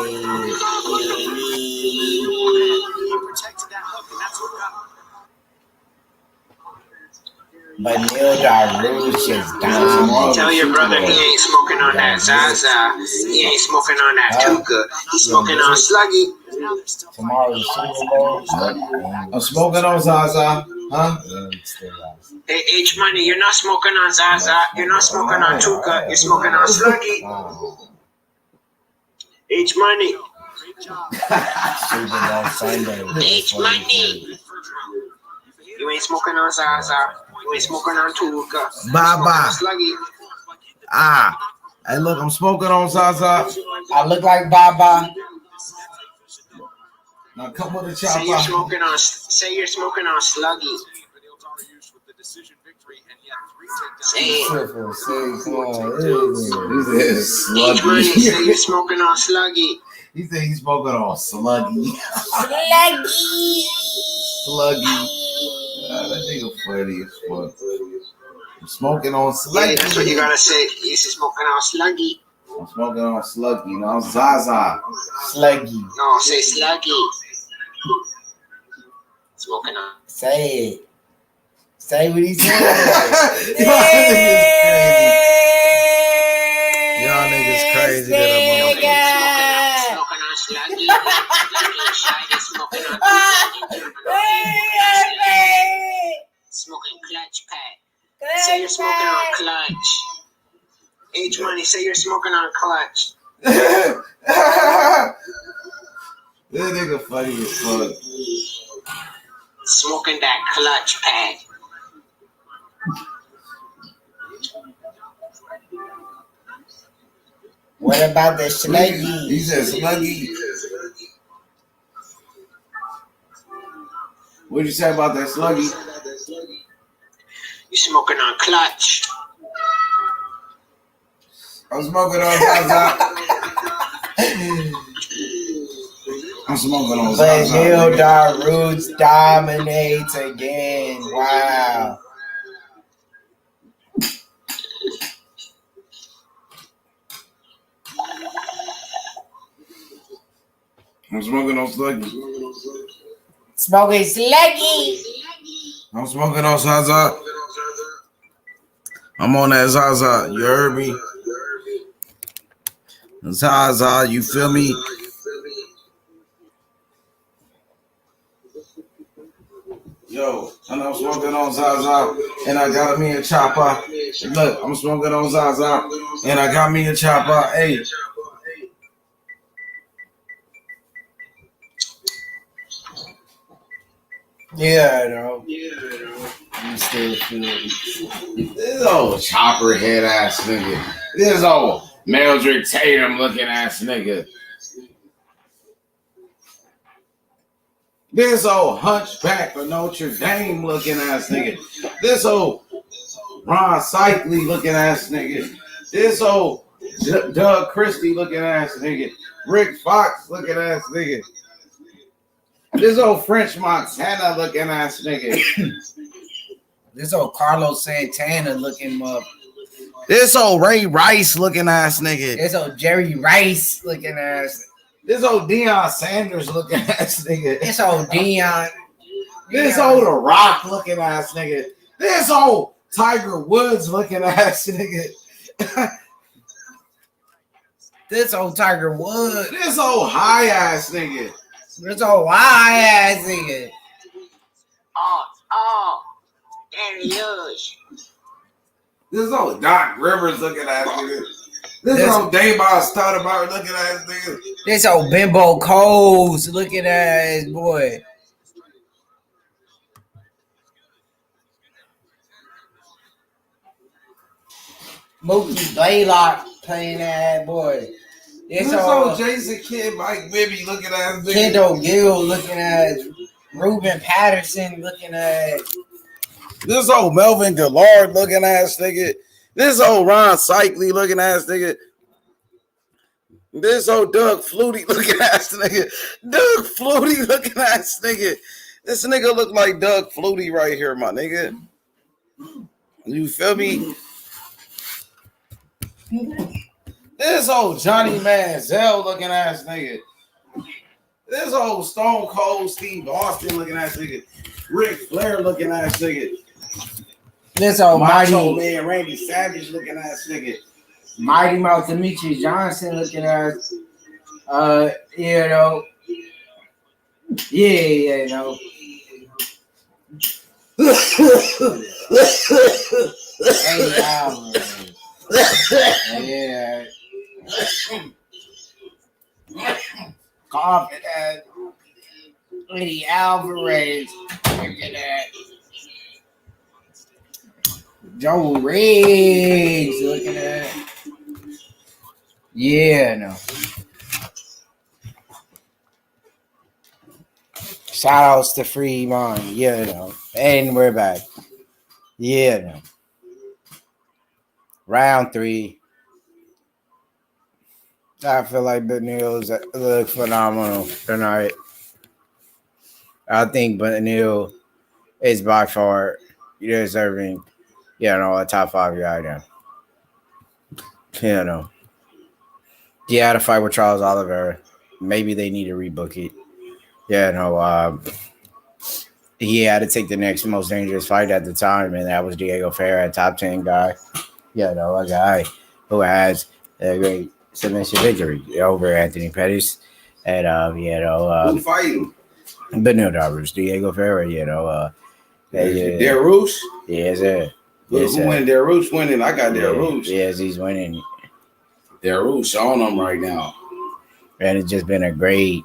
But Neil Daruch is down. Tell your brother he ain't smoking on that Zaza. He ain't smoking on that Tuka. He's smoking on Sluggy. Tomorrow's Super Bowl. I'm smoking on Zaza, huh? Hey, H Money, you're not smoking on Zaza. You're not smoking on Tuka. You're smoking on Sluggy. H Money. H Money. You ain't smoking on Zaza. You ain't smoking on Tuka. Bye. Sluggy. Hey, look, I'm smoking on Zaza. I look like Baba. Now come with the Say chopper. you're smoking on Sluggy. Say it. H Money, say you're smoking on Sluggy. He said he's smoking on Sluggy. Sluggy. That nigga funny as fuck. I'm smoking on Sluggy. Yeah, that's what you gotta say. He's smoking on Sluggy. I'm smoking on Sluggy. No, Zaza. Sluggy. No, say Sluggy. Smoking on. Say it. Say what he said. Y'all niggas crazy. That Smoking on Sluggy. Smoking clutch pack. Say you're smoking on clutch. H Money, say you're smoking on clutch. that nigga funny as fuck. Smoking that clutch pack. What about the Sluggy? He said Sluggy. What'd you say about that Sluggy? You smoking on clutch. I'm smoking on Zaza. I'm smoking on But Zaza. Neil Daruch dominates again. Wow. I'm smoking on Sluggy. Smoking Sluggy. I'm smoking on Zaza. I'm on that Zaza. You heard me? Zaza, you feel me? Yo, and I'm smoking on Zaza, and I got me a chopper. Look, I'm smoking on Zaza, and I got me a chopper. Hey. Yeah, I know. You still feel it. This old chopper head ass nigga. This old Meldrick Tatum looking ass nigga. This old hunchback of Notre Dame looking ass nigga. This old Ron Cycli looking ass nigga. This old Doug Christie looking ass nigga. Rick Fox looking ass nigga. This old French Montana looking ass nigga. This old Carlos Santana looking mother. This old Ray Rice looking ass nigga. This old Jerry Rice looking ass. This old Deion Sanders looking ass nigga. This old Deion. This old The Rock looking ass nigga. This old Tiger Woods looking ass nigga. This old Tiger Woods. This old high ass nigga. This old high ass nigga. And yours. This old Doc Rivers looking ass nigga. This old Davos Stoudemire looking ass nigga. This old Bimbo Coles looking ass boy. Mookie Blaylock playing that boy. This old Jason Kidd, Mike Bibby looking ass nigga. Kendall Gill looking at Ruben Patterson looking at This old Melvin Gillard looking ass nigga. This old Ron Cycli looking ass nigga. This old Doug Flutie looking ass nigga. Doug Flutie looking ass nigga. This nigga look like Doug Flutie right here, my nigga. You feel me? This old Johnny Manziel looking ass nigga. This old Stone Cold Steve Austin looking ass nigga. Ric Flair looking ass nigga. this old Macho Mighty Man Randy Savage looking ass nigga. Mouth Demetrius Johnson looking at you know. Yeah, you know. Eddie Alvarez. Yeah. Coffin at Eddie Alvarez. Look at that. Joe Riggs. Looking at that. Yeah, no. Shout outs to Fremont. Yeah, no. And we're back. Yeah, no. Round 3. I feel like Benil's look phenomenal tonight. I think Benil is by far deserving, a top 5 guy now. He had a fight with Charles Oliveira. Maybe they need to rebook it. He had to take the next most dangerous fight at the time, and that was Diego Ferreira, a top 10 guy. A guy who has a great submission victory over Anthony Pettis. And, who fight him? Benil Darius, Diego Ferreira, Darius? Yes, sir. Who win? Darius winning. I got Darius. Yes, he's winning. Darius on him right now. And it's just been a great,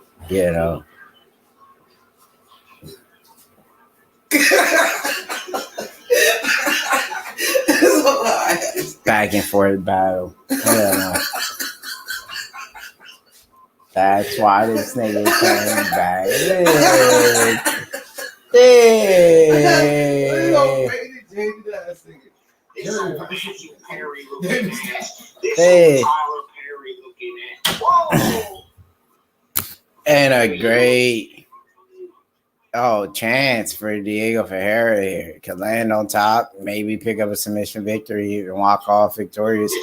back and forth battle. That's why this nigga came back. This is Matthew Perry looking at. This Hey. is Tyler Perry looking at. Whoa! And a great chance for Diego Ferreira here. Could land on top, maybe pick up a submission victory and walk off victorious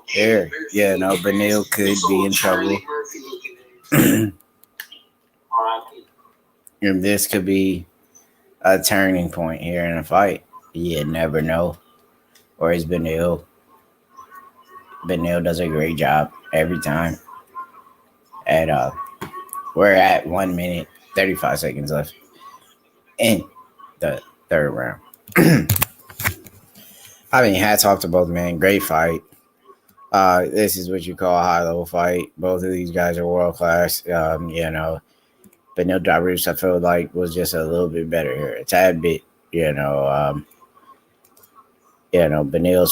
here. Benil could be in trouble. And this could be a turning point here in a fight. You never know. Or is Benil? Benil does a great job every time. And we're at 1 minute, 35 seconds left in the third round. Hats off to both men. Great fight. This is what you call a high-level fight. Both of these guys are world-class. Benil Darius, I feel like, was just a little bit better here. A tad bit, Benil's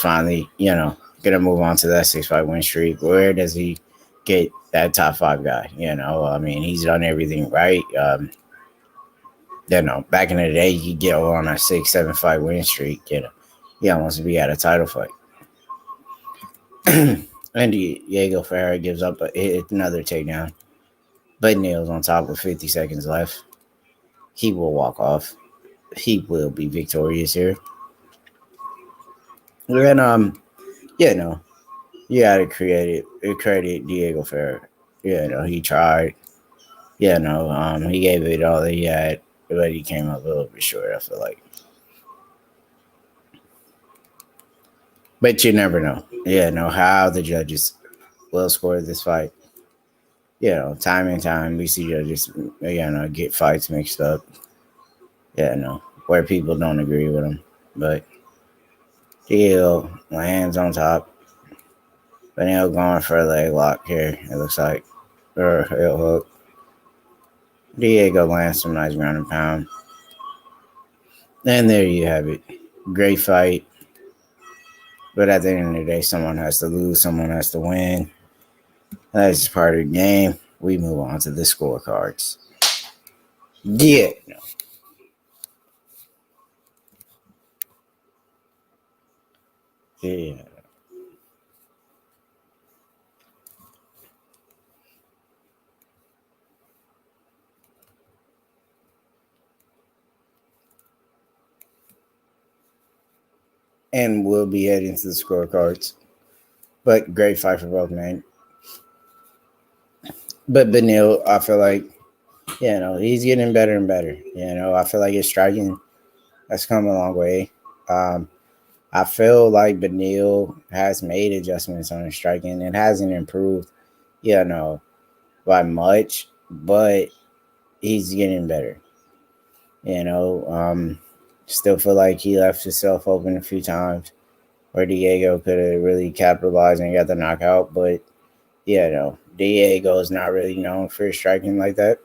finally, going to move on to that 6-fight win streak. Where does he get that top 5 guy? He's done everything right. Back in the day, you could get on a 6-7 fight win streak. He almost be at a title fight. And Diego Ferreira gives up another takedown. But Neil's on top with 50 seconds left. he will walk off. He will be victorious here. And you gotta credit Diego Ferrer. He tried. He gave it all that he had, but he came up a little bit short, I feel like. But you never know. How the judges will score this fight. Time and time we see judges, get fights mixed up. Where people don't agree with them. But Diego lands on top. Benil going for a leg lock here, it looks like. Or a heel hook. Diego lands some nice ground and pound. And there you have it. Great fight. But at the end of the day, someone has to lose, someone has to win. That's just part of the game. We move on to the scorecards. Yeah. Yeah. And we'll be heading to the scorecards. But great fight for both men. But Benil, I feel like, he's getting better and better. I feel like his striking has come a long way. I feel like Benil has made adjustments on his striking. It hasn't improved, by much, but he's getting better. Still feel like he left himself open a few times where Diego could have really capitalized and got the knockout. But, Diego is not really known for his striking like that.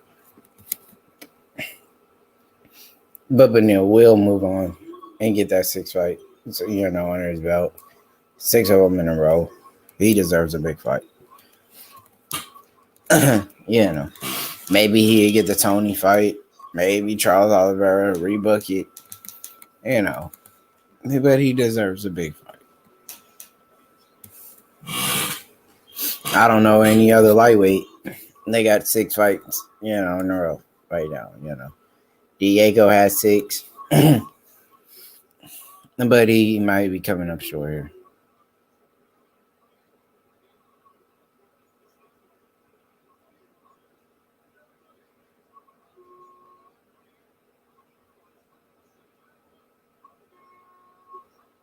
But Benil will move on and get that 6th fight. So, under his belt. 6 of them in a row. He deserves a big fight. Maybe he'll get the Tony fight. Maybe Charles Oliveira rebook it. But he deserves a big fight. I don't know any other lightweight. They got 6 fights, in a row right now, Diego has 6. But he might be coming up short here.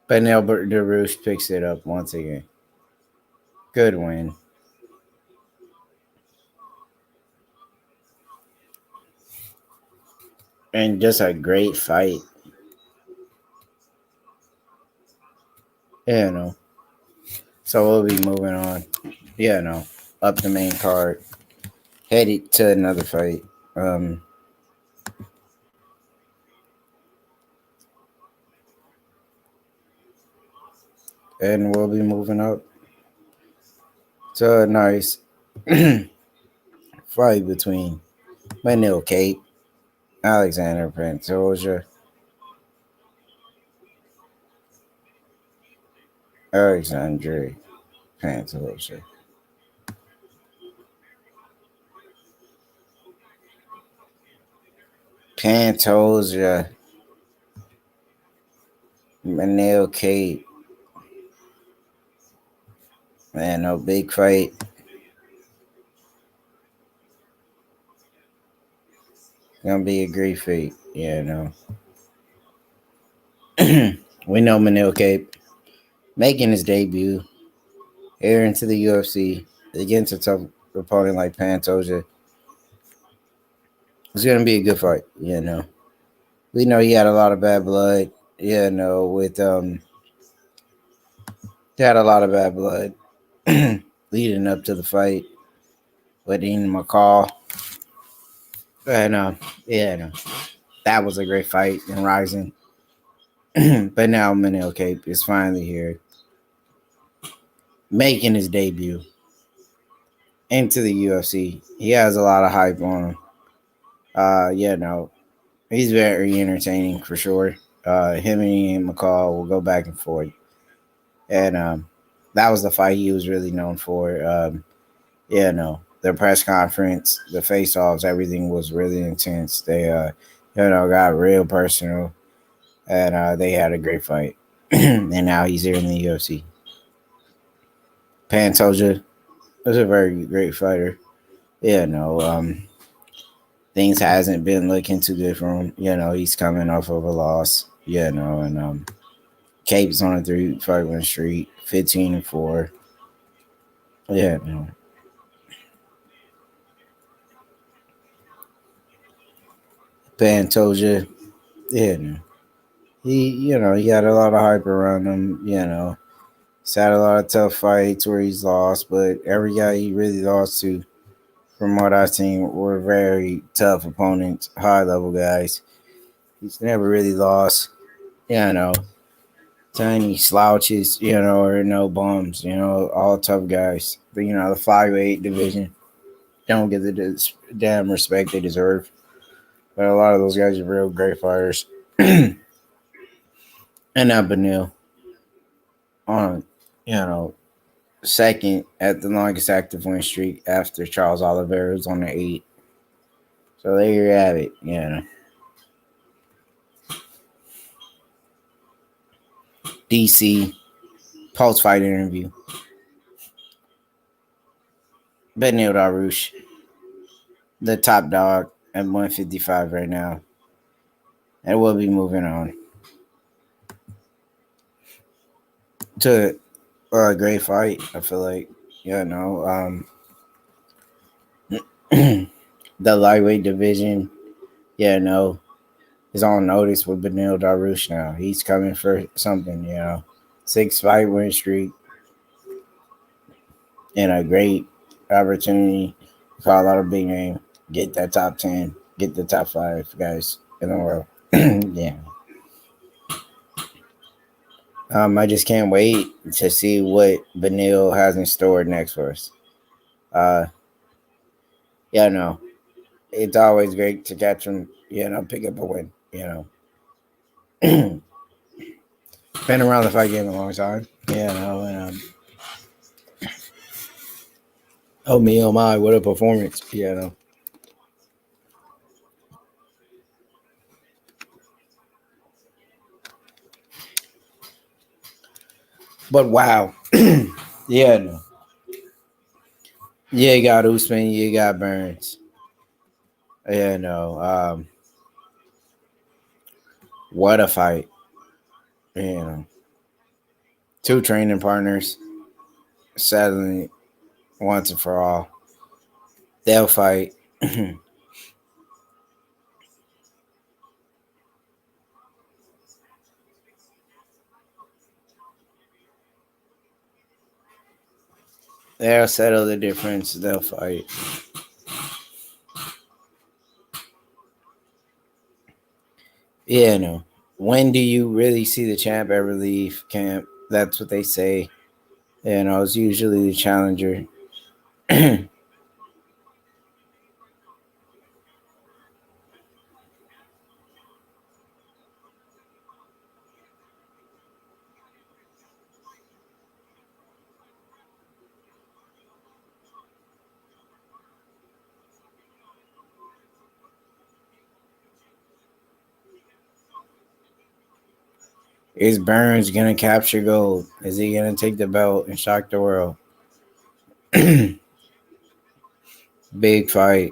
But Albert DeRouche picks it up once again. Good win. And just a great fight. So we'll be moving on. Up the main card. Headed to another fight. And we'll be moving up to a nice fight between Manil Cape, Alexander Pantoja, Alexander Pantoja. Manil Cape. Man, no big fight. Gonna be a great fight, We know Manil Cape making his debut here into the UFC against a tough opponent like Pantoja. It's gonna be a good fight, We know he had a lot of bad blood, with he had a lot of bad blood leading up to the fight with Ian McCall. And that was a great fight in Rising. But now Manil Cape is finally here, making his debut into the UFC. He has a lot of hype on him. He's very entertaining for sure. Him and Ian McCall will go back and forth. And that was the fight he was really known for. Their press conference, the face-offs, everything was really intense. They got real personal, and they had a great fight. And now he's here in the UFC. Pantoja is a very great fighter. Things hasn't been looking too good for him. He's coming off of a loss. And Cape's on a 3-fight win streak, 15-4. Yeah, no. Pantoja, no. He got a lot of hype around him. He's had a lot of tough fights where he's lost, but every guy he really lost to, from what I've seen, were very tough opponents, high level guys. He's never really lost, tiny slouches, or no bums, all tough guys. But, the flyweight division don't get the damn respect they deserve. But a lot of those guys are real great fighters. And now Benil on, second at the longest active win streak after Charles Oliveira, who's on the 8. So there you have it, DC post-fight interview. Benil Dariush, the top dog at 155 right now. And we'll be moving on to a great fight, I feel like. The lightweight division, is on notice with Benil Dariush now. He's coming for something, 6-fight win streak. And a great opportunity to call out a big name, get that top 10, get the top 5 guys in the world. Yeah. I just can't wait to see what Benil has in store next for us. It's always great to catch him, pick up a win, Been around the fight game a long time, and oh me, oh my, what a performance, But wow, you got Usman, you got Burns, what a fight, 2 training partners, sadly, once and for all, they'll fight. They'll settle the difference. They'll fight. When do you really see the champ ever leave camp? That's what they say. It's usually the challenger. Is Burns going to capture gold? Is he going to take the belt and shock the world? Big fight,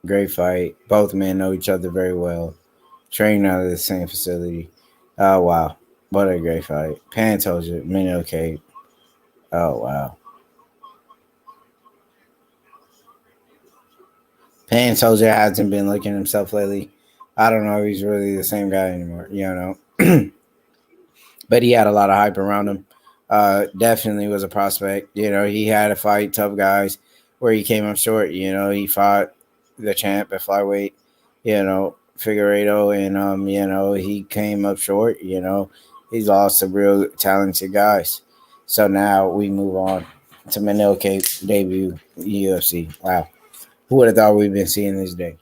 Great fight. Both men know each other very well. Trained out of the same facility. Oh, wow. What a great fight. Pantoja, Benil Cape. Oh, wow. Pantoja hasn't been looking at himself lately. I don't know if he's really the same guy anymore, But he had a lot of hype around him. Definitely was a prospect. He had to fight tough guys where he came up short. He fought the champ at flyweight, Figueiredo, and, he came up short. He's lost to real talented guys. So now we move on to Benil Cape's debut UFC. Wow. Who would have thought we'd been seeing this day,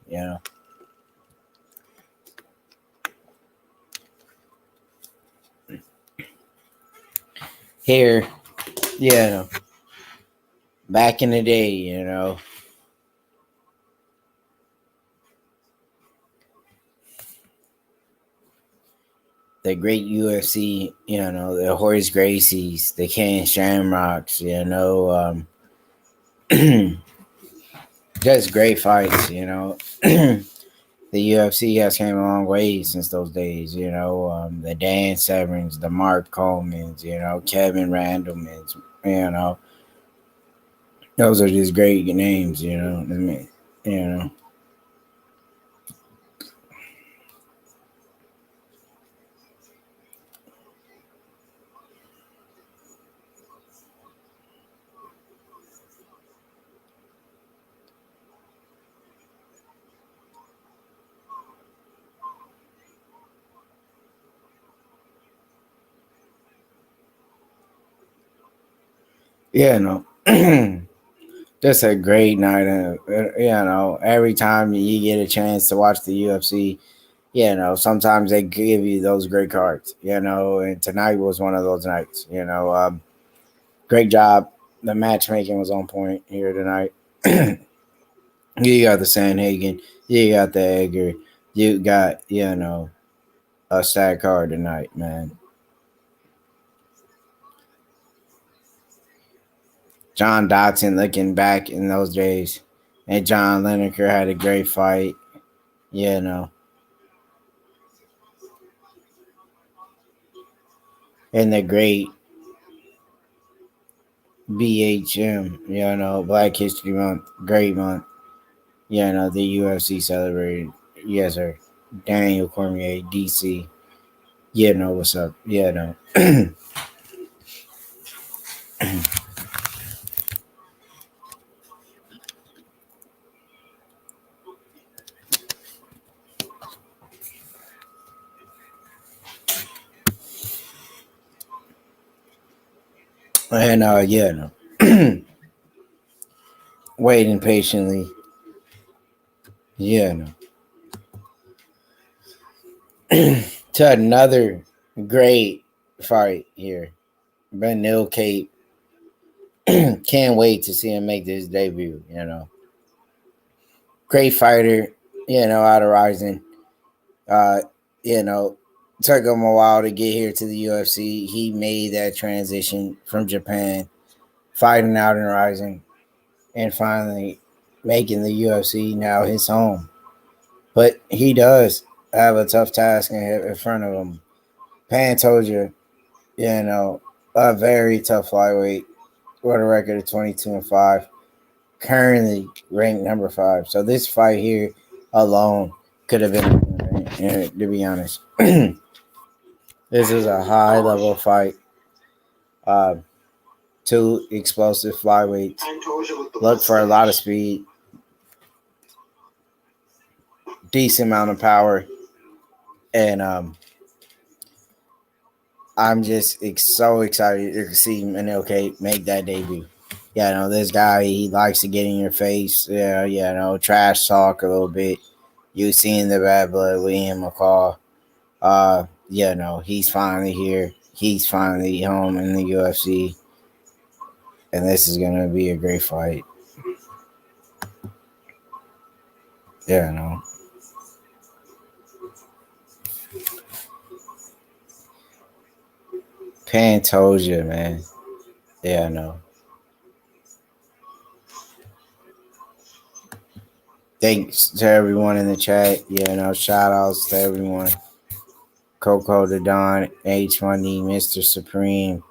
Here, back in the day, the great UFC, the Horace Gracies, the Ken Shamrocks, just great fights, The UFC has came a long way since those days, the Dan Severns, the Mark Colemans, Kevin Randlemans, those are just great names, just a great night. Every time you get a chance to watch the UFC, sometimes they give you those great cards, and tonight was one of those nights, great job. The matchmaking was on point here tonight. You got the Sanhagen, you got the Edgar, you got, a sad card tonight, man. John Dotson looking back in those days, and John Lineker had a great fight, and the great BHM, Black History Month, great month, the UFC celebrated, yes sir, Daniel Cormier, DC, what's up, and waiting patiently, to another great fight here. Benil Cape, can't wait to see him make this debut, Great fighter, out of Rising. Took him a while to get here to the UFC. He made that transition from Japan, fighting out in Rising, and finally making the UFC now his home. But he does have a tough task in front of him. Pantoja, a very tough flyweight with a record of 22-5, currently ranked number 5. So this fight here alone could have been, to be honest. This is a high level fight. Two explosive flyweights. Look for a lot of speed, decent amount of power, and I'm just so excited to see Manil Cape make that debut. This guy, he likes to get in your face. Trash talk a little bit. You seen the bad blood with Ian McCall. He's finally here. He's finally home in the UFC. And this is going to be a great fight. Pantoja, man. Thanks to everyone in the chat. Shout outs to everyone. Coco the Don, H Money, Mr. Supreme.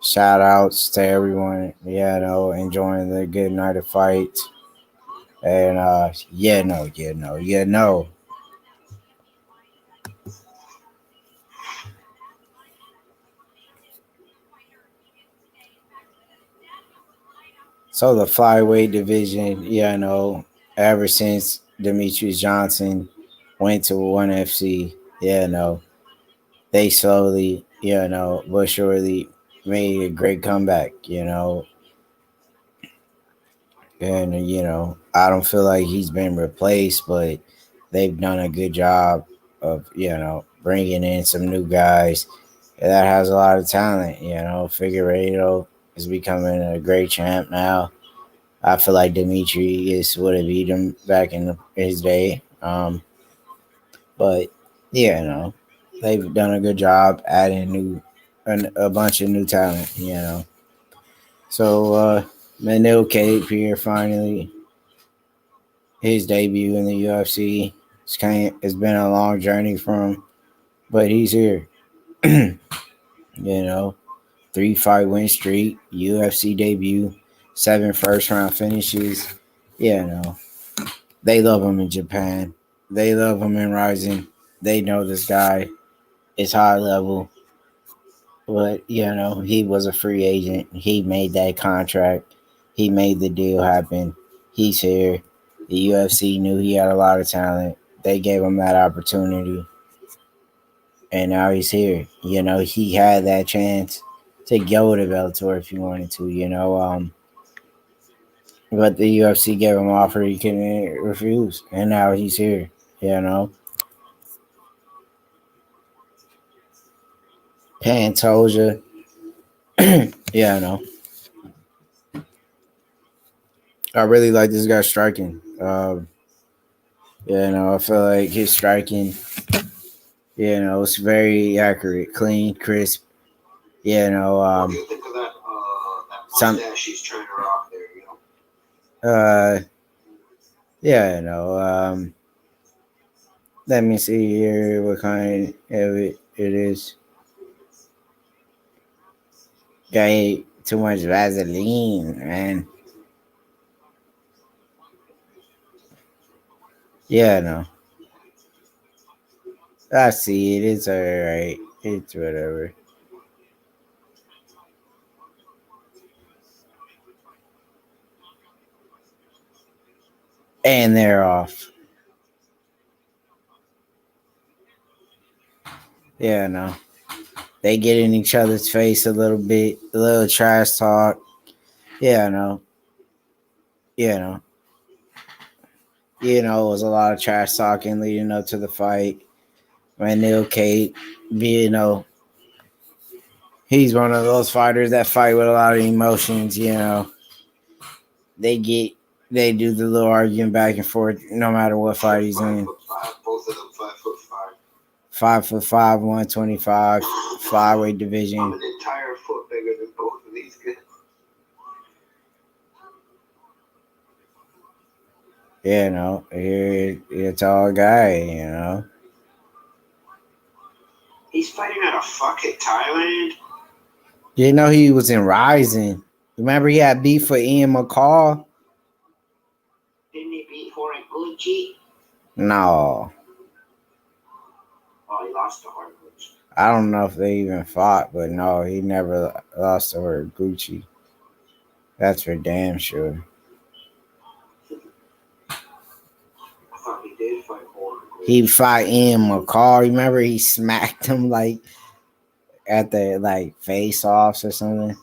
Shout outs to everyone, enjoying the good night of fights. And So the flyweight division, ever since Demetrius Johnson went to ONE FC, they slowly, but surely made a great comeback, And, I don't feel like he's been replaced, but they've done a good job of, bringing in some new guys that has a lot of talent. Figueiredo is becoming a great champ now. I feel like Demetrius would have beat him back in his day. But, they've done a good job adding a bunch of new talent, you know. So Manil Cape here finally, his debut in the UFC. It's been a long journey for him, but he's here. You know, 3-fight win streak, UFC debut, 7 first-round finishes. You know, they love him in Japan. They love him in Rising. They know this guy is high level. But, you know, he was a free agent. He made that contract. He made the deal happen. He's here. The UFC knew he had a lot of talent. They gave him that opportunity. And now he's here. You know, he had that chance to go to Bellator if he wanted to, you know. But the UFC gave him an offer he couldn't refuse. And now he's here, you know. Pantoja. Yeah, I know. I really like this guy striking. You know, I feel like his striking, you know, it's very accurate, clean, crisp. You know, What do you think of that mustache she's trying to rock there, you know? Yeah, you know, let me see here what kind of it is. Got too much Vaseline, man. Yeah, no. I see it. It's alright. It's whatever. And they're off. Yeah, no. They get in each other's face a little bit, a little trash talk. Yeah, no. You know. You know, it was a lot of trash talking leading up to the fight. Neil Kate, you know, he's one of those fighters that fight with a lot of emotions, you know. They do the little arguing back and forth no matter what fight he's in. 5'5", both of them 5'5". 5'5", 125, flyweight division. I'm an entire foot bigger than both of these guys. You know, you're a tall guy, you know. He's fighting out of fucking Thailand. You know he was in Rising. Remember he had beef with Ian McCall? Didn't he beat Horn Gucci? No. Oh, he lost to Horn Gucci. I don't know if they even fought, but no, he never lost to Gucci. That's for damn sure. I thought he did fight Horn Gucci. He fought Ian McCall. Remember he smacked him like at the like face offs or something?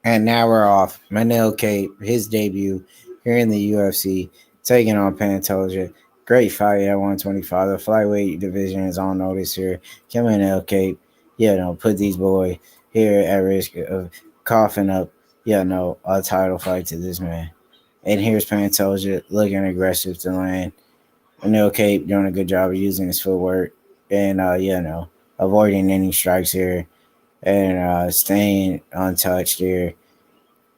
And now we're off. Manil Cape, his debut here in the UFC, taking on Pantoja. Great fight at 125. The flyweight division is on notice here. Manil Cape, you know, put these boys here at risk of coughing up, you know, a title fight to this man. And here's Pantoja looking aggressive to land. Manil Cape doing a good job of using his footwork and, you know, avoiding any strikes here and staying untouched here.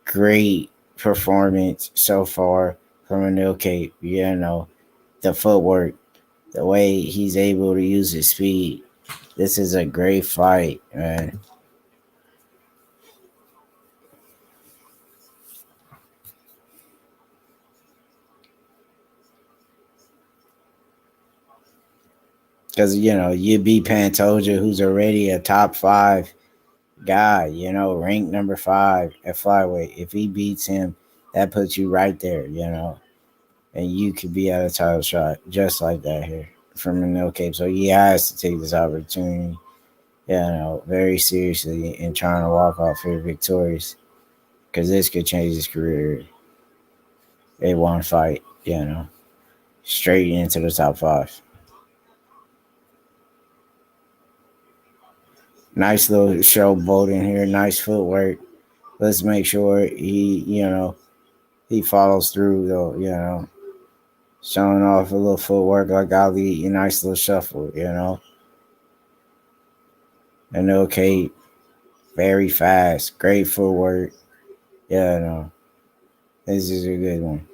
Great performance so far from Manil Cape. You know, the footwork, the way he's able to use his speed. This is a great fight, man. Because, you know, you beat Pantoja, who's already a top 5 guy, you know, ranked number 5 at flyweight. If he beats him, that puts you right there, you know. And you could be at a title shot just like that here from Manil Cape. So he has to take this opportunity, you know, very seriously and trying to walk off here victorious. because this could change his career. They one fight, straight into the top 5. Nice little showboat in here. Nice footwork. Let's make sure he follows through, though, showing off a little footwork like Ali. A nice little shuffle, And okay, very fast. Great footwork. This is a good one.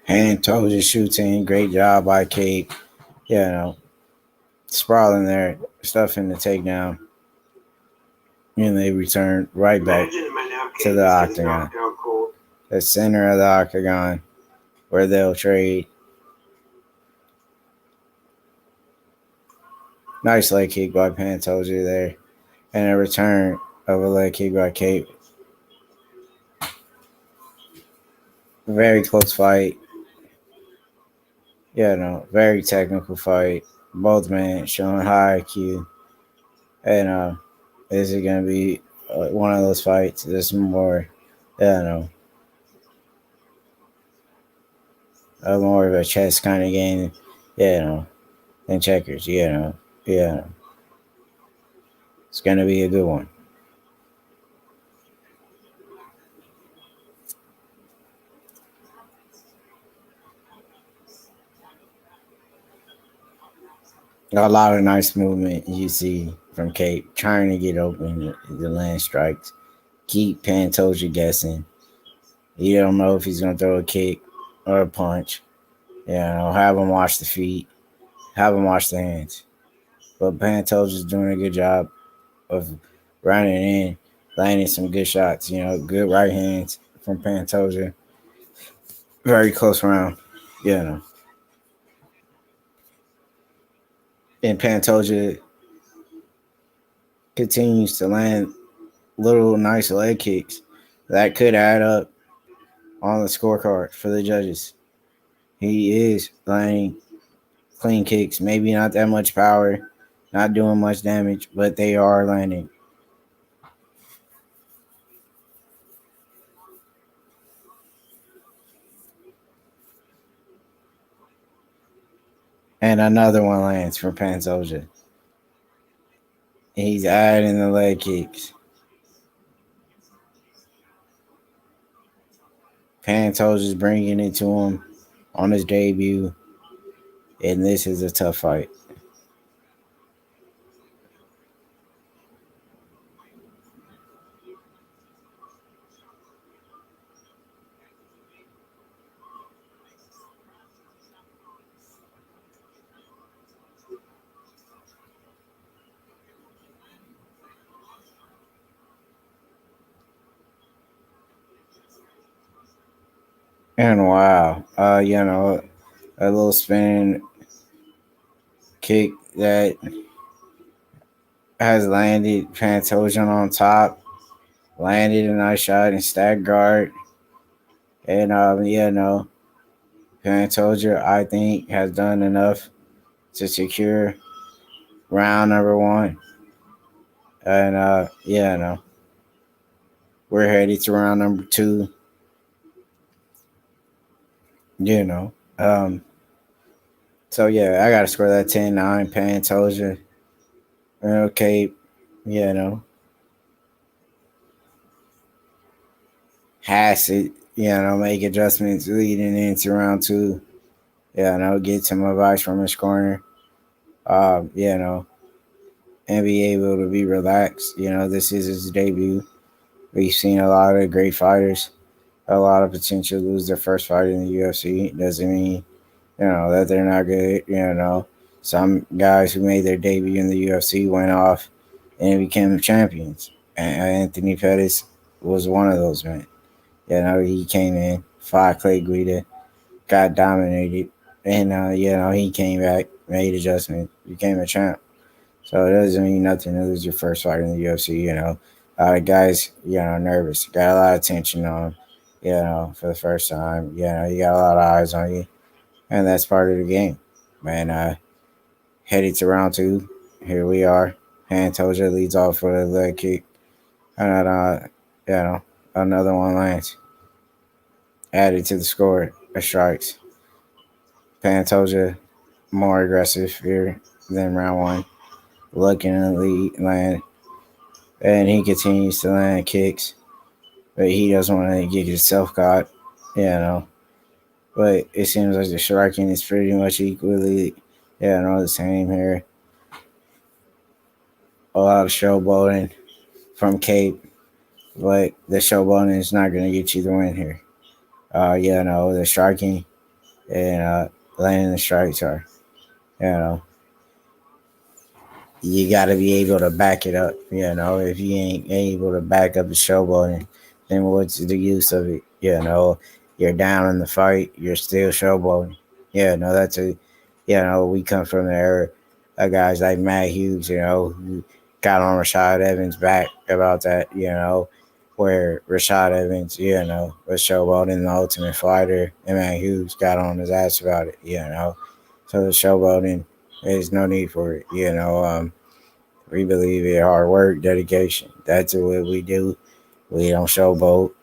Hand toes and shooting. Great job by Kate. Sprawling there, stuffing the takedown. And they return right back to the octagon. The center of the octagon where they'll trade. Nice leg kick by Pantoja there. And a return of a leg kick by Kate. Very close fight. Very technical fight. Both men showing high IQ. And this is going to be one of those fights. There's more, more of a chess kind of game, than checkers, It's going to be a good one. A lot of nice movement you see from Kate, trying to get open the land strikes. Keep Pantoja guessing. You don't know if he's going to throw a kick or a punch. Have him watch the feet. Have him watch the hands. But Pantoja's doing a good job of running in, landing some good shots. Good right hands from Pantoja. Very close round. And Pantoja continues to land little nice leg kicks that could add up on the scorecard for the judges. He is landing clean kicks, maybe not that much power, not doing much damage, but they are landing. And another one lands for Pantoja. He's adding the leg kicks. Pantoja's bringing it to him on his debut. And this is a tough fight. And wow, a little spinning kick that has landed Pantoja on top, landed a nice shot in stack guard. And, Pantoja, I think, has done enough to secure round number 1. And, we're headed to round number 2. So, I got to score that 10-9 Pantoja. Okay, has it, make adjustments leading into round 2. Get some advice from his corner. And be able to be relaxed. This is his debut. We've seen a lot of great fighters, a lot of potential to lose their first fight in the UFC. Doesn't mean, that they're not good. Some guys who made their debut in the UFC went off and became champions. And Anthony Pettis was one of those men. He came in, fought Clay Guida, got dominated, and he came back, made adjustments, became a champ. So it doesn't mean nothing to lose your first fight in the UFC. Guys, nervous, got a lot of tension on him, for the first time. You got a lot of eyes on you, And that's part of the game. Man, headed to round 2. Here we are. Pantoja leads off for the leg kick. And, another one lands. Added to the score of strikes. Pantoja more aggressive here than round 1. Looking in the lead, land. And he continues to land kicks. But he doesn't want to get himself caught. But it seems like the striking is pretty much equally, the same here. A lot of showboating from Cape, but the showboating is not going to get you the win here. The striking and landing the strikes are, you got to be able to back it up. If you ain't able to back up the showboating, then what's the use of it? You're down in the fight, you're still showboating. We come from the era of guys like Matt Hughes, who got on Rashad Evans' back about that, where Rashad Evans, was showboating the Ultimate Fighter, and Matt Hughes got on his ass about it, So the showboating, there's no need for it, We believe in hard work, dedication. That's what we do. We don't showboat,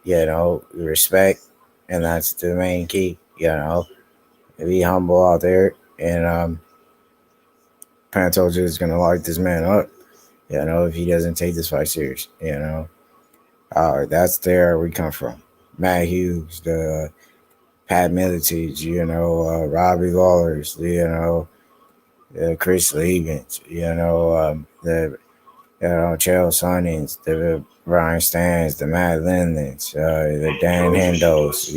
we respect, and that's the main key, Be humble out there, and Pantoja is going to lock this man up, if he doesn't take this fight serious, That's there we come from. Matt Hughes, the Pat Militides, Robbie Lawlers, Chris Legans, the Chael Sonnings, the Brian Stans, the Matt Lindlands, the Dan Hendos,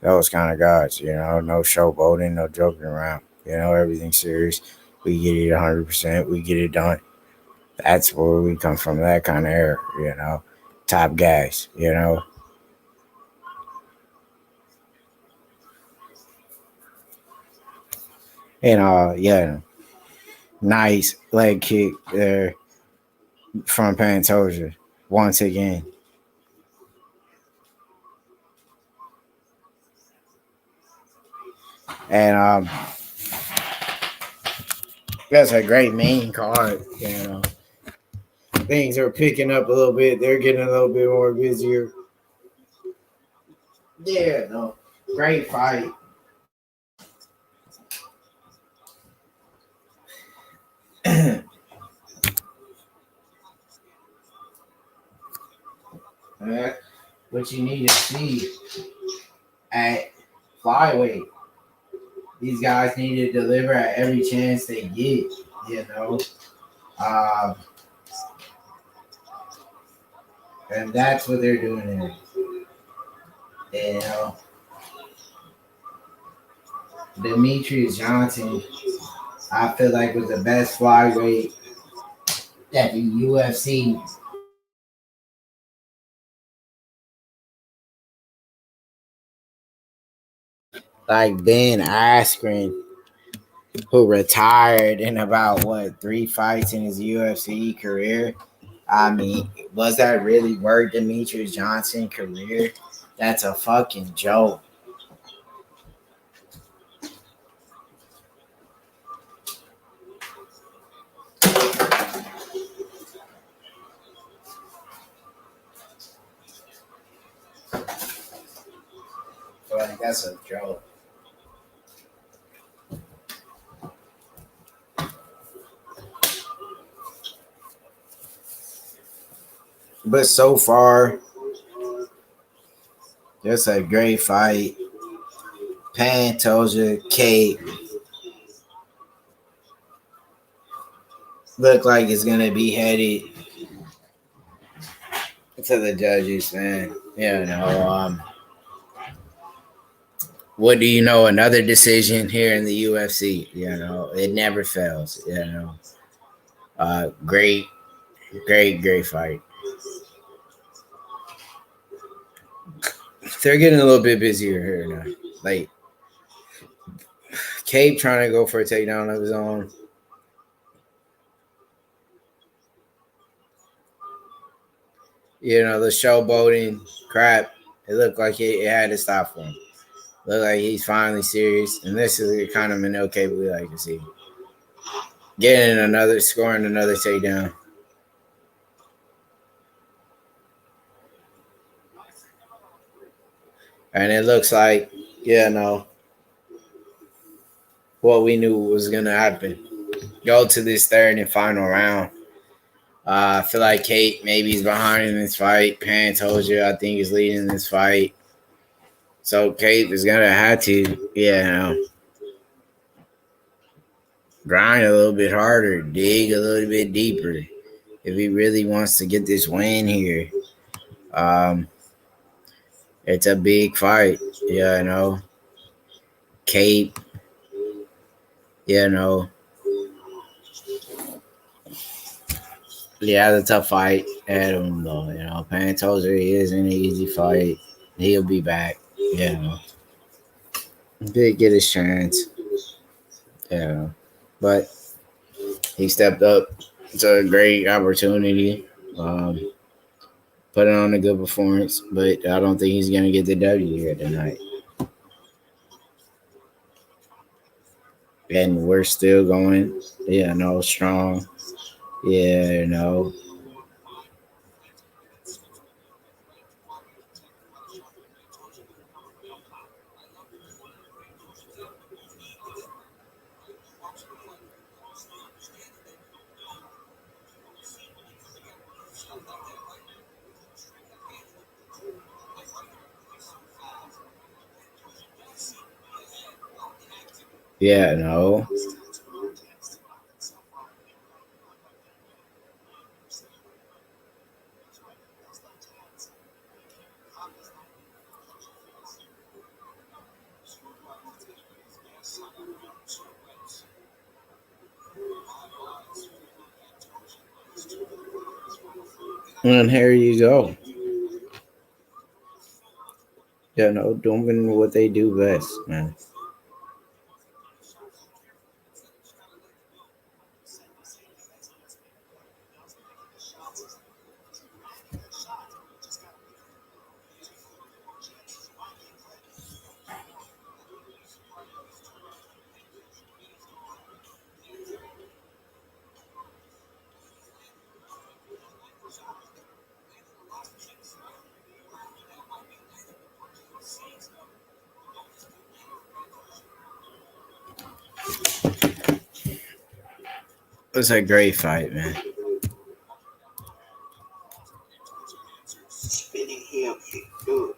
those kind of guys, no showboating, no joking around, everything serious. We get it 100%, we get it done. That's where we come from, that kind of era, top guys, And nice leg kick there from Pantoja once again. And that's a great main card, Things are picking up a little bit. They're getting a little bit more busier. Great fight. What you need to see at flyweight, these guys need to deliver at every chance they get, and that's what they're doing there. Demetrius Johnson, I feel like, was the best flyweight that the UFC like Ben Askren, who retired in about 3 fights in his UFC career. I mean, was that really worth Demetrius Johnson's career? That's a fucking joke. Like, that's a joke. But so far, that's a great fight. Pantoja, Kate look like it's gonna be headed to the judges, man. What do you know? Another decision here in the UFC. It never fails. Great fight. They're getting a little bit busier here now. Like Cape trying to go for a takedown of his own. The showboating crap. It looked like it had to stop for him. Look like he's finally serious, and this is the kind of Manel Cable we like to see. Scoring another takedown. And it looks like, what we knew was going to happen. Go to this third and final round. I feel like Kate maybe is behind in this fight. Pan told you I think he's leading this fight. So Kate is going to have to, grind a little bit harder, dig a little bit deeper if he really wants to get this win here. It's a big fight, Kate, Yeah, it's a tough fight at him though. Pan told you he isn't an easy fight. He'll be back. Did get his chance. But he stepped up. It's a great opportunity. Put on a good performance, but I don't think he's gonna get the W here tonight. And we're still going, strong. Yeah, no. And here you go. Doing what they do best, man. It's a great fight, man. Spinning heel kick. Do it.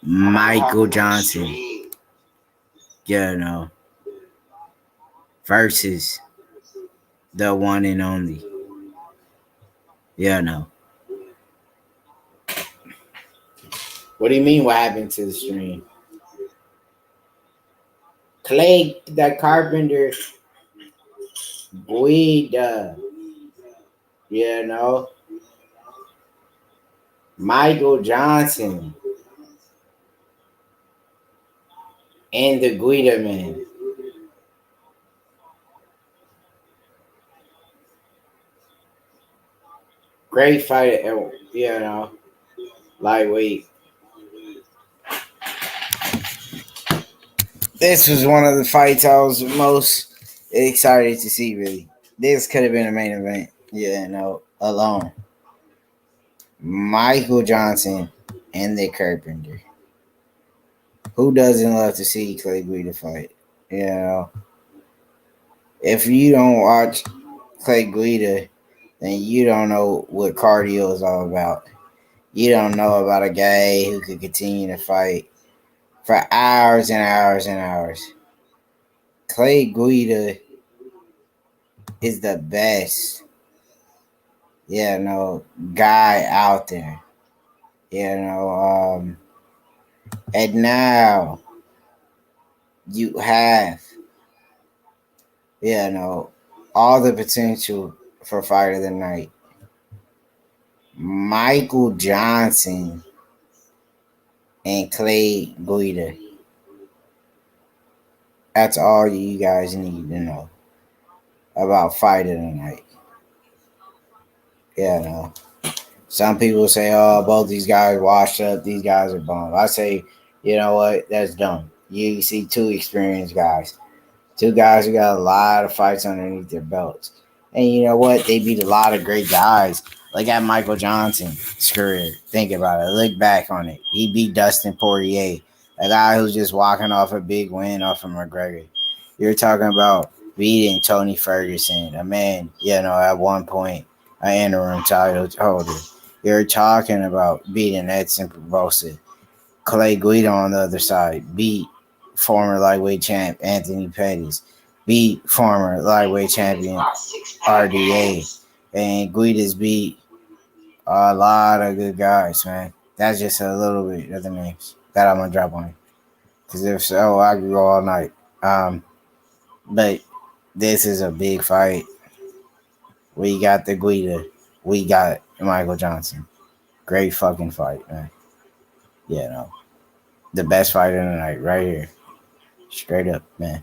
Michael Johnson, versus the one and only, What do you mean what happened to the stream? Clay the Carpenter Guida, Michael Johnson and the Guida man. Great fight, lightweight. This was one of the fights I was most excited to see, really. This could have been a main event, alone. Michael Johnson and the Carpenter. Who doesn't love to see Clay Guida fight? If you don't watch Clay Guida, then you don't know what cardio is all about. You don't know about a guy who could continue to fight for hours and hours and hours. Clay Guida is the best, guy out there. And now you have, all the potential for fight of the night. Michael Johnson and Clay Guida. That's all you guys need to know about fight of the night. Some people say, oh, both these guys washed up. These guys are bums. I say, you know what? That's dumb. You see two experienced guys. Two guys who got a lot of fights underneath their belts. And you know what? They beat a lot of great guys. Look at Michael Johnson's career. Think about it. Look back on it. He beat Dustin Poirier, a guy who's just walking off a big win off of McGregor. You're talking about beating Tony Ferguson, a man, at one point, an interim title holder. You're talking about beating Edson Barbosa. Clay Guida on the other side beat former lightweight champ Anthony Pettis, beat former lightweight champion RDA, and Guida's beat a lot of good guys, man. That's just a little bit of the names that I'm gonna drop on you. Because if so, I could go all night. But this is a big fight. We got the Guida. We got Michael Johnson. Great fucking fight, man. The best fight of the night right here. Straight up, man.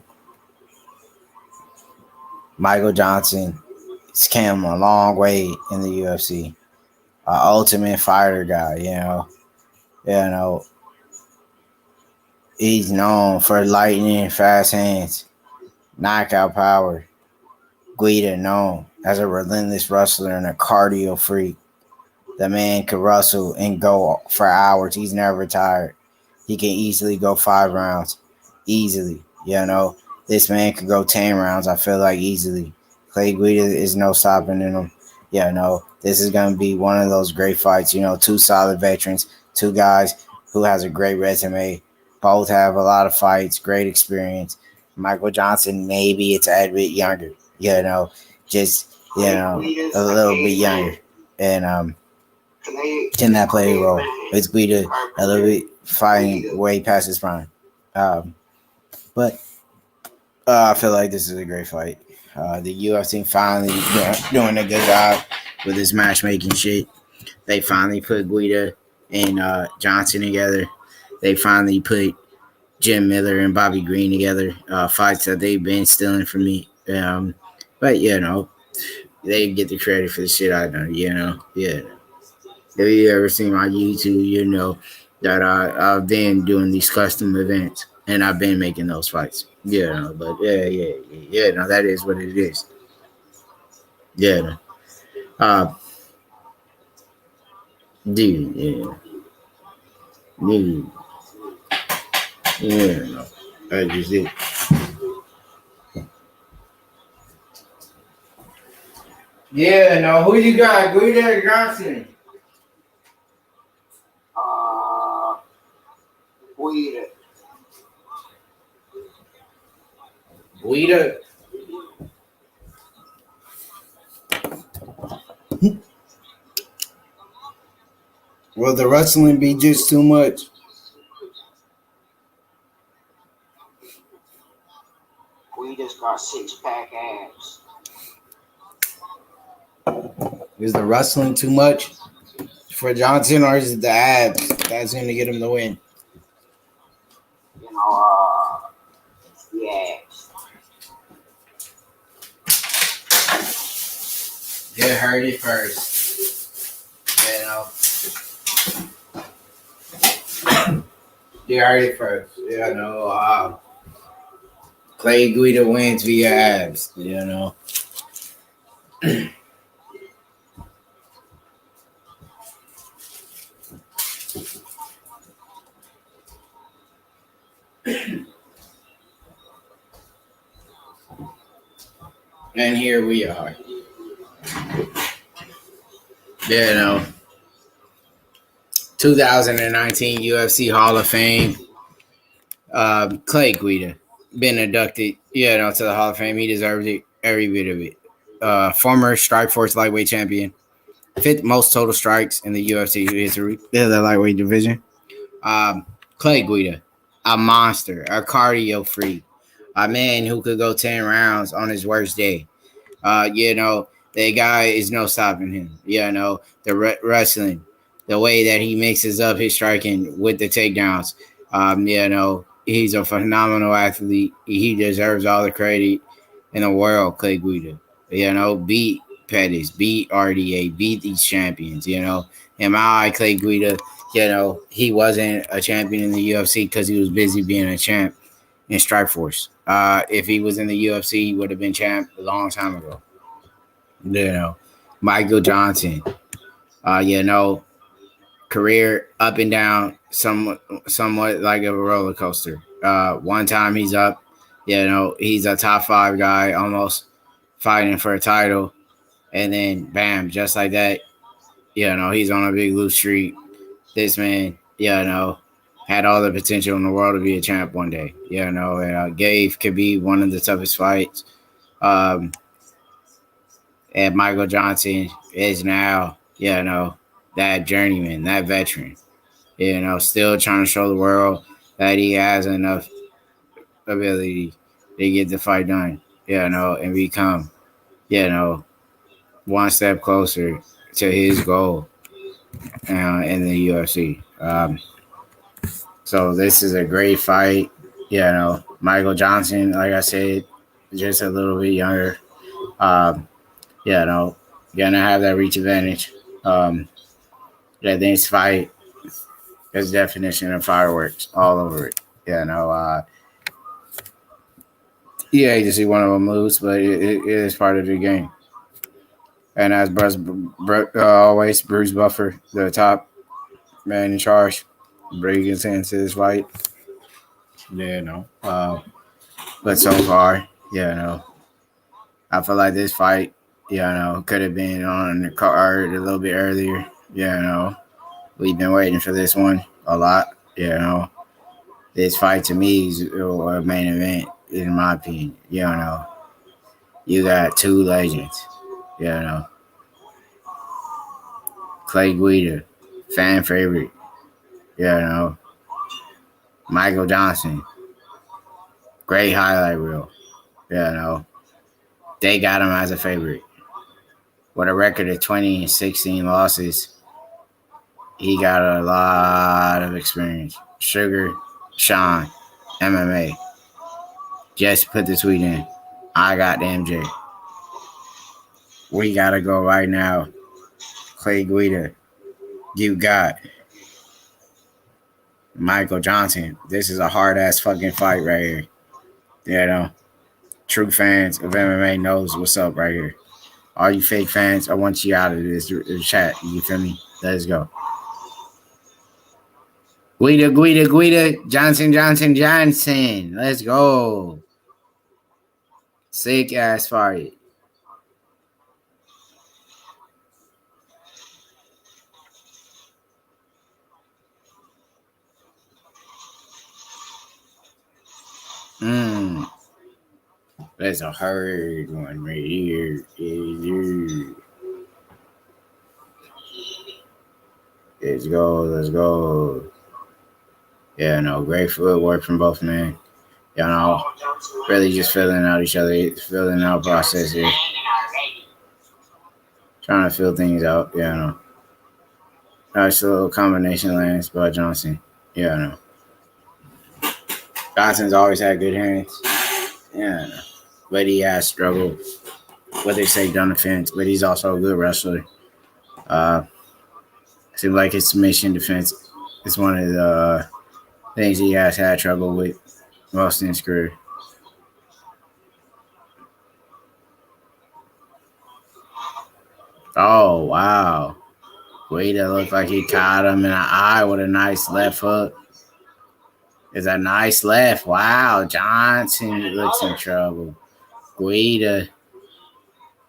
Michael Johnson has come a long way in the UFC. Ultimate fighter guy, He's known for lightning, fast hands, knockout power. Guida known as a relentless wrestler and a cardio freak. The man can wrestle and go for hours. He's never tired. He can easily go 5 rounds. Easily, This man could go 10 rounds, I feel like, easily. Clay Guida is no stopping in him. This is going to be one of those great fights. Two solid veterans, two guys who has a great resume. Both have a lot of fights, great experience. Michael Johnson, maybe it's a bit younger, just, a little bit younger. And can that play a role? It's Guida a little bit fighting way past his prime. But I feel like this is a great fight. The UFC finally doing a good job with this matchmaking shit. They finally put Guida and Johnson together. They finally put Jim Miller and Bobby Green together. Fights that they've been stealing from me. But, they get the credit for the shit I done, If you ever seen my YouTube, that I've been doing these custom events and I've been making those fights. But that is what it is. Dude, that's just it. Who you got? Guida or Johnson? Guida. Will the wrestling be just too much? Guida's got 6-pack abs. Is the wrestling too much for Johnson, or is it the abs that's going to get him the win? You know, the abs. You heard it first. You know. You heard it first. You know. Clay Guida wins via abs. You know. And here we are. You know. 2019 UFC Hall of Fame. Clay Guida been inducted, to the Hall of Fame. He deserves it, every bit of it. Former Strikeforce lightweight champion, 5th most total strikes in the UFC history. The lightweight division. Clay Guida, a monster, a cardio freak, a man who could go 10 rounds on his worst day. The guy is no stopping him. The wrestling, the way that he mixes up his striking with the takedowns. He's a phenomenal athlete. He deserves all the credit in the world, Clay Guida. Beat Pettis, beat RDA, beat these champions. In my eye, Clay Guida, he wasn't a champion in the UFC because he was busy being a champ in Strikeforce. If he was in the UFC, he would have been champ a long time ago. Michael Johnson, career up and down, somewhat like a roller coaster. One time he's up, he's a top 5 guy, almost fighting for a title, and then bam, just like that, he's on a big lose streak. This man, had all the potential in the world to be a champ one day, and gave Khabib one of the toughest fights. And Michael Johnson is now, that journeyman, that veteran, still trying to show the world that he has enough ability to get the fight done, and become, one step closer to his goal in the UFC. So this is a great fight. Michael Johnson, like I said, just a little bit younger. Gonna have that reach advantage. This fight is definition of fireworks all over it. You hate to see one of them lose, but it is part of the game. And as always, Bruce Buffer, the top man in charge, bringing us into this fight. But so far, I feel like this fight, could have been on the card a little bit earlier. We've been waiting for this one a lot. This fight to me is a main event, in my opinion. You got 2 legends. Clay Guida, fan favorite. Michael Johnson, great highlight reel. They got him as a favorite. With a record of 20 and 16 losses, he got a lot of experience. Sugar, Sean, MMA. Just put the tweet in. I got the MJ. We got to go right now. Clay Guida, you got Michael Johnson. This is a hard-ass fucking fight right here. True fans of MMA knows what's up right here. All you fake fans, I want you out of this chat. You feel me? Let's go. Guida. Johnson. Let's go. Sick ass fight. There's a hard one right here. Let's go. Yeah, no, great footwork from both men. You know, really just filling out each other, filling out process here. Trying to fill things out, Nice little combination lands by Johnson. Johnson's always had good hands. But he has struggled, what they say, on defense, but he's also a good wrestler. Seems like his submission defense is one of the things he has had trouble with most in his career. Oh, wow. Guida looked like he caught him in the eye with a nice left hook. It's a nice left. Wow, Johnson looks in trouble. Guida.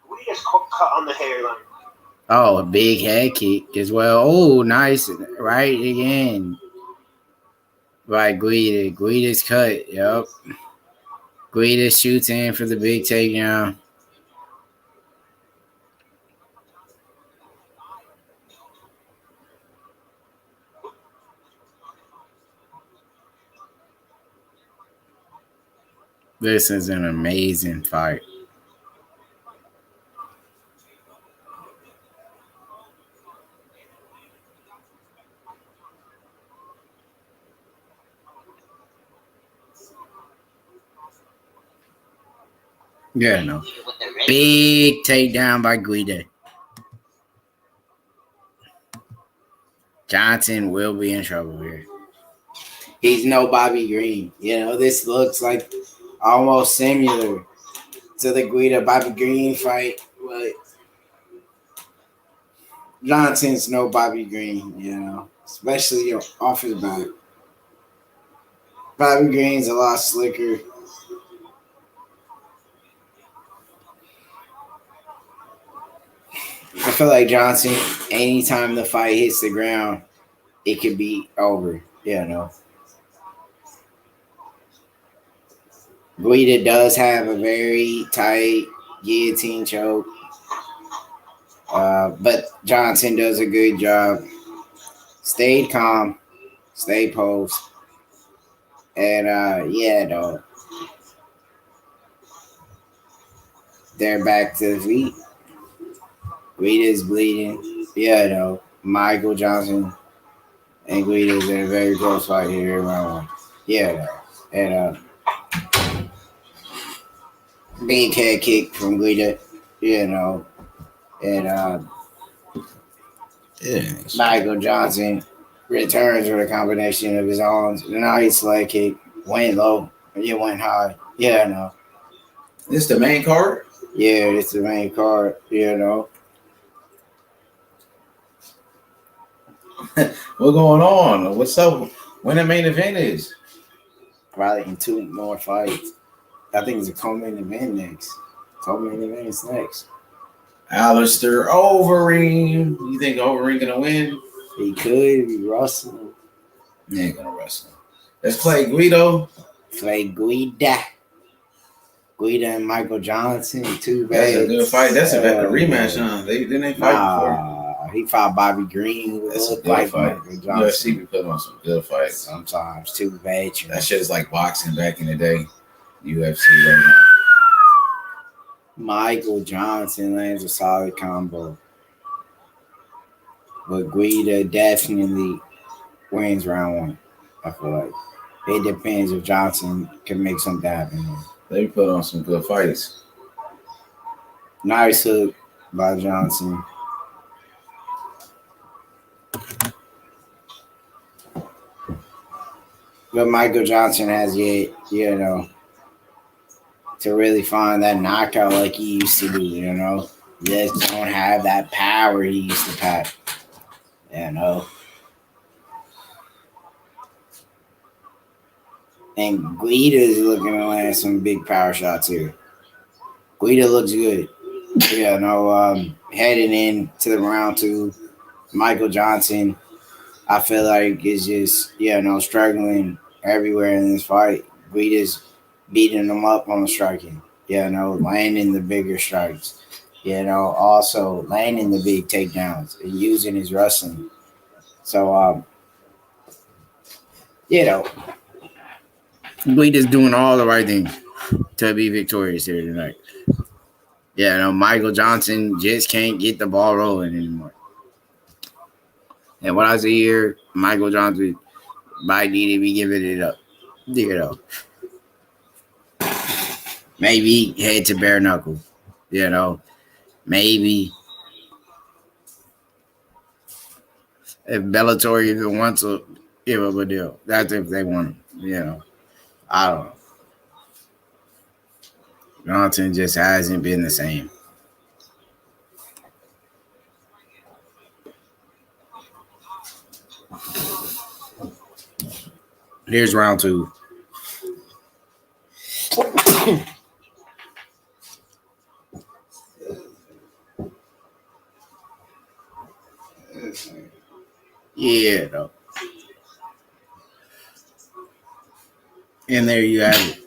We just cut on the hairline. Oh, a big head kick as well. Oh, nice. Right again. By Guida. Guida's cut. Yep. Guida shoots in for the big takedown. This is an amazing fight. Big takedown by Guida. Johnson will be in trouble here. He's no Bobby Green. This looks like almost similar to the Guida Bobby Green fight, but Johnson's no Bobby Green, especially off his back. Bobby Green's a lot slicker. I feel like Johnson, anytime the fight hits the ground, it could be over, Guida does have a very tight guillotine choke, but Johnson does a good job. Stayed calm, stayed posed, and they're back to the feet. Guida's bleeding. Michael Johnson and Guida's in a very close fight here. And big head kick from Guida, and Michael Johnson returns with a combination of his arms. Nice leg kick. Went low. It went high. This the main card? Yeah, it's the main card, What's going on? What's up? When the main event is? Probably in 2 more fights. I think it's a co-main event next. Co-main event is next. Alistair Overeem. You think Overeem gonna win? He could be wrestling. He ain't gonna wrestle. Let's play Guido. Play Guida. Guida and Michael Johnson. Two That's a good fight. That's a rematch, huh? Didn't they fight before? He fought Bobby Green. That's a good fight. UFC be putting on some good fights. Sometimes two veterans. That shit is like boxing back in the day. UFC right now. Michael Johnson lands a solid combo. But Guida definitely wins round 1. I feel like it depends if Johnson can make something happen. They put on some good fights. Nice hook by Johnson. But Michael Johnson has yet, to really find that knockout like he used to do, Just don't have that power he used to pack, And Guida's looking to land some big power shots here. Guida looks good. Heading into the round 2, Michael Johnson, I feel like is just, struggling everywhere in this fight. Guida's beating him up on the striking. landing the bigger strikes, also landing the big takedowns and using his wrestling. So, Guida's doing all the right things to be victorious here tonight. Michael Johnson just can't get the ball rolling anymore. And when I see here, Michael Johnson might need to be giving it up. Maybe head to bare knuckle. Maybe if Bellator even wants to give up a deal. That's if they want him. I don't know. Johnson just hasn't been the same. Here's round 2. Though. And there you have it.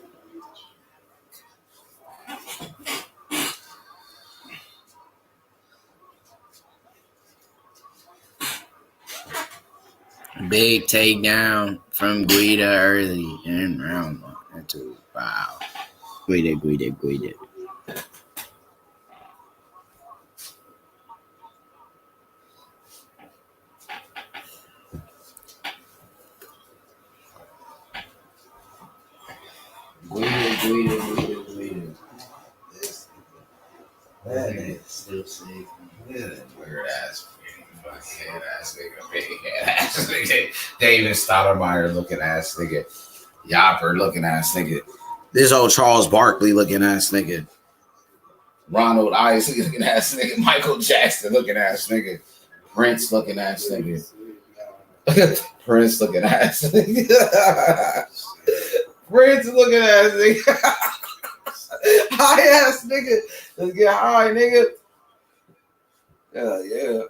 Big takedown from Guida early in round 1 and 2. Wow. Guida. Guida. That nigga still sick. Weird ass fucking ass nigga. Big ass nigga. David Stoudemire looking ass nigga. Yopper looking ass nigga. This old Charles Barkley looking ass nigga. Ronald Isley looking ass nigga. Michael Jackson looking ass nigga. Prince looking ass nigga. Prince looking ass nigga. Prince looking ass nigga. High ass nigga. Let's get high, nigga. Yeah.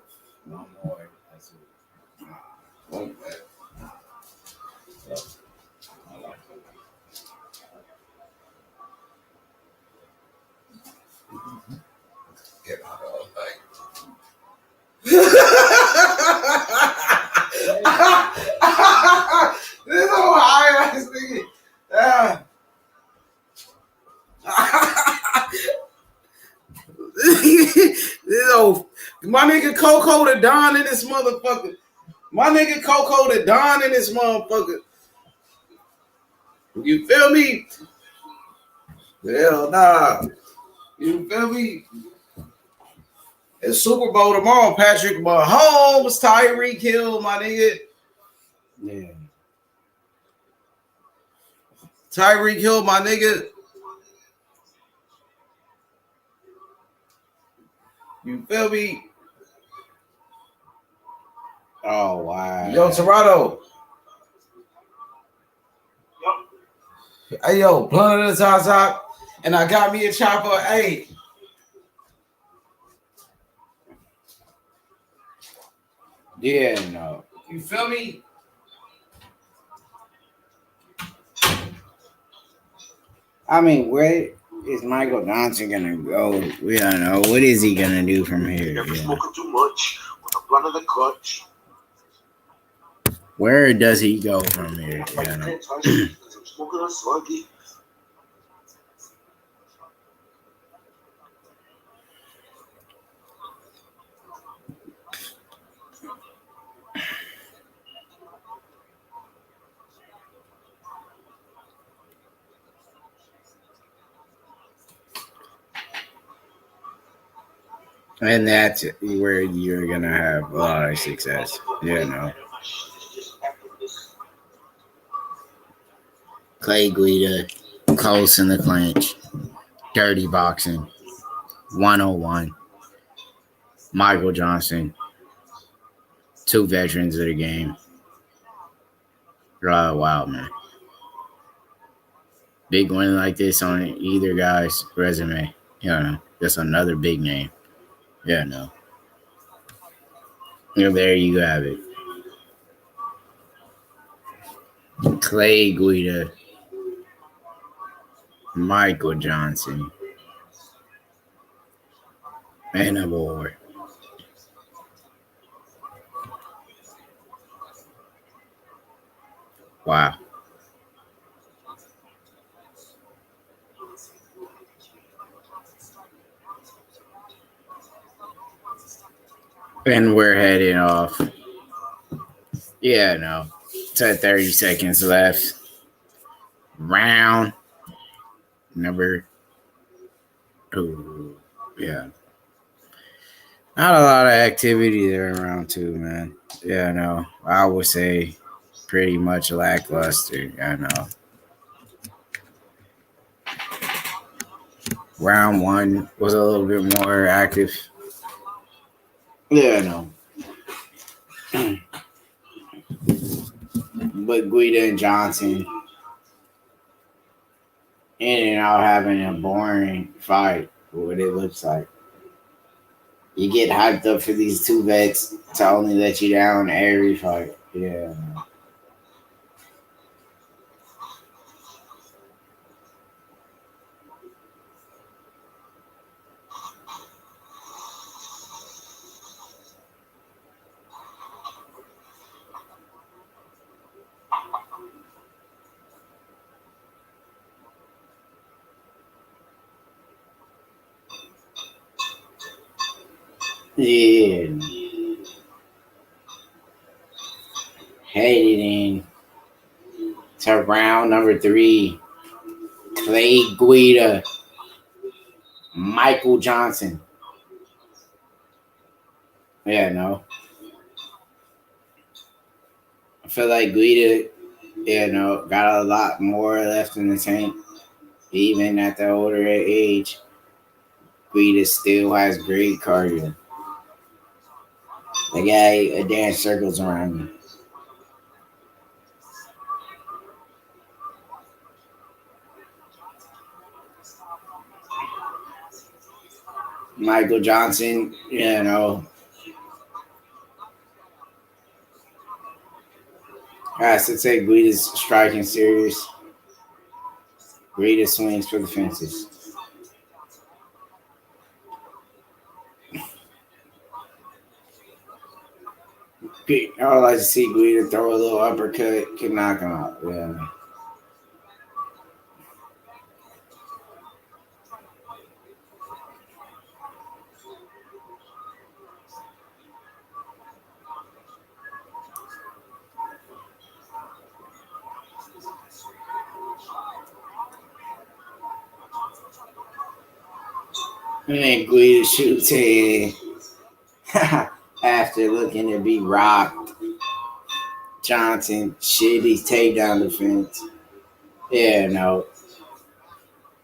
One more. That's it. Like that. Get out of this whole high ass nigga. This old, my nigga Coco the Don in this motherfucker. You feel me? Hell nah. You feel me? It's Super Bowl tomorrow, Patrick Mahomes, Tyreek Hill, my nigga. Yeah. Tyreek Hill, my nigga. You feel me? Oh, wow. Yo, Toronto. Hey, yo, blunt of the top, and I got me a chopper. Hey. Yeah, no. You feel me? I mean, where is Michael Johnson gonna go? We don't know. What is he gonna do from here? Never smoking too much with a blunt of the clutch. Where does he go from here? I'm smoking a sluggy. And that's where you're gonna have a lot of success. Clay Guida, close in the clinch, dirty boxing, 101. Michael Johnson, 2 veterans of the game. Wow, man. Big win like this on either guy's resume. That's another big name. There you have it. Clay Guida, Michael Johnson. And a boy. Wow. And we're heading off. Yeah, no. 30 seconds left. Round number 2. Yeah. Not a lot of activity there in round 2, man. Yeah, no. I would say pretty much lackluster. I know. Round 1 was a little bit more active. Yeah, no. But Guida and Johnson in and out having a boring fight, what it looks like. You get hyped up for these two vets to only let you down every fight. Yeah. Yeah. Headed in to round number 3. Clay Guida, Michael Johnson. Yeah, no. I feel like Guida, got a lot more left in the tank. Even at the older age, Guida still has great cardio. The guy dance circles around me. Michael Johnson, has to take Guida's striking serious. Guida swings for the fences. I would like to see Guida throw a little uppercut, could knock him out. Yeah. And then Guida shoots in after looking to be rocked. Johnson, shitty takedown defense. Yeah, no.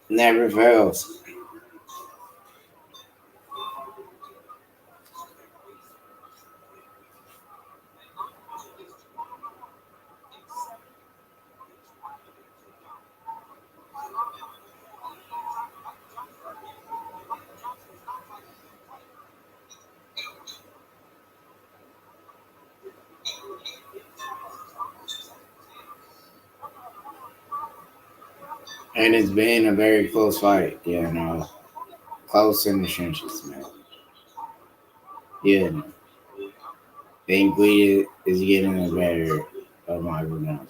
Never fails. And it's been a very close fight. Yeah, no. Close in the trenches, man. Yeah, no. I think Guida is getting the better of Michael Johnson.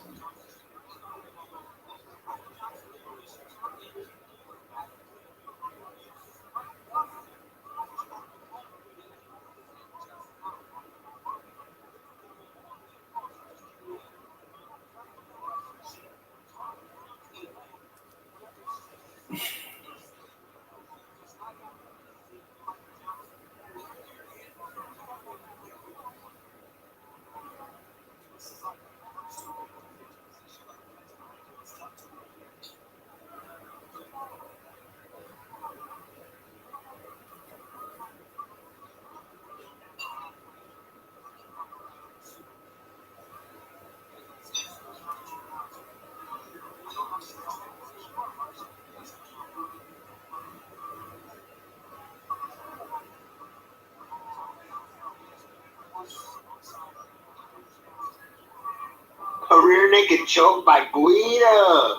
A rear naked choke by Guida.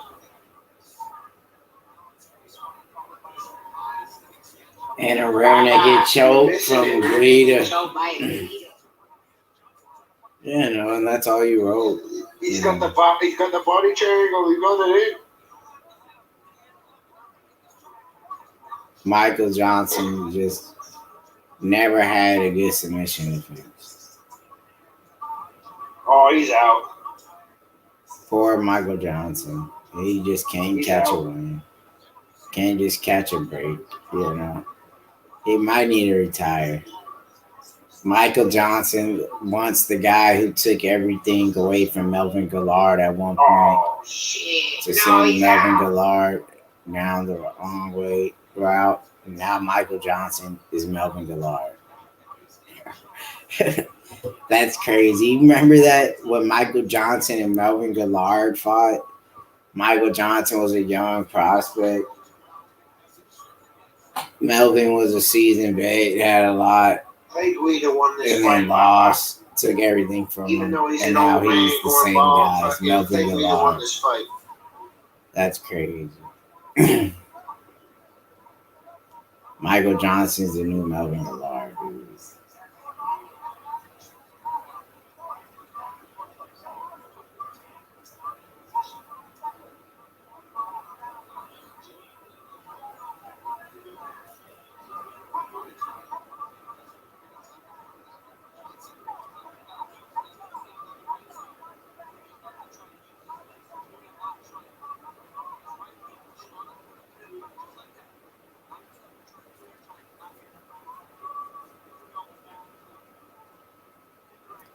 And a rear naked choke from Guida. And that's all you wrote. He's got the body triangle. You know that it. Michael Johnson just never had a good submission defense. Oh, he's out. Poor Michael Johnson. He just can't catch a win. Can't just catch a break, He might need to retire. Michael Johnson wants the guy who took everything away from Melvin Gillard at one point. Oh, shit. To send Melvin Gillard down the wrong way route. And now Michael Johnson is Melvin Gillard. That's crazy. You remember that when Michael Johnson and Melvin Gillard fought? Michael Johnson was a young prospect. Melvin was a seasoned vet, had a lot. Clay Guida won this and fight. then lost, took everything from Even him. though he's And an now old man he's the going same bald, guy as fucking Melvin Clay Guida won Gillard. this fight. That's crazy. Michael Johnson's the new Melvin Gillard, dude.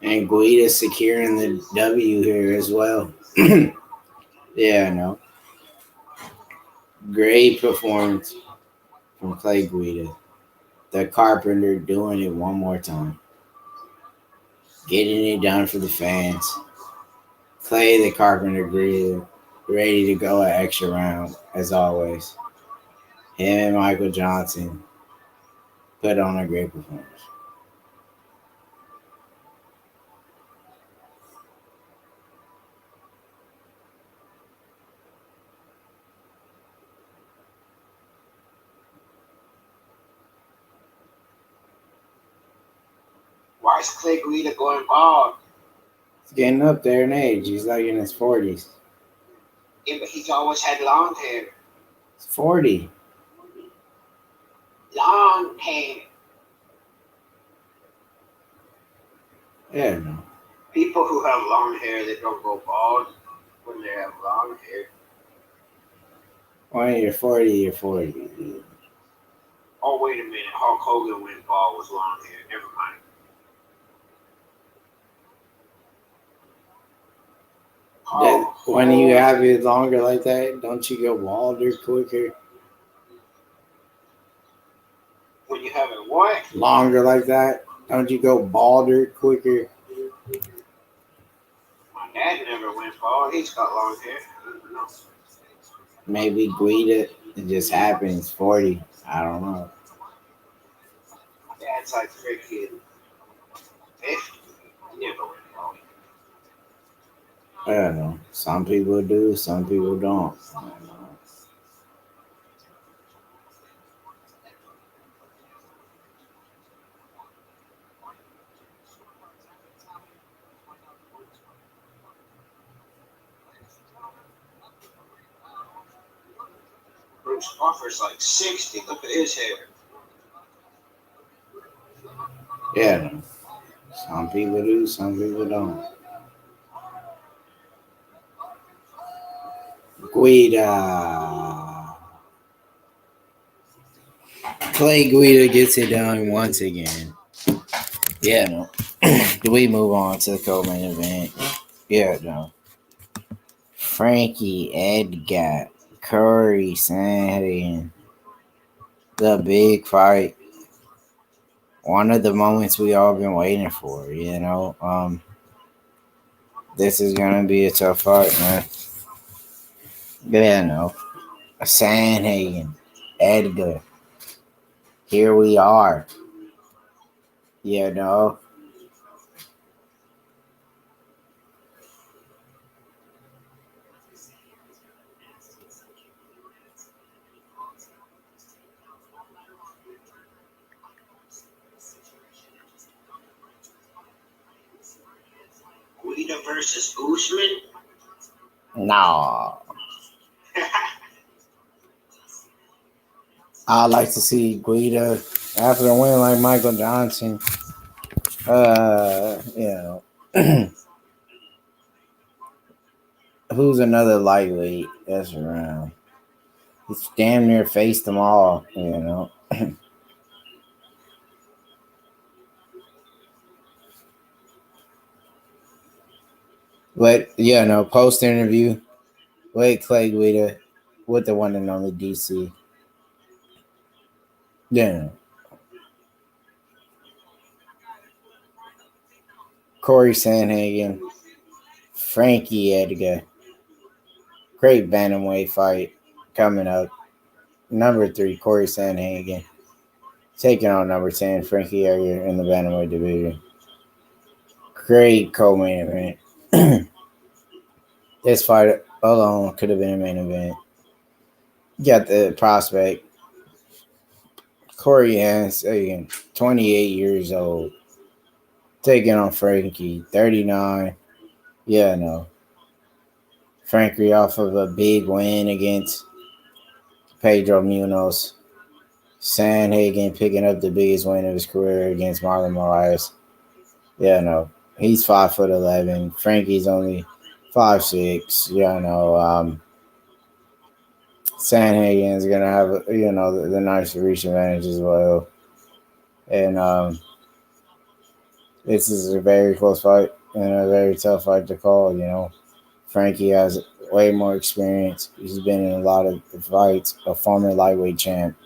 And Guida securing the W here as well. Yeah, no. Great performance from Clay Guida. The Carpenter doing it one more time. Getting it done for the fans. Clay the Carpenter Guida ready to go an extra round, as always. Him and Michael Johnson put on a great performance. Why is Clay Guida going bald? He's getting up there in age. He's like in his 40s. Yeah, but he's always had long hair. He's 40. Long hair. Yeah, no. People who have long hair, they don't go bald when they have long hair. When you're 40, you're 40. Dude. Oh, wait a minute. Hulk Hogan went bald with long hair. Never mind. When you have it longer like that, don't you go balder quicker? When you have it what? Longer like that, don't you go balder quicker? My dad never went bald. He's got long hair. No. Maybe Guida, it just happens. 40. I don't know. My dad's like freaking 50. He never went bald. I don't know. Some people do, some people don't. I don't know. Bruce Buffer's like 60. Look at his hair. Yeah, no. Some people do, some people don't. Guida. Clay Guida gets it done once again. Yeah, no. Do we move on to the co-main event? Yeah, no. Frankie Edgar, Curry Sandhagen. The big fight. One of the moments we all been waiting for, This is gonna be a tough fight, man. Yeah, no. Sandhagen, Edgar. Here we are. You know. Guida versus Usman? No. I'd like to see Guida after a win like Michael Johnson. Who's another lightweight that's around? He's damn near faced them all, But post interview, Wait Clay Guida with the one and only DC. Yeah. Corey Sandhagen, Frankie Edgar. Great bantamweight fight coming up. Number 3, Corey Sandhagen, taking on number 10, Frankie Edgar in the bantamweight division. Great co-main event. This fight alone could have been a main event. You got the prospect, Corey Sandhagen, 28 years old, taking on Frankie, 39. Frankie off of a big win against Pedro Munoz. Sandhagen picking up the biggest win of his career against Marlon Moraes. He's 5'11". Frankie's only 5'6". Sandhagen is gonna have the nice reach advantage as well. And this is a very close fight and a very tough fight to call. Frankie has way more experience. He's been in a lot of fights. A former lightweight champ,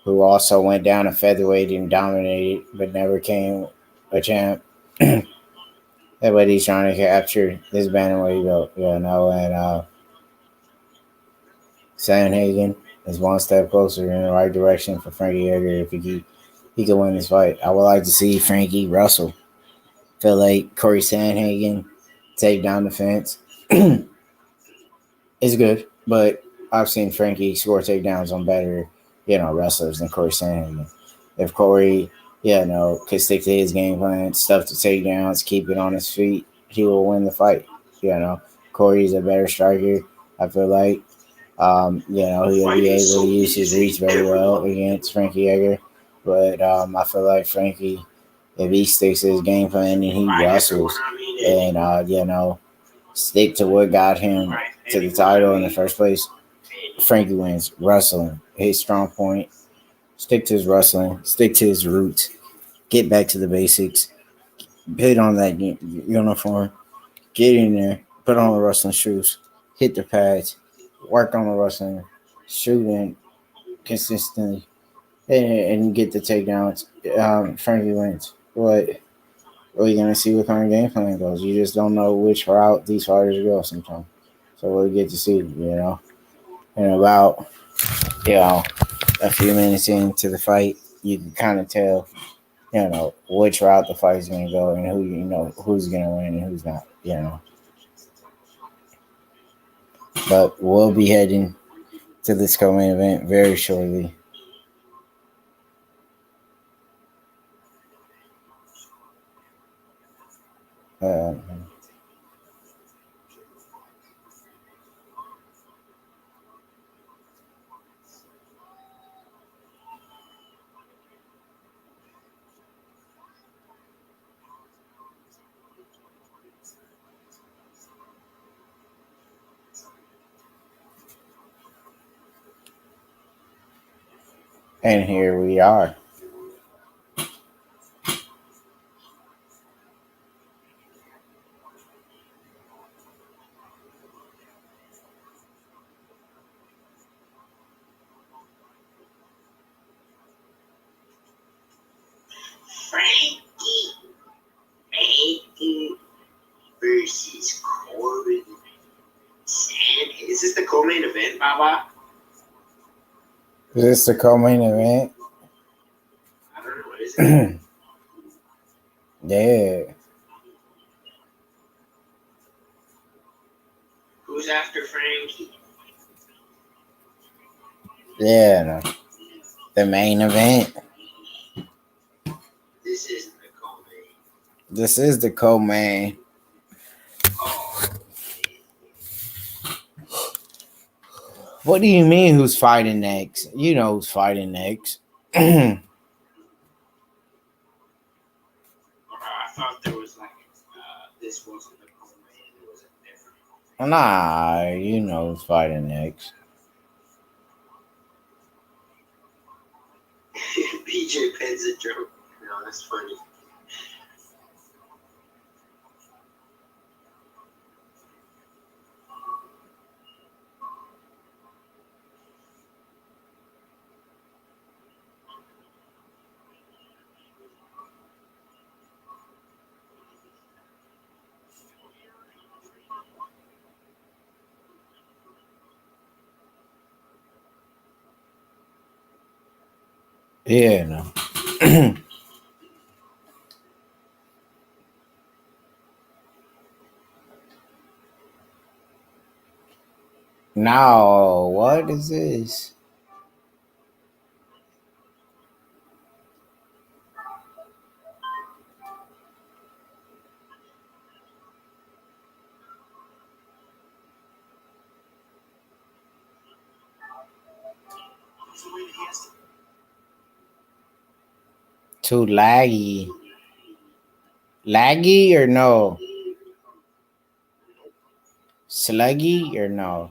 who also went down to featherweight and dominated, but never came a champ. But he's trying to capture this bantamweight belt, and Sandhagen is one step closer in the right direction for Frankie Edgar if he can win this fight. I would like to see Frankie wrestle. Feel like Corey Sandhagen take down the fence is good, but I've seen Frankie score takedowns on better, wrestlers than Corey Sandhagen. If Corey, could stick to his game plan, stuff the takedowns, keep it on his feet, he will win the fight. Corey's a better striker. I feel like, he'll be able to use his reach very well against Frankie Edgar. But I feel like Frankie, if he sticks to his game plan and he wrestles and, stick to what got him to the title in the first place, Frankie wins. Wrestling, his strong point. Stick to his wrestling. Stick to his roots. Get back to the basics. Hit on that uniform. Get in there. Put on the wrestling shoes. Hit the pads. Work on the wrestling. Shooting consistently. And get the takedowns. Frankie wins. But we're going to see what kind of game plan goes. You just don't know which route these fighters go sometimes. So we'll get to see, And about, a few minutes into the fight, you can kind of tell, which route the fight is going to go and who's going to win and who's not, But we'll be heading to this co-main event very shortly. And here we are. Frankie versus Corey Sandhagen. Is this the co-main event, Baba? Is this the co-main event? I don't know. What is it? Yeah. Who's after Frankie? Yeah, the main event. This isn't the co-main. This is the co-main. What do you mean who's fighting next? You know who's fighting next. I thought there was like this wasn't the co-main, it was a different co-main. Nah, you know who's fighting next. BJ Penn's a joke. No, that's funny. Yeah, no. No, what is this? Too laggy. Laggy or no? Sluggy or no?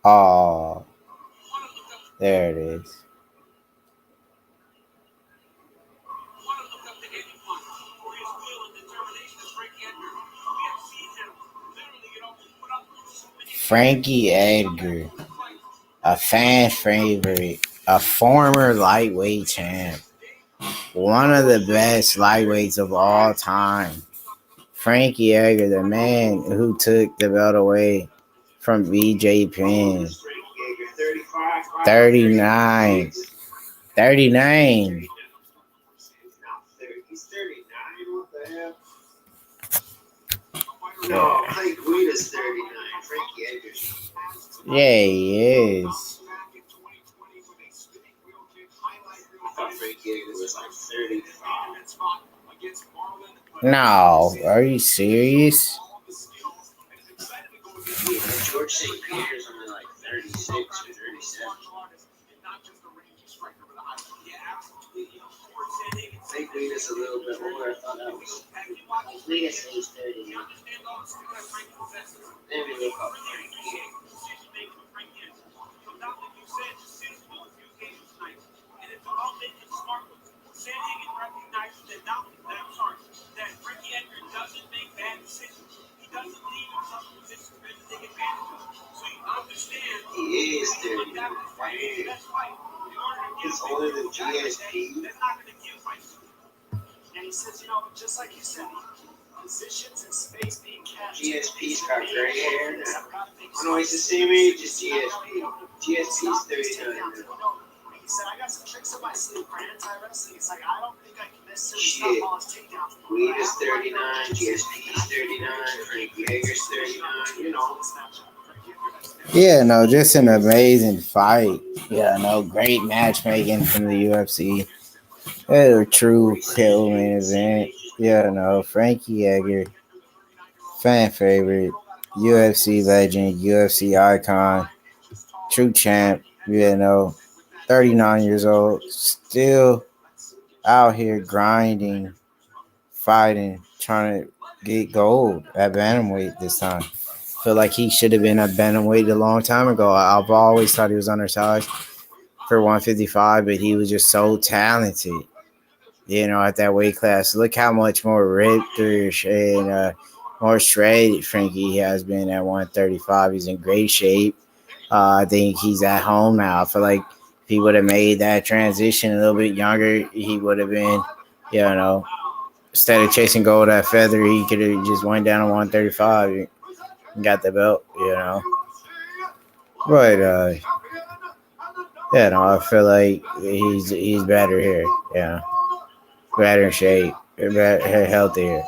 Oh, there it is. Frankie Edgar, a fan favorite, a former lightweight champ, one of the best lightweights of all time. Frankie Edgar, the man who took the belt away from BJ Penn. 39. 39. He's 39. What the hell? No, Clay Guida's 39. Frankie Edgar's. Yeah, he is. I thought Frankie Edgar was like 35. No, are you serious? Yeah, George St. Peter's only like 36 or 37. Clay Guida's a little bit older. I thought that was. Guida's 30. Let me look up Frankie. That Frankie Edgar doesn't make bad decisions. He doesn't leave himself in positions where he can take advantage of. So you understand. He is 30. He's older than GSP. That's not going to give fights. And he says, just like you said, positions and space being kept. GSP's got gray hair now. No, he's the same age as GSP. GSP's 39. He said, I got some tricks up my sleeve for anti-wrestling. It's like, I don't think I can necessarily stop all his takedowns. Guida's 39, GSP's 39, Frankie Edgar's 39, Yeah, no, just an amazing fight. Yeah, no, great matchmaking from the UFC. A true kill main event. Yeah, no, Frankie Edgar, fan favorite, UFC legend, UFC icon, true champ. Yeah, no, 39 years old, still out here grinding, fighting, trying to get gold at bantamweight this time. Feel like he should have been at bantamweight a long time ago. I've always thought he was undersized for 155, but he was just so talented, at that weight class. Look how much more ripped and more shredded Frankie has been at 135. He's in great shape. I think he's at home now. I feel like if he would have made that transition a little bit younger, he would have been, instead of chasing gold at feather, he could have just went down to 135 and got the belt, But, I feel like he's better here, better in shape, better, healthier,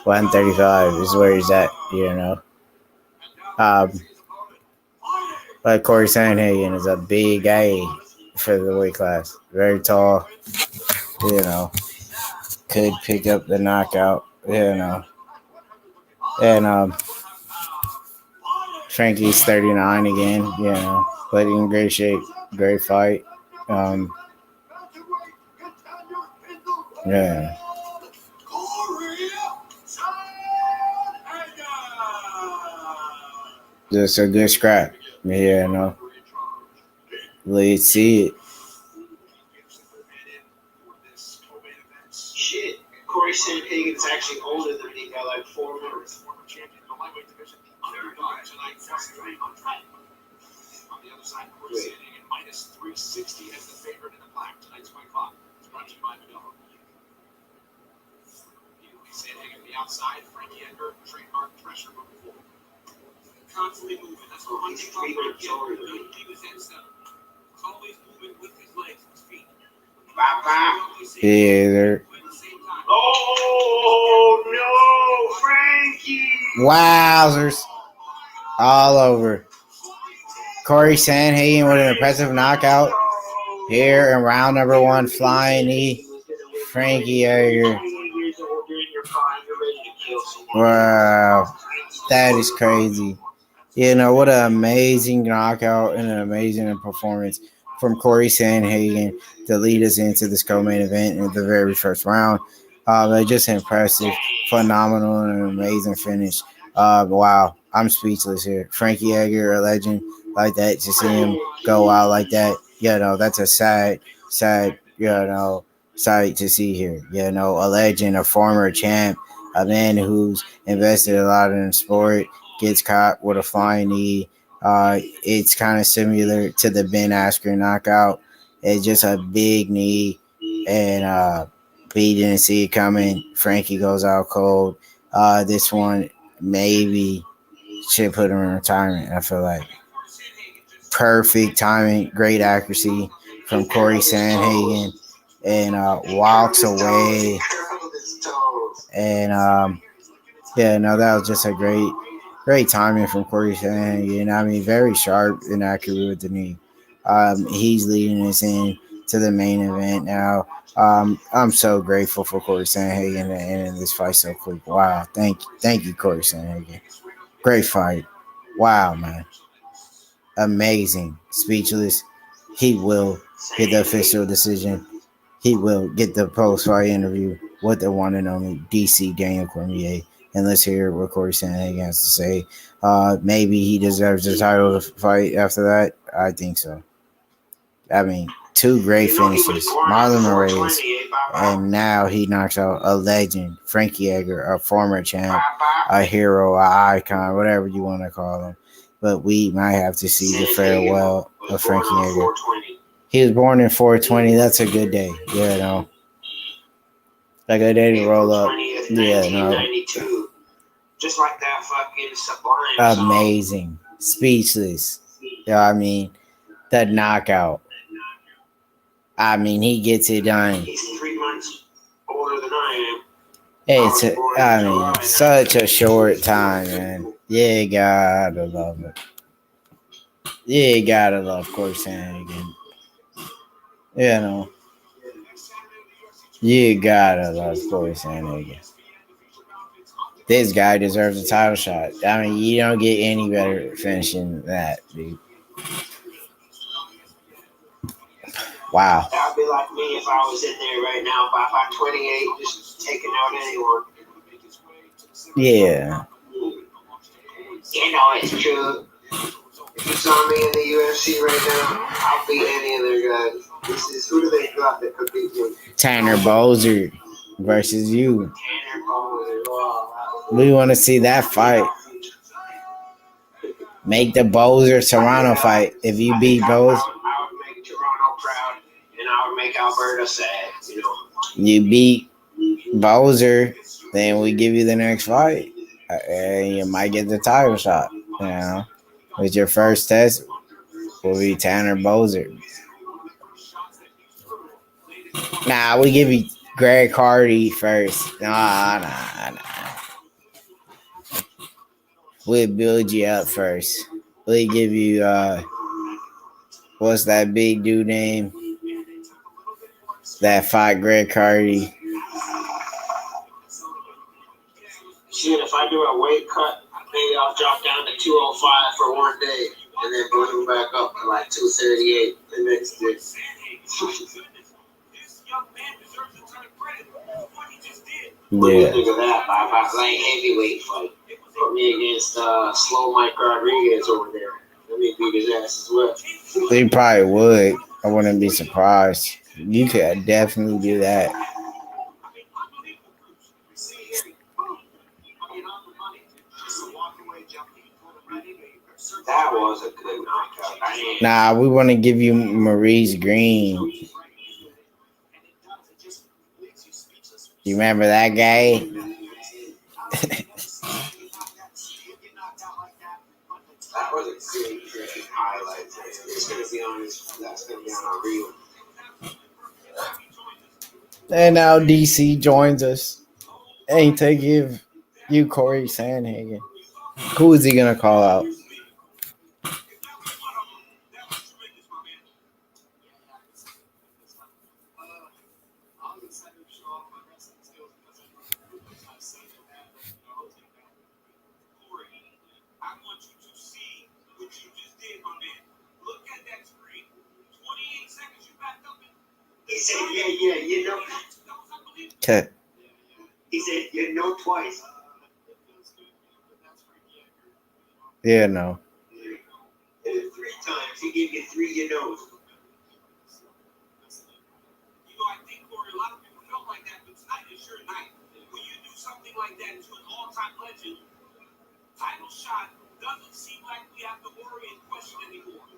135 is where he's at, Like Corey Sandhagen is a big guy for the weight class. Very tall, could pick up the knockout, And Frankie's 39 again, but in great shape, great fight. Yeah. Just a good scrap. Let's see it. Shit, Corey Sandhagen is actually older than me by like 4 months. On the other side, Corey Sandhagen minus 360 as the favorite in the black. Tonight's fight clock is brought to you by Modelo. Sandhagen the outside, Frankie Edgar, trademark pressure moving forward. Constantly moving. That's what one thing about Frankie Edgar. He was in stuff. Always moving with his legs and his feet. Yeah. Oh no, Frankie! Wowzers. All over. Corey Sandhagen with an impressive knockout here in round number 1. Flying knee. Frankie Edgar. Wow. That is crazy. What an amazing knockout and an amazing performance from Corey Sandhagen to lead us into this co-main event in the very first round. Just impressive, phenomenal, and an amazing finish. Wow, I'm speechless here. Frankie Edgar, a legend like that, to see him go out like that, that's a sad, sight to see here. A legend, a former champ, a man who's invested a lot in the sport, gets caught with a flying knee. It's kind of similar to the Ben Askren knockout. It's just a big knee, and he didn't see it coming. Frankie goes out cold. This one maybe should put him in retirement, I feel like. Perfect timing, great accuracy from Corey Sandhagen, and walks away. And that was just a great timing from Corey Sandhagen. Very sharp and accurate with the knee. He's leading us in to the main event now. I'm so grateful for Corey Sandhagen to end this fight so quick. Wow, thank you, Corey Sandhagen. Great fight. Wow, man. Amazing. Speechless. He will get the official decision. He will get the post-fight interview with the one and only DC Daniel Cormier. And let's hear what Corey Sandhagen has to say. Maybe he deserves the title fight after that. I think so. 2 great finishes. Marlon Moraes, and now he knocks out a legend, Frankie Edgar, a former champ, a hero, an icon, whatever you want to call him. But we might have to see the farewell of Frankie Edgar. He was born in 420. That's a good day. A good day to roll up. Just like that fucking Sublime. Amazing. Speechless. The knockout. He gets it done. He's 3 months older than I am. It's such a short time, man. You gotta love it. You gotta love Corey Sandhagen. You gotta love Corey Sandhagen. This guy deserves a title shot. You don't get any better finishing than that, dude. Wow. That would be like me if I was in there right now by 28, just taking out anyone. Yeah. It's true. If you saw me in the UFC right now, I'll beat any of their guys. Who do they got that could beat you? Tanner Boser versus you. Tanner Boser. Wow. We want to see that fight. Make the Boser Toronto fight. If you beat Boser, I would make Toronto proud, and I would make Alberta sad. You beat Boser, then we give you the next fight, and you might get the title shot. With your first test will be Tanner Boser. Nah, we give you Greg Hardy first. Nah. We'll build you up first. we give you what's that big dude name? That fight Greg Cardi. Shit, if I do a weight cut, maybe I'll drop down to 205 for one day and then bring back up to like 238 the next day. What do you think of that? By like heavyweight fight. Put me against Slow Mike Rodriguez over there. Let me beat his ass as well. They probably would. I wouldn't be surprised. You could definitely do that. That was a good knockout. Nah, we want to give you Maurice Green. You remember that guy? That was a great highlight. It's gonna be on that's gonna be on our reel. And now DC joins us. Ain't to give you Corey Sandhagen. Who is he gonna call out? He said, yeah, you know. Okay. He said, you know twice. Yeah, no. And 3 times, he gave you 3 you knows. I think, Corey, a lot of people felt like that, but tonight is your night. When you do something like that to an all-time legend, title shot doesn't seem like we have to worry and question anymore.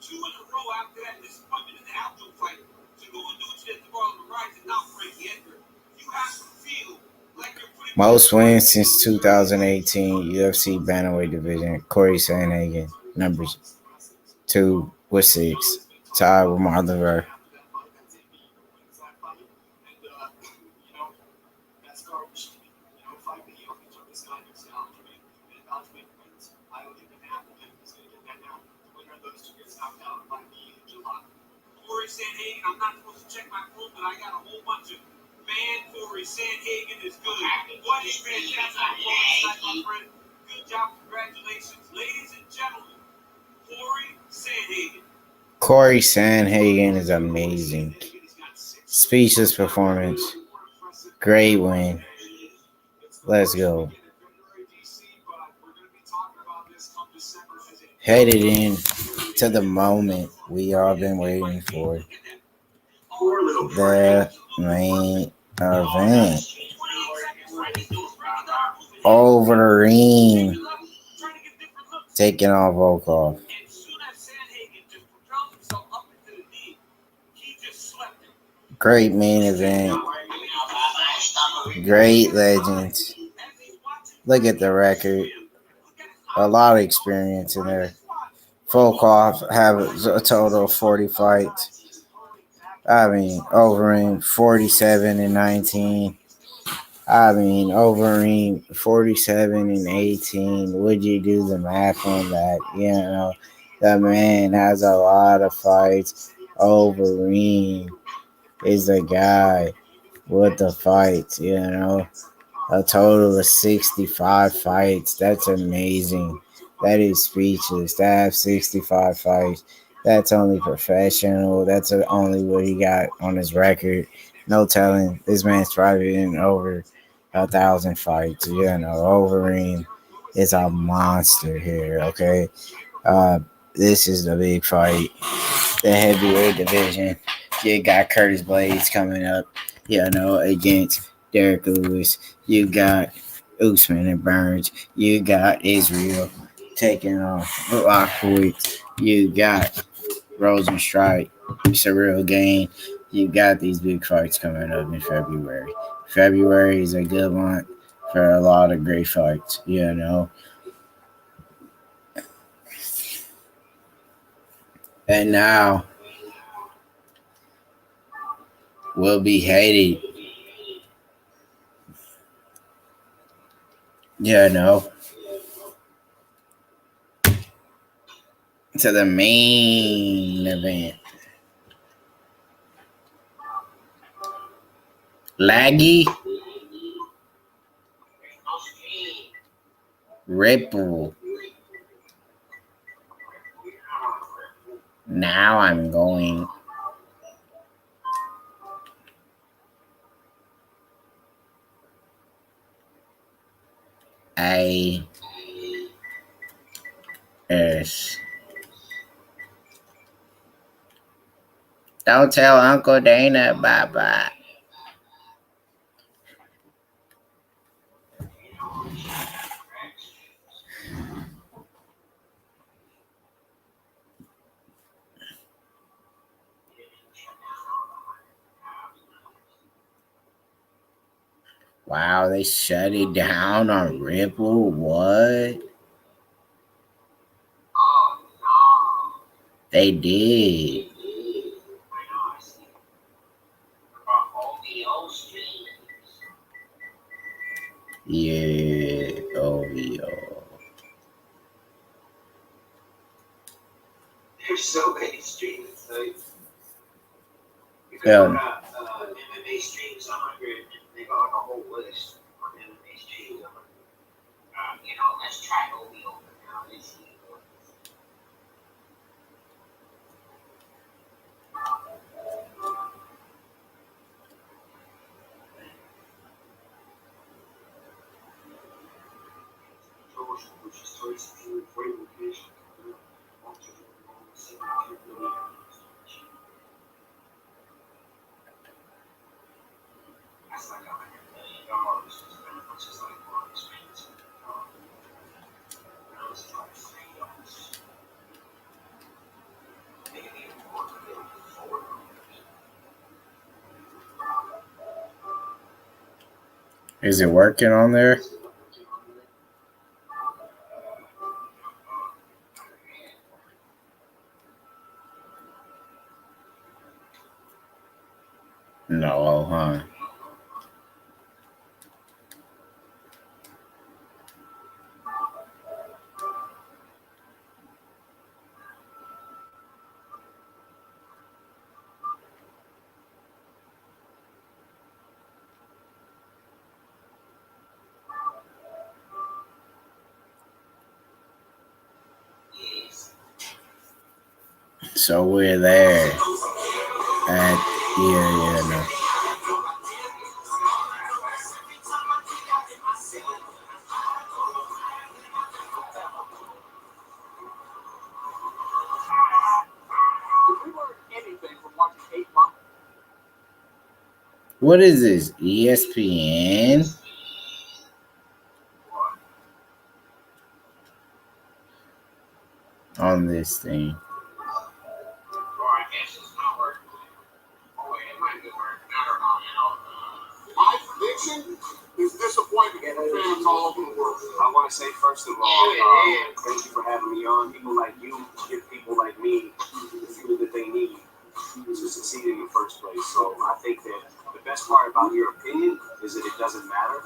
2 in a row after that disappointment in the Aljo fight. To go and do what you did tomorrow on the rise and not Frankie Edgar. You have to feel like you're putting Most wins since 2018 UFC Bantamweight division. Corey Sandhagen, numbers 2 with 6. Tied with Marlon Vera. Corey Sandhagen, I'm not supposed to check my phone, but I got a whole bunch of Corey Sandhagen is good. What a fantastic performance, my friend. Good job, congratulations. Ladies and gentlemen, Corey Sandhagen. Corey Sandhagen is amazing. Speechless performance. Great win. Let's go. Headed in to the moment we all been waiting for. The main event. Overeem taking on Volkov. Great main event. Great legends. Look at the record. A lot of experience in there. Volkov have a total of 40 fights. I mean, Overeem 47-19. I mean, Overeem 47-18. Would you do the math on that? You know, the man has a lot of fights. Overeem is the guy with the fights, you know. A total of 65 fights. That's amazing. That is speechless. To have 65 fights. That's only professional. That's only what he got on his record. No telling. This man's probably in over 1,000 fights. You know, Overeem is a monster here, okay? This is the big fight. The heavyweight division. You got Curtis Blades coming up, you know, against Derek Lewis. You got Usman and Burns. You got Israel taking on Lockwood. You got Rosenstrike, Cyril Gain. You got these big fights coming up in February. February is a good month for a lot of great fights, you know. And now we'll be headed, you know, to the main event. Laggy. Ripple. Now I'm going. A-S. Don't tell Uncle Dana bye-bye. Wow, they shut it down on Ripple. What? They did. Yeah, OVO. There's so many streams. Like, you could Yeah. go to MMA streams 100, and they got like a whole list on MMA streams. Let's try OVO now. Let's see. Is it working on there? No, huh? So we're there at no. What is this? ESPN? On this thing. My prediction is disappointment for fans all over the world. I want to say, first of all, thank you for having me on. People like you give people like me the fuel that they need to succeed in the first place. So I think that the best part about your opinion is that it doesn't matter.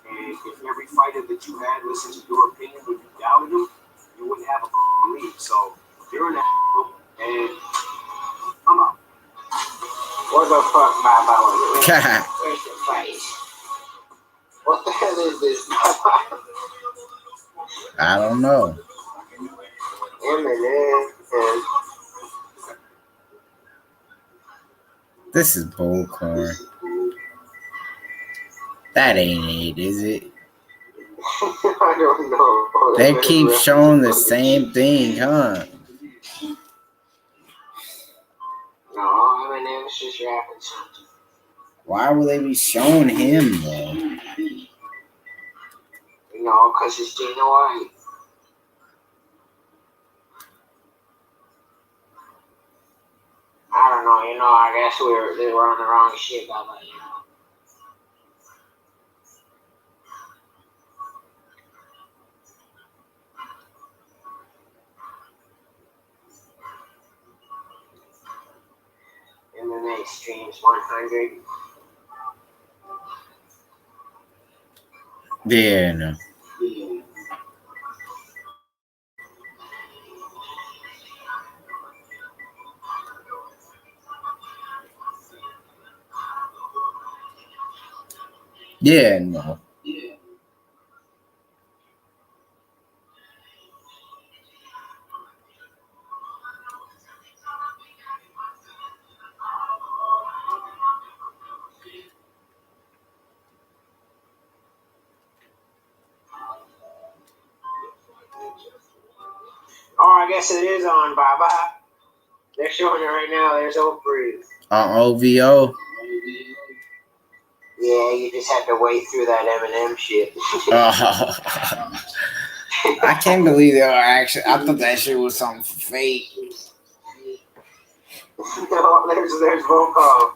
And if every fighter that you had listened to your opinion when you doubted him, you wouldn't have a lead. So you're in that, and I'm out. What the fuck, Baba? Where's your face? What the hell is this, Baba? I don't know. This is bullcorn. That ain't it, is it? I don't know. They keep showing the same thing, huh? No, Eminem's just rapping something. Why would they be showing him, though? Because it's Dana White. I don't know, I guess they were on the wrong shit, Baba, MMA streams 100. Yeah, no. Yeah, no. Oh, I guess it is on, Baba. They're showing it right now. There's Overeem. On OVO. Yeah, you just had to wait through that Eminem shit. I can't believe they were actually. I thought that shit was something fake. No, there's Volkov.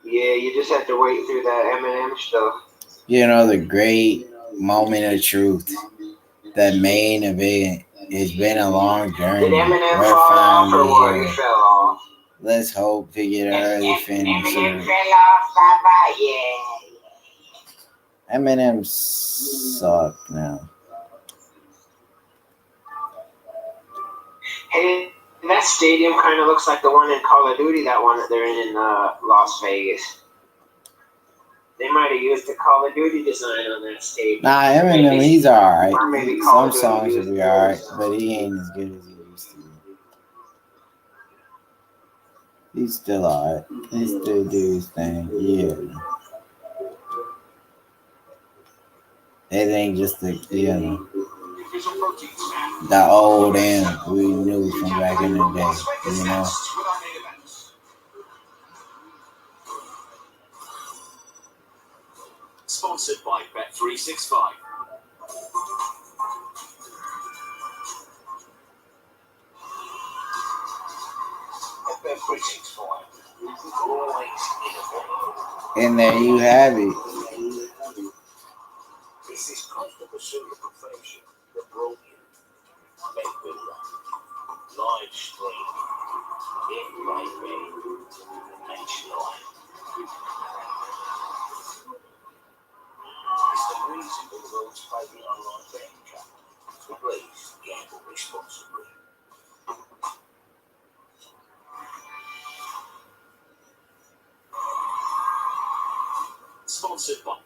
Yeah, you just have to wait through that Eminem stuff. You know, the great moment of truth. The main event. It's been a long journey. Did Eminem We're fall off finally or what? here. He fell off. Let's hope to get an early finish Eminem here. fell off, Baba. Yeah. Eminem suck now. Hey, that stadium kind of looks like the one in Call of Duty, that one that they're in Las Vegas. They might have used the Call of Duty design on that stadium. Nah, Eminem, he's alright. Or maybe Call Some of Duty songs will be alright, but he ain't as good as he used to be. He's still alright. He still do his thing. Yeah. It ain't just the, the old M we knew from back in the day, Sponsored by Bet365. And there you have it. It's this constant pursuit of perfection that broke you. Make good live stream in right way each night. It's the reason for the world's favourite online betting channel. So please gamble responsibly. Sponsored by.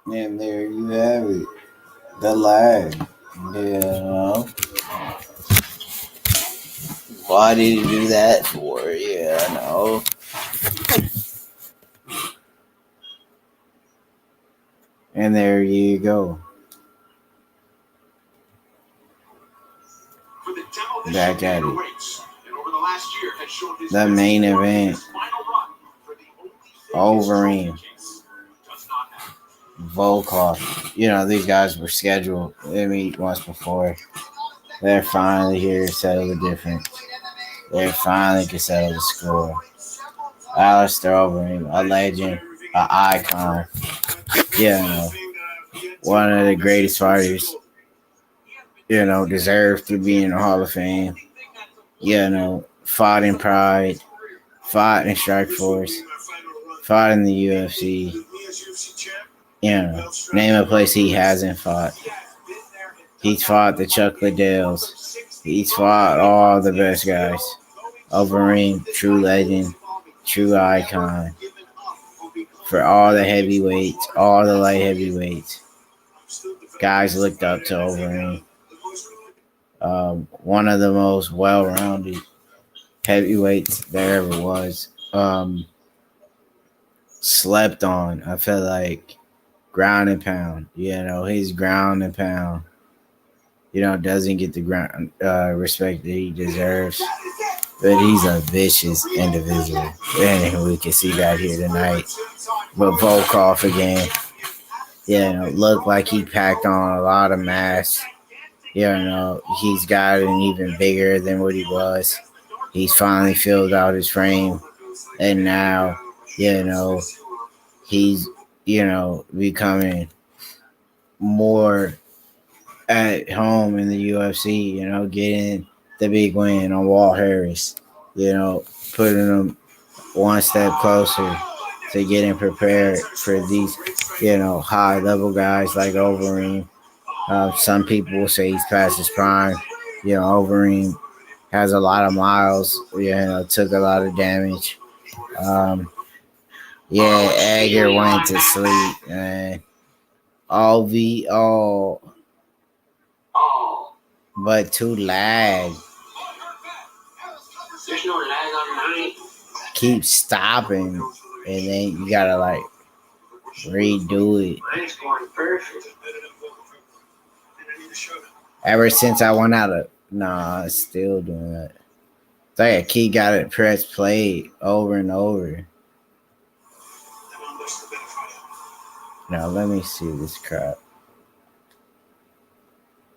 And there you have it. The lag. Why did he do that for? Yeah, I know. And there you go. Back at it. The main event. Overeem. Volkov. These guys were scheduled to meet once before. They're finally here to settle the difference. They finally can settle the score. Alistair Overeem, a legend, an icon. One of the greatest fighters. Deserved to be in the Hall of Fame. Fought in Pride, fought in Strikeforce, fought in the UFC. Name a place he hasn't fought. He's fought the Chuck Liddells. He's fought all the best guys. Overeem, true legend, true icon. For all the heavyweights, all the light heavyweights, guys looked up to Overeem. One of the most well-rounded heavyweights there ever was. Slept on. I feel like ground and pound. He's ground and pound. Doesn't get the ground respect that he deserves. But he's a vicious individual. And we can see that here tonight. But Volkov again. Looked like he packed on a lot of mass. He's gotten even bigger than what he was. He's finally filled out his frame. And now, he's, becoming more at home in the UFC, getting the big win on Walt Harris, putting him one step closer to getting prepared for these, high level guys like Overeem. Some people will say he's past his prime. Overeem has a lot of miles. Took a lot of damage. Edgar went to sleep, man. All but 2 lag. There's no lag on mine. Keep stopping, and then you gotta like redo it. Mine's going perfect. Ever since I went out of it's still doing that. It's like a key got it press play over and over. Now let me see this crap.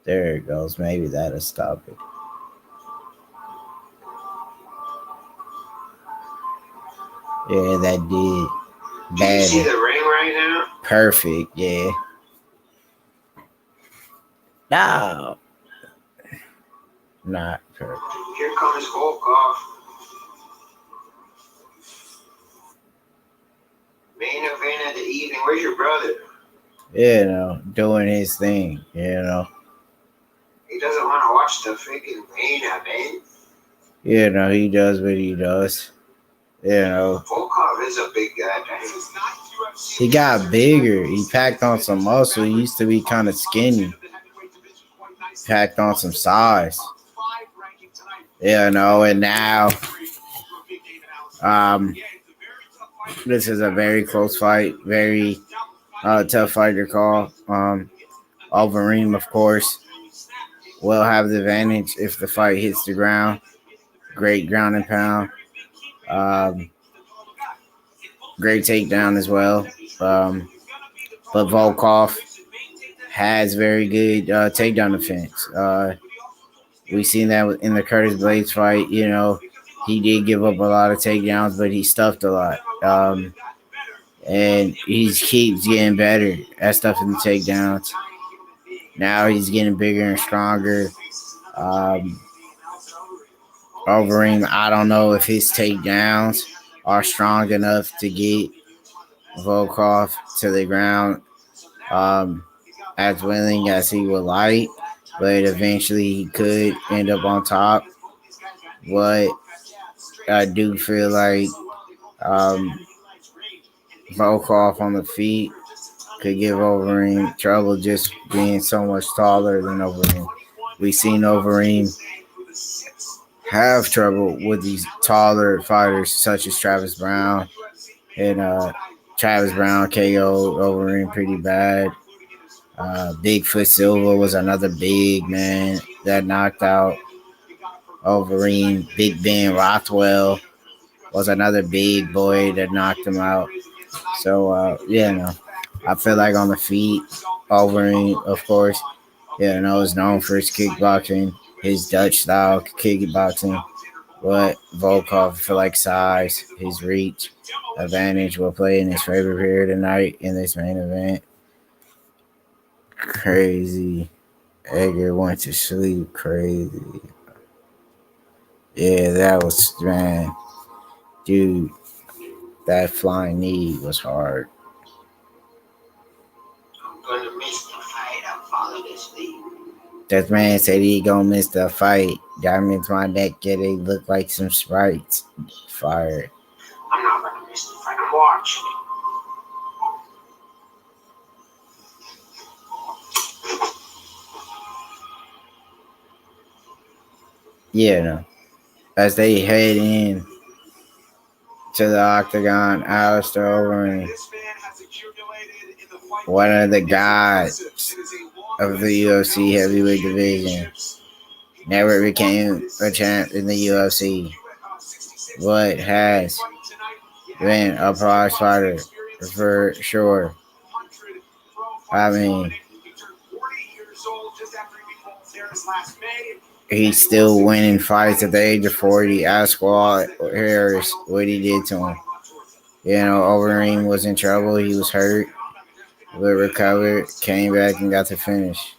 There it goes. Maybe that'll stop it. Yeah, that did. Do you see the ring right now? Perfect, yeah. No. Not perfect. Here comes Volkov. Main event of the evening. Where's your brother? Doing his thing, He doesn't want to watch the freaking main event. He does what he does. Volkov is a big guy, man. He got bigger. He packed on some muscle. He used to be kind of skinny. Packed on some size. And now this is a very close fight, very tough fight to call. Overeem, of course, will have the advantage if the fight hits the ground. Great ground and pound. Great takedown as well. But Volkov has very good takedown defense. We've seen that in the Curtis Blades fight. He did give up a lot of takedowns, but he stuffed a lot. And he keeps getting better at stuffing the takedowns. Now he's getting bigger and stronger. Overeem, I don't know if his takedowns are strong enough to get Volkov to the ground as willing as he would like, but eventually he could end up on top. But I do feel like Volkov on the feet could give Overeem trouble just being so much taller than Overeem. We've seen Overeem have trouble with these taller fighters such as Travis Brown. And Travis Brown KO'd Overeem pretty bad. Bigfoot Silva was another big man that knocked out Overeem. Big Ben Rothwell was another big boy that knocked him out. So, I feel like on the feet, Overeem, of course, is known for his kickboxing, his Dutch style kickboxing. But Volkov, I feel like size, his reach, advantage will play in his favor here tonight in this main event. Crazy. Edgar went to sleep. Crazy. Yeah, that was, man. Dude, that flying knee was hard. I'm going to miss the fight. I'm falling asleep. That man said he gonna miss the fight. Diamonds my neck, yeah, they look like some sprites. Fire. I'm not going to miss the fight. I'm watching it. As they head in to the octagon, Alistair Overeem, one of the gods of the UFC heavyweight division, never became a champ in the UFC, but has been a prize fighter for sure. I mean, he's still winning fights at the age of 40. Ask Harris what he did to him. Overeem was in trouble. He was hurt, but recovered, came back, and got the finish.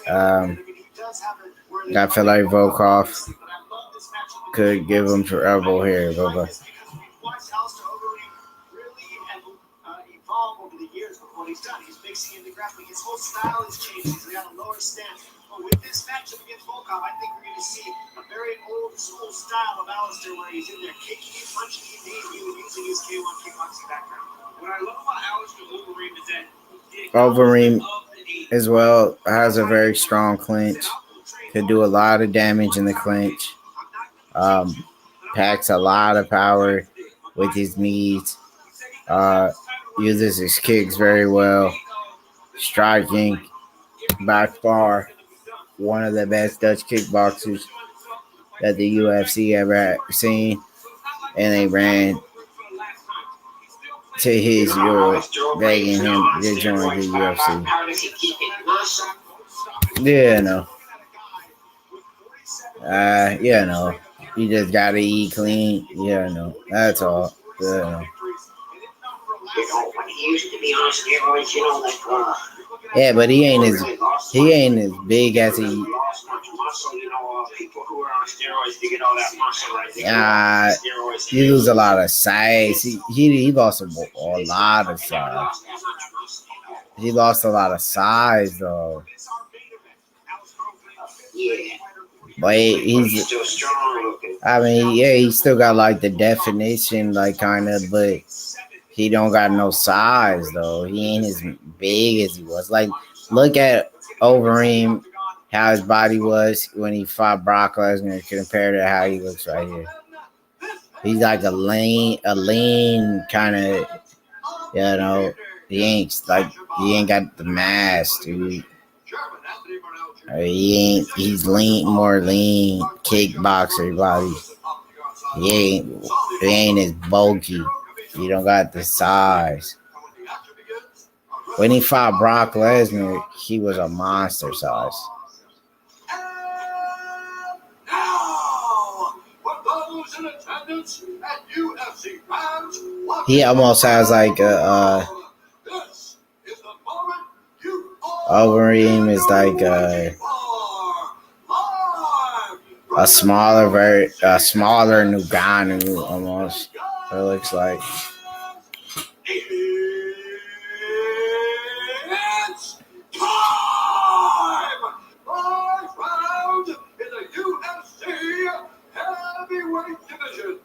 I feel like Volkov could give him trouble here, but increasing in the grappling. His whole style is changing. He's got a lower stance. But with this matchup against Volkov, I think we're going to see a very old school style of Alistair where he's in there kicking you, punching you, kneeing you, and using his K1 kickboxing background. What I love about Alistair Overeem is that Overeem as well has a very strong clinch. Could do a lot of damage in the clinch. Packs a lot of power with his knees. Uses his kicks very well. Striking, by far, one of the best Dutch kickboxers that the UFC ever seen. And they ran to his door, begging him to join the UFC. Yeah, no. You just gotta eat clean. Yeah, no. That's all. Yeah, no. When he used to be on steroids, Yeah, but he ain't as big as he. People who are on steroids to get all that muscle right. He lose a lot of size. He lost a lot of size. He lost a lot of size though. Yeah. But he's still strong looking. I mean, yeah, he still got like the definition, like kind of, but he don't got no size though. He ain't as big as he was. Like, look at Overeem, how his body was when he fought Brock Lesnar compared to how he looks right here. He's like a lean kind of, he ain't got the mass, dude. He's more lean kickboxer body. He ain't as bulky. He don't got the size. When he fought Brock Lesnar, he was a monster size. He almost has like Overeem is like a smaller Ngannou almost. It looks like. It's time! Live round in the UFC heavyweight division.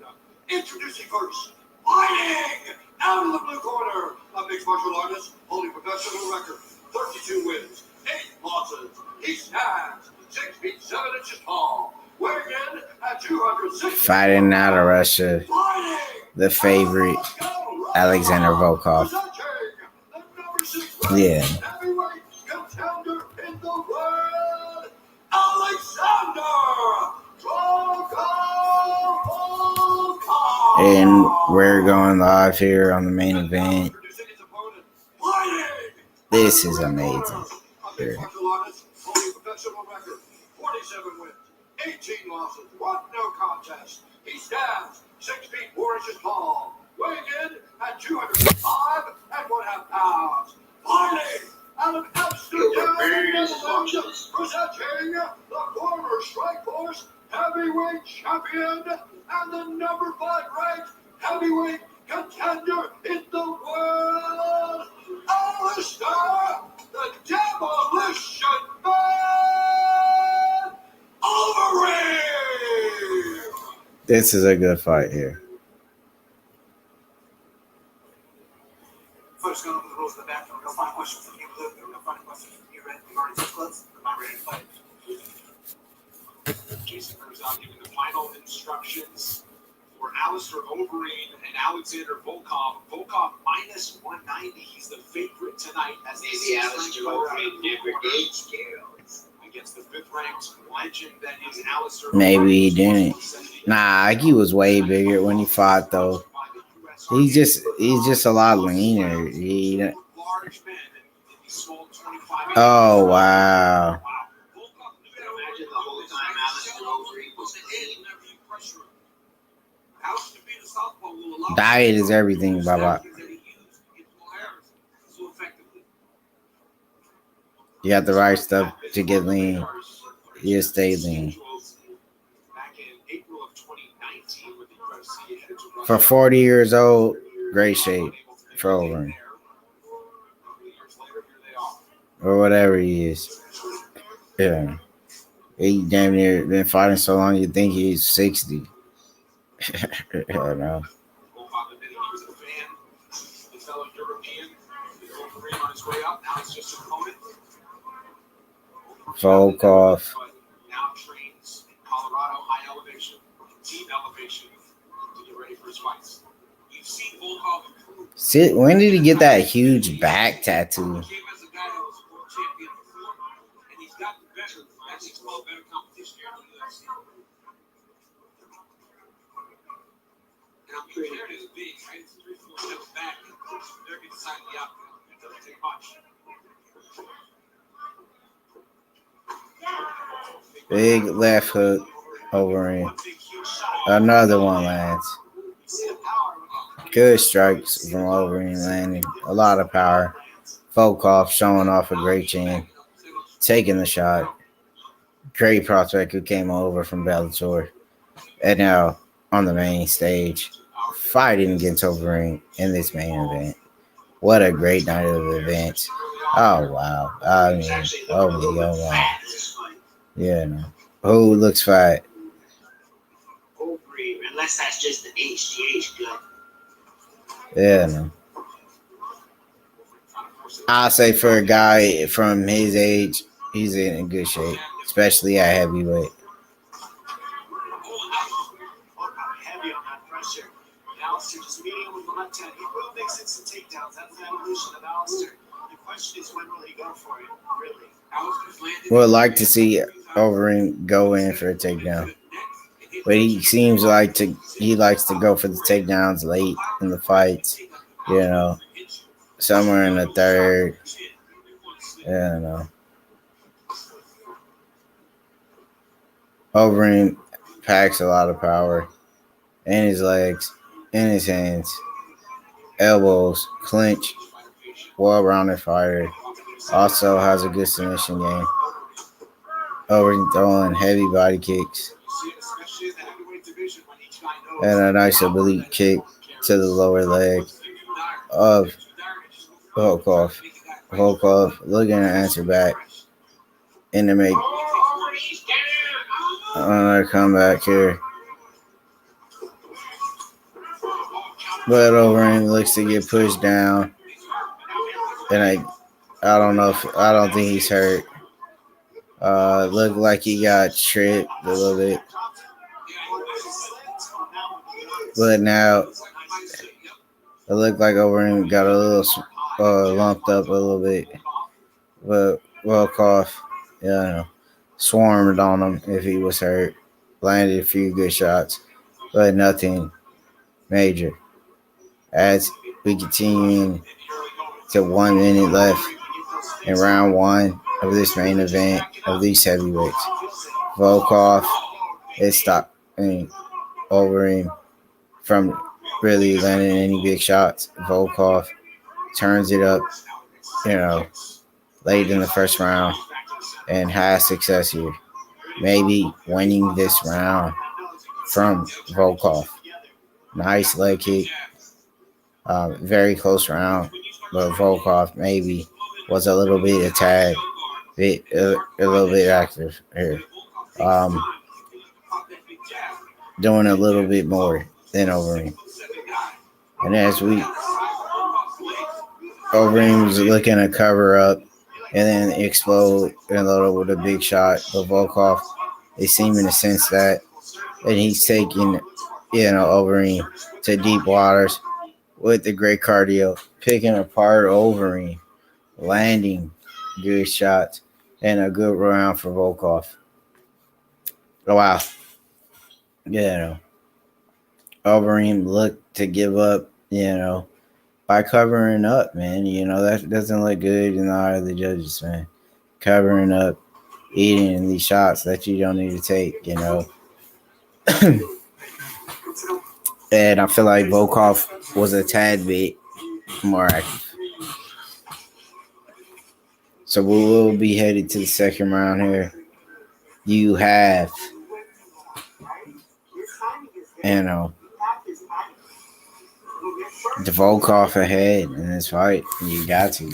Introducing first, fighting out of the blue corner, a mixed martial artist holding professional record, 32 wins, 8 losses. He stands 6 feet 7 inches tall, weighing in at 260. Fighting out of Russia, the favorite, Alexander Volkov. Yeah. Heavyweight contender in the world, Alexander Volkov. And we're going live here on the main event. This is amazing. Here. 47 wins, 18 losses, 1 no contest. He stands 6 feet 4 inches tall, weighing in at 205 and 1/2 pounds. Fighting out of Amsterdam, Netherlands, presenting the former Strikeforce heavyweight champion and the number 5 ranked heavyweight contender in the world, Alistair, the Demolition Man, Overeem. This is a good fight here. First, going over the rules of the back. We're going to find questions from you, Luke. We're going to find questions from you, Red. We've already took close. Am I ready to fight? Jason Herzog giving the final instructions for Alistair Overeem and Alexander Volkov. Volkov minus 190. He's the favorite tonight as the Maybe Alistair Overeem never did steroids. against the 5th-ranked legend that is Alistair. Maybe he didn't. Nah, he was way bigger when he fought though. He's just a lot leaner. Oh wow. Diet is everything, Baba. You got the right stuff to get lean. You stay lean. For 40 years old, great shape for Overeem. or whatever he is. Yeah. He damn near been fighting so long you think he's 60. I don't know. Volkov admitted he was a fan. His fellow European, Overeem on his way up. Now it's just an opponent. Volkov. But now trains in Colorado, high elevation, deep elevation to get ready for his fights. You've seen Volkov improve. See, when did he get that huge back tattoo? Came as a guy that was world champion before, and he's gotten better. That's his better competition here in the UFC. And I'm compared to the big, right? It's 3-4 steps back, and they're going to decide the outcome. It doesn't take much. Big left hook over him. Another one lands. Good strikes from Overeem landing. A lot of power. Volkov showing off a great chin. Taking the shot. Great prospect who came over from Bellator. And now on the main stage. Fighting against Overeem in this main event. What a great night of events. Oh, wow. I mean, oh, wow. Yeah, no. Who looks fat? Overeem, unless that's just the HGH good. Yeah, no. I'll say for a guy from his age, he's in good shape, especially at heavyweight. Heavy on that pressure. Alistair just meeting him with the left hand. He will mix in some takedowns. That's the evolution of Alistair. The question is, when will he go for it? Really? Would like to see Overeem go in for a takedown, but he seems like he likes to go for the takedowns late in the fights. You know, somewhere in the third. Yeah, I don't know. Overeem packs a lot of power in his legs, in his hands, elbows, clinch, well-rounded fighter. Also has a good submission game. Overeem throwing heavy body kicks. And a nice oblique kick to the lower leg of Volkov. Volkov looking to answer back and to make another comeback here. But Overeem looks to get pushed down. And I don't think he's hurt. Looked like he got tripped a little bit. But now it looked like Overeem got a little lumped up a little bit. But Volkov, swarmed on him if he was hurt. Landed a few good shots, but nothing major. As we continue to 1 minute left in round one of this main event of these heavyweights. Volkov is stopping Overeem from really landing any big shots. Volkov turns it up, late in the first round and has success here. Maybe winning this round from Volkov. Nice leg kick. Very close round, but Volkov maybe was a little bit a little bit active here. Doing a little bit more than Overeem. And as Overeem was looking to cover up and then explode and load up with a big shot, but Volkov is seeming to sense that, and he's taking, Overeem to deep waters with the great cardio, picking apart Overeem, landing good shots, and a good round for Volkov. Oh, wow. Overeem looked to give up, by covering up, man. That doesn't look good in the eye of the judges, man. Covering up, eating these shots that you don't need to take, And I feel like Volkov was a tad bit more active. So we will be headed to the second round here. You have, the Volkov ahead in this fight. You got to.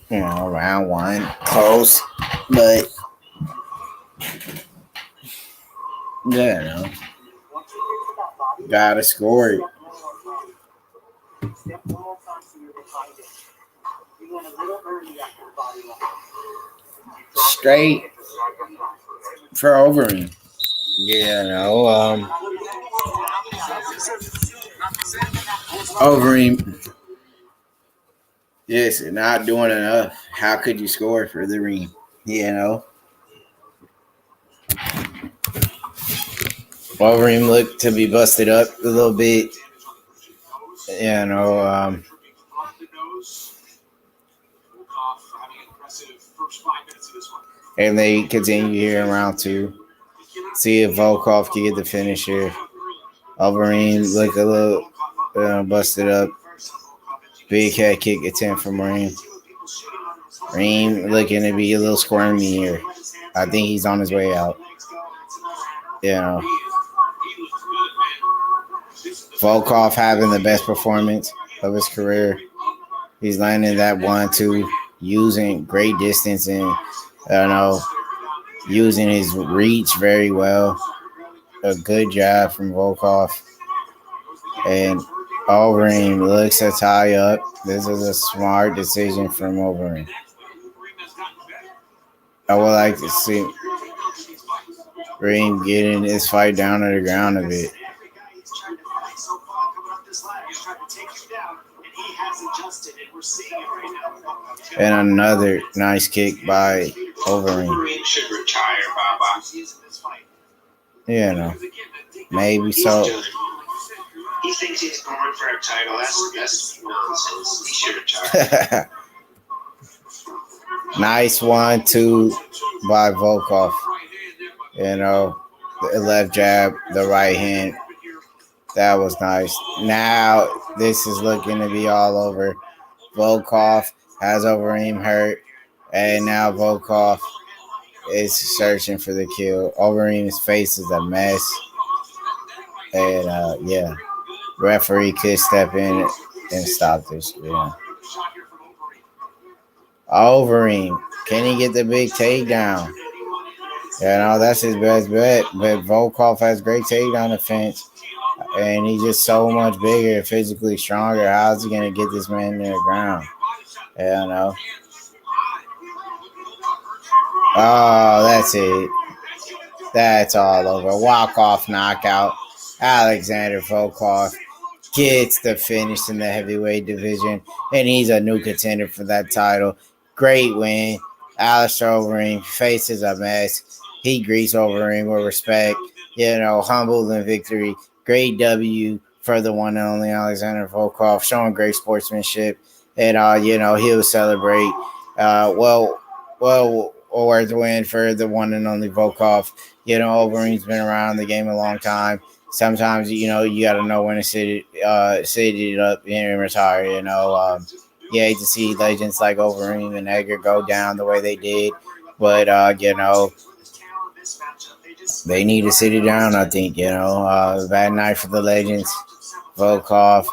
round one, close, but gotta score it. Straight for Overeem. Overeem. Yes, not doing enough. How could you score for the Reem? Overeem looked to be busted up a little bit. And they continue here in round two. See if Volkov can get the finish here. Overeem look a little busted up. Big head kick attempt from Reem. Reem looking to be a little squirmy here. I think he's on his way out. Volkov having the best performance of his career. He's landing that 1-2, using great distance and using his reach very well. A good job from Volkov. And Overeem looks to tie up. This is a smart decision from Overeem. I would like to see Reem getting this fight down to the ground a bit. And another nice kick by Overeem. Should retire, Baba. Maybe so. He thinks he's going for a title. That's nonsense. He should retire. Nice 1-2 by Volkov. The left jab, the right hand. That was nice. Now this is looking to be all over. Volkov has Overeem hurt, and now Volkov is searching for the kill. Overeem's face is a mess, and referee could step in and stop this. Overeem, can he get the big takedown? That's his best bet. But Volkov has great takedown defense, and he's just so much bigger and physically stronger. How's he gonna get this man to the ground? Oh, that's it. That's all over. Walk-off knockout. Alexander Volkov gets the finish in the heavyweight division, and he's a new contender for that title. Great win. Alistair Overeem faces a mess. He greets Overeem with respect. Humbled in victory. Great W for the one and only Alexander Volkov, showing great sportsmanship. And, he'll celebrate. Worth win for the one and only Volkov. Overeem's been around the game a long time. Sometimes, you got to know when to sit it up and retire. You hate to see legends like Overeem and Edgar go down the way they did. But, they need to sit it down, I think. Bad night for the legends. Volkov,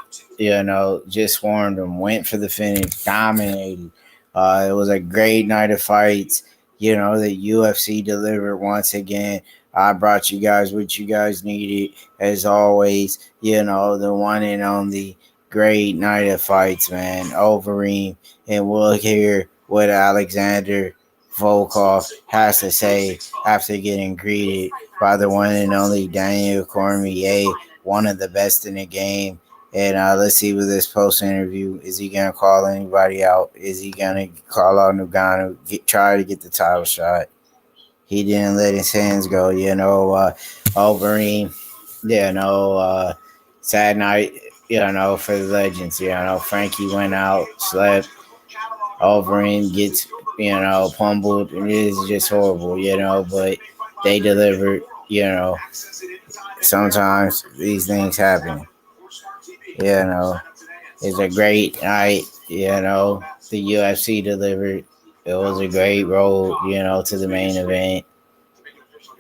just swarmed them, went for the finish, dominated. It was a great night of fights. The UFC delivered once again. I brought you guys what you guys needed, as always. The one and only great night of fights, man. Overeem, and we'll hear what Alexander Volkov has to say after getting greeted by the one and only Daniel Cormier, one of the best in the game. And let's see with this post-interview. Is he going to call anybody out? Is he going to call out Ngannou, try to get the title shot? He didn't let his hands go, Overeem, sad night, for the legends. Frankie went out, slept. Overeem gets, pummeled. It is just horrible, but they delivered, Sometimes these things happen. It's a great night, the UFC delivered. It was a great road, to the main event.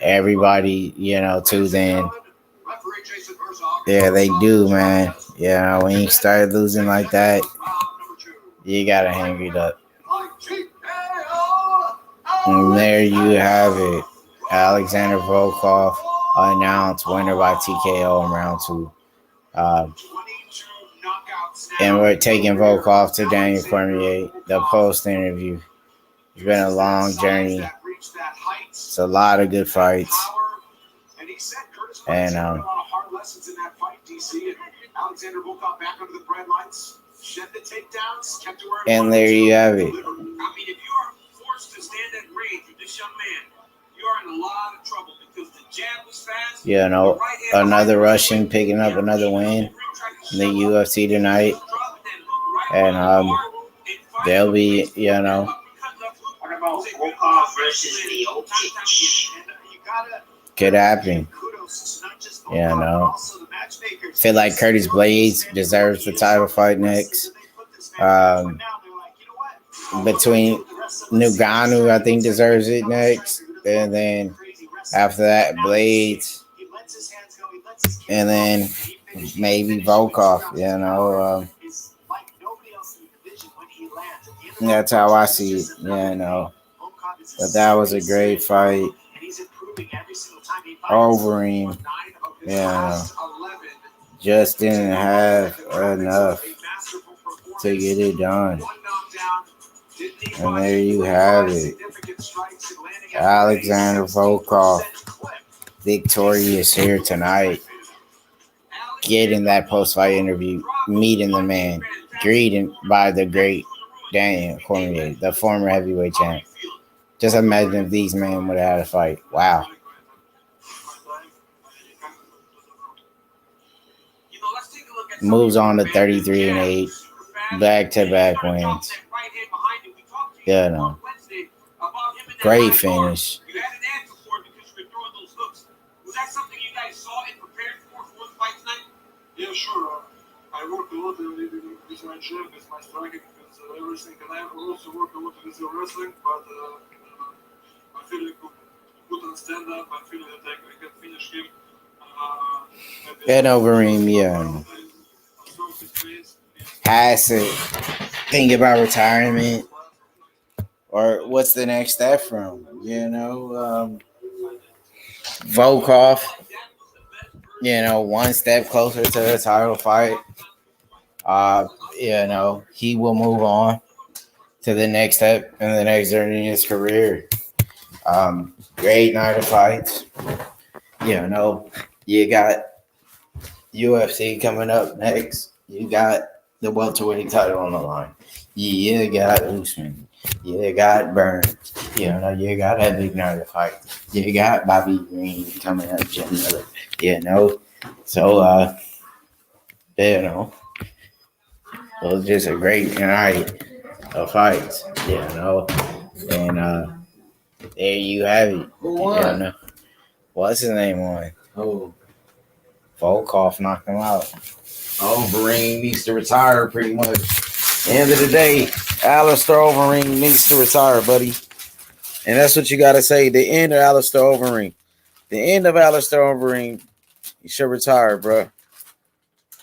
Everybody, tuned in. Yeah, they do, man. When you start losing like that, you gotta hang it up. And there you have it. Alexander Volkov announced winner by TKO in round 2. And we're taking Volkov to Daniel Cormier, the post interview. It's been a long journey. It's a lot of good fights. And there you have it. I mean, if you are forced to stand at range with this young man, you are in a lot of trouble because the jab was fast. You know, another Russian picking up another win in the UFC tonight. And they'll be, you know, could happen. You know, feel like Curtis Blades deserves the title fight next. Between Ngannou, I think deserves it next, and then after that, Blades, and then maybe Volkov. You know, that's how I see it. You know, but that was a great fight. Overeem, just didn't have enough to get it done. And there you have it. Alexander Volkov, victorious here tonight. Getting that post-fight interview, meeting the man, greeted by the great Daniel Cormier, the former heavyweight champ. Just imagine if these men would have had a fight. Wow. Moves on to 33-8, back-to-back wins. You know, great finish. You had an answer for it because you were throwing those hooks. Was that something you guys saw and prepared for the fight tonight? Yeah, sure. I work a lot with my gym, with my striking, with everything, and I also work a lot with the wrestling, but I feel good on stand-up. I feel that I can finish him. And Overeem, has to think about retirement or what's the next step from, you know, Volkov, you know, one step closer to the title fight. You know, he will move on to the next step in the next journey in his career. Great night of fights. You know, you got UFC coming up next. You got the welterweight title on the line. You got Usman. You got Burns. You know, you got that big night of fight. You got Bobby Green coming up, Jim Miller. You know, so you know, it was just a great night of fights. You know, and there you have it. Who won? You know, what's his name on? Oh, Volkov knocked him out. Overeem needs to retire pretty much. End of the day, Alistair Overeem needs to retire, buddy. And that's what you got to say. The end of Alistair Overeem. The end of Alistair Overeem. He should retire, bro.